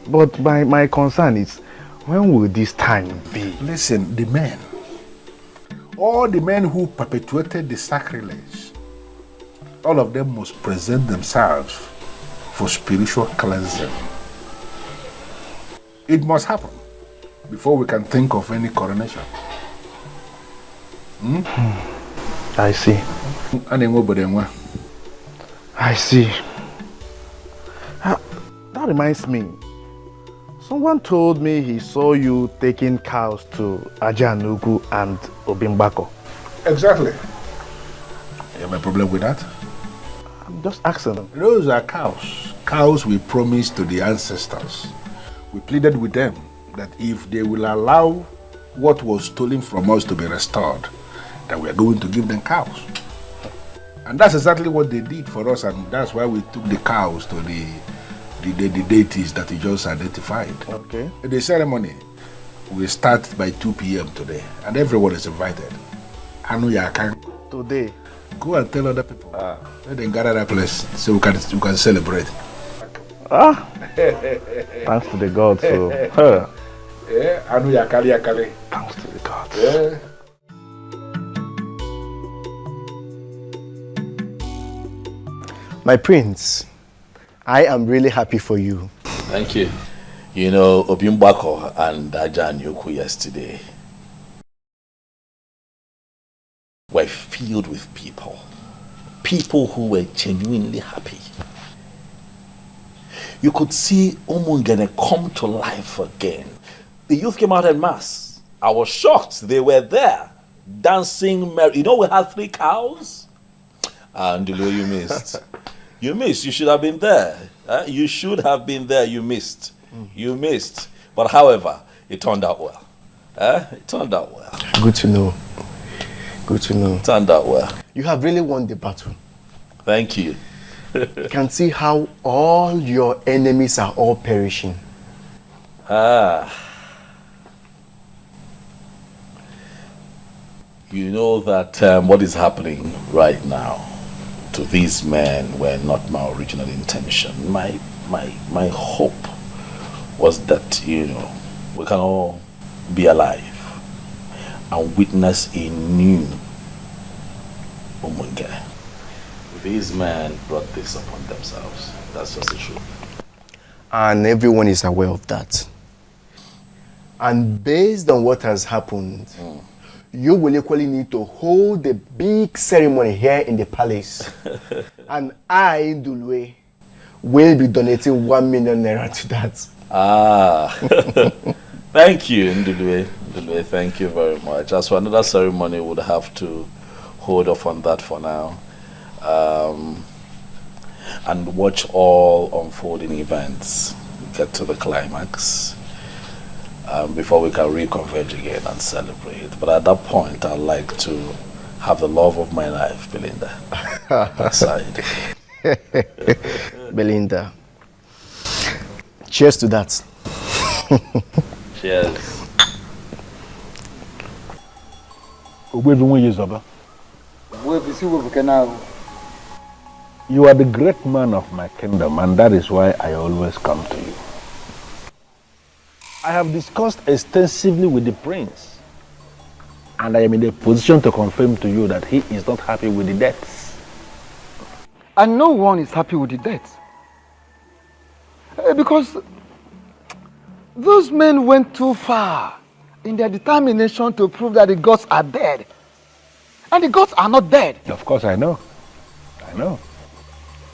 But my concern is, when will this time be? Listen, the men, all the men who perpetuated the sacrilege, all of them must present themselves for spiritual cleansing. It must happen before we can think of any coronation. I see. I see. That reminds me. Someone told me he saw you taking cows to Ajanugu and Obimbako. Exactly. You have a problem with that? I'm just asking them. Those are cows. Cows we promised to the ancestors. We pleaded with them that if they will allow what was stolen from us to be restored, that we are going to give them cows. And that's exactly what they did for us, and that's why we took the cows to the deities that you just identified. Okay. The ceremony will start by 2 p.m. today, and everyone is invited. Today? Go and tell other people. Let them gather that place so we can celebrate. Thanks to the gods. So, thanks to the gods. Yeah. My prince, I am really happy for you. Thank you. You know, Obimbako and Ajan Yoku yesterday were filled with people who were genuinely happy. You could see Umungene come to life again. The youth came out en masse. I was shocked. They were there, dancing merry. You know, we had 3 cows. And you missed. You missed. You should have been there. You should have been there. You missed. You missed. But however, it turned out well. It turned out well. Good to know. Good to know. It turned out well. You have really won the battle. Thank you. You can see how all your enemies are all perishing. You know that what is happening right now to these men were not my original intention. My hope was that, you know, we can all be alive and witness a new Umungene. These men brought this upon themselves. That's just the truth. And everyone is aware of that. And based on what has happened, you will equally need to hold a big ceremony here in the palace. And I, Ndulwe, will be donating 1 million naira to that. Thank you, Ndulwe. Ndulwe, thank you very much. As for another ceremony, we'll have to hold off on that for now. And watch all unfolding events get to the climax before we can reconverge again and celebrate. But at that point, I'd like to have the love of my life, Belinda, aside. Belinda, cheers to that. Cheers. You are the great man of my kingdom, and that is why I always come to you. I have discussed extensively with the prince, and I am in a position to confirm to you that he is not happy with the deaths. And no one is happy with the death. Because Those men went too far in their determination to prove that the gods are dead. And the gods are not dead. Of course, I know. I know.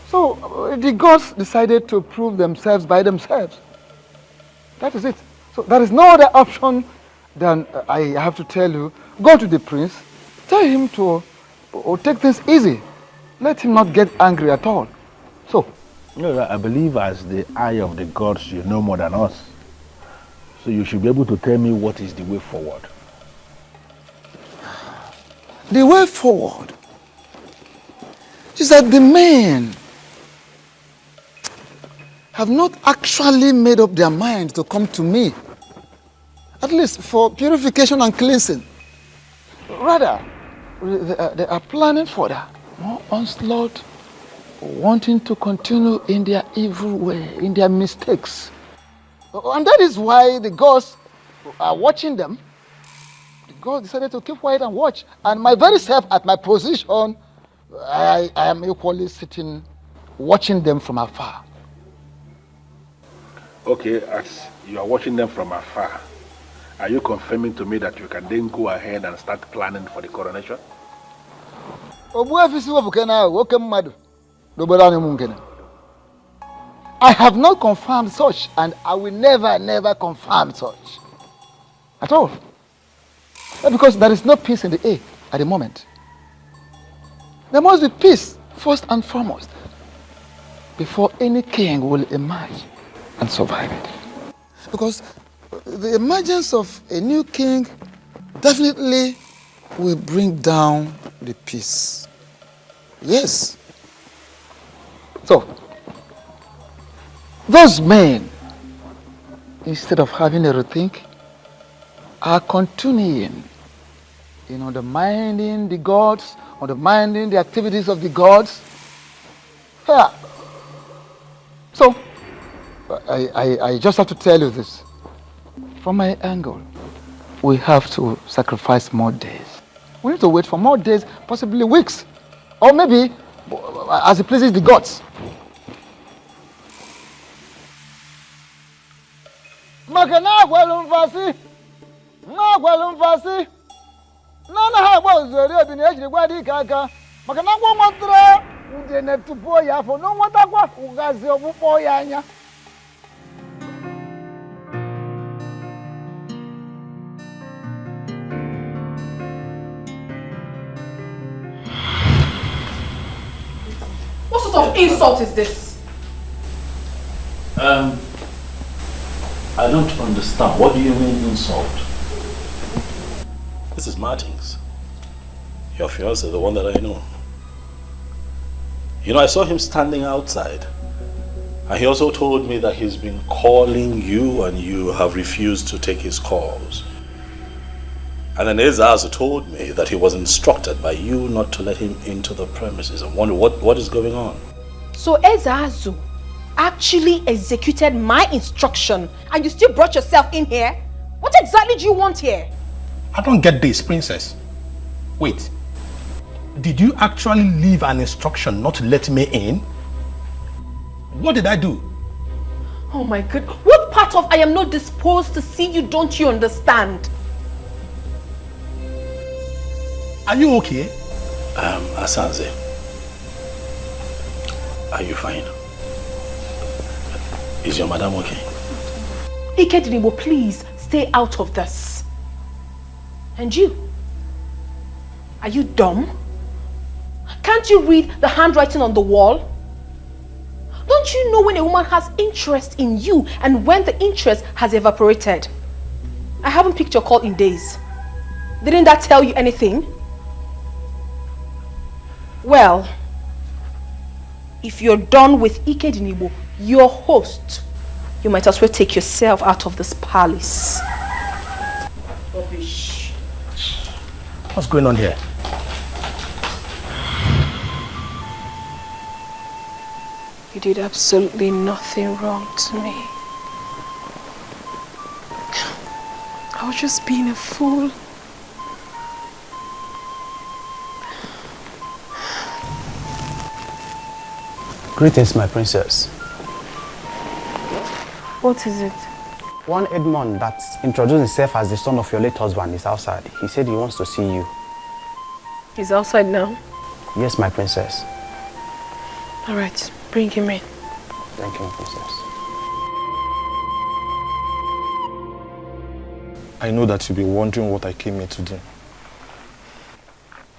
So the gods decided to prove themselves by themselves. That is it. So there is no other option than I have to tell you, go to the prince, tell him to take things easy. Let him not get angry at all. So, I believe as the eye of the gods, you know more than us. So you should be able to tell me what is the way forward. The way forward is that the men have not actually made up their mind to come to me, at least for purification and cleansing. Rather, they are planning for that more onslaught, wanting to continue in their evil way, in their mistakes. And that is why the gods are watching them. The gods decided to keep quiet and watch. And my very self at my position, I am equally sitting, watching them from afar. Okay, as you are watching them from afar, are you confirming to me that you can then go ahead and start planning for the coronation? I have not confirmed such, and I will never confirm such. At all. Because there is no peace in the air at the moment. There must be peace, first and foremost, before any king will emerge and survive it. Because the emergence of a new king definitely will bring down the peace. Yes. So, those men, instead of having a rethink, are continuing in undermining the gods, undermining the activities of the gods. Yeah. So, I just have to tell you this. From my angle, we have to sacrifice more days. We need to wait for more days, possibly weeks, or maybe as it pleases the gods. Maka na gwalum fasi na ha gba ozori obi na ejiri gwa di aka maka na gwa nwatara ude na tupo ya afọ no nwata kwa ugazi ogbukpo ya anya. What sort of insult is this? I don't understand. What do you mean insult? This is Martins. Your fiancé, the one that I know. You know, I saw him standing outside. And he also told me that he's been calling you and you have refused to take his calls. And then Ezazu told me that he was instructed by you not to let him into the premises. I wonder what is going on. So Ezazu actually executed my instruction and you still brought yourself in here? What exactly do you want here? I don't get this, princess. Wait. Did you actually leave an instruction not to let me in? What did I do? Oh my God. What part of I am not disposed to see you don't you understand? Are you okay? Asanze, are you fine? Is your madam okay? Ikedinibo, please stay out of this. And you? Are you dumb? Can't you read the handwriting on the wall? Don't you know when a woman has interest in you and when the interest has evaporated? I haven't picked your call in days. Didn't that tell you anything? Well, if you're done with Ikedinibo, your host, you might as well take yourself out of this palace. Rubbish. What's going on here? You did absolutely nothing wrong to me. I was just being a fool. Greetings, my princess. What is it? One Edmond that introduced himself as the son of your late husband is outside. He said he wants to see you. He's outside now? Yes, my princess. All right, bring him in. Thank you, my princess. I know that you'll be wondering what I came here to do.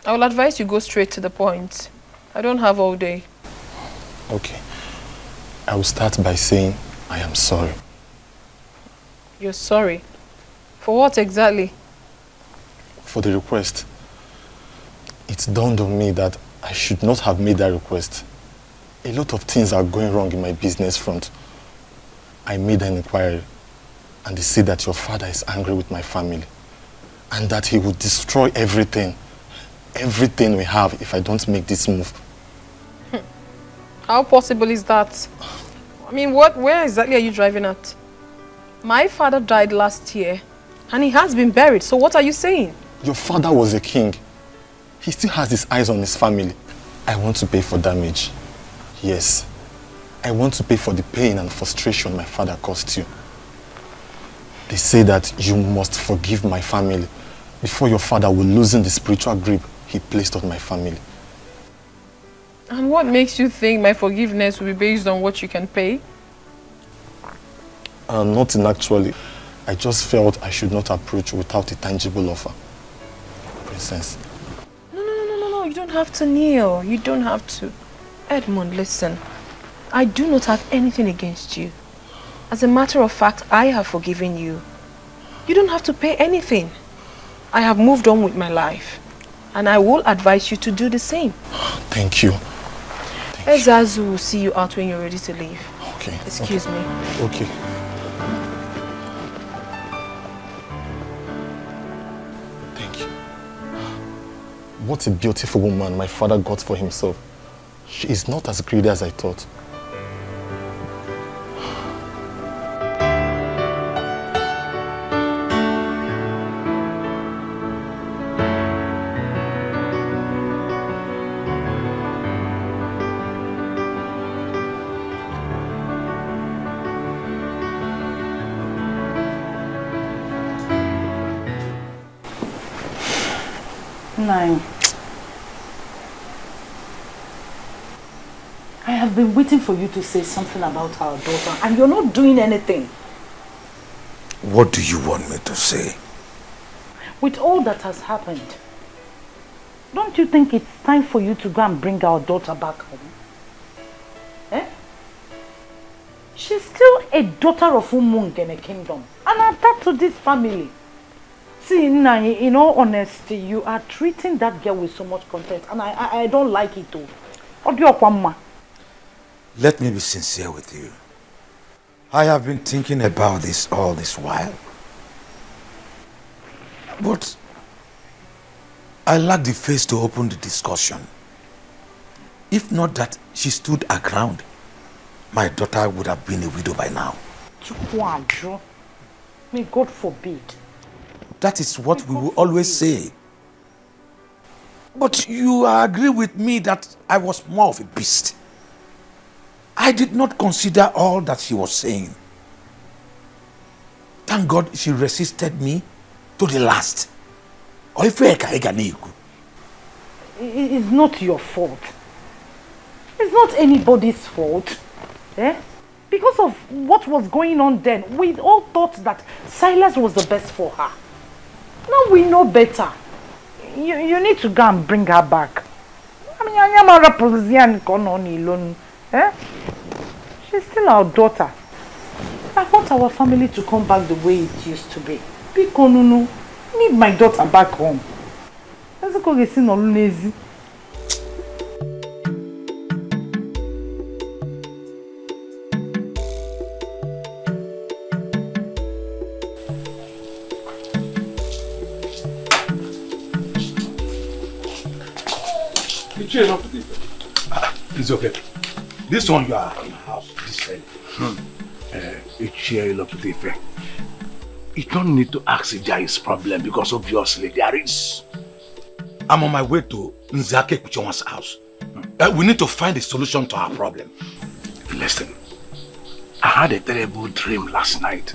I will advise you go straight to the point. I don't have all day. Okay. I will start by saying I am sorry. You're sorry? For what exactly? For the request. It dawned on me that I should not have made that request. A lot of things are going wrong in my business front. I made an inquiry and they say that your father is angry with my family and that he would destroy everything we have if I don't make this move. How possible is that? I mean, where exactly are you driving at? My father died last year and he has been buried, so what are you saying? Your father was a king. He still has his eyes on his family. I want to pay for damage. Yes. I want to pay for the pain and frustration my father caused you. They say that you must forgive my family before your father will loosen the spiritual grip he placed on my family. And what makes you think my forgiveness will be based on what you can pay? Nothing actually. I just felt I should not approach without a tangible offer. Princess. No, you don't have to kneel. You don't have to. Edmond, listen. I do not have anything against you. As a matter of fact, I have forgiven you. You don't have to pay anything. I have moved on with my life. And I will advise you to do the same. Thank you. Ezazu will see you out when you're ready to leave. Okay. Excuse me. Okay. Thank you. What a beautiful woman my father got for himself. She is not as greedy as I thought. I have been waiting for you to say something about our daughter and you're not doing anything. What do you want me to say? With all that has happened, don't you think it's time for you to go and bring our daughter back home? Eh? She's still a daughter of Umung in a kingdom and attached to this family. See, Nai, in all honesty, you are treating that girl with so much contempt and I don't like it too. Let me be sincere with you. I have been thinking about this all this while. But I lack the face to open the discussion. If not that she stood her ground, my daughter would have been a widow by now. May God forbid. That is what we will always say. But you agree with me that I was more of a beast. I did not consider all that she was saying. Thank God she resisted me to the last. It's not your fault. It's not anybody's fault. Eh? Because of what was going on then, we all thought that Silas was the best for her. Now we know better. You need to go and bring her back. I mean, I am a Parisian alone. Eh? She's still our daughter. I want our family to come back the way it used to be. Bikonunu, need my daughter back home. Let's go get seen on lazy. It's okay. This one you are in the house. This it's here you look different. You don't need to ask if there is problem because obviously there is. I'm on my way to Nzake Kuchonwa's house. We need to find a solution to our problem. Listen, I had a terrible dream last night.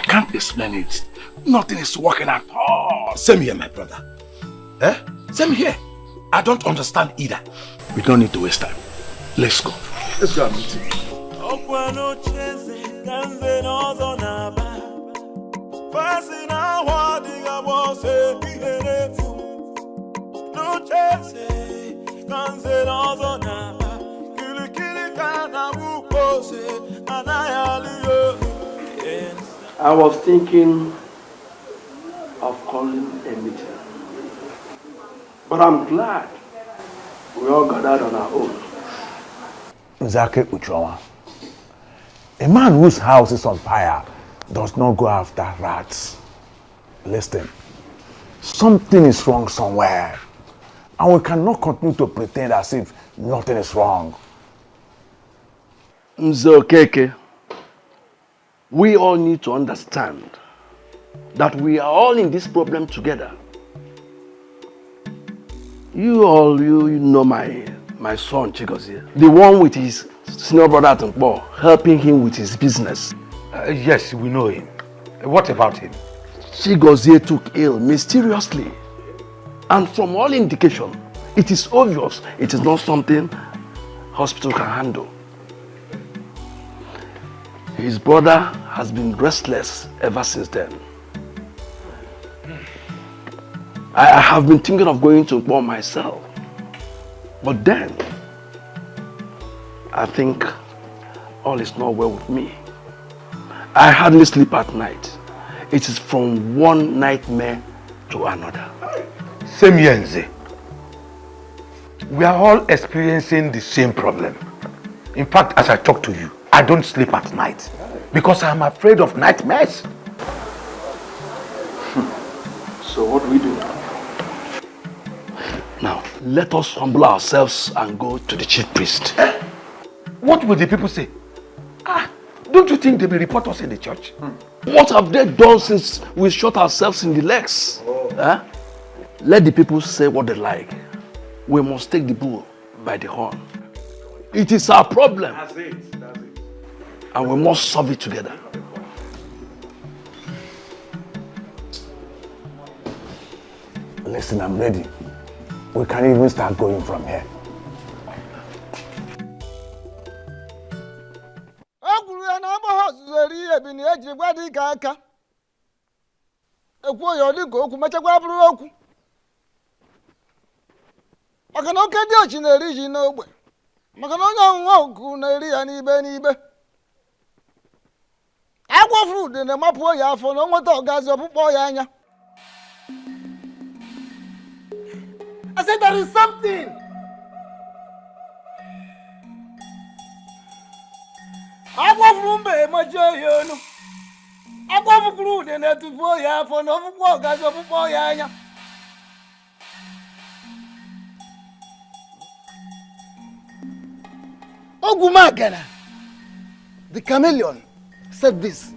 can't explain it. Nothing is working at all. Same here, my brother. Eh? Same here. I don't understand either. We don't need to waste time. Let's go. Let's go and meet him. I was thinking of calling a meeting, but I'm glad we all gathered on our own. Nzake Uchowa, a man whose house is on fire does not go after rats. Listen, something is wrong somewhere, and we cannot continue to pretend as if nothing is wrong. Nzokeke, we all need to understand that we are all in this problem together. You know my son Chigozie, the one with his senior brother at Nkpo, helping him with his business. Yes, we know him. What about him? Chigozie took ill mysteriously, and from all indication, it is obvious it is not something hospital can handle. His brother has been restless ever since then. I have been thinking of going to Nkpo myself, but then I think all is not well with me. I hardly sleep at night. It is from one nightmare to another. Same here, Nze. We are all experiencing the same problem. In fact, as I talk to you, I don't sleep at night because I'm afraid of nightmares. So what do we do? Now, let us humble ourselves and go to the chief priest. What will the people say? Don't you think they will report us in the church? What have they done since we shot ourselves in the legs? Let the people say what they like. We must take the bull by the horn. It is our problem. That's it. And we must solve it together. Listen, I'm ready. We can even start going from here. Maka na oke dị ochi na-eri ji n'ogbe. Maka na onye ọnwụnwa oku na-eri ya n'ibe n'ibe. Agwọ fruit na-emapụ ya afọ na o nweta ọgazi ọkpụkpọ ya anya. I said there is something. Agwọ fruit mbe emaji ya onu. Agwọ fruit na-etufu ya afọ na ọkpụkpọ ọgazi ọkpụkpọ ya anya. Ogumagana, the chameleon, said this.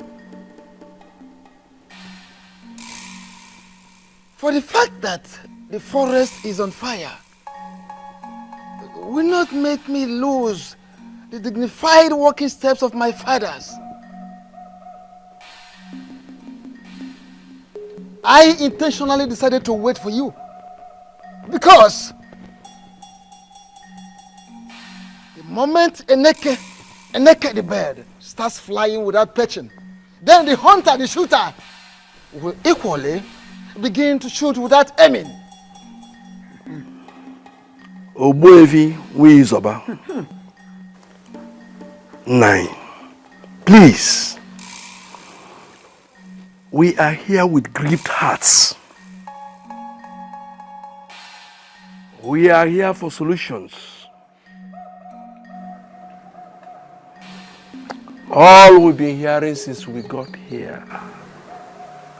For the fact that the forest is on fire will not make me lose the dignified walking steps of my fathers. I intentionally decided to wait for you because the moment a naked the bird starts flying without perching, then the hunter, the shooter, will equally begin to shoot without aiming. Ogbuefi Wizoba. 9. Please. We are here with grieved hearts. We are here for solutions. All we've been hearing since we got here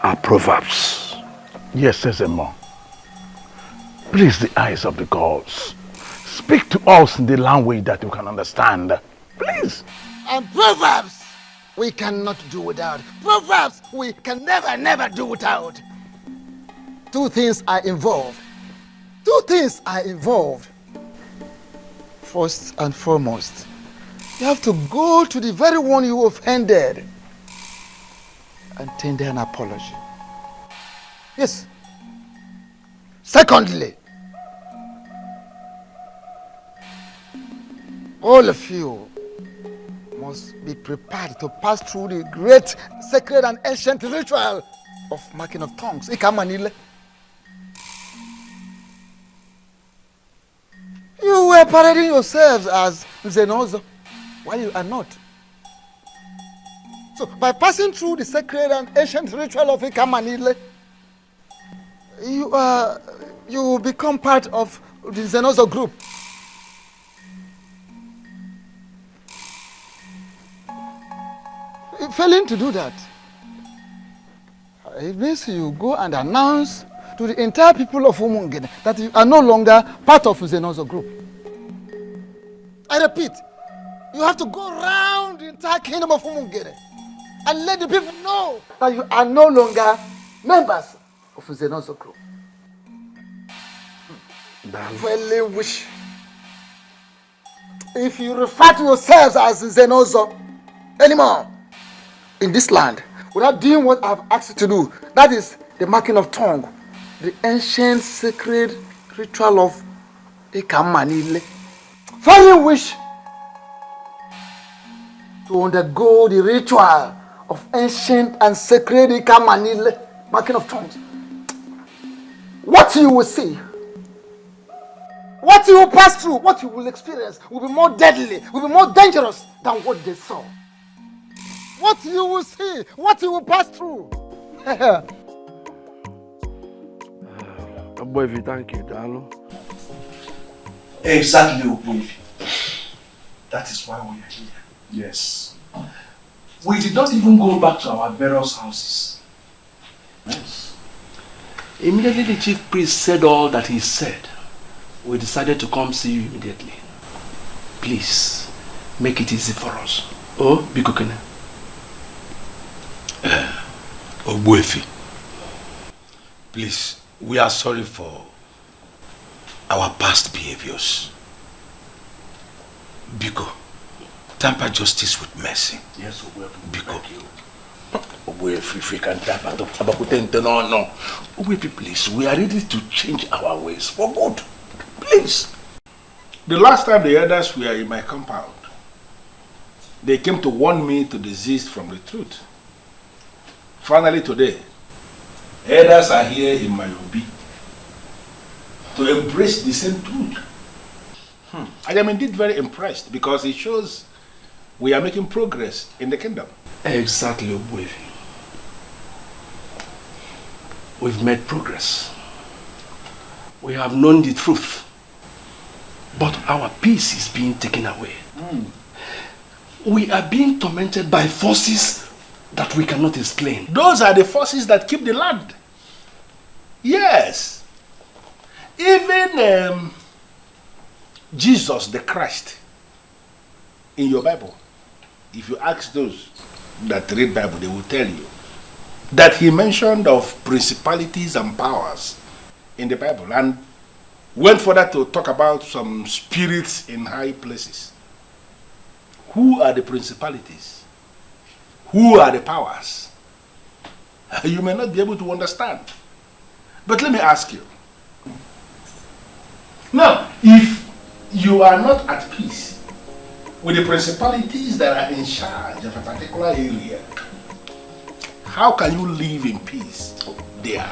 are proverbs. Yes, Sezemo. Please, the eyes of the gods, speak to us in the language that we can understand. Please. And proverbs we cannot do without. Proverbs we can never do without. Two things are involved. First and foremost, you have to go to the very one you offended. and tender an apology. Yes. Secondly, all of you must be prepared to pass through the great sacred and ancient ritual of marking of tongues. Ikamanile. You were parading yourselves as Zenozo, while you are not. So, by passing through the sacred and ancient ritual of Ikamanile, you become part of the Zenozo group. Failing to do that, it means you go and announce to the entire people of Umungene that you are no longer part of Zenozo group. I repeat, you have to go around the entire kingdom of Umungene and let the people know that you are no longer members of Zenozo group. Failing which, if you refer to yourselves as Zenozo anymore in this land, without doing what I've asked you to do, that is the marking of tongue, the ancient sacred ritual of Ikamanile. Failing which, to undergo the ritual of ancient and sacred Ikamanile, marking of tongues, what you will see, what you will pass through, what you will experience will be more deadly, will be more dangerous than what they saw. What you will see, what you will pass through. Boy, thank you, Dalo. Exactly, Obuefi. That is why we are here. Yes. We did not even go back to our various houses. Yes. Immediately the chief priest said all that he said, we decided to come see you immediately. Please, make it easy for us. Oh, Bikokene. Obuefi, please, we are sorry for our past behaviors. Biko, temper justice with mercy. Yes, Obuefi. Biko. Obuefi, if we can temper no. Obuefi, please, we are ready to change our ways for good. Please. The last time the elders were in my compound, they came to warn me to desist from the truth. Finally today, elders are here in my obi to embrace the same truth. I am indeed very impressed because it shows we are making progress in the kingdom. Exactly, Obuefi. We've made progress. We have known the truth. But our peace is being taken away. We are being tormented by forces that we cannot explain. Those are the forces that keep the land. Yes. Even Jesus the Christ in your Bible, if you ask those that read Bible, they will tell you that he mentioned of principalities and powers in the Bible and went further to talk about some spirits in high places. Who are the principalities? Who are the powers? You may not be able to understand. But let me ask you. Now, if you are not at peace with the principalities that are in charge of a particular area, how can you live in peace there?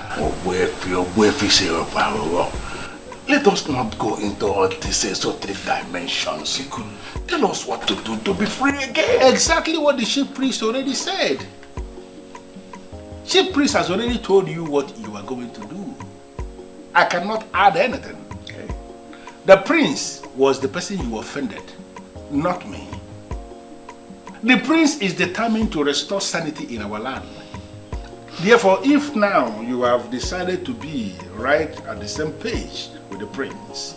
Let us not go into all these esoteric dimensions. Tell us what to do to be free again. Exactly what the chief priest already said. Chief priest has already told you what you are going to do. I cannot add anything. Okay. The prince was the person you offended, not me. The prince is determined to restore sanity in our land. Therefore, if now you have decided to be right at the same page with the prince,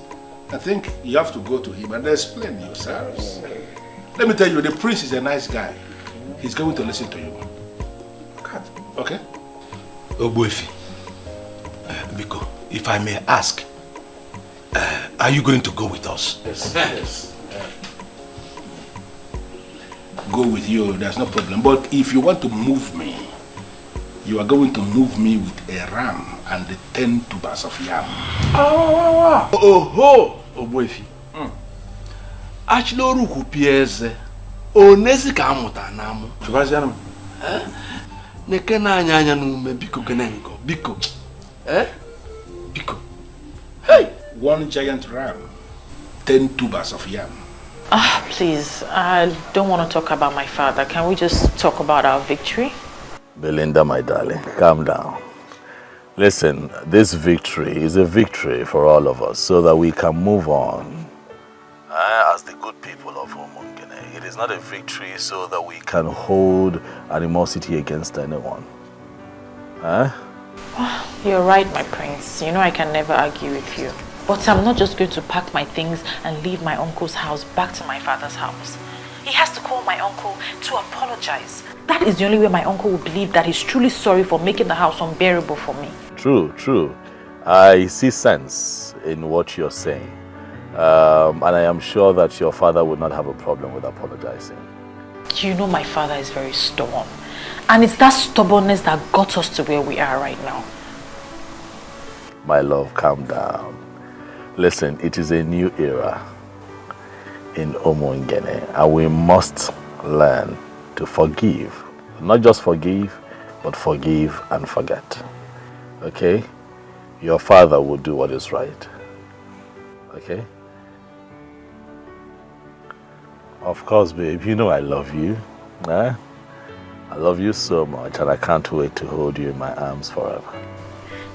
I think you have to go to him and explain yourselves. Let me tell you, the prince is a nice guy. He's going to listen to you. Okay? Obuefi, Biko, if I may ask, are you going to go with us? Yes. Yes. Go with you, there's no problem. But if you want to move me, you are going to move me with a ram and the 10 tubers of yam. Oh, Oboefi. Achloru kupieze. Onezi ka amuta namu. Chubazianum. Neke na anya nume biko kenengo. Biko. Biko. Hey! 1 giant ram, 10 tubers of yam. Please, I don't want to talk about my father. Can we just talk about our victory? Belinda, my darling, calm down. Listen, this victory is a victory for all of us so that we can move on. As the good people of Umungene, it is not a victory so that we can hold animosity against anyone. You're right, my prince. You know I can never argue with you. But I'm not just going to pack my things and leave my uncle's house back to my father's house. He has to call my uncle to apologize. That is the only way my uncle will believe that he's truly sorry for making the house unbearable for me. True. I see sense in what you're saying. And I am sure that your father would not have a problem with apologizing. You know my father is very stubborn. And it's that stubbornness that got us to where we are right now. My love, calm down. Listen, it is a new era in Umungene, and we must learn to forgive. Not just forgive, but forgive and forget. Okay? Your father will do what is right. Okay? Of course, babe, you know I love you. I love you so much, and I can't wait to hold you in my arms forever.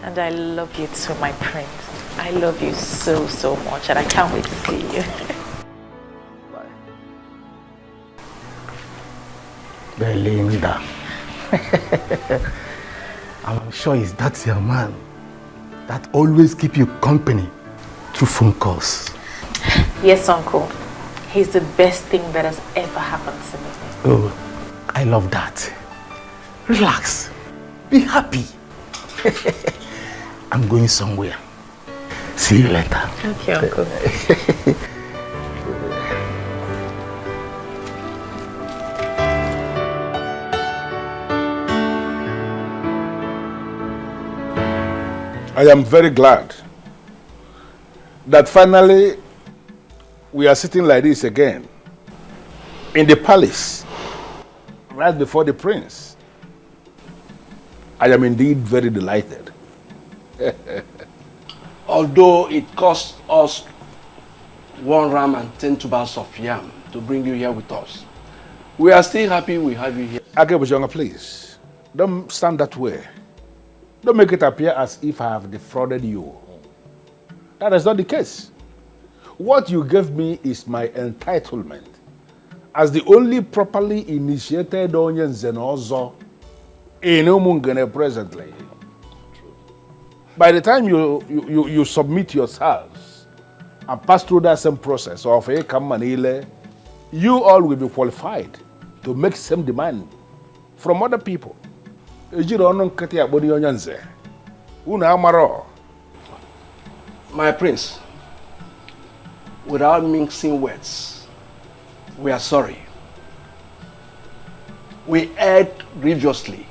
And I love you too, my prince. I love you so, so much, and I can't wait to see you. Bye. Belinda. I'm sure that's your man that always keep you company through phone calls. Yes, uncle. He's the best thing that has ever happened to me. Oh, I love that. Relax. Be happy. I'm going somewhere. See you later. Okay, uncle. I am very glad that finally we are sitting like this again in the palace right before the prince. I am indeed very delighted. Although it cost us 1 ram and 10 tubers of yam to bring you here with us, we are still happy we have you here. Akebujonga, please, don't stand that way. Don't make it appear as if I have defrauded you. That is not the case. What you gave me is my entitlement as the only properly initiated Onye Nzenozo in Umungene presently. By the time you submit yourselves and pass through that same process of Manile, you all will be qualified to make same demand from other people. My prince, without mixing words, we are sorry. We erred grievously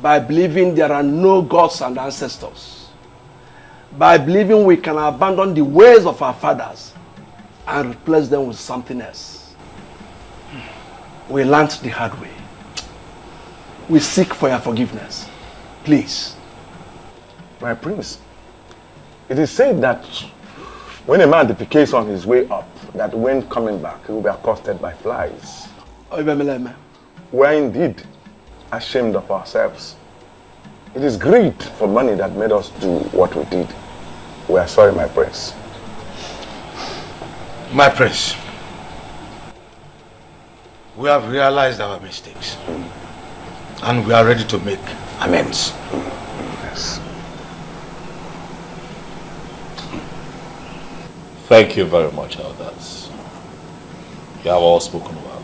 by believing there are no gods and ancestors, by believing we can abandon the ways of our fathers and replace them with something else. We learned the hard way. We seek for your forgiveness. Please. My prince, it is said that when a man defecates on his way up, that when coming back, he will be accosted by flies. We are indeed ashamed of ourselves. It is greed for money that made us do what we did. We are sorry, my prince. My prince, we have realized our mistakes and we are ready to make amends. Yes. Thank you very much, elders. You have all spoken well.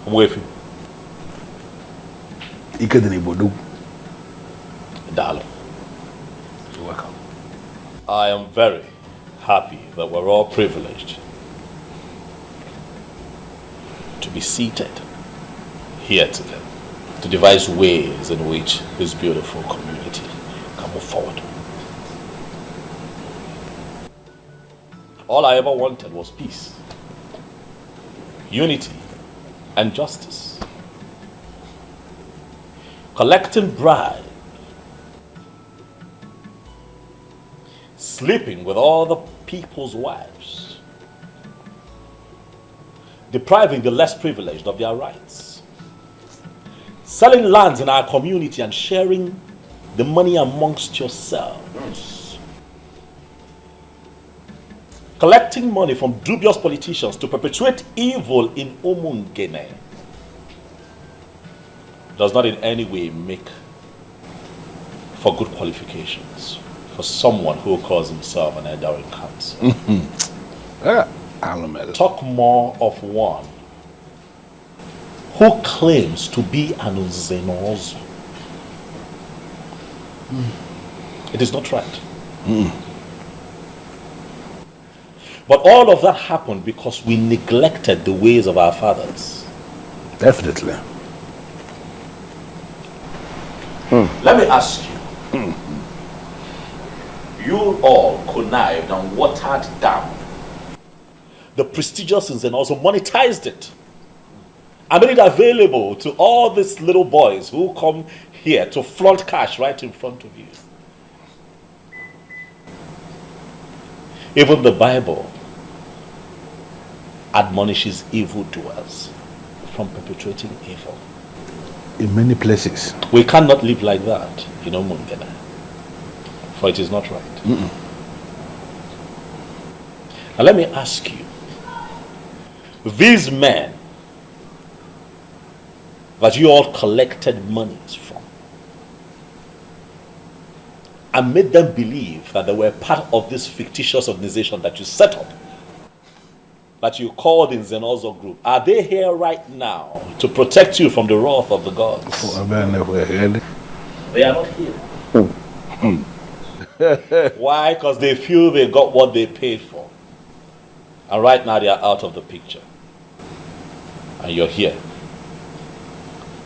I'm with you. Dalo. You're welcome. I am very happy that we're all privileged to be seated here together to devise ways in which this beautiful community can move forward. All I ever wanted was peace, unity, and justice. Collecting bribe, sleeping with all the people's wives, depriving the less privileged of their rights, selling lands in our community and sharing the money amongst yourselves, collecting money from dubious politicians to perpetuate evil in Umungene does not in any way make for good qualifications for someone who calls himself an elder in council. Talk more of one who claims to be an Uzenozo. It is not right. But all of that happened because we neglected the ways of our fathers. Definitely. Let me ask you. You all connived and watered down the prestigious and also monetized it and made it available to all these little boys who come here to flaunt cash right in front of you. Even the Bible admonishes evildoers from perpetuating evil. In many places. We cannot live like that in Umungene, for it is not right. Now let me ask you, these men that you all collected monies from and made them believe that they were part of this fictitious organization that you set up, that you called in Zenozo Group, are they here right now to protect you from the wrath of the gods? They are not here. Why? Because they feel they got what they paid for. And right now they are out of the picture. And you're here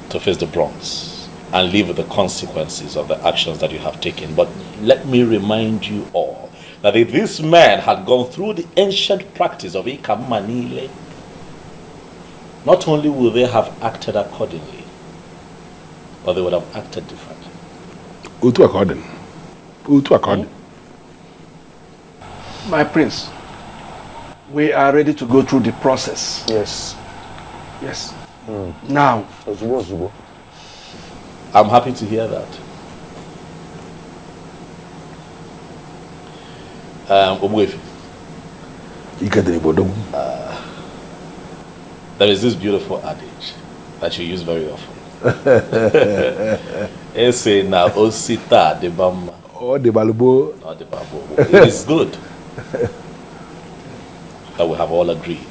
to face the brunt and live with the consequences of the actions that you have taken. But let me remind you all that if this man had gone through the ancient practice of Ikamanile, not only would they have acted accordingly, but they would have acted differently. Utu according. My prince, we are ready to go through the process. Yes. Yes. Now. I'm happy to hear that. There is this beautiful adage that you use very often. It's saying now osita de bamba. Oh, the balubo. Not the babo. It is good that we have all agreed.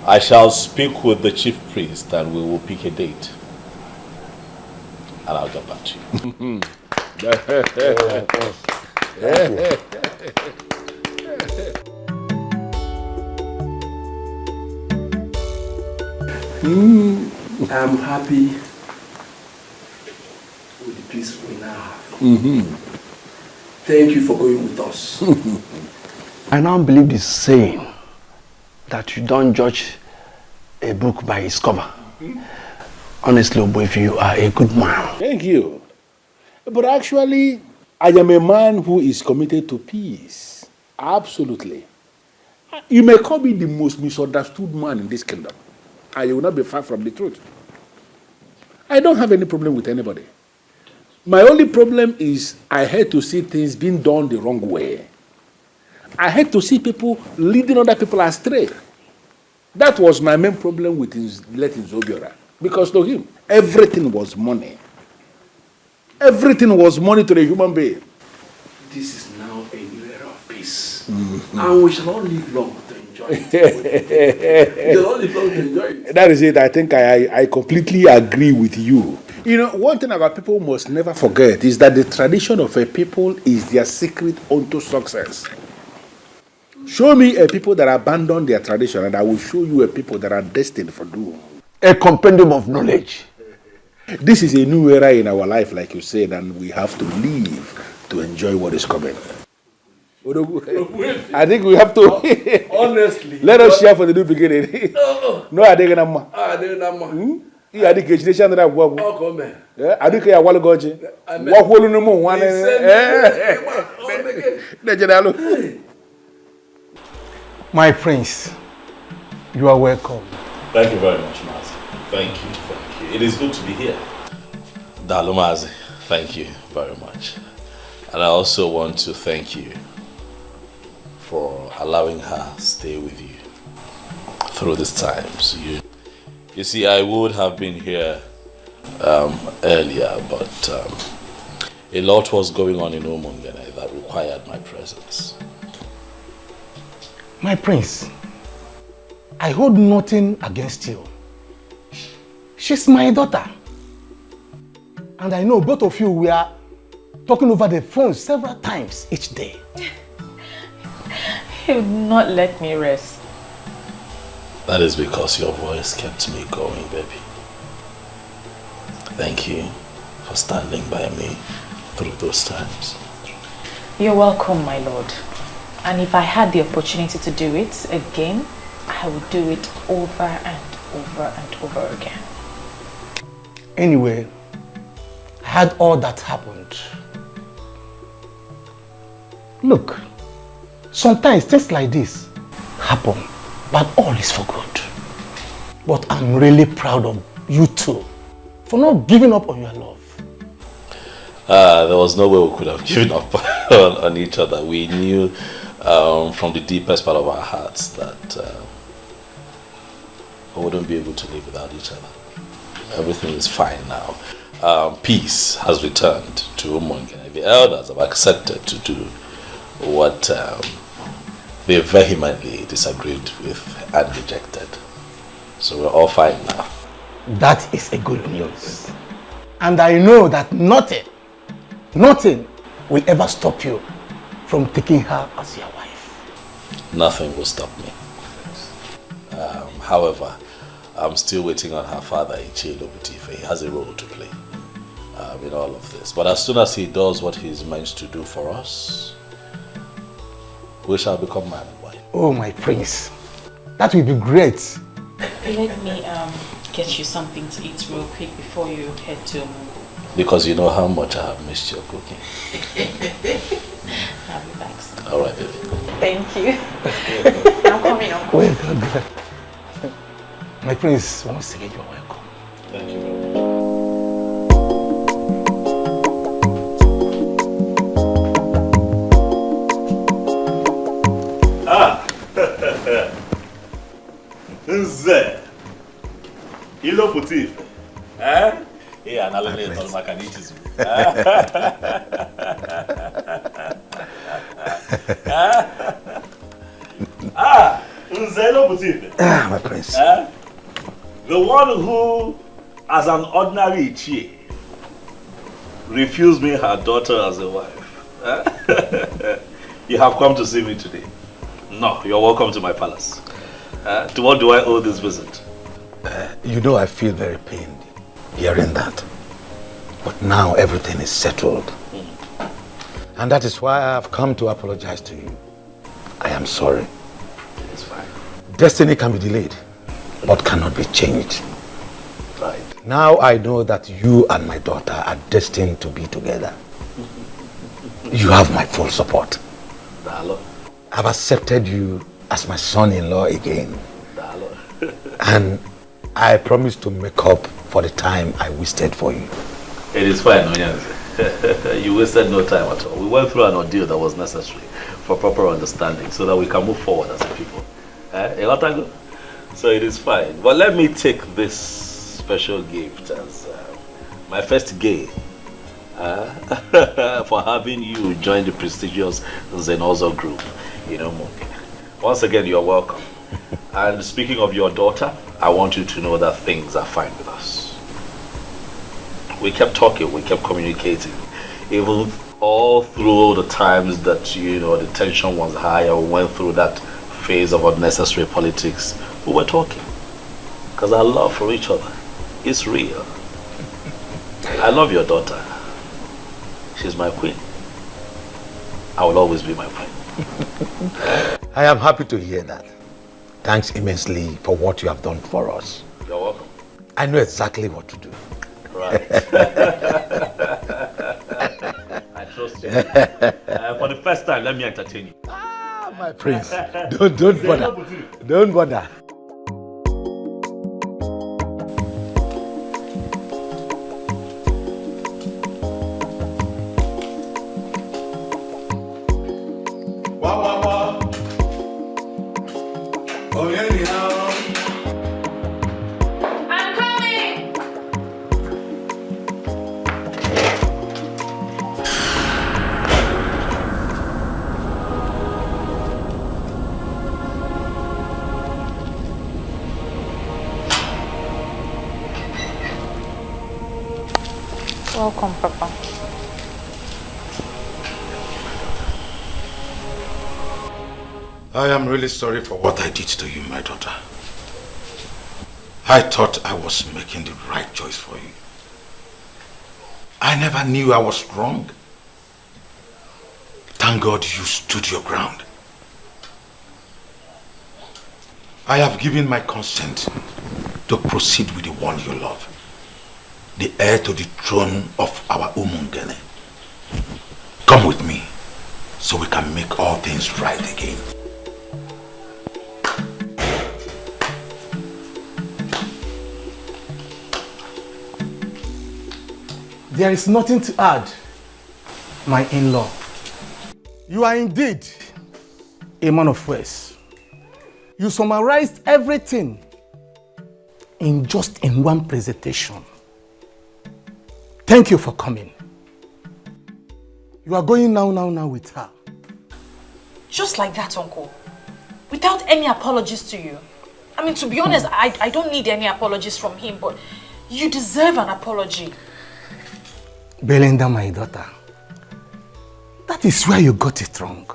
I shall speak with the chief priest and we will pick a date. And I'll get back to you. I'm happy with the peace we now have. Thank you for going with us. I now believe this saying that you don't judge a book by its cover. Honestly, Oboife, you are a good man. Thank you. But actually, I am a man who is committed to peace. Absolutely. You may call me the most misunderstood man in this kingdom, and you will not be far from the truth. I don't have any problem with anybody. My only problem is I hate to see things being done the wrong way. I hate to see people leading other people astray. That was my main problem with letting Zobiora. Because to him, everything was money. Everything was money to the human being. This is now a new era of peace. And we shall not live long to enjoy it. We shall not live long to enjoy it. That is it. I think I completely agree with you. You know, one thing about people must never forget is that the tradition of a people is their secret unto success. Show me a people that abandon their tradition and I will show you a people that are destined for doom. A compendium of knowledge. This is a new era in our life, like you said, and we have to live to enjoy what is coming. I think we have to. Honestly. Let us share for the new beginning. No, I think I'm. I think it's the that work. Oh, come on. I think I want to go to. What will you know? One. My prince, you are welcome. Thank you very much, Mazi. Thank you. It is good to be here. Dalo Mazi, thank you very much. And I also want to thank you for allowing her stay with you through these times. You see, I would have been here earlier, but a lot was going on in Umungene that required my presence. My prince, I hold nothing against you. She's my daughter. And I know both of you were talking over the phone several times each day. He would not let me rest. That is because your voice kept me going, baby. Thank you for standing by me through those times. You're welcome, my lord. And if I had the opportunity to do it again, I would do it over and over and over again. Anyway, I had all that happened. Look, sometimes things like this happen, but all is for good. But I'm really proud of you two for not giving up on your love. There was no way we could have given up on each other. We knew from the deepest part of our hearts that we wouldn't be able to live without each other. Everything is fine now. Peace has returned to Umungene. The elders have accepted to do what they vehemently disagreed with and rejected. So we're all fine now. That is a good news. And I know that nothing will ever stop you from taking her as your wife. Nothing will stop me. However, I'm still waiting on her father, Ichilo Butife. He has a role to play in all of this. But as soon as he does what he's meant to do for us, we shall become man and wife. Oh, my prince. That will be great. Let me get you something to eat real quick before you head to Mungu. Because you know how much I have missed your cooking. I'll be back soon. All right, baby. Thank you. I'm coming on. Well done. My prince, once again, you're welcome. Thank you. Nze. Ilo putif. Yeah, and I'll let you talk about it. Nze Ilo putif. My prince. The one who, as an ordinary Ichie, refused me her daughter as a wife. You have come to see me today. No, you're welcome to my palace. To what do I owe this visit? You know I feel very pained hearing that. But now everything is settled. And that is why I have come to apologize to you. I am sorry. It's fine. Destiny can be delayed, but cannot be changed. Right. Now I know that you and my daughter are destined to be together. You have my full support. Dalo. I've accepted you as my son-in-law again. Dalo. And I promise to make up for the time I wasted for you. It is fine, Onyanze. You wasted no time at all. We went through an ordeal that was necessary for proper understanding so that we can move forward as a people. So it is fine. But let me take this special gift as my first gain for having you join the prestigious Zenozo group. Once again, you're welcome. And speaking of your daughter, I want you to know that things are fine with us. We kept talking, we kept communicating. Even all through the times that, the tension was high, we went through that phase of unnecessary politics, we were talking. Because our love for each other is real. I love your daughter. She's my queen. I will always be my queen. I am happy to hear that. Thanks immensely for what you have done for us. You're welcome. I know exactly what to do. Right. I trust you. For the first time, let me entertain you. My prince, don't bother. Don't bother. Welcome, Papa. I am really sorry for what I did to you, my daughter. I thought I was making the right choice for you. I never knew I was wrong. Thank God you stood your ground. I have given my consent to proceed with the one you love, the heir to the throne of our Umungene. Come with me so we can make all things right again. There is nothing to add, my in-law. You are indeed a man of words. You summarized everything in one presentation. Thank you for coming. You are going now with her. Just like that, Uncle. Without any apologies to you. I mean, to be honest, I don't need any apologies from him, but you deserve an apology. Belinda, my daughter, that is where you got it wrong.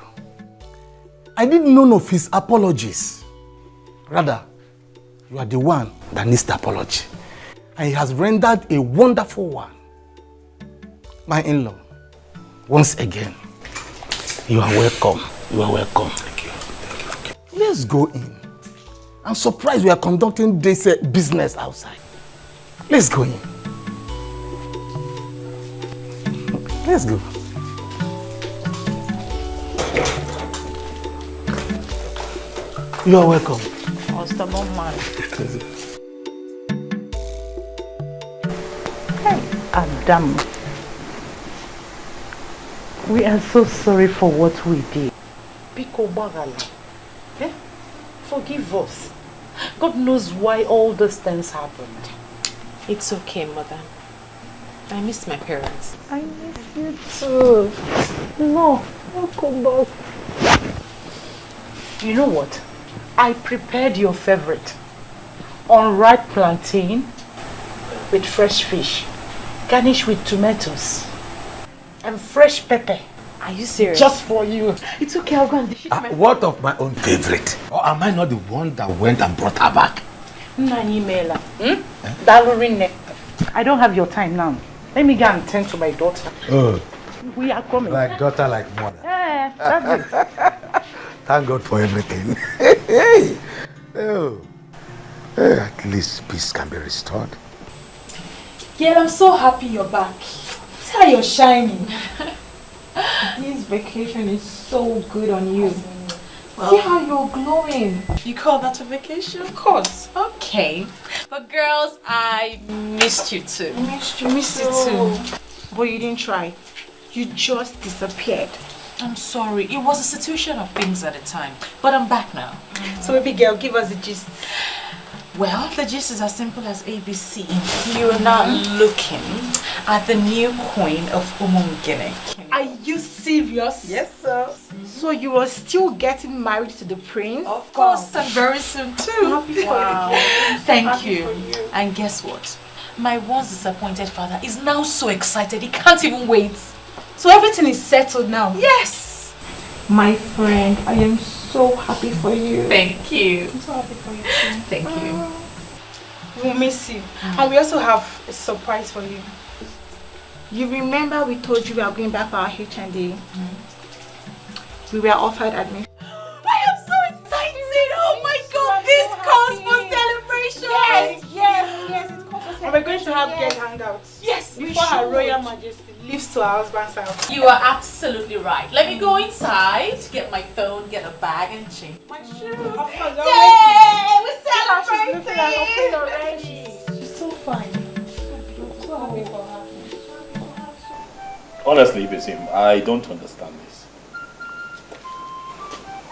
I need none of his apologies. Rather, you are the one that needs the apology. And he has rendered a wonderful one. My in-law, once again, you are welcome. You are welcome. Thank you. Thank you. Let's go in. I'm surprised we are conducting this business outside. Let's go in. Let's go. You are welcome. Stubborn man. Hey, Adam. We are so sorry for what we did. Pico Bagala. Eh? Forgive us. God knows why all these things happened. It's okay, Mother. I miss my parents. I miss you too. No, don't come back. You know what? I prepared your favorite. Unripe plantain with fresh fish, garnished with tomatoes and fresh pepper. Are you serious? Just for you. It's okay, I'll go and dish it myself. What of my own favorite? Or am I not the one that went and brought her back? Nani Mela. Dalorine. I don't have your time now. Let me go and tend to my daughter. Oh. We are coming. Like daughter, like mother. Yeah, that's it. Thank God for everything. Oh. At least peace can be restored. Yeah, I'm so happy you're back. See how you're shining. This vacation is so good on you. Well, see how you're glowing. You call that a vacation? Of course. Okay. But girls, I missed you too. I missed you too. But you didn't try. You just disappeared. I'm sorry. It was a situation of things at the time. But I'm back now. So baby girl, give us the gist. Well, the gist is as simple as ABC. You are now looking at the new queen of Umungene. Are you serious? Yes, sir. So you are still getting married to the prince? Of course, and very soon too. Wow. Thank you. And guess what? My once disappointed father is now so excited he can't even wait. So everything is settled now? Yes. My friend, I am so happy for you. Thank you. I'm so happy for you too. Thank you. We'll miss you. And we also have a surprise for you. You remember we told you we are going back for our HND? We were offered admission. I am so excited! Oh my god, this calls for celebration! Yes, it calls for celebration. And we're going to have girl hangouts. Yes, before Her Royal Majesty leaves to our husband's house. You are absolutely right. Let me go inside, get my phone, get a bag and change my shoes. Of course, Yay! We're celebrating! She's so fine. So happy for her. Honestly, Basim, I don't understand this.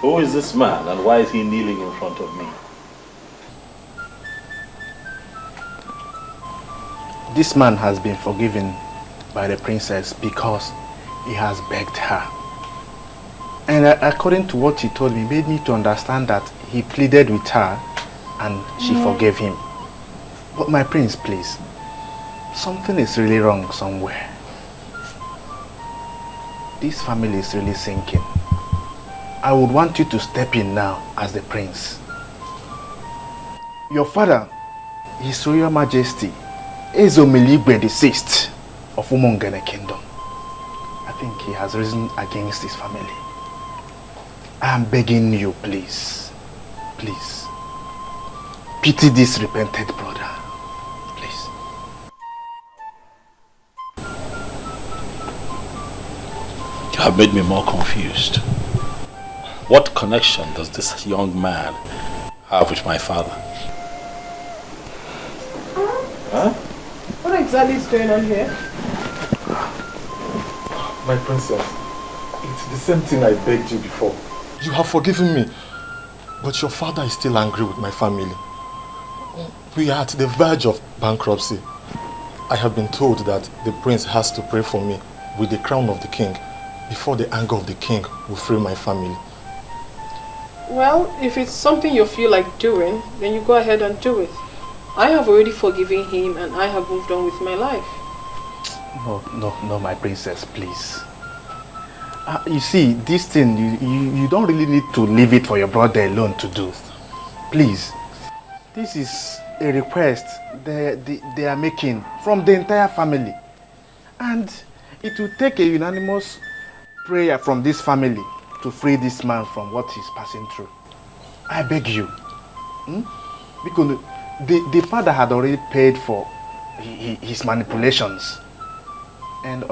Who is this man and why is he kneeling in front of me? This man has been forgiven by the princess because he has begged her. And according to what he told me, made me to understand that he pleaded with her and she forgave him. But my prince, please, something is really wrong somewhere. This family is really sinking. I would want you to step in now as the prince. Your father, His Royal Majesty, Ezomiligwe VI of Umongene Kingdom. I think he has risen against his family. I am begging you, please, please, pity this repentant brother, please. You have made me more confused. What connection does this young man have with my father? Huh? What exactly is going on here? My princess, it's the same thing I begged you before. You have forgiven me, but your father is still angry with my family. We are at the verge of bankruptcy. I have been told that the prince has to pray for me with the crown of the king before the anger of the king will free my family. Well, if it's something you feel like doing, then you go ahead and do it. I have already forgiven him and I have moved on with my life. No, my princess, please. You see, this thing, you don't really need to leave it for your brother alone to do. Please, this is a request they are making from the entire family. And it will take a unanimous prayer from this family to free this man from what he's passing through. I beg you. Because the father had already paid for his manipulations. And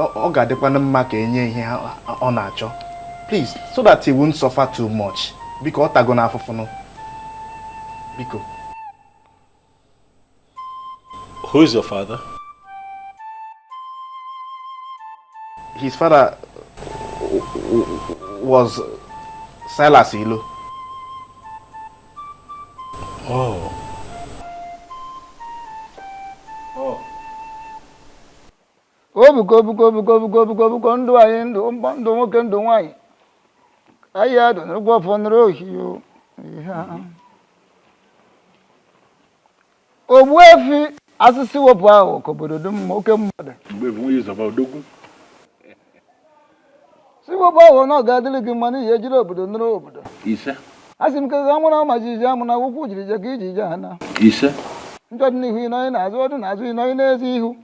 please, so that he won't suffer too much. Because who is your father? His father was Silas Ilo. Oh. Obuko ndụ anyị ndụ nwoke ndụ nwanyị anyị adụ n'ụgwọ fọnụrụ ohio ihe Ogbuefi asịsị wepụ ahụ ka obodo dum oke mmadụ si wepụ ahụ na ọ ga-adịrị gị mma n'ihi ejiri obodo nụrụ obodo asị m ka ga mụrụ ma jiji amụ na akwụkwọ jiri je ka iji je ha na njọ dị n'ihu ịnọghị n'azụ ọdụ n'azụ ịnọghị n'ezi ihu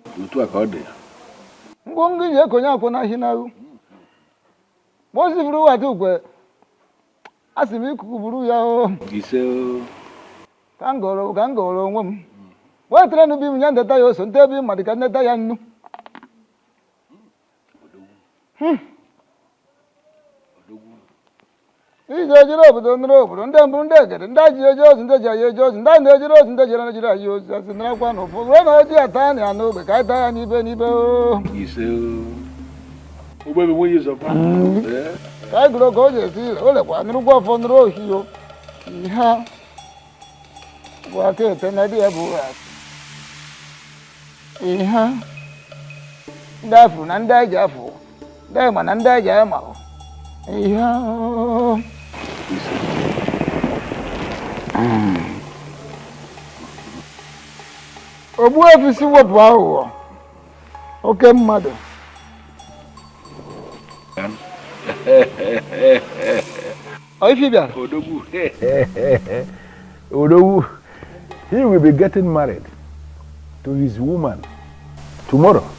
ngwongwo ji ekonye akwụ na ahịnahụ ma o sifuru wata ukwe asị m ikuku buru ya o ka m gọrọ onwe m wetara n'ubi m ya ndeta ya oso nte ebe mmadụ ka ndeta ya nnu iji ejiri obodo nụrụ obodo ndị mbụ ndị egede ndị ji eji ozi ndị ji anyị eji ozi ndị ndị ejiri ozi ndị jere ejiri anyị ozi asị narakwa na ụfọdụ ruo na oji ata anyị ya n'ogbe ka anyị taa ya n'ibe n'ibe ka anyị gụrụ ka o ji esi o lekwa nụrụgwa ọfọ nụrụ ohio ihe bụ aka ete na dị ya bụ ihe ndị afụ na ndị anyị ji afụ ndị anyị ma na ndị anyị ji ama ihe Ogbuefi si wepụ aghụghọ oke mmadụ Odogwu, he will be getting married to his woman tomorrow.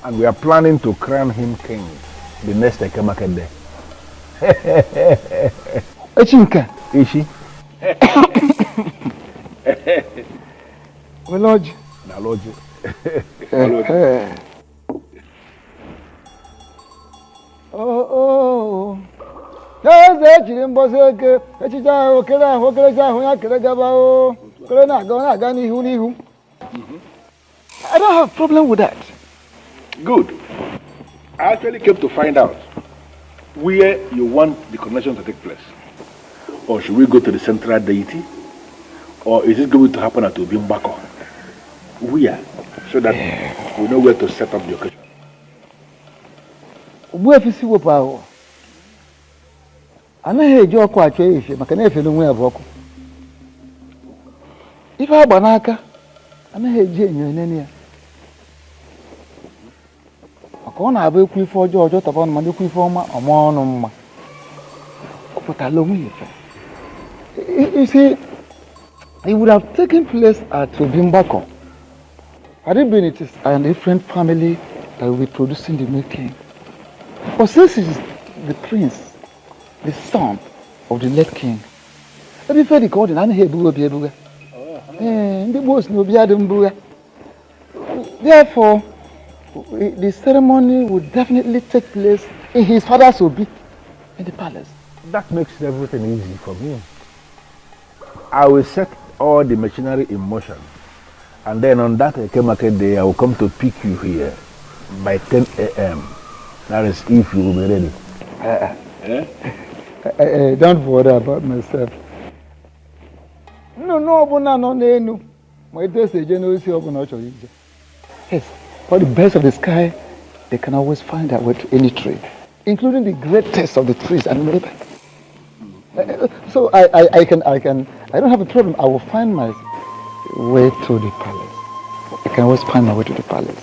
And we are planning to crown him king the next Eke market day. Echinka. Ishi. Well, Lord. Now, Lord. Oh. There's a chilimbo. Echicha, I don't have a problem with that. Good. I actually came to find out where you want the coronation to take place. Or should we go to the central deity? Or is it going to happen at Ubimbako? Where? So that we know where to set up the occasion. Where is the power? I know you are quite a fish, but I can't feel where Boko. If I banaka, I know you in any. I can't have a quick for George upon my quick former or more. But I love me. You see, it would have taken place at Ubimbako. Had it been it is a different family that will be producing the new king. But since it is the prince, the son of the late king, let me feel the call in Anhebu. The boss no be Adam. Therefore, the ceremony would definitely take place in his father's obi in the palace. That makes everything easy for me. I will set all the machinery in motion. And then on that Eke market day, I will come to pick you here by 10 a.m. That is if you will be ready. Don't bother about myself. No. My dear yes, for the birds of the sky, they can always find their way to any tree, including the greatest of the trees and neighbor. So I don't have a problem. I will find my way to the palace. I can always find my way to the palace.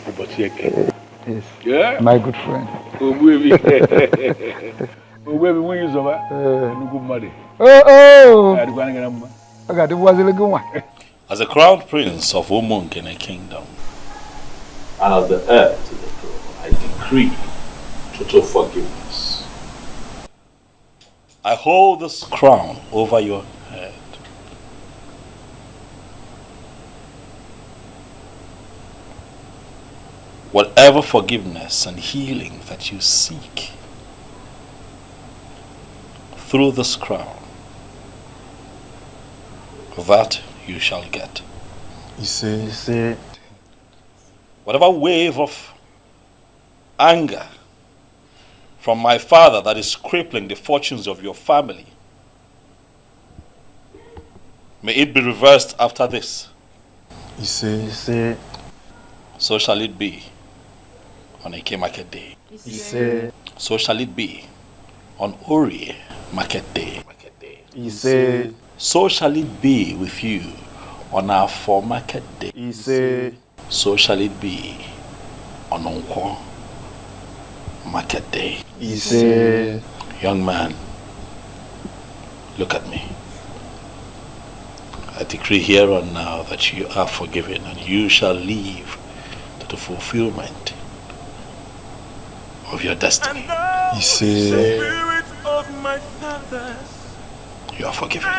Yes. Yeah? My good friend. As a crown prince of Umungene Kingdom, and as the heir to the throne, I decree total forgiveness. I hold this crown over your head. Whatever forgiveness and healing that you seek through this crown, that you shall get. You say, whatever wave of anger from my father that is crippling the fortunes of your family, may it be reversed after this. You say, so shall it be on Eke market day. So shall it be on Ori market day. So shall it be with you on our for market day. So shall it be on Onkwo market day. Young man, look at me. I decree here and now that you are forgiven and you shall live to the fulfillment of your destiny. You are forgiven.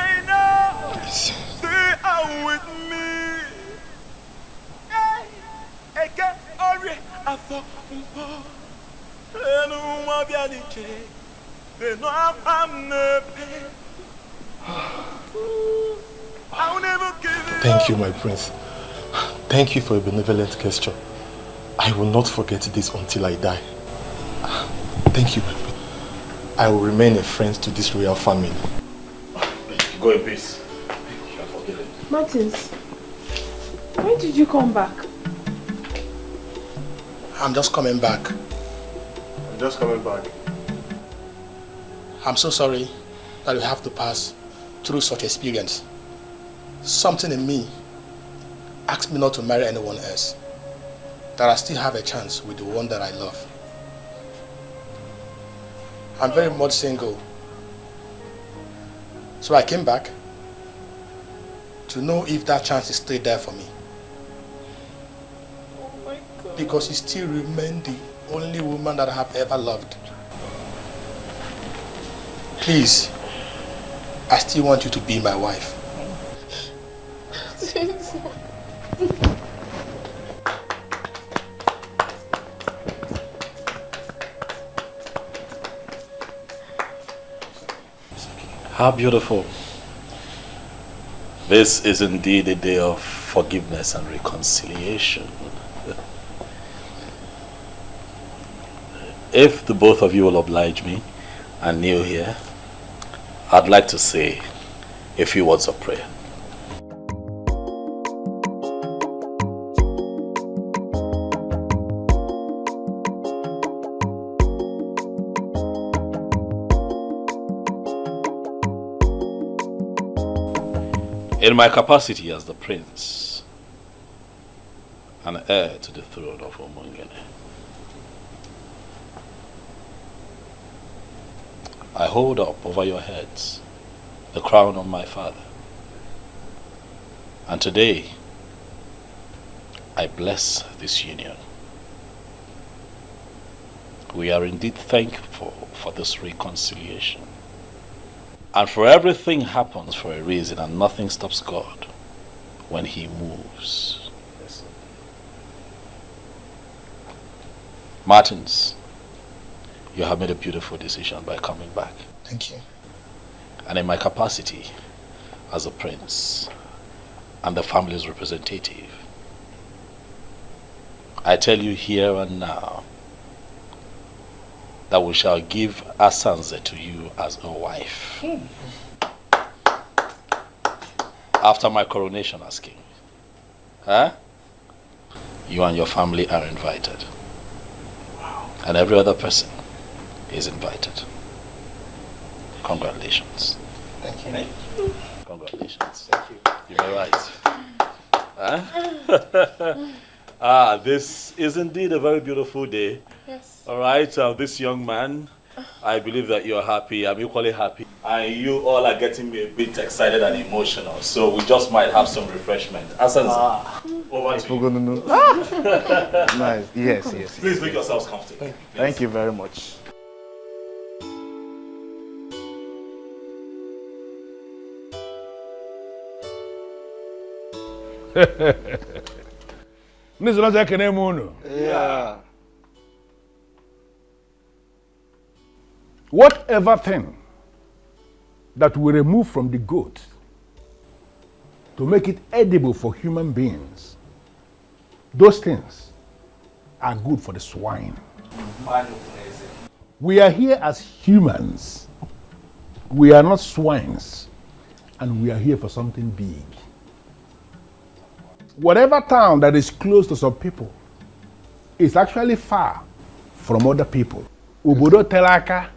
Thank you, my prince. Thank you for a benevolent gesture. I will not forget this until I die. Thank you. I will remain a friend to this royal family. Go in peace. You are forgiven. Martins, when did you come back? I'm just coming back. I'm so sorry that we have to pass through such experience. Something in me asked me not to marry anyone else. That I still have a chance with the one that I love. I'm very much single. So I came back to know if that chance is still there for me. because you still remain the only woman that I have ever loved. Please, I still want you to be my wife. How beautiful. This is indeed a day of forgiveness and reconciliation. If the both of you will oblige me and kneel here, I'd like to say a few words of prayer. In my capacity as the prince and heir to the throne of Umungene, I hold up over your heads the crown of my father. And today, I bless this union. We are indeed thankful for this reconciliation. And for everything happens for a reason, and nothing stops God when He moves. Yes. Martins, you have made a beautiful decision by coming back. Thank you. And in my capacity as a prince and the family's representative, I tell you here and now that we shall give Asanze to you as a wife. After my coronation as king. Huh? You and your family are invited. Wow. And every other person is invited. Congratulations. Thank you. Thank you. Congratulations. Thank you. You may rise. Huh? This is indeed a very beautiful day. Yes. All right, this young man, I believe that you're happy. I'm equally happy. And you all are getting me a bit excited and emotional. So we just might have some refreshment. Asanze, over to you. Nice. Yes. Please make yourselves comfortable. Thank you very much. Yeah. Whatever thing that we remove from the goat to make it edible for human beings, those things are good for the swine. We are here as humans. We are not swines. And we are here for something big. Whatever town that is close to some people is actually far from other people. Obodo telaka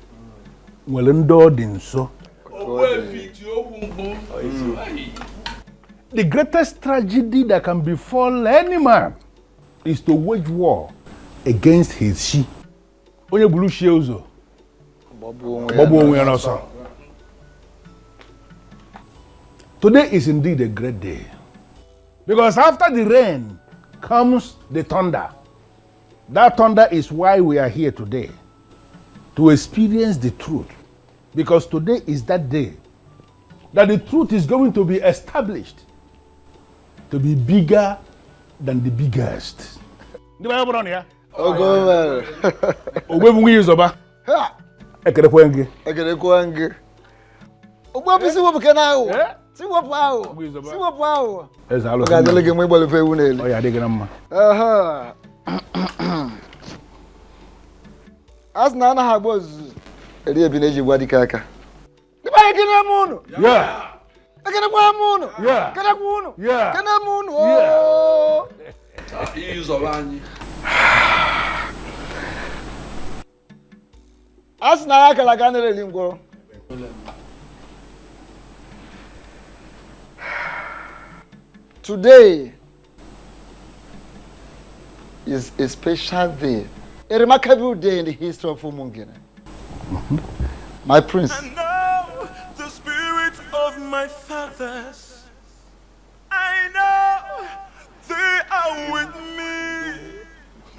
nwelendo dinso. The greatest tragedy that can befall any man is to wage war against his she. Onye bulu she uzo. Bobu onwe anoso. Today is indeed a great day. Because after the rain comes the thunder. That thunder is why we are here today. To experience the truth. Because today is that day that the truth is going to be established to be bigger than the biggest. Oh, go well. Ogbefungi Yozoba. Ha! Ekerekwengi. Ekerekwengi. Ogbebi si wo bukena o. Si wo pa o. Si wo pa o. Eza alo. Ga delege mo ibole fe wunele. Oh ya de gina mma. Aha. As na na ha boz. Eri ebi na ji gwa dikaka. Di ba ekene munu. Yeah. Ekene kwa munu. Yeah. Ekene munu. Yeah. Ekene munu. Oh. Izobanyi. As na ya kala ganere lingoro. Today is a special day, a remarkable day in the history of Umungene. My prince. And now the spirit of my fathers, I know they are with me.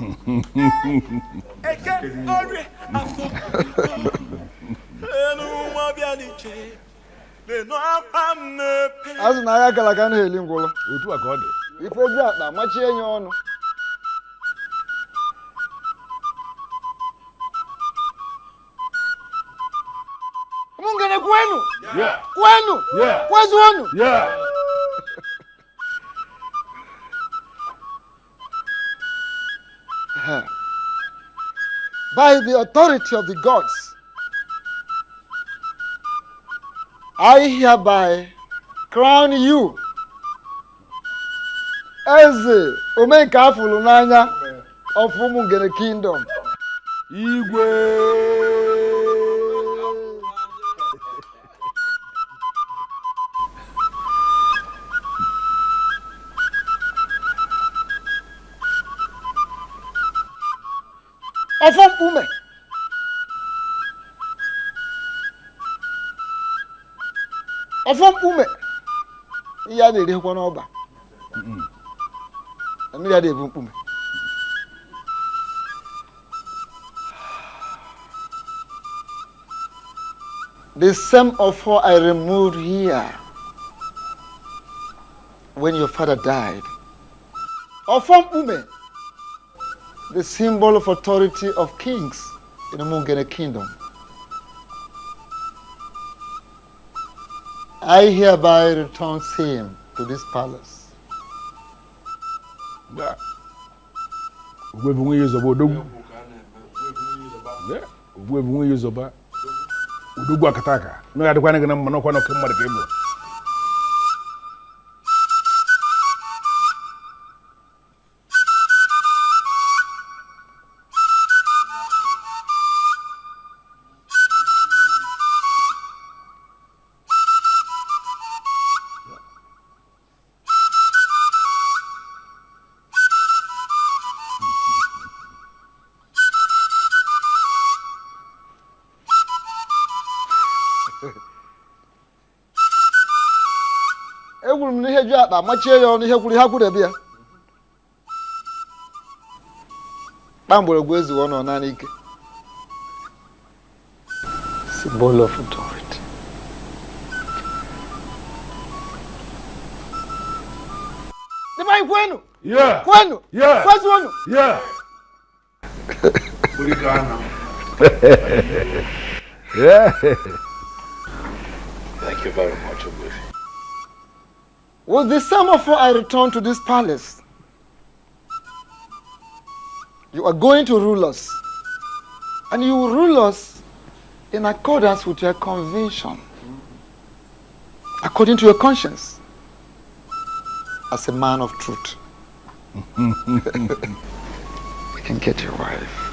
Azụ na ya kala ka na-eli ngwụlọ. Otu a ka ọ dị. Ife ji akpa machie ya ọnụ. Mungene kwenu? Yeah. Kwenu? Yeah. Kwezu wenu? Yeah. By the authority of the gods, I hereby crown you Eze Omenka afụlụ n'anya of Umungene Kingdom. Igwe. Ọfọm ume. Ọfọm ume. Ihe a na-erihekwa n'ọba. Mmiri a na-ebu mkpume. The same offer I removed here when your father died. Ọfọm ume. The symbol of authority of kings in the Mungene kingdom. I hereby return him to this palace. Yeah. We've years of Odog. Yeah. We've years of Udugu Akataka. No, I don't want to get a monocle of Camargo. Egwuru m n'ihe ju akpa machie ya ọnụ ihe kwuru ha kwurebe ya. Kpamgbọrọgwụ ezuwo nọ naanị ike. Symbol of authority. Defying kwenu? Yeah. Kwenu? Yeah. Kwezu wenu? Yeah. Yeah. Thank you very much, Ogbuefi. With the same offer I return to this palace, you are going to rule us, and you will rule us in accordance with your conviction, according to your conscience, as a man of truth. You can get your wife.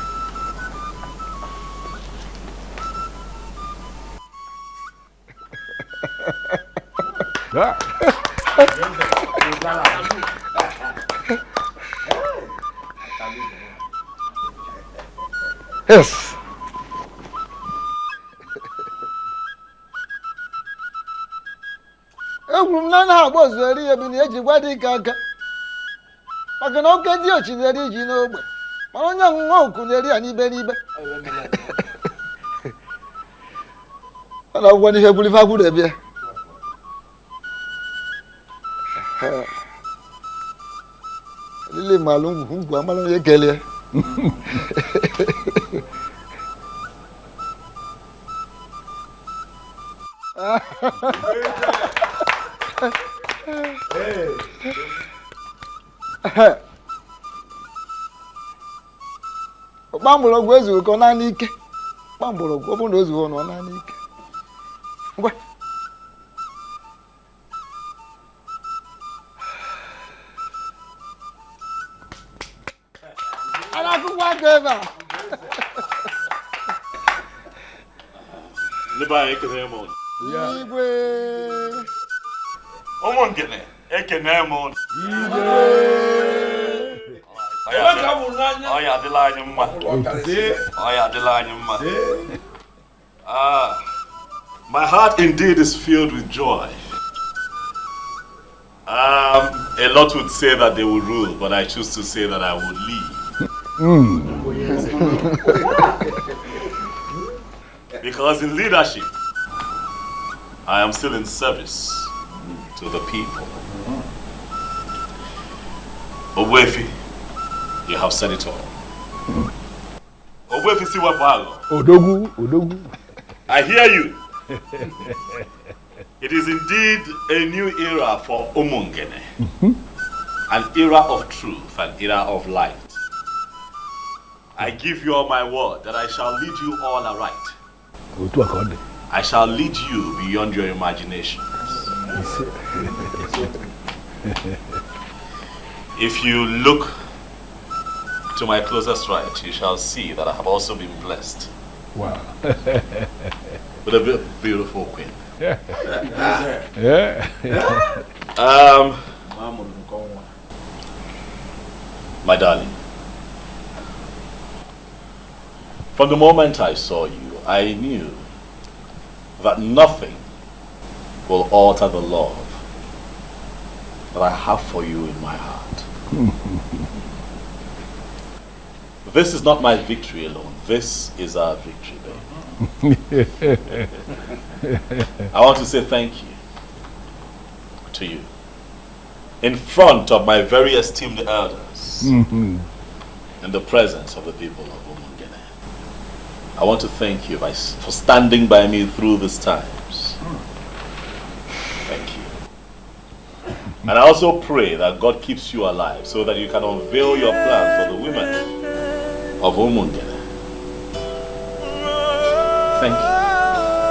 Yes. Egwuru m na na agba ozueri ebi na eji gwa dị ike aka maka na oke dị ochi na-eri ji n'ogbe mana onye ọṅụṅụ oku na-eri ya n'ibe n'ibe ọ na-agwụgwọ n'ihe gburu ife agwụrụ ebe ya lile malụ ngwu amala onye kelee Kpamgbọrọgwụ ezughị ka ọ naanị ike. Kpamgbọrọgwụ ọ bụrụ na ezughị ọ naanị ike. Ngwa. Ala akwụkwọ aka ebe a. Ndị be anyị ekene m ụnụ. Igwe. Ụmụngene ekene m ụnụ. Igwe. Ọ ya adịla anyị mma. Ọ ya adịla anyị mma. My heart indeed is filled with joy. A lot would say that they will rule, but I choose to say that I will lead. Because in leadership, I am still in service to the people. Owefi, you have said it all. Owefi Siwapago. Odogu. I hear you. It is indeed a new era for Umungene. An era of truth, an era of light. I give you all my word that I shall lead you all aright. I shall lead you beyond your imaginations. If you look to my closest right, you shall see that I have also been blessed. Wow. With a beautiful queen. Yeah. My darling, from the moment I saw you, I knew that nothing will alter the love that I have for you in my heart. This is not my victory alone. This is our victory, baby. I want to say thank you to you in front of my very esteemed elders, in the presence of the people of Umungene. I want to thank you for standing by me through these times. Thank you. And I also pray that God keeps you alive so that you can unveil your plan for the women of Umungene. Thank you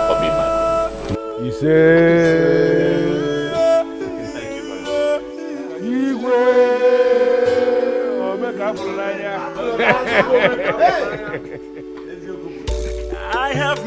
for being my brother. He said, thank you very much. I have